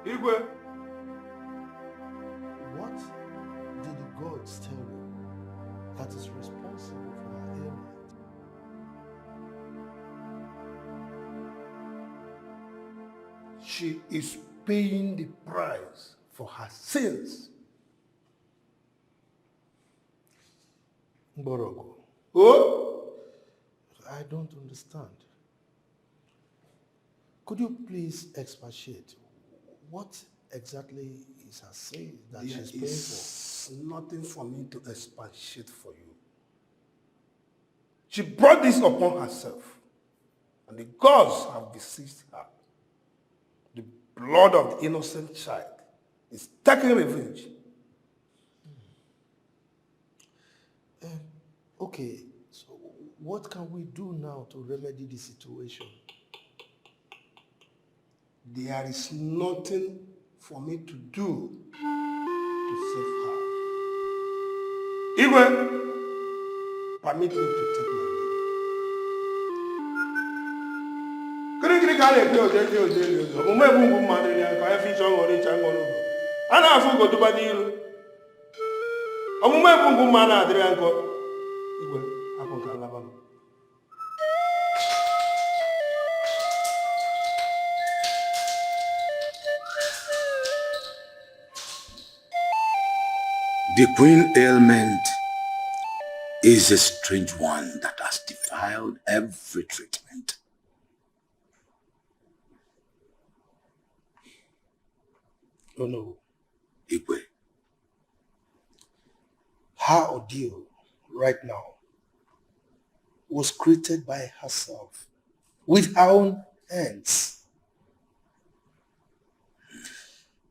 Speaker 8: Igwe.
Speaker 4: What did the gods tell you that is responsible for our ailment?
Speaker 21: She is paying the price for her sins.
Speaker 4: Mborogo.
Speaker 21: Oh?
Speaker 4: I don't understand. Could you please expatiate? What exactly is her sin that she's paying for?
Speaker 21: There is nothing for me to expatiate for you. She brought this upon herself, and the gods have beseeched her. The blood of the innocent child is taking revenge.
Speaker 4: Okay, so what can we do now to remedy the situation?
Speaker 21: There is nothing for me to do to save her. Igwe, permit me to take my leave. Kirikiri ka na-ekpe ojeji ojeli ụzọ, omume bụ ngwu mmadụ ya ka ya ficha ọṅụ richa ṅụrụ ụzọ. A na-afụ ugoduba n'iru. Omume bụ ngwu mmadụ na-adịrị ya nkọ. Igwe, hapụ ka alaba m.
Speaker 3: The queen ailment is a strange one that has defiled every treatment.
Speaker 4: Oh no.
Speaker 3: Igwe.
Speaker 4: Her ordeal right now was created by herself with her own hands.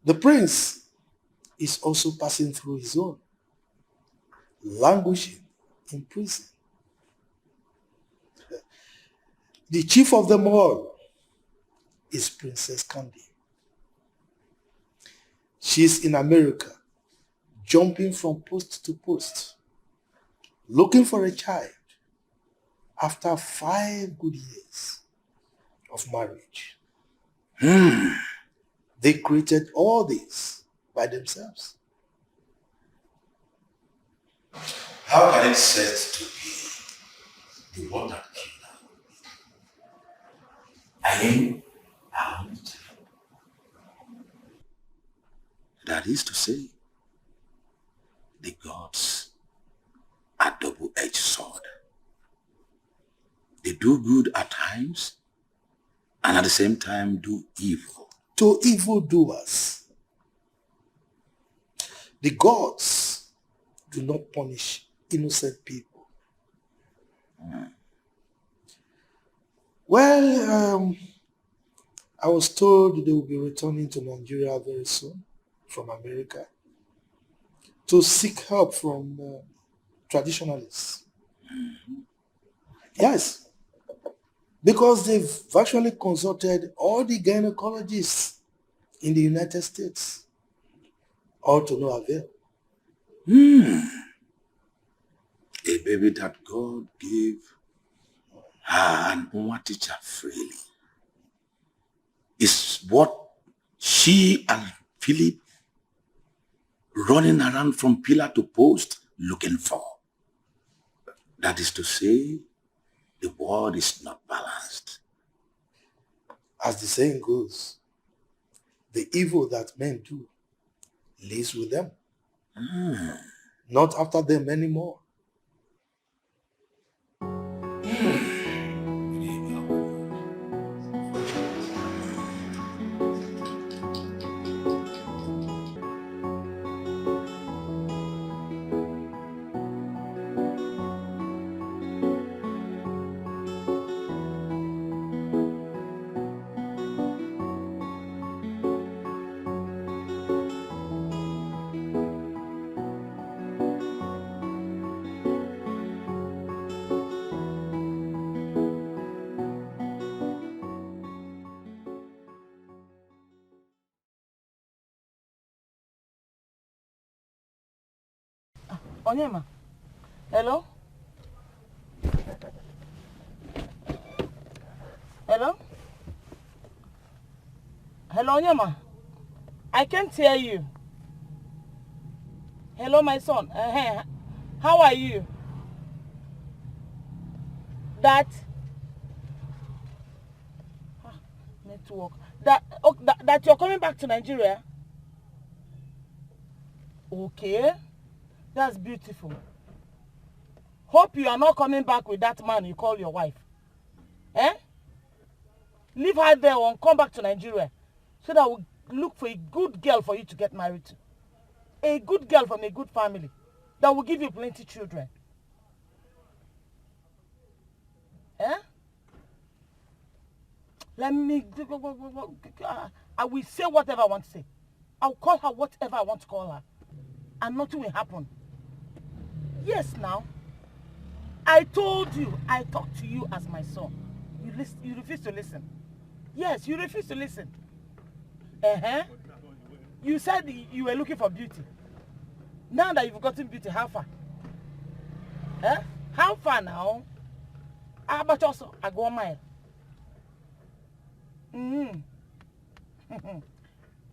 Speaker 4: The prince is also passing through his own, languishing in prison. The chief of them all is Princess Candy. She's in America, jumping from post to post, looking for a child after 5 good years of marriage. They created all this by themselves.
Speaker 1: How can it said to be the one that killed her? I mean, I want.
Speaker 2: That is to say, the gods are double-edged sword. They do good at times and at the same time do evil.
Speaker 4: To evildoers. The gods do not punish innocent people. Well, I was told they will be returning to Nigeria very soon from America to seek help from traditionalists. Yes, because they've actually consulted all the gynecologists in the United States, all to no avail.
Speaker 2: A baby that God gave her and one teacher freely is what she and Philip running around from pillar to post looking for. That is to say, the world is not balanced.
Speaker 4: As the saying goes, the evil that men do lives with them, not after them anymore.
Speaker 6: Onyema, hello? Hello? Hello, Onyema? I can't hear you. Hello, my son. How are you? That network. That you're coming back to Nigeria? Okay. That's beautiful. Hope you are not coming back with that man you call your wife. Leave her there and come back to Nigeria so that we'll look for a good girl for you to get married to. A good girl from a good family that will give you plenty children. Let me... I will say whatever I want to say. I'll call her whatever I want to call her. And nothing will happen. Yes, now. I told you, I talked to you as my son. You refuse to listen. Yes, you refuse to listen. You said you were looking for beauty. Now that you've gotten beauty, how far? How far now? How about also, I go a mile.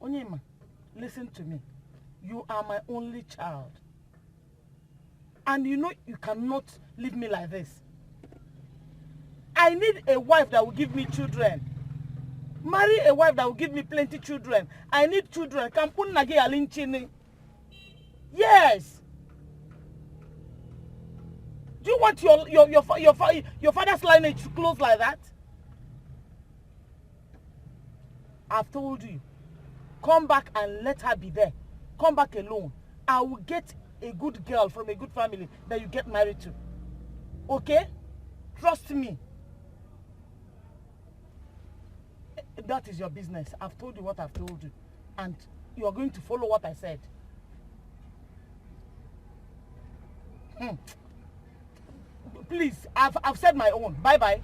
Speaker 6: Onyema, listen to me. You are my only child. And you know you cannot leave me like this. I need a wife that will give me children. Marry a wife that will give me plenty children. I need children. Yes. Do you want your father's lineage to close like that? I've told you. Come back and let her be there. Come back alone. I will get a good girl from a good family that you get married to. Okay? Trust me. That is your business. I've told you what I've told you. And you are going to follow what I said. Please, I've said my own. Bye-bye.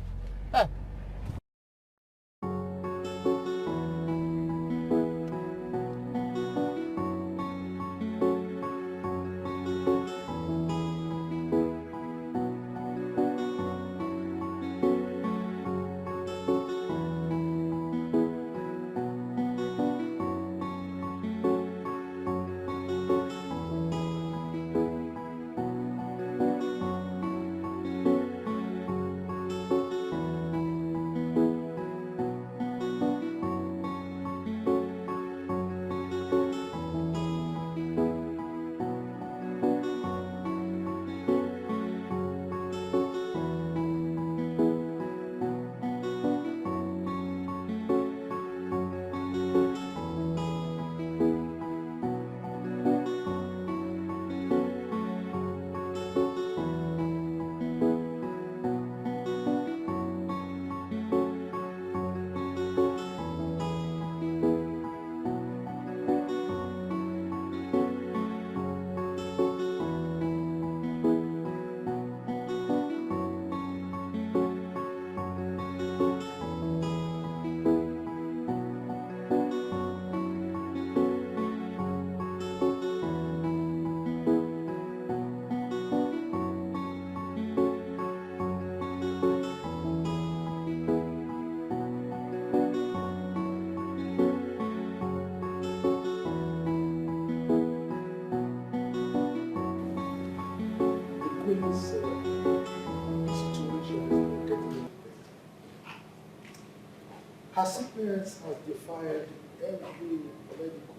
Speaker 20: Her sickness has defied every medical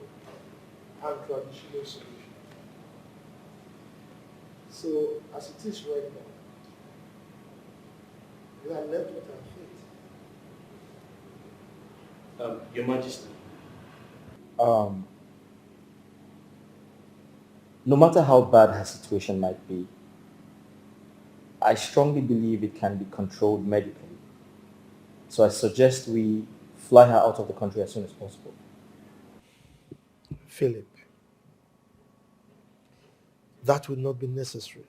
Speaker 20: and traditional solution. So, as it is right now, we are left with our fate.
Speaker 5: Your Majesty. No matter how bad her situation might be, I strongly believe it can be controlled medically. So I suggest we fly her out of the country as soon as possible.
Speaker 20: Philip, that would not be necessary.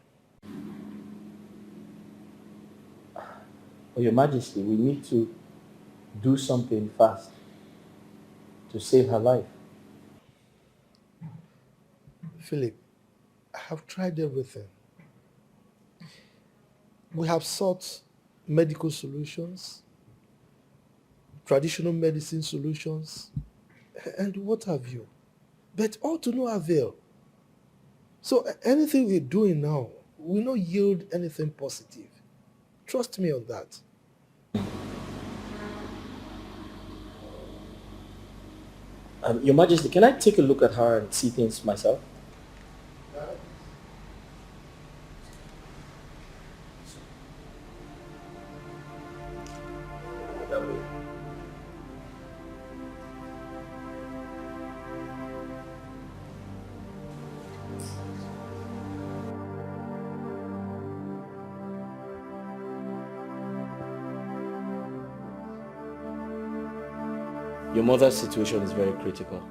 Speaker 5: Oh, Your Majesty, we need to do something fast to save her life.
Speaker 20: Philip, I have tried everything. We have sought medical solutions, traditional medicine solutions, and what have you. But all to no avail. So anything we're doing now will not yield anything positive. Trust me on that.
Speaker 5: Your Majesty, can I take a look at her and see things myself? Your mother's situation is very critical.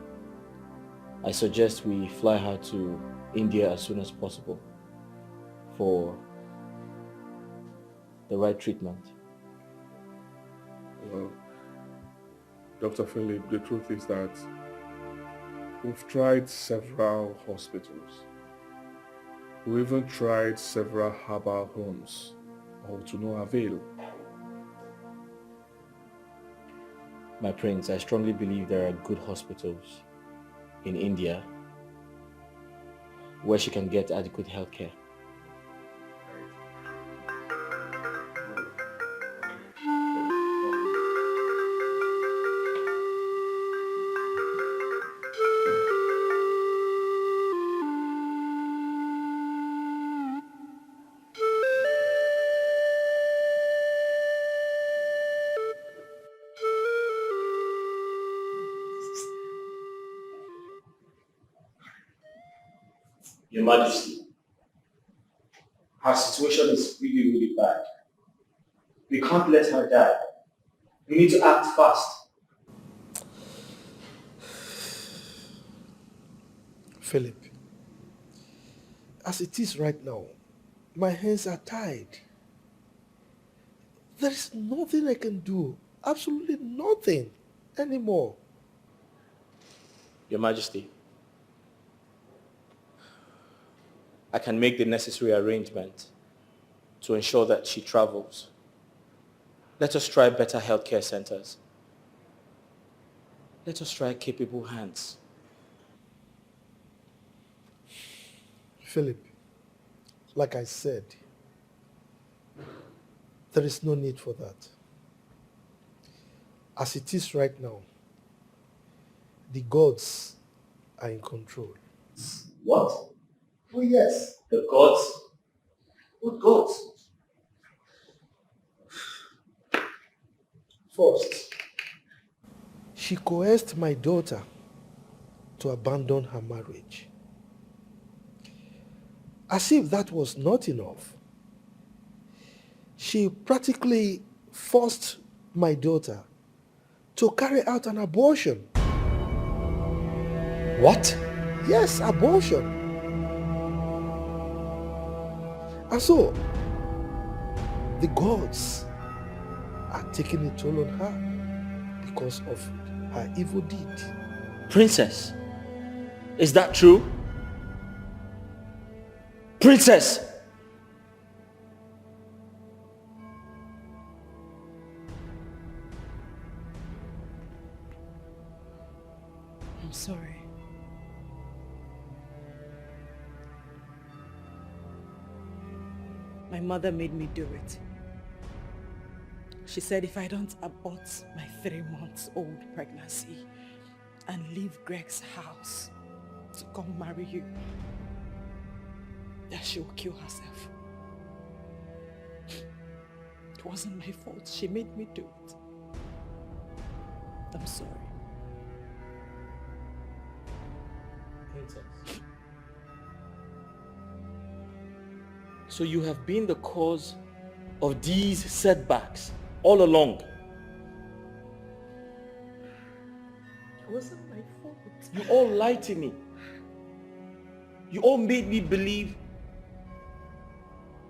Speaker 5: I suggest we fly her to India as soon as possible for the right treatment.
Speaker 8: Well, Dr. Philip, the truth is that we've tried several hospitals. We even tried several herbal homes, all to no avail.
Speaker 5: My prince, I strongly believe there are good hospitals in India where she can get adequate health care. Your Majesty, her situation is really, really bad. We can't let her die. We need to act fast.
Speaker 20: Philip, as it is right now,
Speaker 4: My hands are tied. There is nothing I can do. Absolutely nothing anymore.
Speaker 5: Your Majesty, I can make the necessary arrangement to ensure that she travels. Let us try better healthcare centers. Let us try capable hands.
Speaker 4: Philip, like I said, there is no need for that. As it is right now, the gods are in control.
Speaker 5: What?
Speaker 4: Oh yes.
Speaker 5: The gods? What gods?
Speaker 4: First, she coerced my daughter to abandon her marriage. As if that was not enough, she practically forced my daughter to carry out an abortion.
Speaker 5: What?
Speaker 4: Yes, abortion. And so, the gods are taking a toll on her because of her evil deed.
Speaker 5: Princess, is that true? Princess!
Speaker 12: I'm sorry. My mother made me do it. She said if I don't abort my 3-month-old pregnancy and leave Greg's house to come marry you, that she will kill herself. It wasn't my fault. She made me do it. I'm sorry.
Speaker 5: Princess. So you have been the cause of these setbacks all along.
Speaker 12: It wasn't my fault.
Speaker 5: You all lied to me. You all made me believe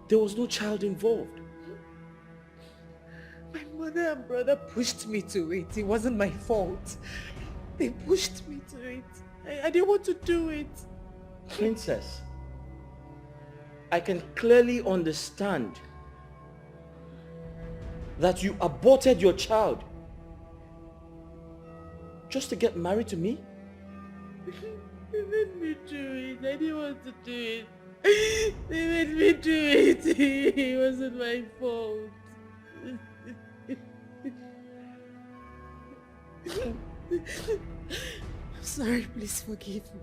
Speaker 5: there was no child involved.
Speaker 12: My mother and brother pushed me to it. It wasn't my fault. They pushed me to it. I didn't want to do it.
Speaker 5: Princess, I can clearly understand that you aborted your child just to get married to me?
Speaker 12: They made me do it. I didn't want to do it. They made me do it. It wasn't my fault. I'm sorry, please forgive me.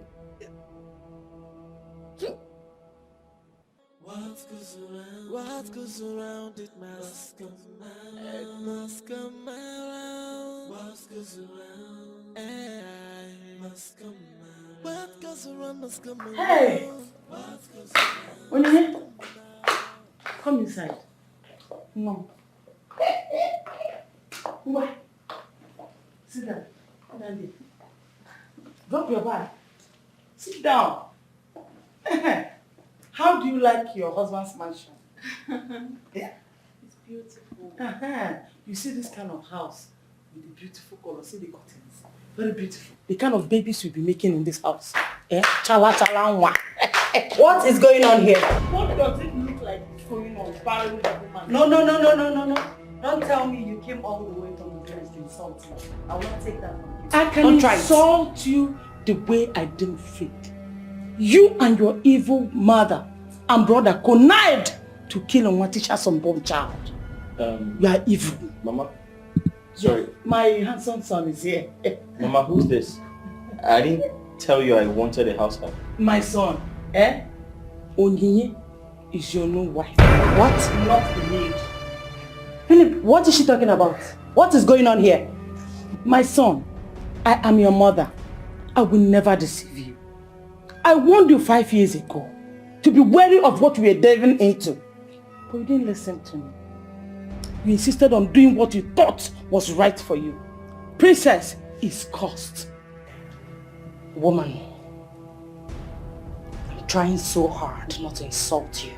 Speaker 10: What goes around, it must come around. It must come around. What goes around, it must come around. What goes around must come around.
Speaker 12: Hey! Onye, come inside. No. Why? Sit down. Sit down there. Drop your bag. Sit down. How do you like your husband's mansion? Yeah?
Speaker 17: It's beautiful.
Speaker 12: You see this kind of house with the beautiful color. See the curtains. Very beautiful. The kind of babies you'll be making in this house. Eh? Chala chala nwa. What is going on here?
Speaker 17: What does it look like going on? Barren the woman?
Speaker 12: No. Don't tell me you came all the way from the dress to insult me. I will not take that from you.
Speaker 17: I can insult you the way I didn't fit. You and your evil mother and brother connived to kill Onwatisha's unborn child. You are evil.
Speaker 5: Mama, sorry.
Speaker 17: My handsome son is here.
Speaker 5: Mama, who's this? I didn't tell you I wanted a house help.
Speaker 17: My son, Onyinye is your new wife.
Speaker 12: What?
Speaker 17: Not the maid.
Speaker 12: Philip, what is she talking about? What is going on here?
Speaker 17: My son, I am your mother. I will never deceive you. I warned you 5 years ago to be wary of what we are delving into. But you didn't listen to me. You insisted on doing what you thought was right for you. Princess is cursed.
Speaker 12: Woman, I'm trying so hard not to insult you.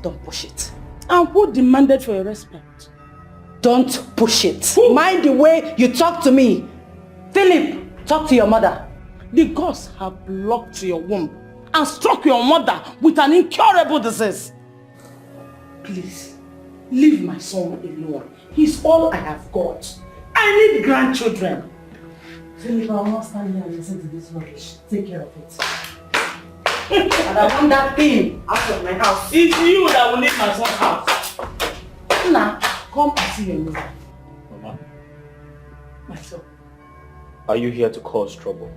Speaker 6: Don't push it.
Speaker 15: And who demanded for your respect?
Speaker 6: Don't push it. Mind the way you talk to me. Philip, talk to your mother.
Speaker 15: The gods have blocked your womb and struck your mother with an incurable disease. Please, leave my son alone. He's all I have got. I need grandchildren.
Speaker 6: Philip, I will not stand here and listen to this rubbish. Take care of it. And I want that thing out of my house.
Speaker 15: It's you that will need my son's house.
Speaker 6: Now, come and see your mother.
Speaker 5: Mama,
Speaker 6: My son.
Speaker 5: are you here to cause trouble?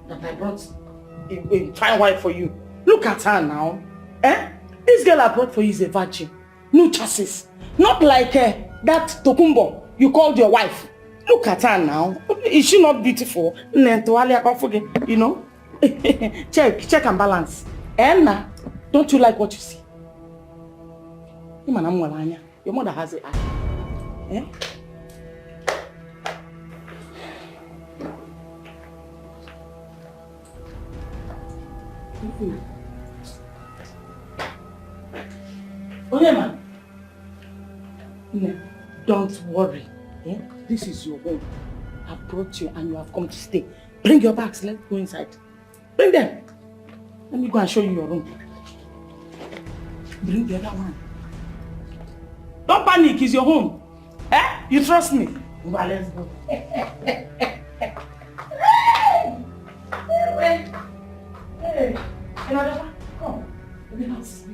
Speaker 15: That I brought a fine wife for you. Look at her now. Eh? This girl I brought for you is a virgin. No chassis. Not like that Tokumbo you called your wife. Look at her now. Is she not beautiful? You know? check and balance. Anna, don't you like what you see? Your mother has an eye. Eh? Okay, man. No, don't worry. Eh? This is your home. I brought you and you have come to stay. Bring your bags. Let's go inside. Bring them. Let me go and show you your room. Bring the other one. Don't panic. It's your home. Eh? You trust me? Well, let's go. Hey, another one. Come. Let me not sleep.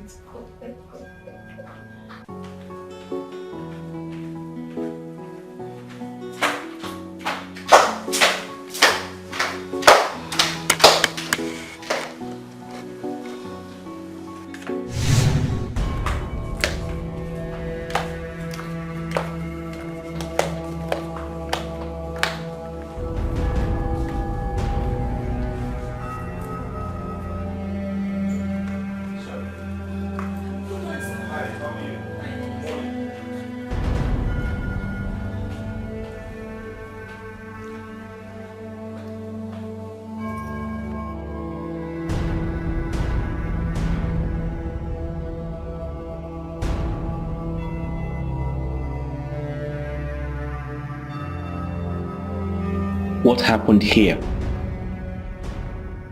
Speaker 5: What happened here?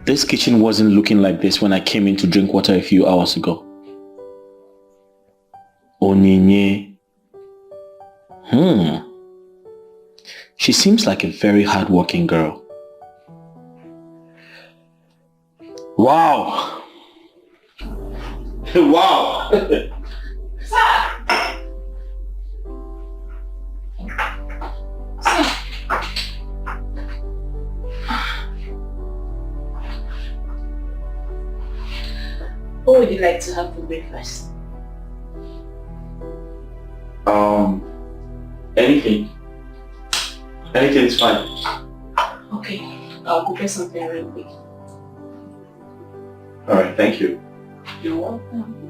Speaker 5: This kitchen wasn't looking like this when I came in to drink water a few hours ago. Onyinye. She seems like a very hardworking girl. Wow. Wow.
Speaker 6: What would you like to have for breakfast?
Speaker 5: Anything. Anything is fine.
Speaker 6: Okay, I'll prepare something real quick.
Speaker 5: Alright, thank you.
Speaker 6: You're welcome.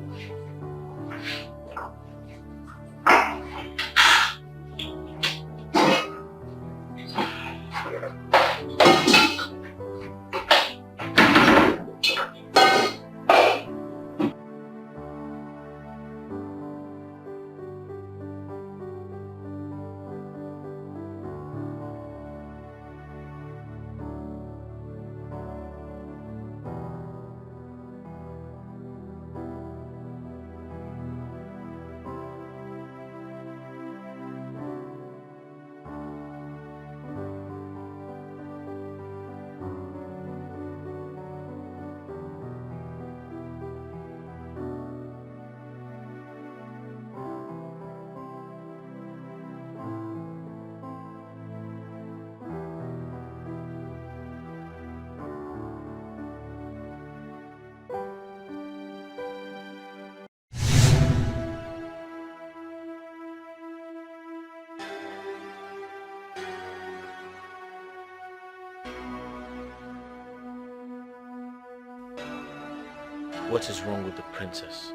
Speaker 5: What is wrong with the princess?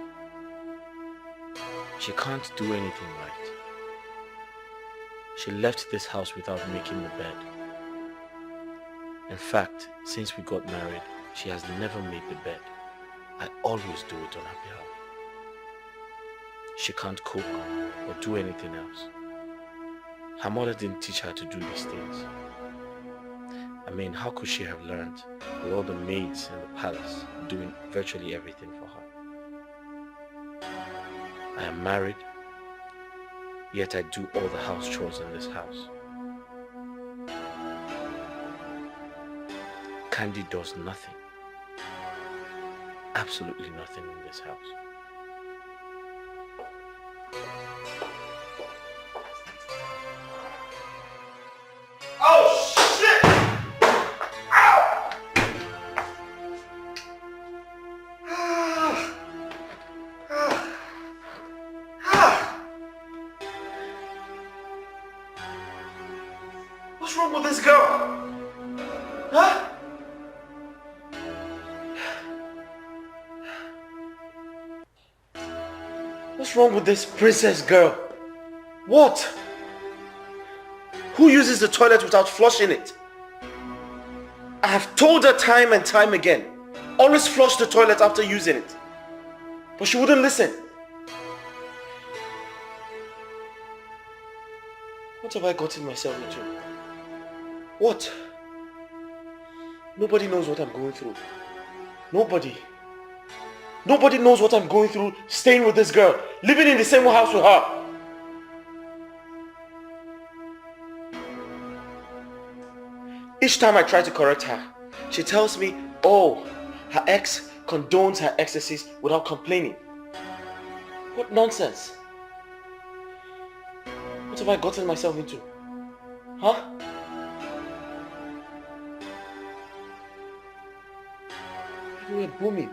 Speaker 5: She can't do anything right. She left this house without making the bed. In fact, since we got married, she has never made the bed. I always do it on her behalf. She can't cook or do anything else. Her mother didn't teach her to do these things. I mean, how could she have learned with all the maids in the palace doing virtually everything for her? I am married, yet I do all the house chores in this house. Candy does nothing. Absolutely nothing in this house.
Speaker 1: Oh, shit! Ow! What's wrong with this girl? Huh?
Speaker 5: What's wrong with this princess girl? What? Who uses the toilet without flushing it? I have told her time and time again, always flush the toilet after using it. But she wouldn't listen. What have I gotten myself into? What? Nobody knows what I'm going through. Nobody. Nobody knows what I'm going through staying with this girl, living in the same house with her. Each time I try to correct her, she tells me, oh, her ex condones her excesses without complaining. What nonsense. What have I gotten myself into? Huh? We're booming.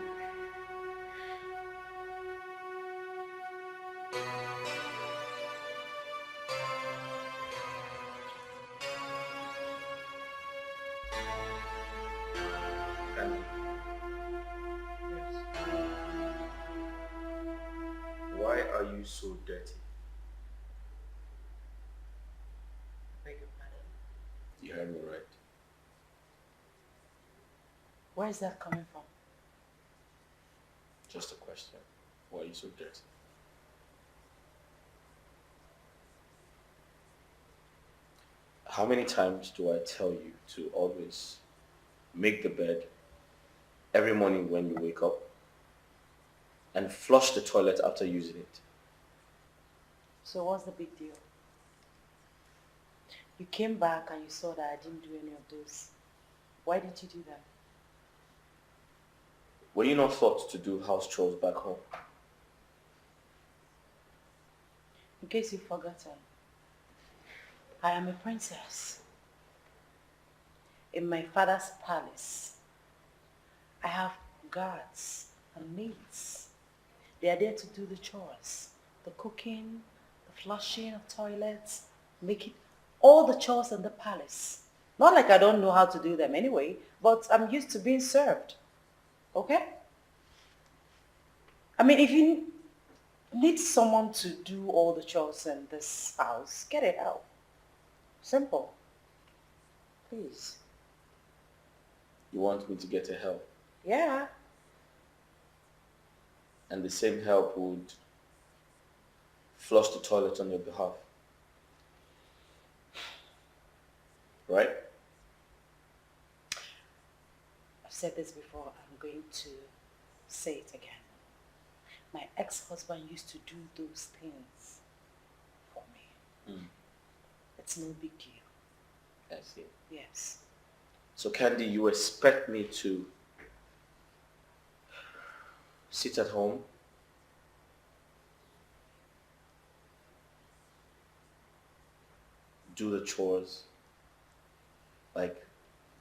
Speaker 5: Why are you so dirty?
Speaker 12: Beg your pardon.
Speaker 5: You heard me right.
Speaker 12: Where is that coming from?
Speaker 5: Just a question. Why are you so dirty? How many times do I tell you to always make the bed every morning when you wake up and flush the toilet after using it?
Speaker 12: So what's the big deal? You came back and you saw that I didn't do any of those. Why did you do that?
Speaker 5: Were you not taught to do house chores back home?
Speaker 12: In case you've forgotten, I am a princess. In my father's palace, I have guards and maids. They are there to do the chores, the cooking, the flushing of toilets, making all the chores in the palace. Not like I don't know how to do them anyway, but I'm used to being served. Okay? I mean, if you need someone to do all the chores in this house, get it out. Simple. Please.
Speaker 5: You want me to get a help?
Speaker 12: Yeah.
Speaker 5: And the same help would flush the toilet on your behalf. Right?
Speaker 12: I've said this before, I'm going to say it again. My ex-husband used to do those things for me. It's no big deal.
Speaker 5: I see.
Speaker 12: Yes.
Speaker 5: So Candy, you expect me to sit at home, do the chores, like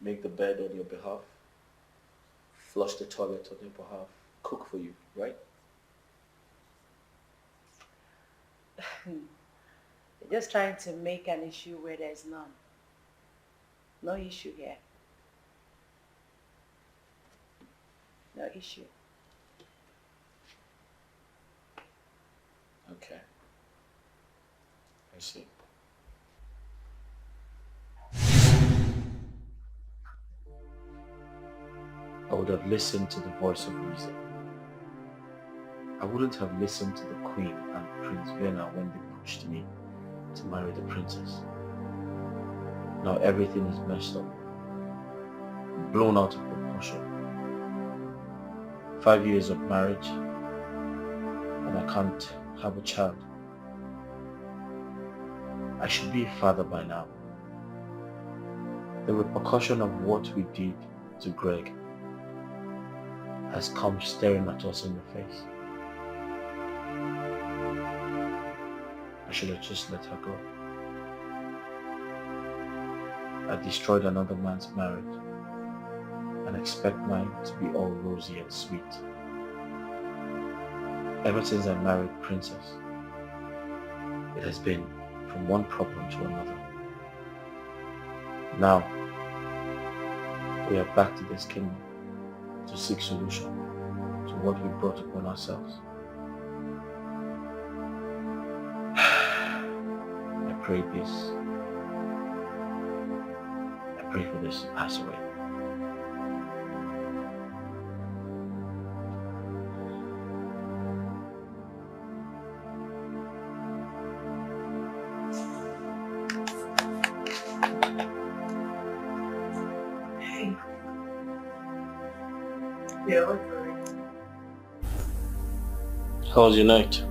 Speaker 5: make the bed on your behalf, flush the toilet on your behalf, cook for you, right?
Speaker 12: You're just trying to make an issue where there's none. No issue here. No issue.
Speaker 5: Okay. I see. I would have listened to the voice of reason. I wouldn't have listened to the Queen and Prince Vienna when they pushed me to marry the princess. Now everything is messed up, blown out of proportion. 5 years of marriage, and I can't have a child. I should be a father by now. The repercussion of what we did to Greg has come staring at us in the face. I should have just let her go. I destroyed another man's marriage and expect mine to be all rosy and sweet. Ever since I married Princess, it has been from one problem to another. Now, we are back to this kingdom to seek solution to what we brought upon ourselves. I pray for this to pass away.
Speaker 6: Yeah,
Speaker 5: How was your night?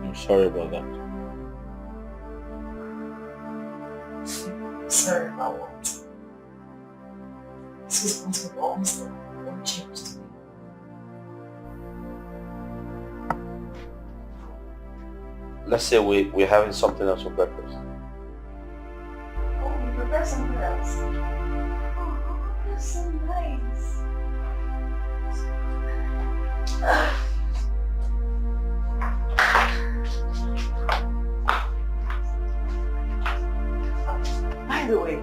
Speaker 5: I'm sorry about that.
Speaker 6: Sorry about what? This is responsible for almost what changed.
Speaker 5: Let's say we're having something else for breakfast.
Speaker 6: Oh, you prepared something else? Oh, that's so nice. By the way,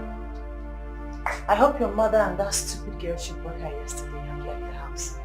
Speaker 6: I hope your mother and that stupid girl she brought her yesterday have left the house.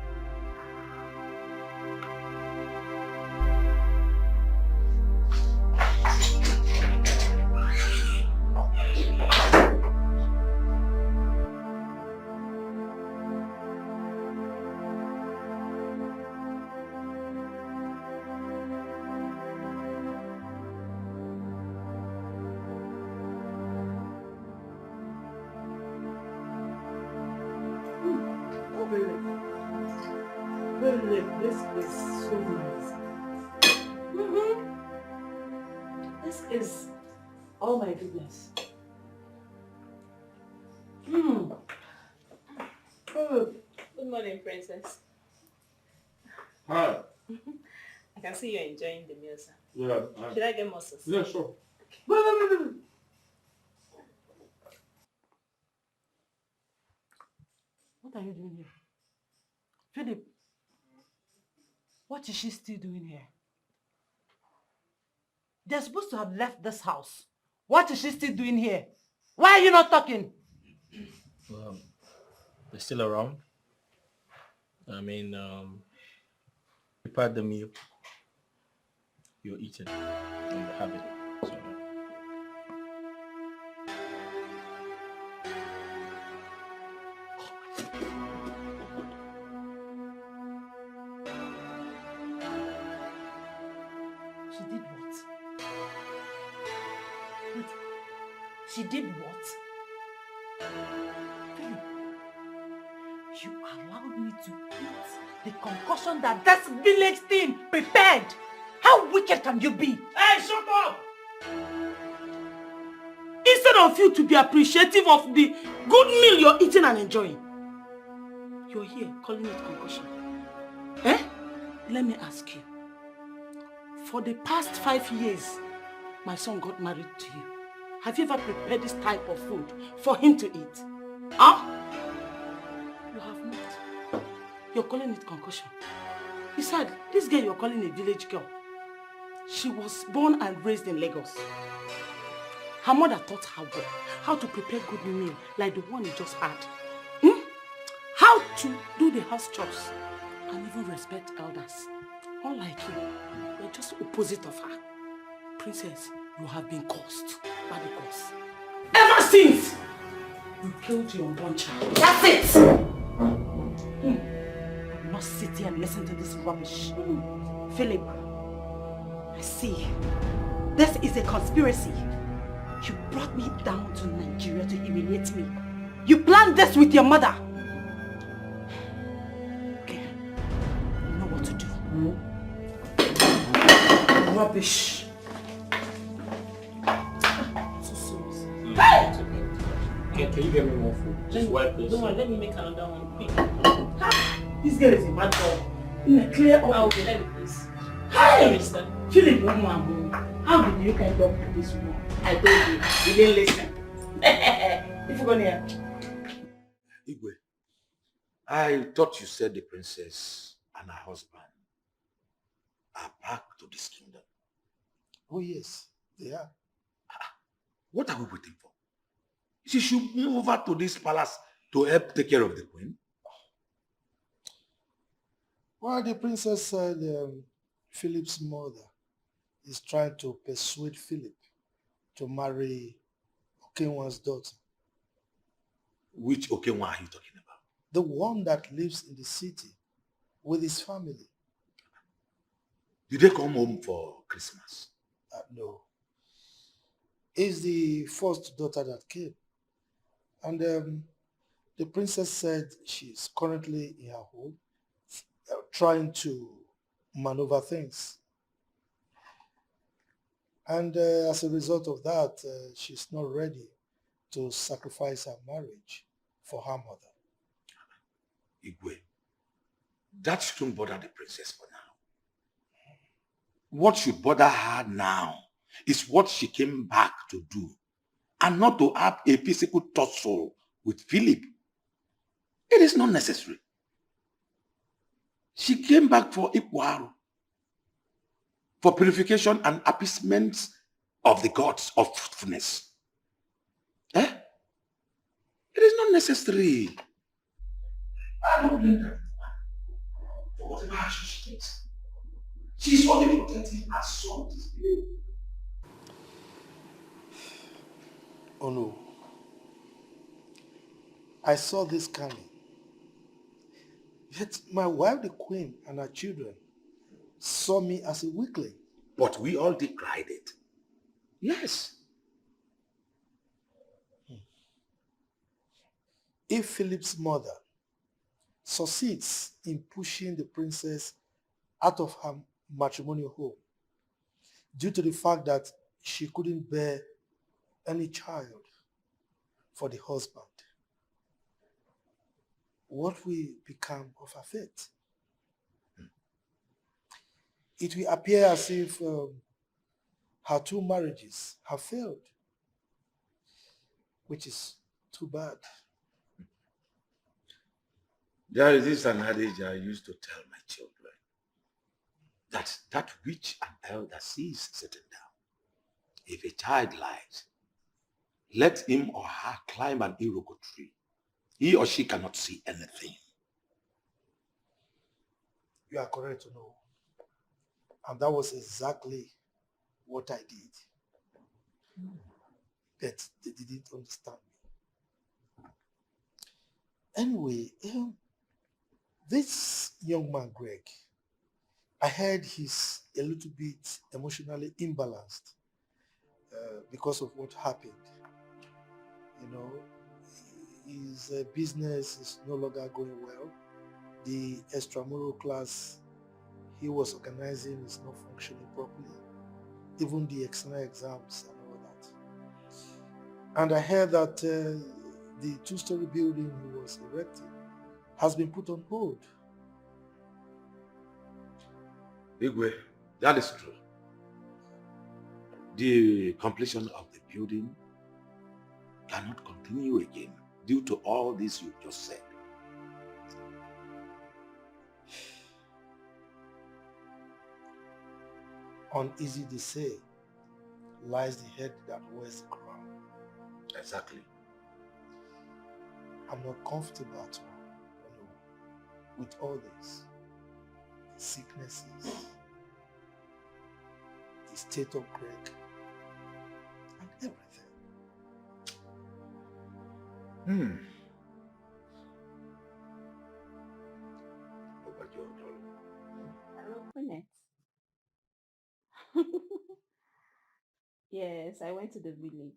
Speaker 6: This is so nice. This is, oh my goodness.
Speaker 9: Good morning, Princess.
Speaker 8: Hi.
Speaker 9: I can see you're enjoying the meal, sir.
Speaker 8: Yeah.
Speaker 9: Should I get more sauce?
Speaker 8: Yeah, sure.
Speaker 6: Wait. What are you doing here? Philip, what is she still doing here? They're supposed to have left this house. What is she still doing here? Why are you not talking?
Speaker 5: They're still around. I mean, prepared the meal. You're eating and you have it. So,
Speaker 6: She did what? Wait, she did what? Philip, you allowed me to eat the concoction that village thing prepared. How wicked can you be? Hey, shut up! Instead of you to be appreciative of the good meal you're eating and enjoying, you're here calling it concoction. Eh? Let me ask you. For the past 5 years, my son got married to you. Have you ever prepared this type of food for him to eat? Huh? You have not. You're calling it concoction. Besides, this girl you're calling a village girl, she was born and raised in Lagos. Her mother taught her well how to prepare good meal like the one you just had. How to do the house chores.
Speaker 15: and even respect elders. Unlike you, you're just opposite of her. Princess, you have been cursed by the gods. Ever since you killed your unborn child. That's it! I will not sit here and listen to this rubbish. Philip, I see. This is a conspiracy. You brought me down to Nigeria to humiliate me. You planned this with your mother. Okay, you know what to do. Rubbish. So sorry. Hey!
Speaker 5: Can you get me more food? Just wipe this.
Speaker 15: Don't worry, let me make another one quick. This girl is a bad girl. In a clear up.
Speaker 19: Okay, let me please.
Speaker 15: Hey! Philip, woman, how did you kind of to this woman? I told you, you didn't listen. If you're gonna
Speaker 3: Igwe, I thought you said the princess and her husband are back to this kingdom.
Speaker 4: Oh yes, they are.
Speaker 3: What are we waiting for? She should move over to this palace to help take care of the queen.
Speaker 4: Well, the princess said Philip's mother is trying to persuade Philip to marry Okenwa's daughter.
Speaker 3: Which Okenwa are you talking about?
Speaker 4: The one that lives in the city with his family.
Speaker 3: Did they come home for Christmas?
Speaker 4: No. It's the first daughter that came. And the princess said she's currently in her home trying to maneuver things. And as a result of that, she's not ready to sacrifice her marriage for her mother.
Speaker 3: Igwe, that shouldn't bother the princess for now. What should bother her now is what she came back to do, and not to have a physical tussle with Philip. It is not necessary. She came back for Ikwaru, for purification and appeasement of the gods of fruitfulness. Eh? It is not necessary. I don't blame her. For whatever action she takes. She is only protecting her son.
Speaker 4: Oh no. I saw this coming. Yet my wife, the queen, and her children saw me as a weakling.
Speaker 3: But we all decried it. Yes.
Speaker 4: If Philip's mother succeeds in pushing the princess out of her matrimonial home due to the fact that she couldn't bear any child for the husband, what will become of her fate? It will appear as if her two marriages have failed, which is too bad.
Speaker 3: There is an adage I used to tell my children, that which an elder sees sitting down. If a child lies, let him or her climb an iroko tree. He or she cannot see anything.
Speaker 4: You are correct to know. And that was exactly what I did. But they didn't understand me. Anyway, this young man, Greg, I heard he's a little bit emotionally imbalanced because of what happened. You know, his business is no longer going well. The extramural class he was organizing is not functioning properly. Even the external exams and all that. And I heard that the two-story building he was erecting has been put on hold.
Speaker 3: Igwe, that is true. The completion of the building cannot continue again due to all this you just said.
Speaker 4: Uneasy they say lies the head that wears the crown.
Speaker 3: Exactly.
Speaker 4: I'm not comfortable at all with all this. the sicknesses, the state of Greg, and everything.
Speaker 11: Hello, Quinette. Yes, I went to the village.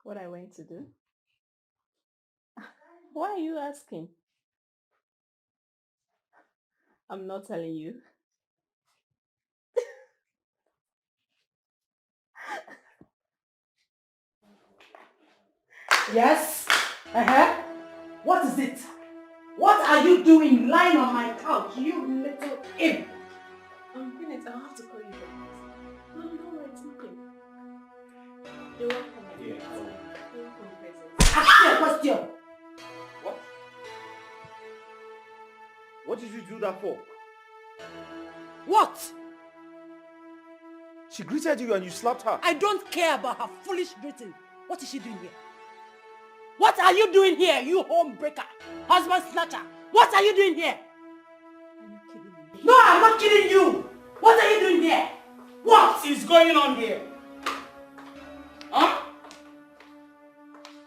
Speaker 11: What I went to do? Why are you asking? I'm not telling you.
Speaker 15: Yes? Uh-huh. What is it? What are you doing lying on my couch, you little imp?
Speaker 11: Quinette, I'll have to call you back. No, no, it's nothing. You're welcome.
Speaker 15: You're welcome, ask me a question.
Speaker 3: What? What did you do that for?
Speaker 15: What?
Speaker 3: She greeted you and you slapped her.
Speaker 15: I don't care about her foolish greeting. What is she doing here? What are you doing here, you homebreaker? Husband snatcher. What are you doing here? Are you kidding me? No, I'm not kidding you. What are you doing here? What is going on here? Huh?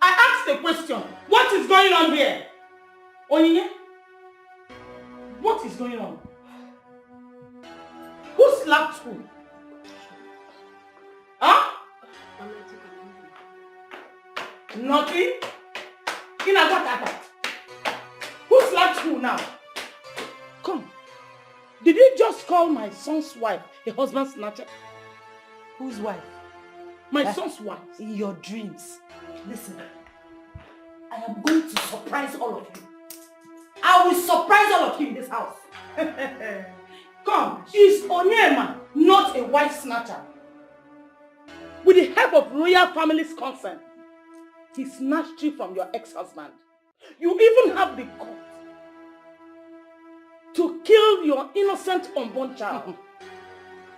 Speaker 15: I asked a question. What is going on here? Onyinye? What is going on? Who slapped who? Huh? Nothing? Who slapped who now? Come. Did you just call my son's wife a husband snatcher? Whose wife? My son's wife. In your dreams. Listen. I am going to surprise all of you. I will surprise all of you in this house. Come. Is Onyema not a wife snatcher? With the help of royal family's consent, he snatched you from your ex-husband. You even have the guts to kill your innocent unborn child.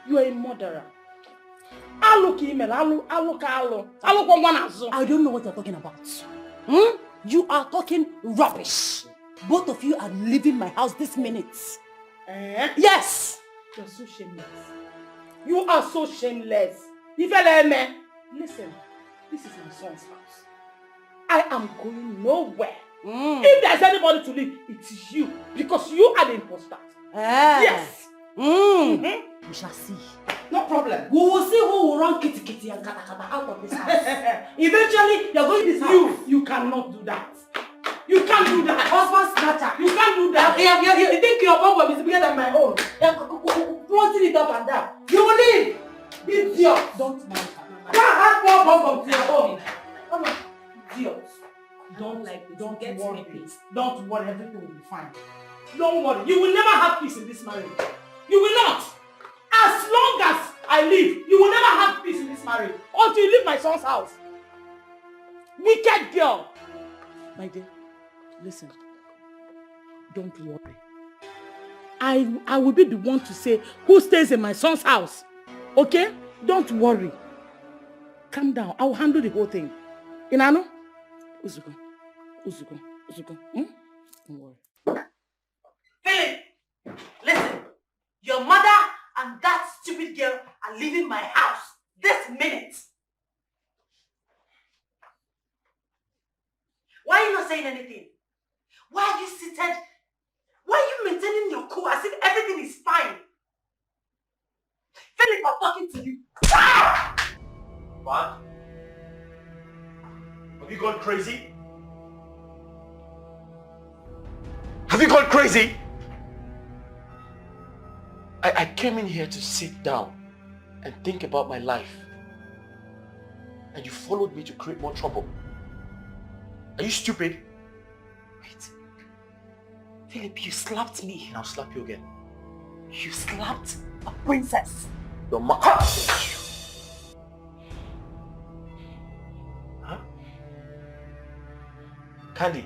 Speaker 15: You are a murderer. I don't know what you're talking about. You are talking rubbish. Both of you are leaving my house this minute. Yes! You're so shameless. You are so shameless. Listen, this is my son's house. I am going nowhere. If there's anybody to leave, it's you. Because you are the imposter. Yes. We shall see. No problem. We will see who will run kitty kitty and kata kata out of this house. Eventually, you're going to this house. You cannot do that. You can't do that. Husband snatcher. You can't do that. You think your bum is bigger than my own. Flaunting it up and down. You will leave. Idiot. Don't mind her. Can't have more bum to your own. Come on. Idiot. Don't worry. Don't worry. Everything will be fine. Don't worry. You will never have peace in this marriage. You will not. As long as I live, you will never have peace in this marriage until you leave my son's house. Wicked girl. My dear, listen. Don't worry. I will be the one to say who stays in my son's house. Okay? Don't worry. Calm down. I will handle the whole thing. Inano? Uzuko. Don't worry. Philip! Listen. Your mother and that stupid girl are leaving my house this minute. Why are you not saying anything? Why are you seated? Why are you maintaining your cool as if everything is fine? Philip, I'm talking to you.
Speaker 3: What? Have you gone crazy? Have you gone crazy? I came in here to sit down and think about my life. And you followed me to create more trouble. Are you stupid?
Speaker 15: Wait. Philip, you slapped me.
Speaker 3: And I'll slap you again.
Speaker 15: You slapped a princess.
Speaker 3: Your mother. Huh? Candy.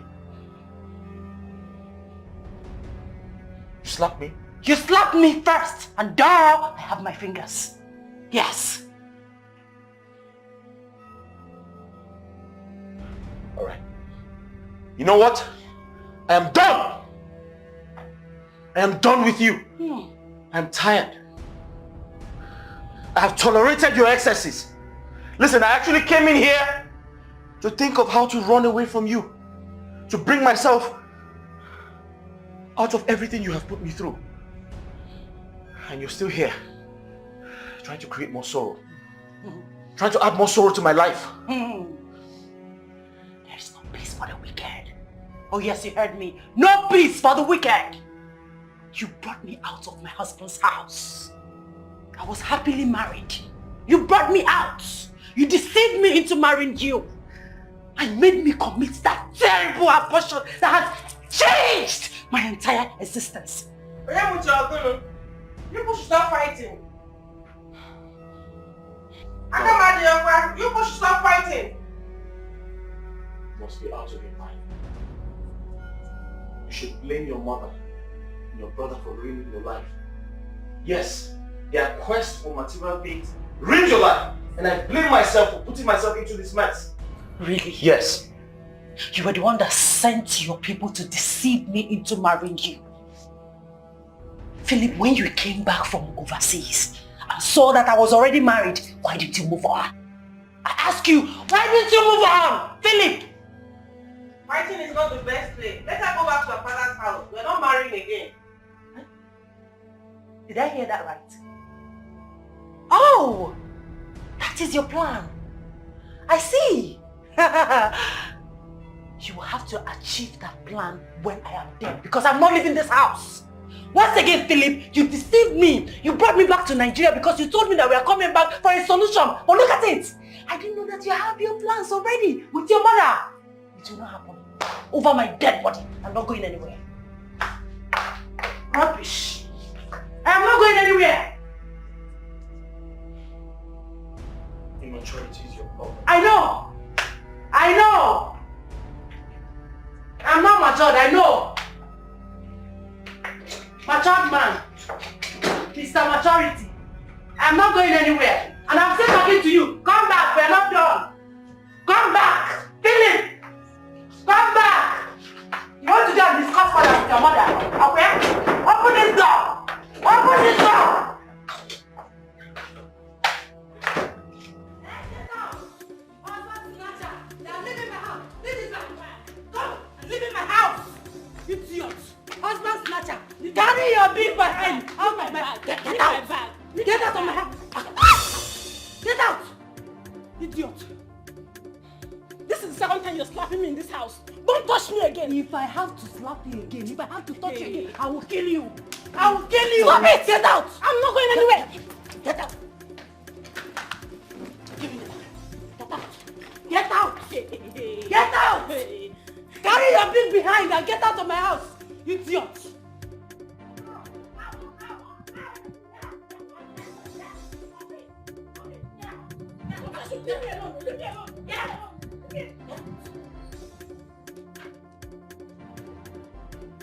Speaker 3: You slapped me?
Speaker 15: You slapped me first, and now I have my fingers. Yes.
Speaker 3: All right. You know what? I am done.
Speaker 5: I am done with you. I'm tired. I have tolerated your excesses. Listen, I actually came in here to think of how to run away from you. To bring myself out of everything you have put me through. And you're still here, trying to create more sorrow. Trying to add more sorrow to my life.
Speaker 15: There is no peace for the wicked. Oh yes, you heard me. No peace for the wicked. You brought me out of my husband's house. I was happily married. You brought me out. You deceived me into marrying you. And made me commit that terrible abortion that has changed my entire existence.
Speaker 6: You people should stop fighting. You people should stop fighting.
Speaker 5: You must be out of your mind. You should blame your mother and your brother for ruining your life. Yes, their quest for material things ruined your life, and I blame myself for putting myself into this mess.
Speaker 15: Really?
Speaker 5: Yes.
Speaker 15: You were the one that sent your people to deceive me into marrying you. Philip, when you came back from overseas and saw that I was already married, why didn't you move on? I ask you, why didn't you move on? Philip!
Speaker 6: Fighting is not the best play. Let her go back to her father's house. We're not marrying again.
Speaker 15: Did I hear that right? Oh! That is your plan. I see. You will have to achieve that plan when I am dead, because I'm not leaving this house. Once again, Philip, you deceived me. You brought me back to Nigeria because you told me that we are coming back for a solution. But look at it. I didn't know that you have your plans already with your mother. It will not happen. Over my dead body. I'm not going anywhere. Rubbish. I am not going anywhere.
Speaker 5: Immaturity is your problem.
Speaker 15: I know. I know. I'm not matured, I know. Matured man. Mr. Maturity. I'm not going anywhere. And I'm still talking to you. Come back, we're not done. Come back. Philip. Come back. You want to go and discuss further with your mother? Okay? Open this door. Open this door. Husband snatcher! Carry your big behind! Out of my bag! Get out! Get out of my house! Get out! Idiot!
Speaker 17: This is the second time you're slapping me in this house. Don't touch me again.
Speaker 15: If I have to slap you again, if I have to touch you again, I will kill you! I will kill you!
Speaker 17: Stop it!
Speaker 15: Get out!
Speaker 17: I'm not going anywhere!
Speaker 15: Get out! Give me that. Get out! Get out! Carry your big behind and get out of my house! Idiot!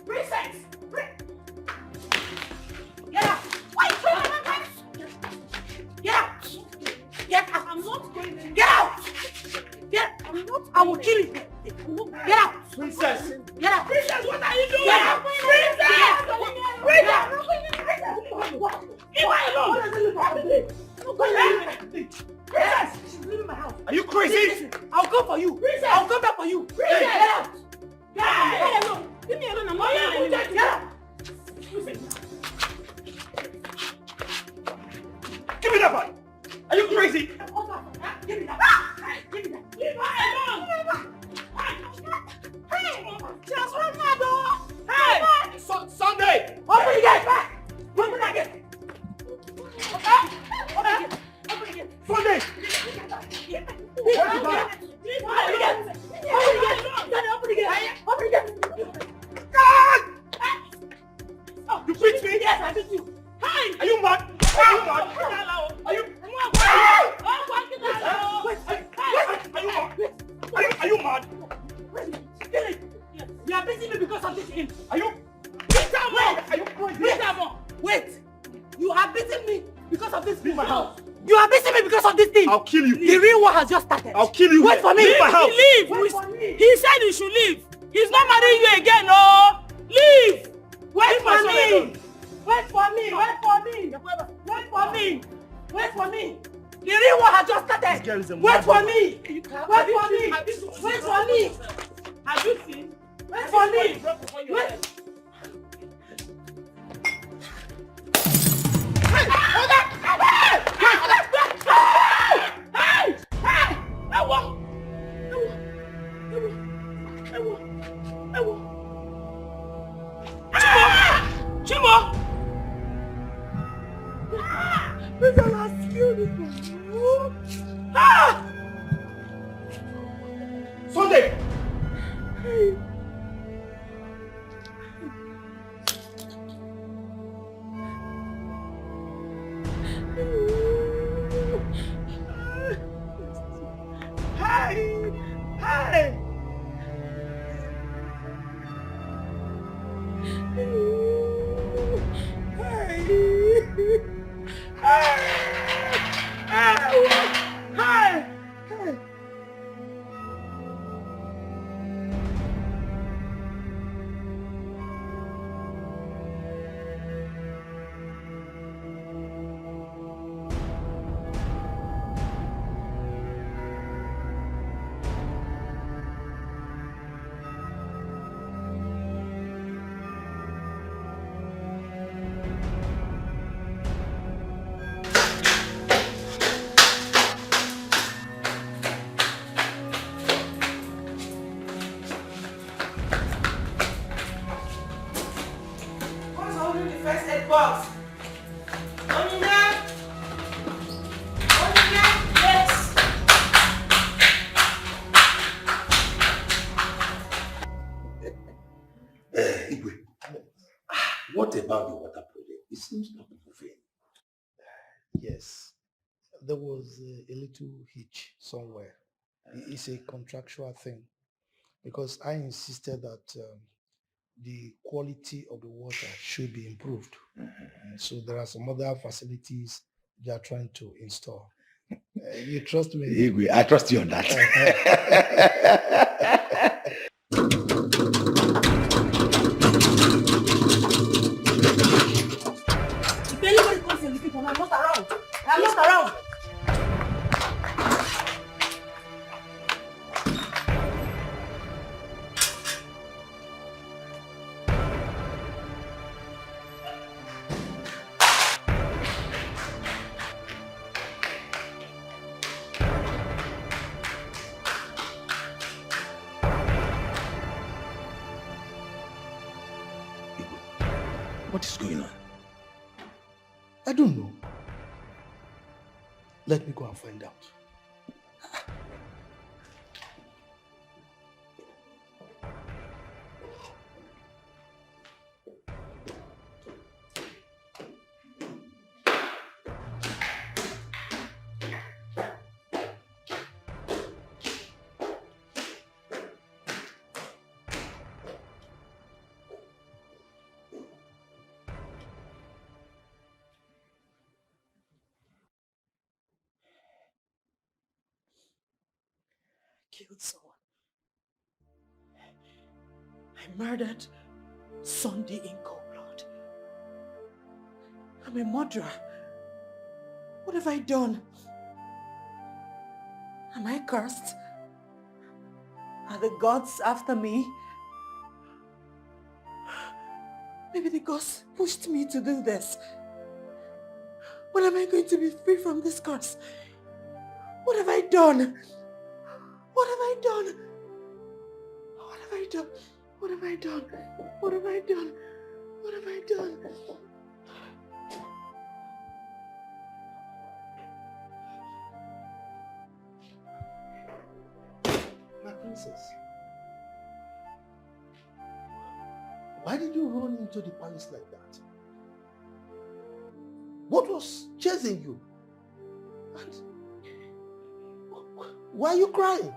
Speaker 6: Princess!
Speaker 15: Get out! Get out! Get out!
Speaker 6: I'm not going to
Speaker 15: Get out! Get out! I will kill you! Get out!
Speaker 5: Princess!
Speaker 15: Get out!
Speaker 6: Princess, what are you doing?
Speaker 15: Get out!
Speaker 6: Leave her alone!
Speaker 15: Princess! She's leaving my house.
Speaker 5: Are you crazy?
Speaker 15: Listen, I'll go for you.
Speaker 6: Princess!
Speaker 15: I'll come back for you.
Speaker 6: Princess!
Speaker 15: Get out! Get out!
Speaker 6: Hey!
Speaker 15: Get alone!
Speaker 17: Leave me alone. I'm
Speaker 6: Oh,
Speaker 17: not
Speaker 6: yeah,
Speaker 17: going anywhere.
Speaker 15: Get out!
Speaker 5: Give me that bag! Are you crazy?
Speaker 15: Give me that! Give me that!
Speaker 6: Leave her alone!
Speaker 15: Just run my door!
Speaker 5: Hey! Sunday!
Speaker 15: Open the gate! Open the gate! Okay? Open the gate! Open the gate!
Speaker 5: Sunday!
Speaker 15: Where's the bag? Open the gate! Open the gate! Open the gate! Open the gate!
Speaker 5: God! You beat me?
Speaker 15: Yes, I beat you.
Speaker 6: Hey!
Speaker 5: Are you mad? Are you mad? Are you? Are you mad?
Speaker 15: You are beating me because of this thing.
Speaker 5: Are you?
Speaker 15: Wait! You are beating me because of this thing. You are beating me because of this thing.
Speaker 5: I'll kill you.
Speaker 15: The real war has just started.
Speaker 5: I'll kill you.
Speaker 15: Wait for me.
Speaker 5: Leave my house.
Speaker 17: Leave!
Speaker 15: Wait for me.
Speaker 17: He said you should leave. He's not marrying you again, no! Leave!
Speaker 6: Wait for me! Wait for me! Wait for me! Wait for me! Wait for me! The real war has just started! Wait for me! Wait for me! Wait for me!
Speaker 17: Have you seen?
Speaker 6: Wait for me! Wait!
Speaker 17: Chimo!
Speaker 6: This one has killed this one. Ah!
Speaker 17: Sunday!
Speaker 6: Hey! Hey! Who's holding the first aid box? Onina? Onina? Yes.
Speaker 1: Igwe, what about the water project? It seems not moving.
Speaker 4: Yes, there was a little hitch somewhere. It's a contractual thing because I insisted that the quality of the water should be improved. So there are some other facilities they are trying to install. You trust me?
Speaker 1: Igwe, I trust you on that.
Speaker 6: If anybody comes in the people, I'm not around. I'm not around.
Speaker 1: What is going on?
Speaker 4: I don't know. Let me go and find out.
Speaker 15: Killed someone. I murdered Sunday in cold blood. I'm a murderer. What have I done? Am I cursed? Are the gods after me? Maybe the gods pushed me to do this. When am I going to be free from this curse? What have I done? What have I done? What have I done? What have I done? What have I done? What have I done?
Speaker 4: My princess, why did you run into the palace like that? What was chasing you? And why are you crying?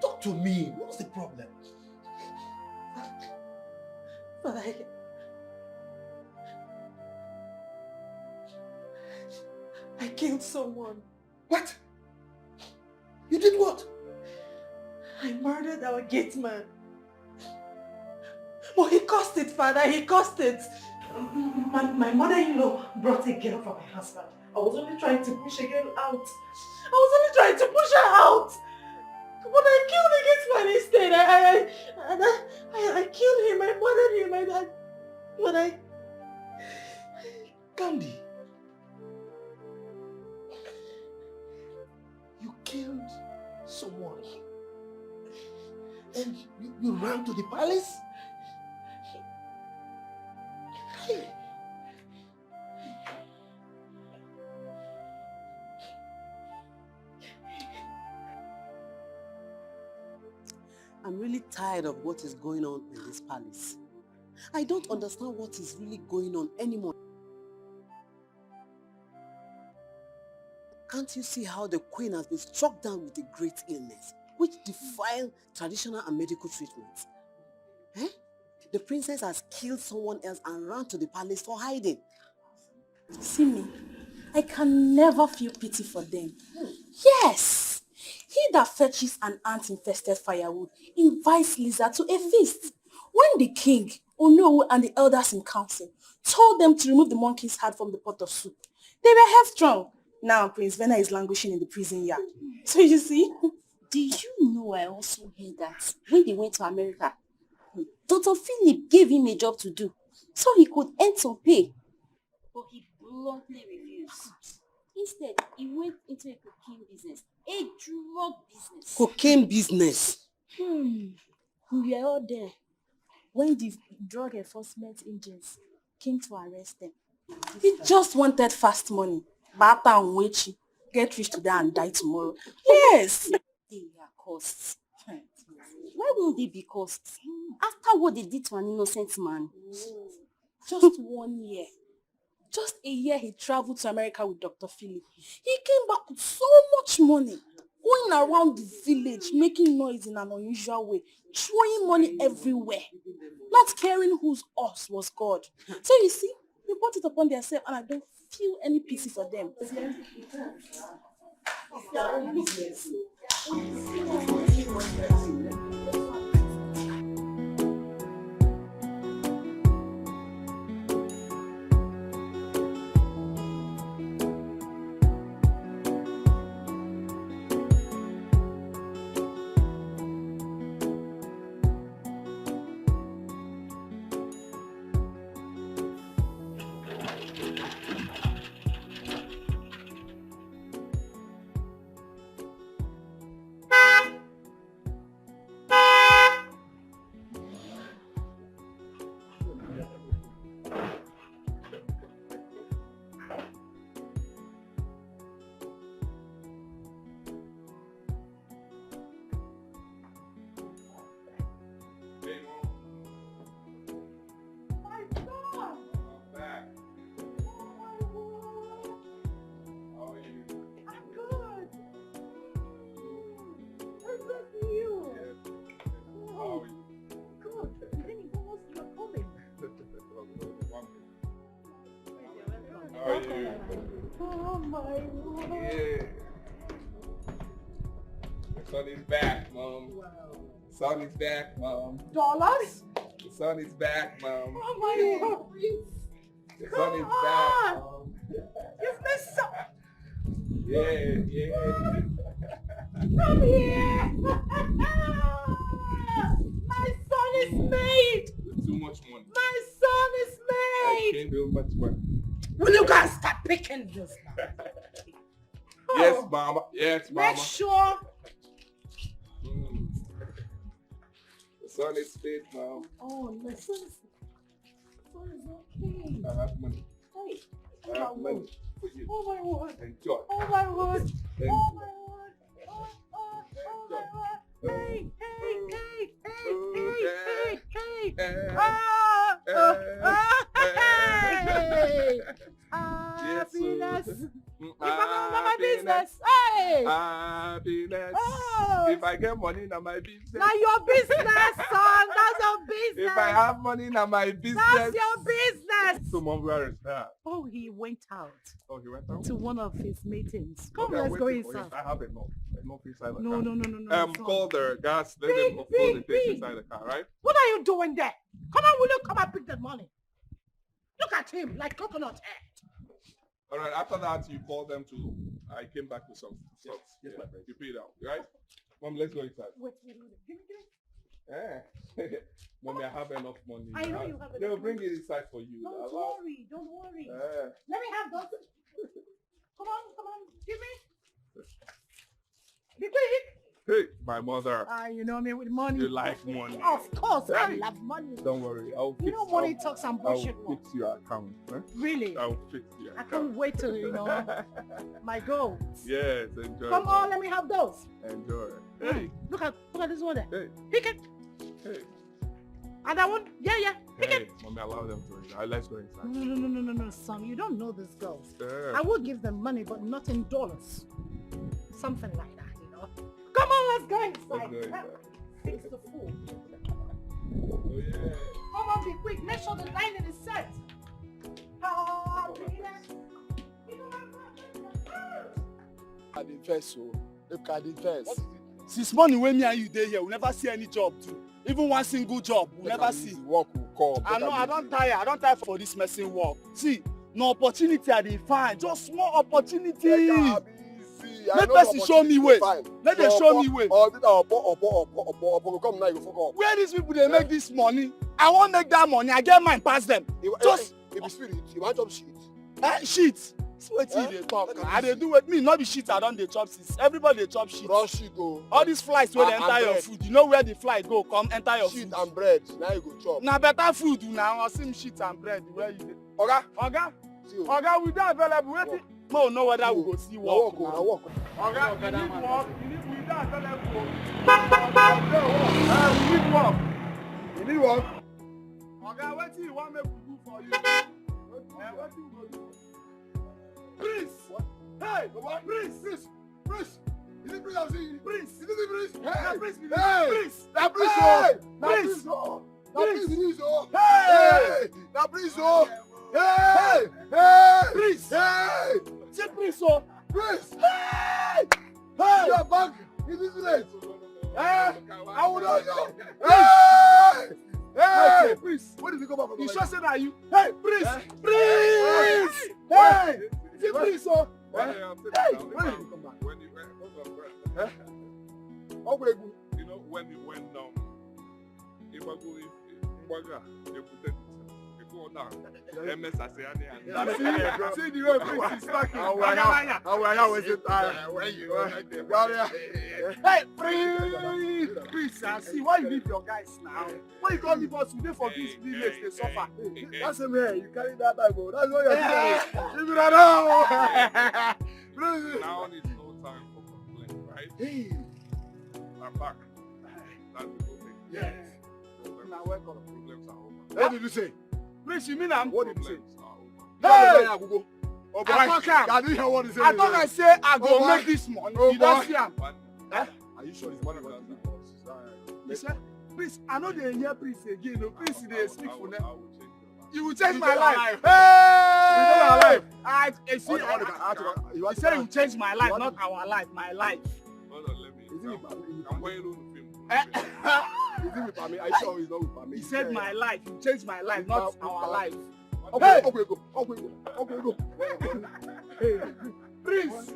Speaker 4: Talk to me. What's the problem?
Speaker 15: But I killed someone.
Speaker 4: What? You did what?
Speaker 15: I murdered our gate man. Oh, he caused it, Father, he caused it. My mother-in-law brought a girl for my husband. I was only trying to push a girl out. I was only trying to push her out. But I killed the gate man instead. I killed him, I murdered him, but I...
Speaker 21: Candy, you killed someone and you ran to the palace? Hey.
Speaker 15: I'm really tired of what is going on in this palace. I don't understand what is really going on anymore. Can't you see how the queen has been struck down with a great illness, which defies traditional and medical treatments? Eh? The princess has killed someone else and ran to the palace for hiding.
Speaker 16: See me, I can never feel pity for them. Yes! He that fetches an ant-infested firewood invites lizard to a feast. When the king, Onowu, and the elders in council told them to remove the monkey's heart from the pot of soup, they were headstrong. Now Prince Vena is languishing in the prison yard. So you see?
Speaker 19: Did you know I also heard that when they went to America, Dr. Philip gave him a job to do so he could earn some pay. But he bluntly refused. Instead, he went into a cocaine business, a drug business.
Speaker 15: Cocaine business?
Speaker 16: We were all there when the drug enforcement agents came to arrest them. He just wanted fast money. Bata and Wechi, get rich today and die tomorrow. Yes!
Speaker 19: They are costs. Why won't they be costs? After what they did to an innocent man.
Speaker 16: Just 1 year. Just a year he traveled to America with Dr. Philip. He came back with so much money, going around the village, making noise in an unusual way, throwing money everywhere, not caring whose us was God. So you see, they brought it upon themselves and I don't feel any pity for them.
Speaker 8: Oh my Lord. Yeah. The sun is back, Mom. Wow. The sun is back, Mom.
Speaker 15: Dollars?
Speaker 8: The sun is back, Mom.
Speaker 15: Oh my God.
Speaker 8: The sun is back, Mom.
Speaker 15: Is this so?
Speaker 8: Yeah.
Speaker 15: Come here. My son is made.
Speaker 8: Too much money.
Speaker 15: My son is
Speaker 8: I
Speaker 15: made.
Speaker 8: can't do much money.
Speaker 15: Will you guys start picking this now?
Speaker 8: Yes, Mama. Yes, Mama.
Speaker 15: Make sure.
Speaker 8: The sun is fit, Mom.
Speaker 15: Oh, my son is okay.
Speaker 8: I have money.
Speaker 15: Hey.
Speaker 8: I have money for you.
Speaker 15: Oh my word.
Speaker 8: Enjoy.
Speaker 15: Oh my word.
Speaker 8: Enjoy.
Speaker 15: Oh my word. Oh my word. Hey. Happiness. If I go my business. Hey.
Speaker 8: Happiness.
Speaker 15: Oh.
Speaker 8: If I get money, now my business.
Speaker 15: Now your business, son. That's your business.
Speaker 8: If I have money, now my business.
Speaker 15: That's your business.
Speaker 6: Yes.
Speaker 8: So, Mom, where is that?
Speaker 6: Oh, he went out.
Speaker 8: Oh, he went out?
Speaker 6: To one of his meetings. Come,
Speaker 8: Okay,
Speaker 6: let's go
Speaker 8: waiting for him.
Speaker 6: inside.
Speaker 8: I have enough inside the
Speaker 6: No,
Speaker 8: car.
Speaker 6: no.
Speaker 8: Call the gas, let them upload the things inside the car, right?
Speaker 6: What are you doing there? Come on, will you come and pick that money? Look at him, like coconut head.
Speaker 8: All right, after that, you call them to, I came back with some stuff. Yes, my friend. You pay it out, right? Mom, let's go inside.
Speaker 6: Wait. Give me.
Speaker 8: Mommy, I have enough money.
Speaker 6: I know you have enough
Speaker 8: They'll bring
Speaker 6: money.
Speaker 8: it inside for you.
Speaker 6: Don't worry. Let me have those. Come on, give me. Be quick.
Speaker 8: Hey, my mother.
Speaker 6: You know me with money.
Speaker 8: You like money.
Speaker 6: Of course, I
Speaker 8: Hey.
Speaker 6: love money.
Speaker 8: Don't worry,
Speaker 6: money talks and bullshit.
Speaker 8: I'll fix your account. Huh?
Speaker 6: Really?
Speaker 8: I'll fix your
Speaker 6: I
Speaker 8: account.
Speaker 6: can't wait to, my goals.
Speaker 8: Yes, enjoy.
Speaker 6: Come on, let me have those.
Speaker 8: Enjoy. Hey.
Speaker 6: Look at this one there.
Speaker 8: Hey.
Speaker 6: Pick it.
Speaker 8: Hey.
Speaker 6: And that one, yeah. Pick
Speaker 8: Hey,
Speaker 6: it.
Speaker 8: Mommy, allow them to. Let's go inside.
Speaker 6: No, son. You don't know these girls.
Speaker 8: Yeah.
Speaker 6: I would give them money, but not in dollars. Something like that, you know. Come on, let's go inside.
Speaker 8: Let's go inside.
Speaker 6: Fix the food.
Speaker 8: Oh, yeah.
Speaker 6: Come on, be quick. Make sure the lining is set.
Speaker 14: At the first, so look at the first. Since morning when me and you there here, we never see any job too. Even one single job, we never see.
Speaker 21: Work will come.
Speaker 14: I know, I don't tire for this messing work. See, no opportunity I dey find, just small opportunity. Let person show me way. Let them show me way.
Speaker 21: Come now, you go fuck up.
Speaker 14: Where these people they make this money? I won't make that money. I get mine past them. Just
Speaker 21: if you spirit, you want job shit.
Speaker 14: Shit. Wait till they talk. I dey do with me, not be shit. I don't dey chop shit. Everybody dey chop shit.
Speaker 21: Raw shit go.
Speaker 14: All these flies where they enter your food. You know where the fly go? Come enter your
Speaker 21: shit
Speaker 14: food.
Speaker 21: And bread. Now you go chop.
Speaker 14: Now better food now. I see shit and bread where you dey. Oga, we don't available. Wait. No, know whether we go see work.
Speaker 21: Walk.
Speaker 14: Oga, we need work. We don't available. We need work.
Speaker 21: You need work.
Speaker 14: Oga, what do you want me to do for you? What do you go do? Prince! Hey! Prince!
Speaker 21: Is it Prince I'm seeing?
Speaker 14: Prince!
Speaker 21: Is it Prince?
Speaker 14: Hey! Prince!
Speaker 21: Prince! That Prince!
Speaker 14: Hey!
Speaker 21: Prince!
Speaker 14: Prince!
Speaker 21: Hey! That Prince! Hey! Hey!
Speaker 14: Prince!
Speaker 21: Hey!
Speaker 14: Say Prince! Oh!
Speaker 21: Prince!
Speaker 14: Hey!
Speaker 21: Hey! Your bank in this village! Hey! I will not know!
Speaker 14: Hey!
Speaker 21: Hey!
Speaker 14: Prince!
Speaker 21: Where did you come back from?
Speaker 14: You sure say that you? Hey! Prince!
Speaker 21: Hey!
Speaker 14: Prince! Hey! Say Prince! Oh!
Speaker 8: Hey!
Speaker 21: When did you come back?
Speaker 8: You know, when you went down, if I go, you put it.
Speaker 21: See the way Prince is talking.
Speaker 14: Hey, Prince, I see why you leave your guys now. Why you can't leave us today for this village they suffer?
Speaker 21: That's a man. You carry that Bible. That's what you're doing. Leave it alone.
Speaker 8: Now it's no time for complaint, right? I'm back. That's the good thing.
Speaker 14: Yes.
Speaker 8: Now welcome. Problems are over.
Speaker 21: What did you say?
Speaker 14: Prince, you mean I'm?
Speaker 21: What did you say?
Speaker 14: Hey!
Speaker 21: I
Speaker 14: didn't
Speaker 21: hear what he said.
Speaker 14: I thought I said I go make this money. You don't see him.
Speaker 21: Are you sure it's money?
Speaker 14: You said, Prince, I know they hear Prince again. No, Prince, they speak for them. You will change my life. Hey! You say you will change my life, not our life, my life.
Speaker 8: Hold on, let me. I'm going to film.
Speaker 21: Is it with Pami? Are you sure he's not with Pami?
Speaker 14: He said my life. You change my life, not our life.
Speaker 21: Okay, go.
Speaker 14: Hey, Prince.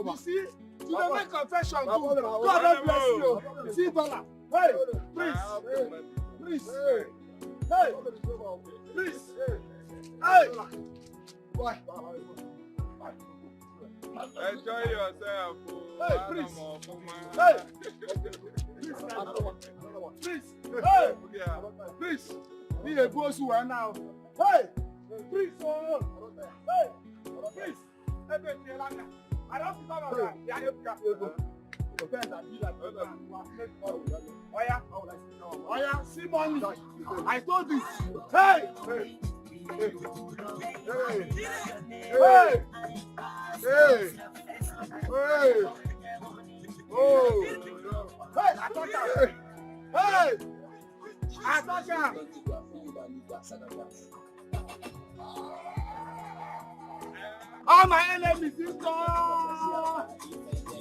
Speaker 14: You see, to the make confession, God don't bless you. See, dollar. Hey, please. Hey, please. Hey.
Speaker 8: Enjoy yourself.
Speaker 14: Hey, please. Hey. Please. Hey. Please. Me a boss who are now. Hey! Please, oh! Hey! Please! Hey, Betrayal. I don't think I'm going to go. Oh yeah, see money. I told you. Hey! Hey! Hey! Hey! Hey! Hey! Oh! Hey! Attacker! Hey! Attacker! All my enemies in store!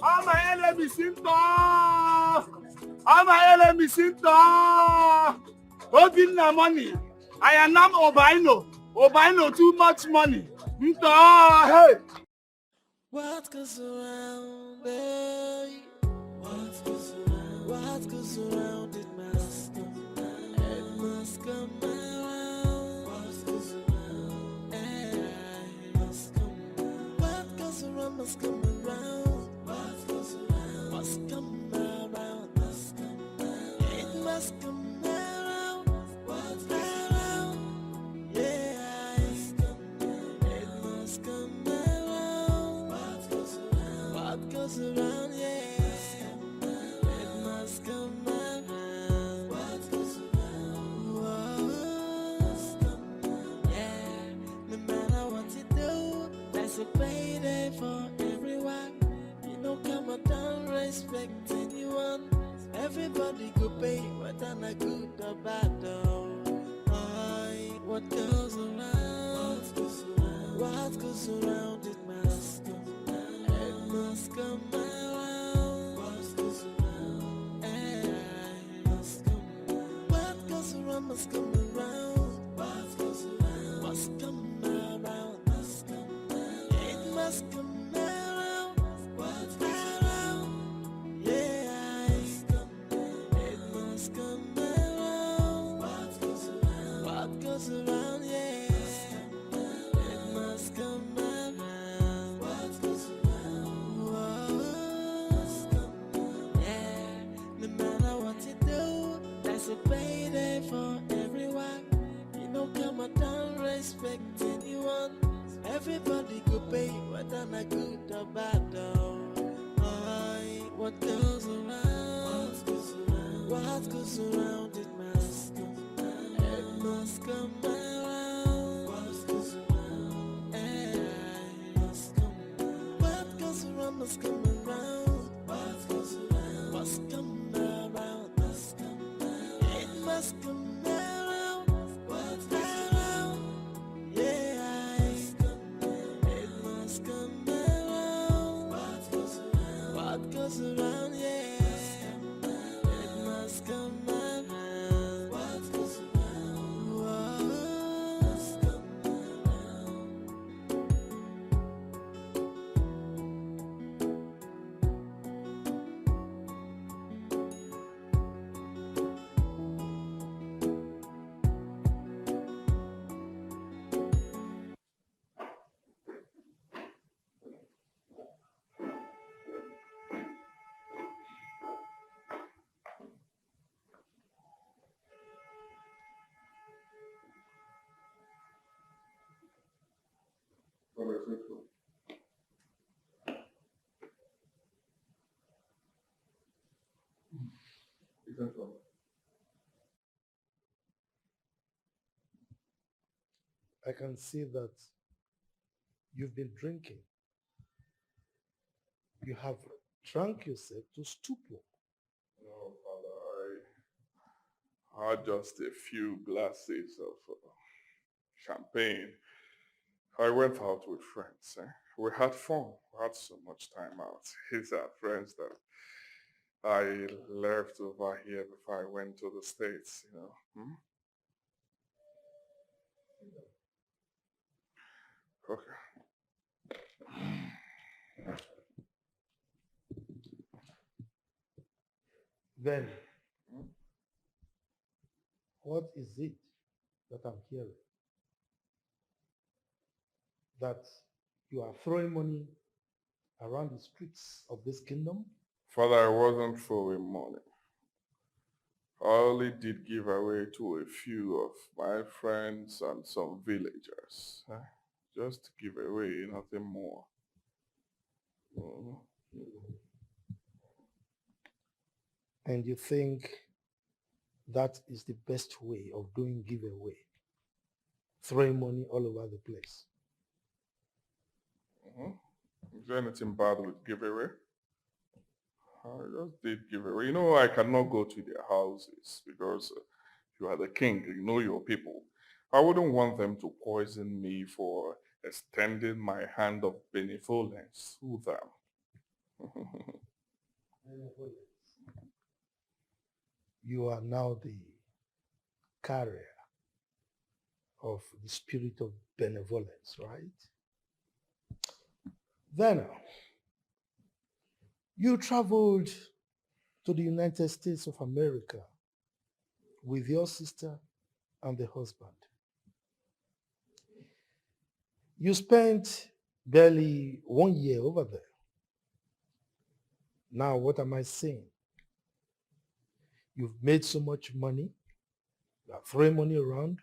Speaker 14: All my enemies in store! All my enemies in store! Holding the money. I am not Obino. Obino too much money. In store! Hey!
Speaker 10: What goes around, babe? What goes around, it must come around. It must come around. What goes around, it must come around. What goes around must come around. What goes around must come around. Must come around. It must come around. What's around? Yeah, it must come around. What goes around? What goes around? Yeah. Come around. What goes around? Yeah. No matter what you do, there's a payday for everyone. You know, come down, respect anyone. Everybody go pay, whether not good or bad. What goes around? What goes around? It must come around. It must come around. What goes around? What goes around must come around. What goes around must come around. Must come around. It must come around. What's around? Yeah, it must come around. What goes around? What goes around? Yeah, it must come around. What goes around? Yeah, no matter what you do, there's a payday for everyone. You know, come down, respect anyone. Everybody go pay, whether not good or bad. What goes around? What goes around? It must come around. It must come around. What goes around? It must come around. What goes around must come around. What goes around must come around. Must come around. It must come around. What's around? Yeah, it must come around. What goes around? What goes around? Yeah, it must come around. What goes around? What's come around?
Speaker 4: I can see that you've been drinking. You have drunk yourself to stupor.
Speaker 8: No, Father, I had just a few glasses of champagne. I went out with friends. We had fun. We had so much time out. These are friends that I left over here before I went to the States, you know. Okay.
Speaker 4: Then, what is it that I'm hearing? That you are throwing money around the streets of this kingdom?
Speaker 8: Father, I wasn't throwing money. I only did give away to a few of my friends and some villagers. Just to give away, nothing more.
Speaker 4: And you think that is the best way of doing giveaway? Throwing money all over the place.
Speaker 8: Is there anything bad with giveaway? I just did giveaway. You know, I cannot go to their houses because you are the king, you know your people. I wouldn't want them to poison me for extending my hand of benevolence to them.
Speaker 4: You are now the carrier of the spirit of benevolence, right? Then you traveled to the United States of America with your sister and the husband. You spent barely 1 year over there. Now, what am I saying? You've made so much money. You are throwing money around.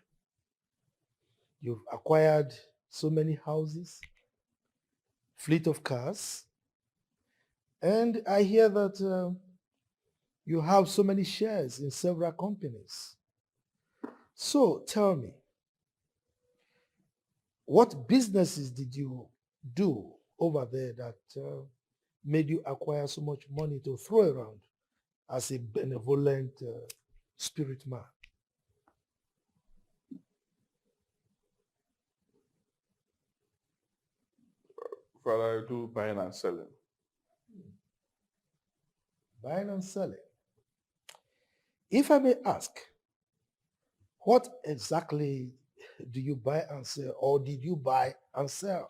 Speaker 4: You've acquired so many houses, fleet of cars. And I hear that you have so many shares in several companies. So tell me, what businesses did you do over there that made you acquire so much money to throw around as a benevolent spirit man?
Speaker 8: Father, I do buying and selling.
Speaker 4: Buying and selling. If I may ask, what exactly do you buy and sell, or did you buy and sell?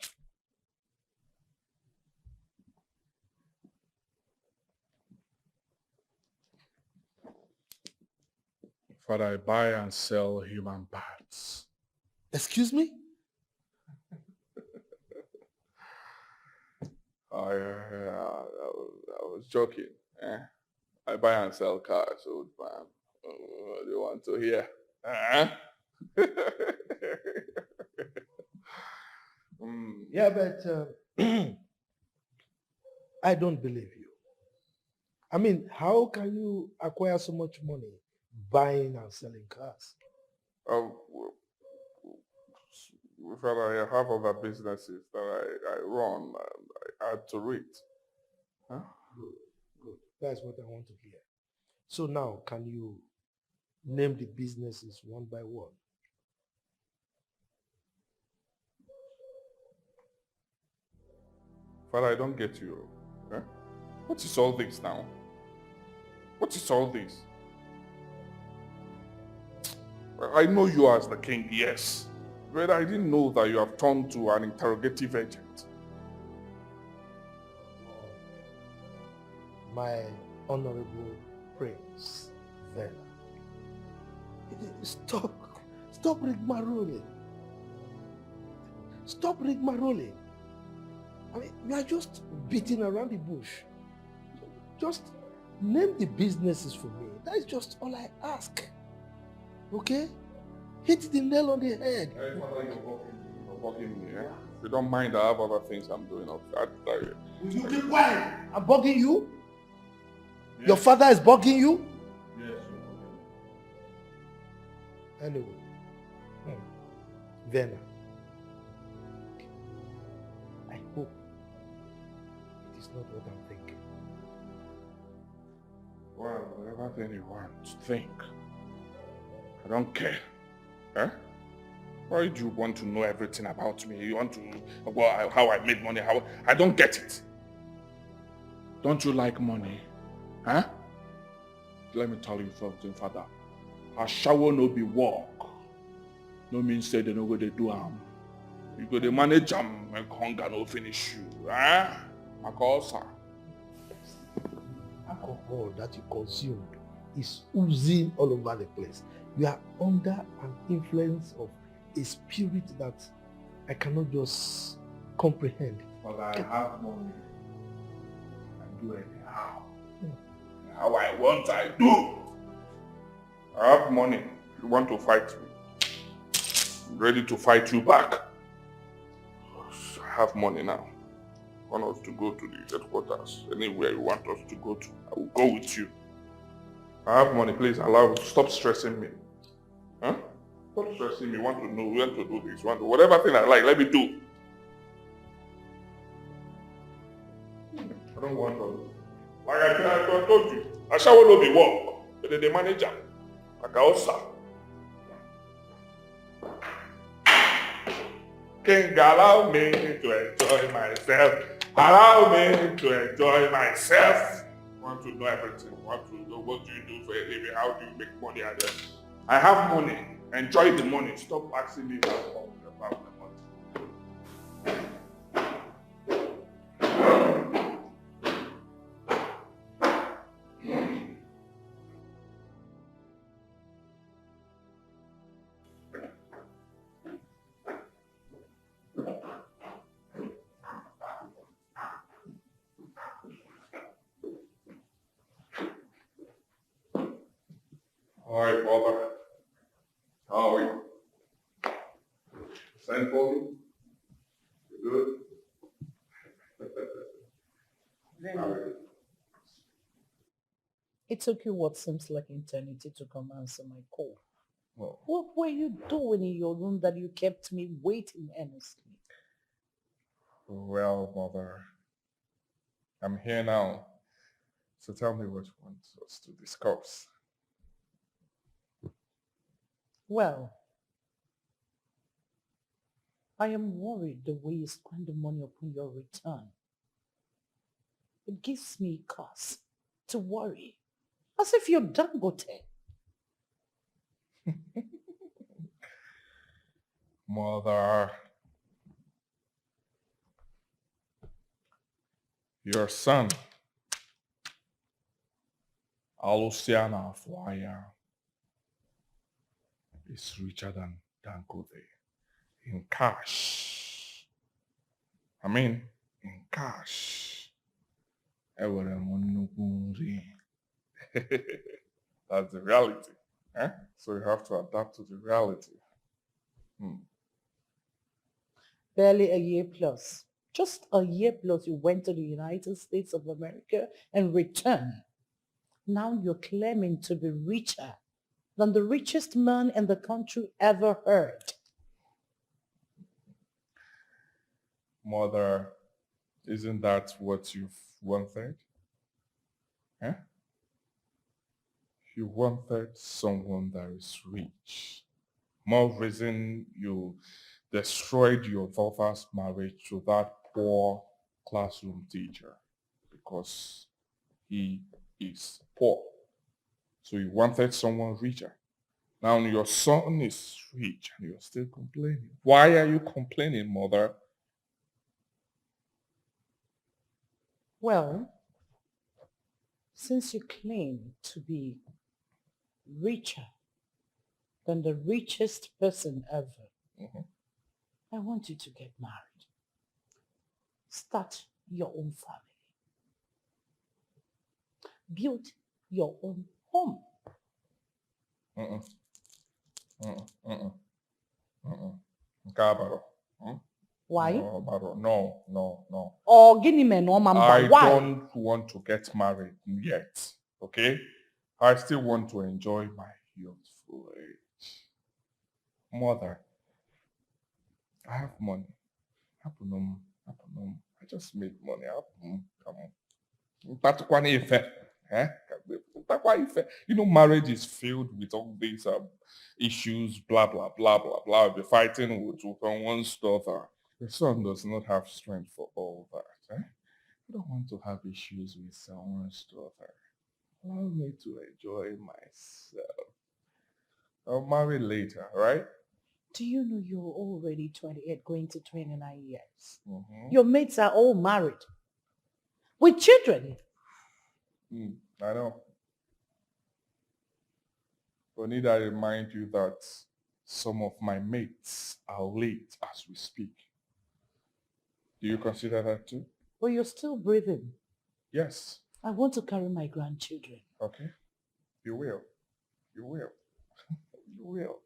Speaker 8: Father, I buy and sell human parts.
Speaker 4: Excuse me?
Speaker 8: I was joking. I buy and sell cars, old man. What do you want to hear?
Speaker 4: Yeah, but I don't believe you. I mean, how can you acquire so much money buying and selling cars?
Speaker 8: Father, I have other businesses that I run and I add to it. Huh?
Speaker 4: Good. That's what I want to hear. So now, can you name the businesses one by one?
Speaker 8: Father, I don't get you. Huh? What is all this now? What is all this? I know you as the king, yes. But I didn't know that you have turned to an interrogative agent.
Speaker 4: My honorable prince, Vela. Stop rigmaroling. Stop rigmaroling. I mean, you are just beating around the bush. Just name the businesses for me. That is just all I ask. Okay? Hit the nail on the head.
Speaker 8: Hey, Father, you're bugging me, yeah? If you don't mind, I have other things I'm doing outside.
Speaker 4: Will you keep quiet? I'm bugging you?
Speaker 8: Yes.
Speaker 4: Your father is bugging you?
Speaker 8: Yes.
Speaker 4: Anyway. Vena. I hope it is not what I'm thinking.
Speaker 8: Well, whatever thing you want to think. I don't care. Huh? Why do you want to know everything about me? You want to, well, how I made money, how... I don't get it. Don't you like money? Huh? Let me tell you something, Father. A shower no be work. No means say they know what they do. You go to manage them when hunger no finish you. Huh? Makosa.
Speaker 4: Alcohol that you consume is oozing all over the place. You are under an influence of a spirit that I cannot just comprehend.
Speaker 8: But I have money. I do anyhow. How I want, I do. I have money. You want to fight me? I'm ready to fight you back. I have money now. I want us to go to the headquarters. Anywhere you want us to go to, I will go with you. I have money. Please allow me. Stop stressing me. Huh? Stop stressing me. Want to know when to do this. Want to whatever thing I like, let me do. I don't want to. Like I told you, I shall not be work. But the manager, like I also. King, allow me to enjoy myself. Allow me to enjoy myself. Want to know everything. Want to know what do you do for a living? How do you make money? I have money. Enjoy the money. Stop asking me about the money. Alright, Father. How are you? Send for me? You good?
Speaker 15: It took you what seems like eternity to come answer my call.
Speaker 8: Well,
Speaker 15: What were you doing in your room that you kept me waiting earnestly?
Speaker 8: well, Mother, I'm here now. So tell me what you want us to discuss.
Speaker 15: Well, I am worried the way you spend the money upon your return. It gives me cause to worry. As if you're Dangote.
Speaker 8: Mother, your son, Aluciana Flyer, is richer than Dangote in cash. I mean, in cash. That's the reality. Eh? So you have to adapt to the reality.
Speaker 15: Barely a year plus. Just a year plus you went to the United States of America and returned. Now you're claiming to be richer than the richest man in the country ever heard.
Speaker 8: Mother, isn't that what you've wanted? Eh? You wanted someone that is rich. More reason you destroyed your father's marriage to that poor classroom teacher because he is poor. So you wanted someone richer. Now your son is rich and you're still complaining. Why are you complaining, Mother?
Speaker 15: Well, since you claim to be richer than the richest person ever, I want you to get married. Start your own family. Build your own home. Why?
Speaker 8: No.
Speaker 15: Oh, give me no mamba.
Speaker 8: I
Speaker 15: Why?
Speaker 8: don't want to get married yet, okay? I still want to enjoy my youthful age. Mother, I have money. I just make money. Come on. You know, marriage is filled with all these issues, blah, blah, blah, blah, blah. Be fighting with one stuff. Your son does not have strength for all that. I don't want to have issues with someone's daughter. Allow me to enjoy myself. I'll marry later, right?
Speaker 15: Do you know you're already 28 going to 29 years? Your mates are all married. With children.
Speaker 8: I know. But need I remind you that some of my mates are late as we speak. Do you consider that too?
Speaker 15: But you're still breathing.
Speaker 8: Yes.
Speaker 15: I want to carry my grandchildren.
Speaker 8: Okay. You will. You will.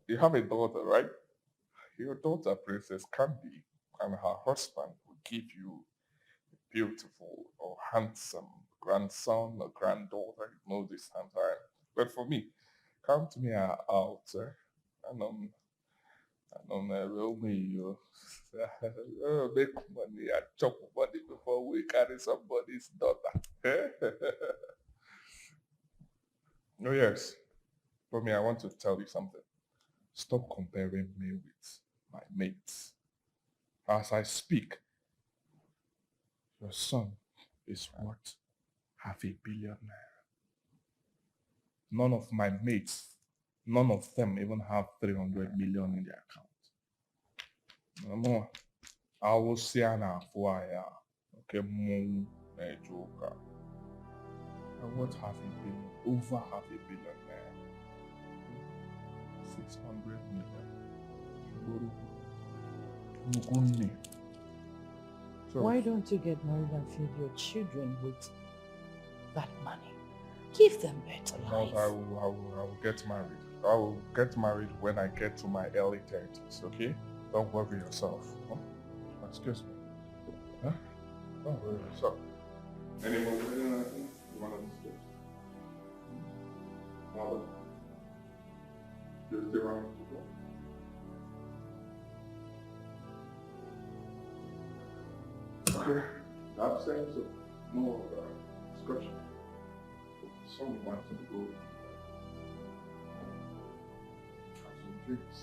Speaker 8: You have a daughter, right? Your daughter, Princess Candy, and her husband will give you a beautiful or handsome grandson or granddaughter. You know this sometime. But for me, come to me at our altar and roll me, you make money and chop money before we carry somebody's daughter. Oh yes. For me, I want to tell you something. Stop comparing me with my mates. As I speak, your son is worth $500 million. None of my mates, none of them even have 300 million in their account. No more. I will see an FYI. Okay, more joker. I want $500 million, over $500 million. 600 million.
Speaker 15: Why don't you get married and feed your children with that money? Give them better life.
Speaker 8: I will get married. I will get married when I get to my early 30s, okay? Don't worry yourself. Huh? Excuse me. Huh? Don't worry yourself. Any more wedding anything you want to discuss? Mother? You still want to go? Okay. Absence of more discussion. Someone wants to go have some drinks.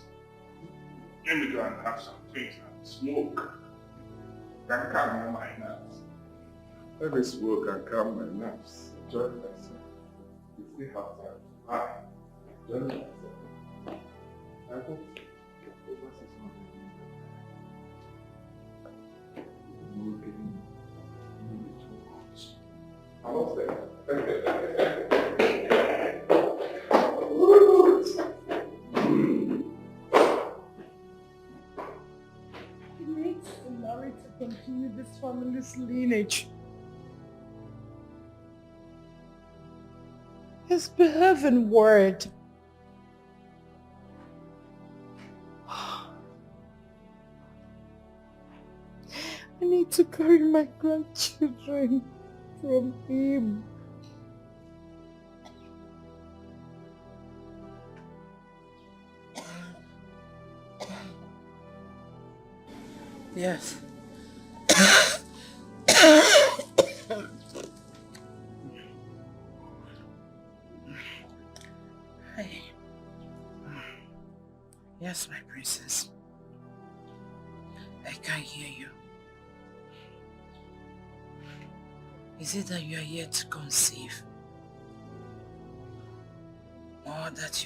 Speaker 8: Let me go and have some drinks and smoke. Can calm my nerves. Let me smoke and calm my nerves. Enjoy myself. You still have time. Enjoy myself. I hope over 600 you getting maybe too much. I'm not saying.
Speaker 15: He needs to marry to continue this family's lineage. His behaving word. I need to carry my grandchildren from him. Yes. Hey. Yes, my princess. I can hear you. Is it that you are here to conceive? Or that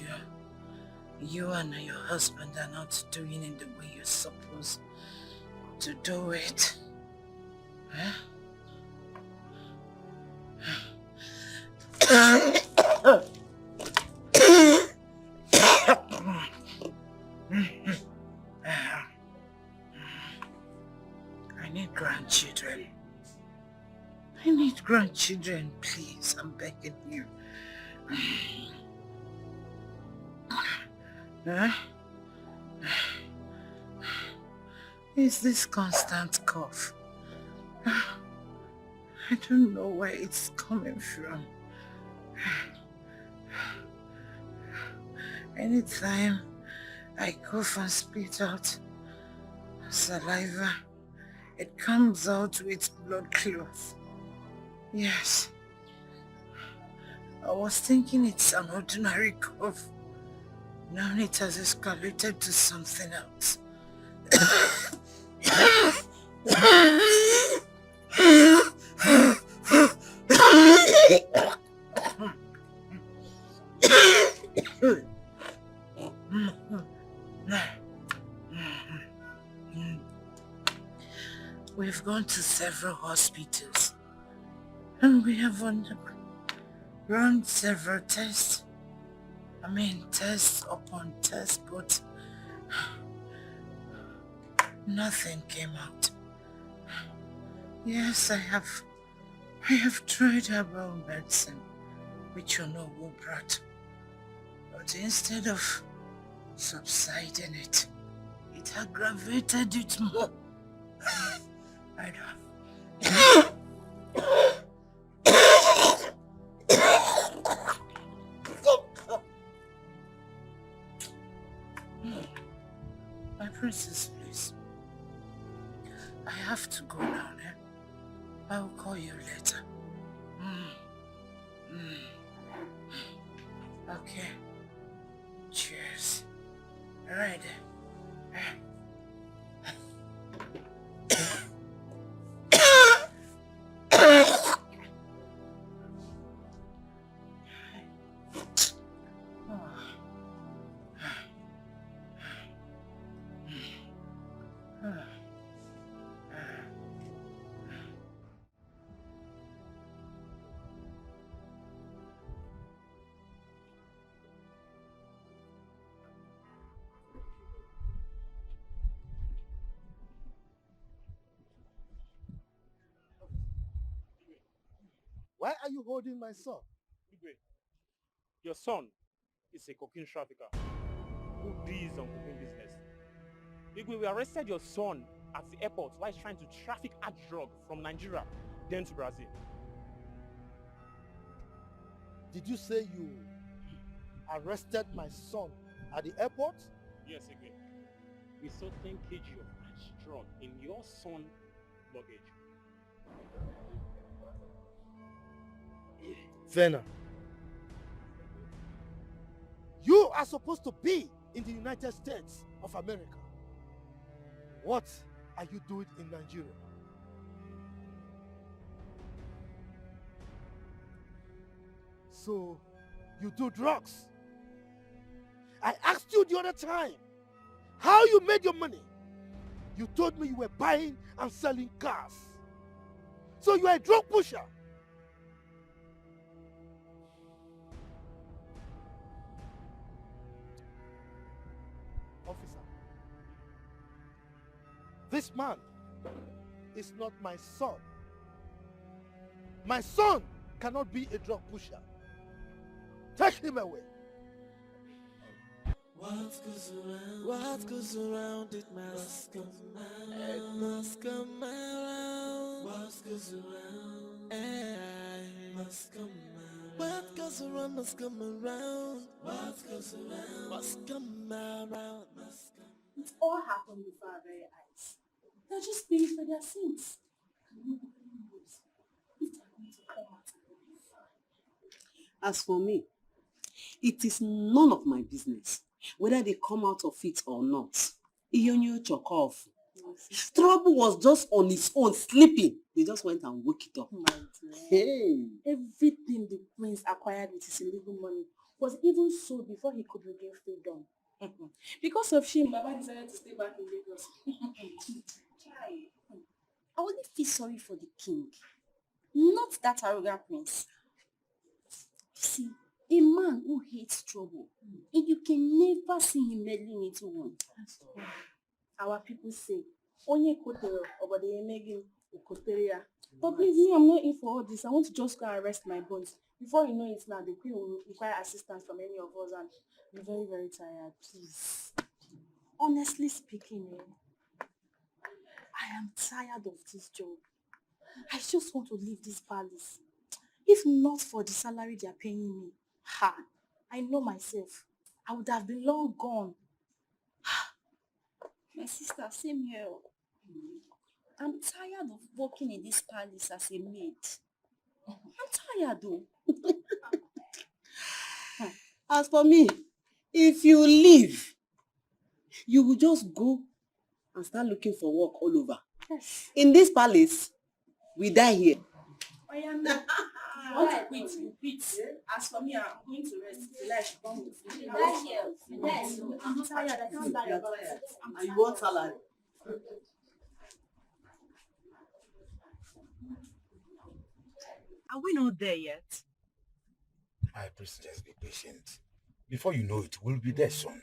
Speaker 15: you and your husband are not doing it the way you're supposed to do it? Huh? I need grandchildren. I need grandchildren, please. I'm begging you. Huh? It's this constant cough. I don't know where it's coming from. Anytime I cough and spit out saliva, it comes out with blood clots. Yes. I was thinking it's an ordinary cough. Now it has escalated to something else. We've gone to several hospitals and we have run several tests. I mean, tests upon tests, but nothing came out. Yes, I have tried herbal medicine, which you know will brought. But instead of subsiding it, it aggravated it more. I My princess, please. I have to go now. I will call you later. Okay. Cheers. All right.
Speaker 14: Why are you holding my son?
Speaker 7: Your son is a cocaine trafficker who deals on cocaine business. Igwe, we arrested your son at the airport while he's trying to traffic hard drug from Nigeria, then to Brazil.
Speaker 14: Did you say you arrested my son at the airport?
Speaker 7: Yes, Igwe. We saw 10 kg of hard drug in your son's luggage.
Speaker 14: Vena, you are supposed to be in the United States of America. What are you doing in Nigeria? So, you do drugs. I asked you the other time how you made your money. You told me you were buying and selling cars. So you are a drug pusher. Officer, this man is not my son. My son cannot be a drug pusher. Take him away.
Speaker 10: What goes around, it must come around. It must come around. What goes around, it must come around. What goes around must come around. What goes around must come around.
Speaker 16: It all happened before our very eyes. They're just paying for their sins. And nobody knows if they're going to come out and be fine.
Speaker 15: As for me, it is none of my business whether they come out of it or not. Iyonyo Chokov. Trouble was just on its own, sleeping. They just went and woke it up.
Speaker 16: Hey. Everything the prince acquired with his illegal money was even sold before he could regain freedom. Because of him, Baba decided to stay back in Lagos.
Speaker 19: I only feel sorry for the king, not that arrogant prince. See, a man who hates trouble, and you can never see him meddling into one.
Speaker 16: Our people say, Onye kotero, obade emegim ukoteria. But please, me, I'm not in for all this. I want to just go and rest my bones. Before you know it now, the queen will require assistance from any of us, and I'm very, very tired. Please. Honestly speaking, I am tired of this job. I just want to leave this palace. If not for the salary they are paying me, I know myself. I would have been long gone.
Speaker 19: My sister, same here. I'm tired of working in this palace as a maid. I'm tired though.
Speaker 15: As for me, if you leave, you will just go and start looking for work all over.
Speaker 16: Yes.
Speaker 15: In this palace, we die here.
Speaker 16: I am not. You want to quit, you quit. As for me, I'm going to rest till I should come with you. I'm tired, I can't lie about it.
Speaker 15: And you want salary.
Speaker 12: Are we not there yet?
Speaker 3: My princess, be patient. Before you know it, we'll be there soon.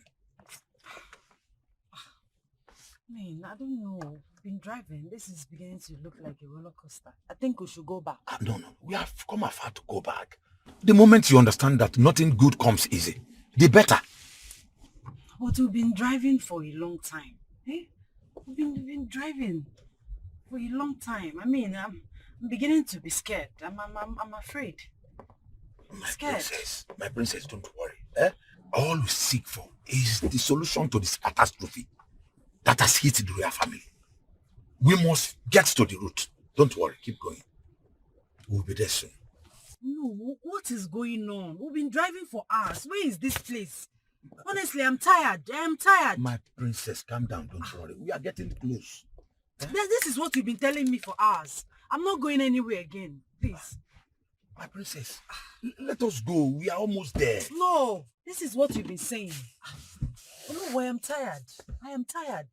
Speaker 12: I don't know. We've been driving. This is beginning to look like a roller coaster. I think we should go back.
Speaker 3: No. We have come afar to go back. The moment you understand that nothing good comes easy, the better.
Speaker 12: But we've been driving for a long time. Eh? We've been driving for a long time. I mean, I'm beginning to be scared. I'm afraid. I'm scared.
Speaker 3: My princess, don't worry. Eh? All we seek for is the solution to this catastrophe that has hit the royal family. We must get to the root. Don't worry, keep going. We'll be there soon.
Speaker 12: No, what is going on? We've been driving for hours. Where is this place? Honestly, I'm tired. I'm tired.
Speaker 3: My princess, calm down, don't worry. We are getting close.
Speaker 12: This is what you've been telling me for hours. I'm not going anywhere again. Please.
Speaker 3: My princess, let us go. We are almost there.
Speaker 12: No, this is what you've been saying. No, I am tired. I am tired.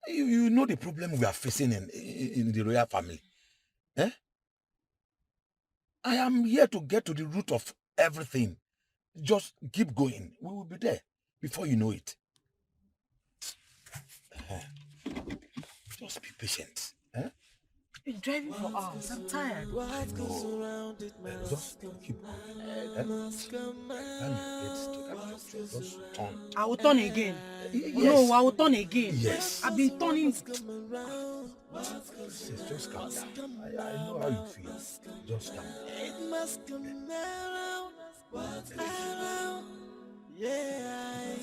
Speaker 3: You know the problem we are facing in the royal family. Eh? I am here to get to the root of everything. Just keep going. We will be there before you know it. Just be patient. Eh?
Speaker 12: Been driving for hours. I'm tired.
Speaker 3: Just keep going. Just turn.
Speaker 12: I will turn again.
Speaker 3: Yes.
Speaker 12: No, I will turn again.
Speaker 3: Yes.
Speaker 12: I've been turning.
Speaker 3: Just calm down. I know how you feel. Just calm down.
Speaker 10: It must come around, around, yeah.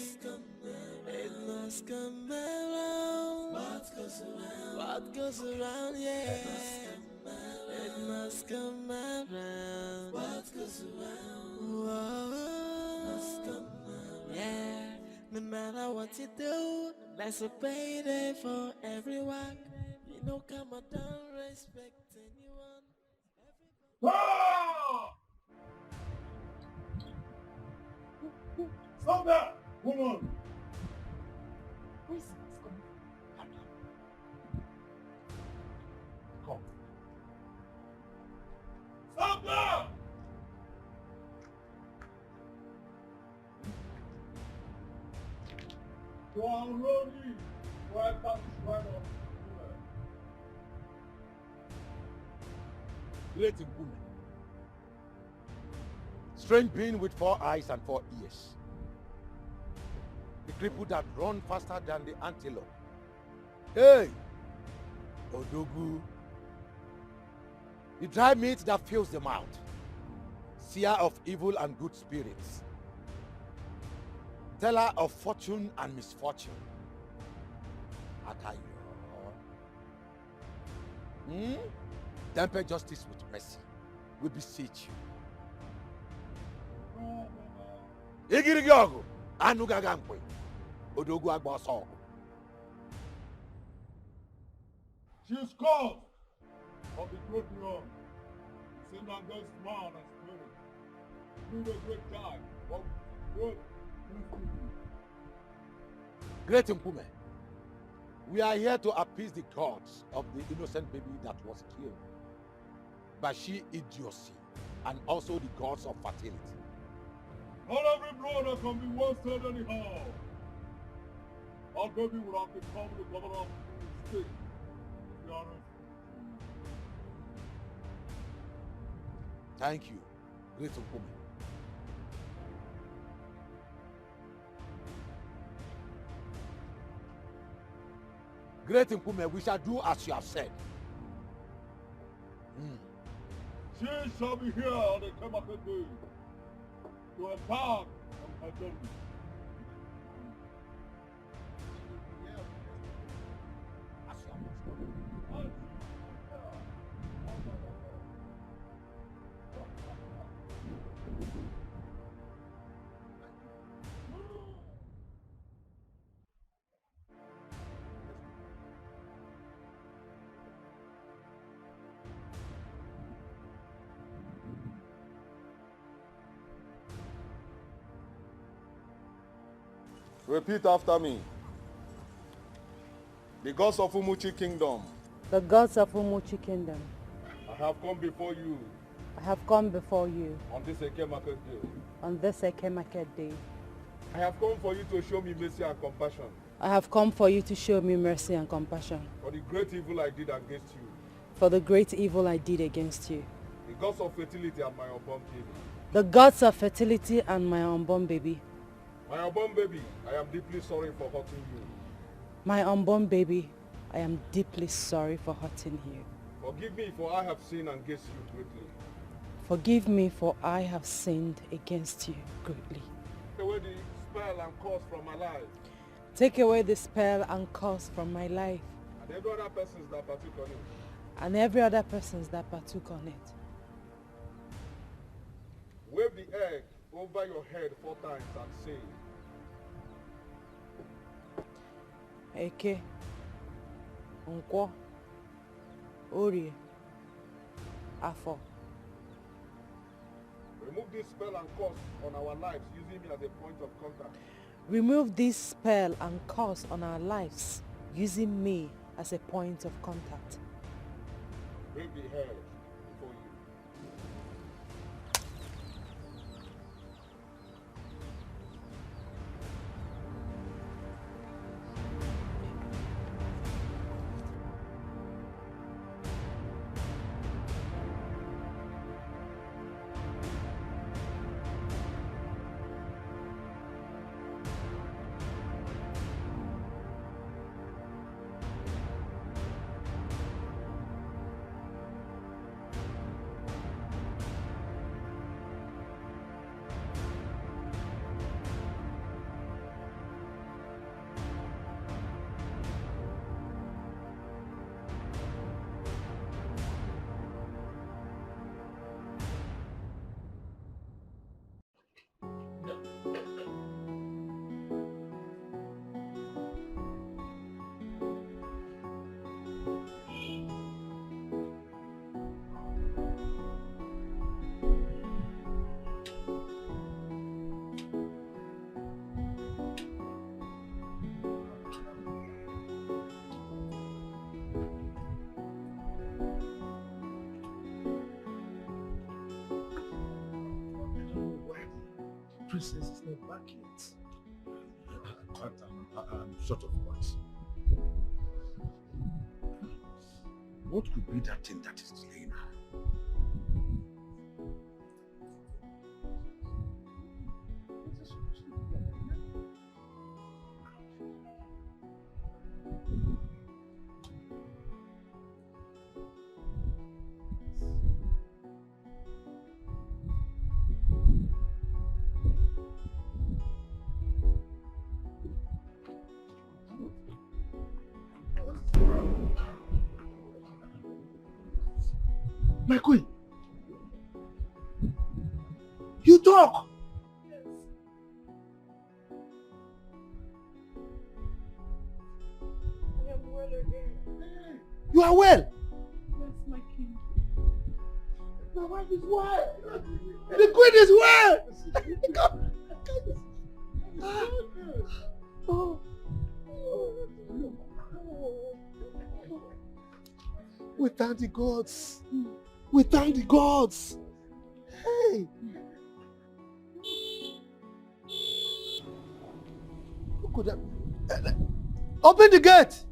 Speaker 10: It must come around. What goes around, yeah. It must come around. What goes around, must come around, yeah. No matter what you do, there's a payday for everyone. You know, come on, don't respect anyone.
Speaker 14: Stop that, woman!
Speaker 12: Where is this coming from?
Speaker 14: Come. Stop that! You are running. Why that is right off?
Speaker 3: Great Nkume. Strange being with 4 eyes and 4 ears. The cripple that run faster than the antelope. Hey! Odogu. The dry meat that fills the mouth. Seer of evil and good spirits. Teller of fortune and misfortune. Atayo. Temper justice with mercy. We beseech you. Igirigogo. Anugagankwe. Odogu Agboso.
Speaker 14: She's called of the great Knowng. Send on God's man and spirit. Do the great time. What good?
Speaker 3: Great Nkume, we are here to appease the gods of the innocent baby that was killed by she idiocy and also the gods of fertility.
Speaker 14: Not every brother can be wasted anyhow. Our baby will have become the governor of the state. To be honest.
Speaker 3: Thank you, Great Nkume. Great Nkume, we shall do as you have said.
Speaker 14: She shall be here on the Kemaka Day to embark on her journey.
Speaker 8: Repeat after me. The gods of Umuchi Kingdom.
Speaker 12: The gods of Umuchi Kingdom.
Speaker 8: I have come before you.
Speaker 12: I have come before you
Speaker 8: On this Eke Market Day.
Speaker 12: on this Eke Market Day.
Speaker 8: I have come for you to show me mercy and compassion.
Speaker 12: I have come for you to show me mercy and compassion
Speaker 8: For the great evil I did against you.
Speaker 12: for the great evil I did against you.
Speaker 8: The gods of fertility and my unborn baby.
Speaker 12: The gods of fertility and my unborn baby.
Speaker 8: My unborn baby, I am deeply sorry for hurting you.
Speaker 12: My unborn baby, I am deeply sorry for hurting you.
Speaker 8: Forgive me for I have sinned against you greatly.
Speaker 12: Forgive me for I have sinned against you greatly.
Speaker 8: Take away the spell and curse from my life.
Speaker 12: Take away the spell and curse from my life.
Speaker 8: And every other persons that partook on it.
Speaker 12: And every other persons that partook on it.
Speaker 8: Wave the egg over your head 4 times and say,
Speaker 12: Eke, Nkwo, Orie, Afo.
Speaker 8: remove this spell and curse on our lives using me as a point of contact.
Speaker 12: Remove this spell and curse on our lives using me as a point of contact.
Speaker 8: Wave the head before you.
Speaker 1: Princess is not back yet. I'm short of words. What could be that thing that is delaying her? My queen, you talk.
Speaker 11: Yes. I am well again.
Speaker 1: You are well.
Speaker 11: Yes, my king.
Speaker 1: My wife is well. The queen is well. Oh. We thank the gods. We thank the gods. Hey. Who could have... Open the gate.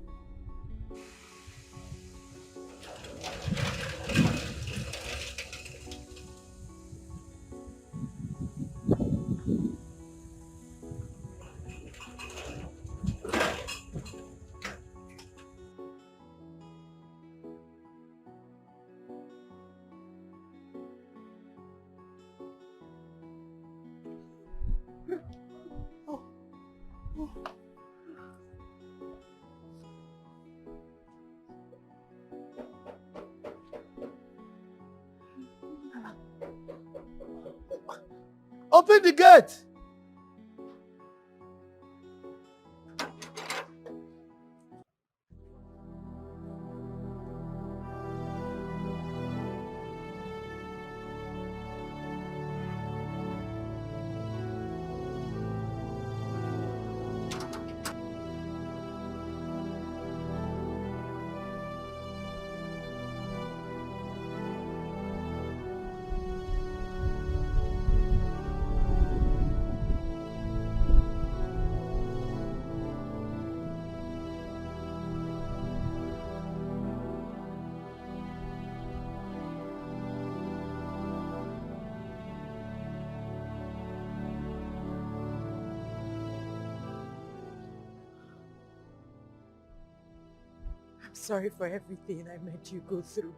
Speaker 1: Open the gate.
Speaker 12: I'm sorry for everything I made you go through.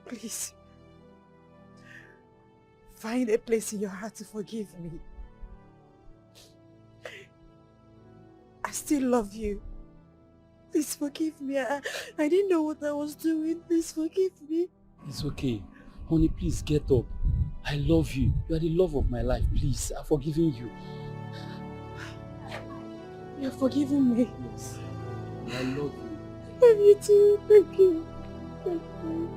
Speaker 12: Please, find a place in your heart to forgive me. I still love you. Please forgive me. I didn't know what I was doing. Please forgive me.
Speaker 13: It's okay. Honey, please get up. I love you. You are the love of my life. Please, I've forgiven you.
Speaker 12: You're forgiving me.
Speaker 13: Yes. I love you.
Speaker 12: I love you too. Thank you. Thank you.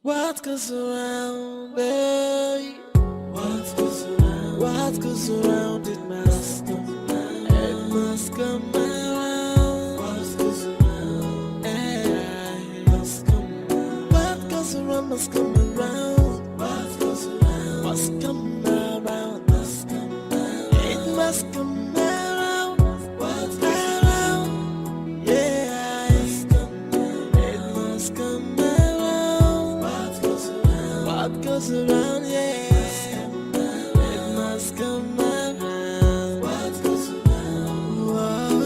Speaker 10: What goes around, babe? What goes around, it must come around. It must come around. What goes around, it must come around. What goes around must come around. What goes around must come around. Must come around. It must come around. What goes around, yeah, it must come around. What goes around, yeah. Come around. What goes around? Whoa.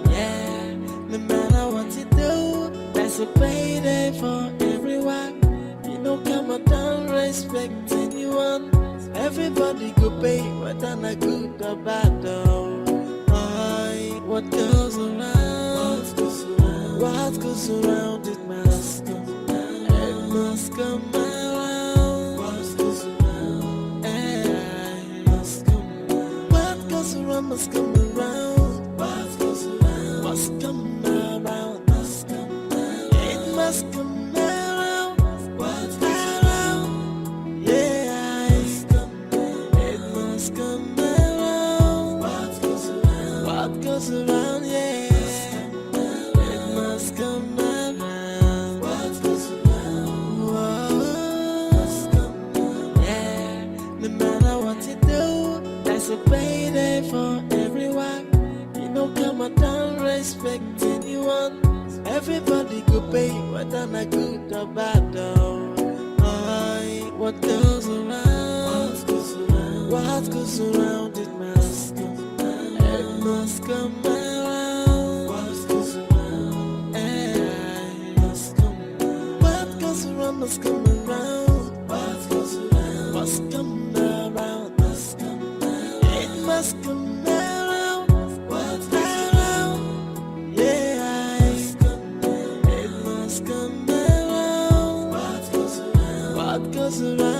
Speaker 10: Yeah. No matter what you do, there's a payday for everyone. You know, come on down, respect anyone. Everybody go pay, whether not good or bad, though. What goes around? What goes around? What goes around? It must come around. It must come around. Must come around. What goes around must come around. Must come around. It must come around. What goes around, yeah, it must come around. What goes around? What goes around, yeah, it must come around. What goes around? Whoa. Yeah. No matter what you do, there's a payday for everyone. You know, come on down, respect anyone. Everybody go pay, whether not good or bad, though. What goes around? What goes around? What goes around? It must come around. It must come around. What goes around? It must come around. What goes around must come around. What goes around must come around. Must come around. It must come around. What goes around, yeah, it must come around. What goes around? What goes around?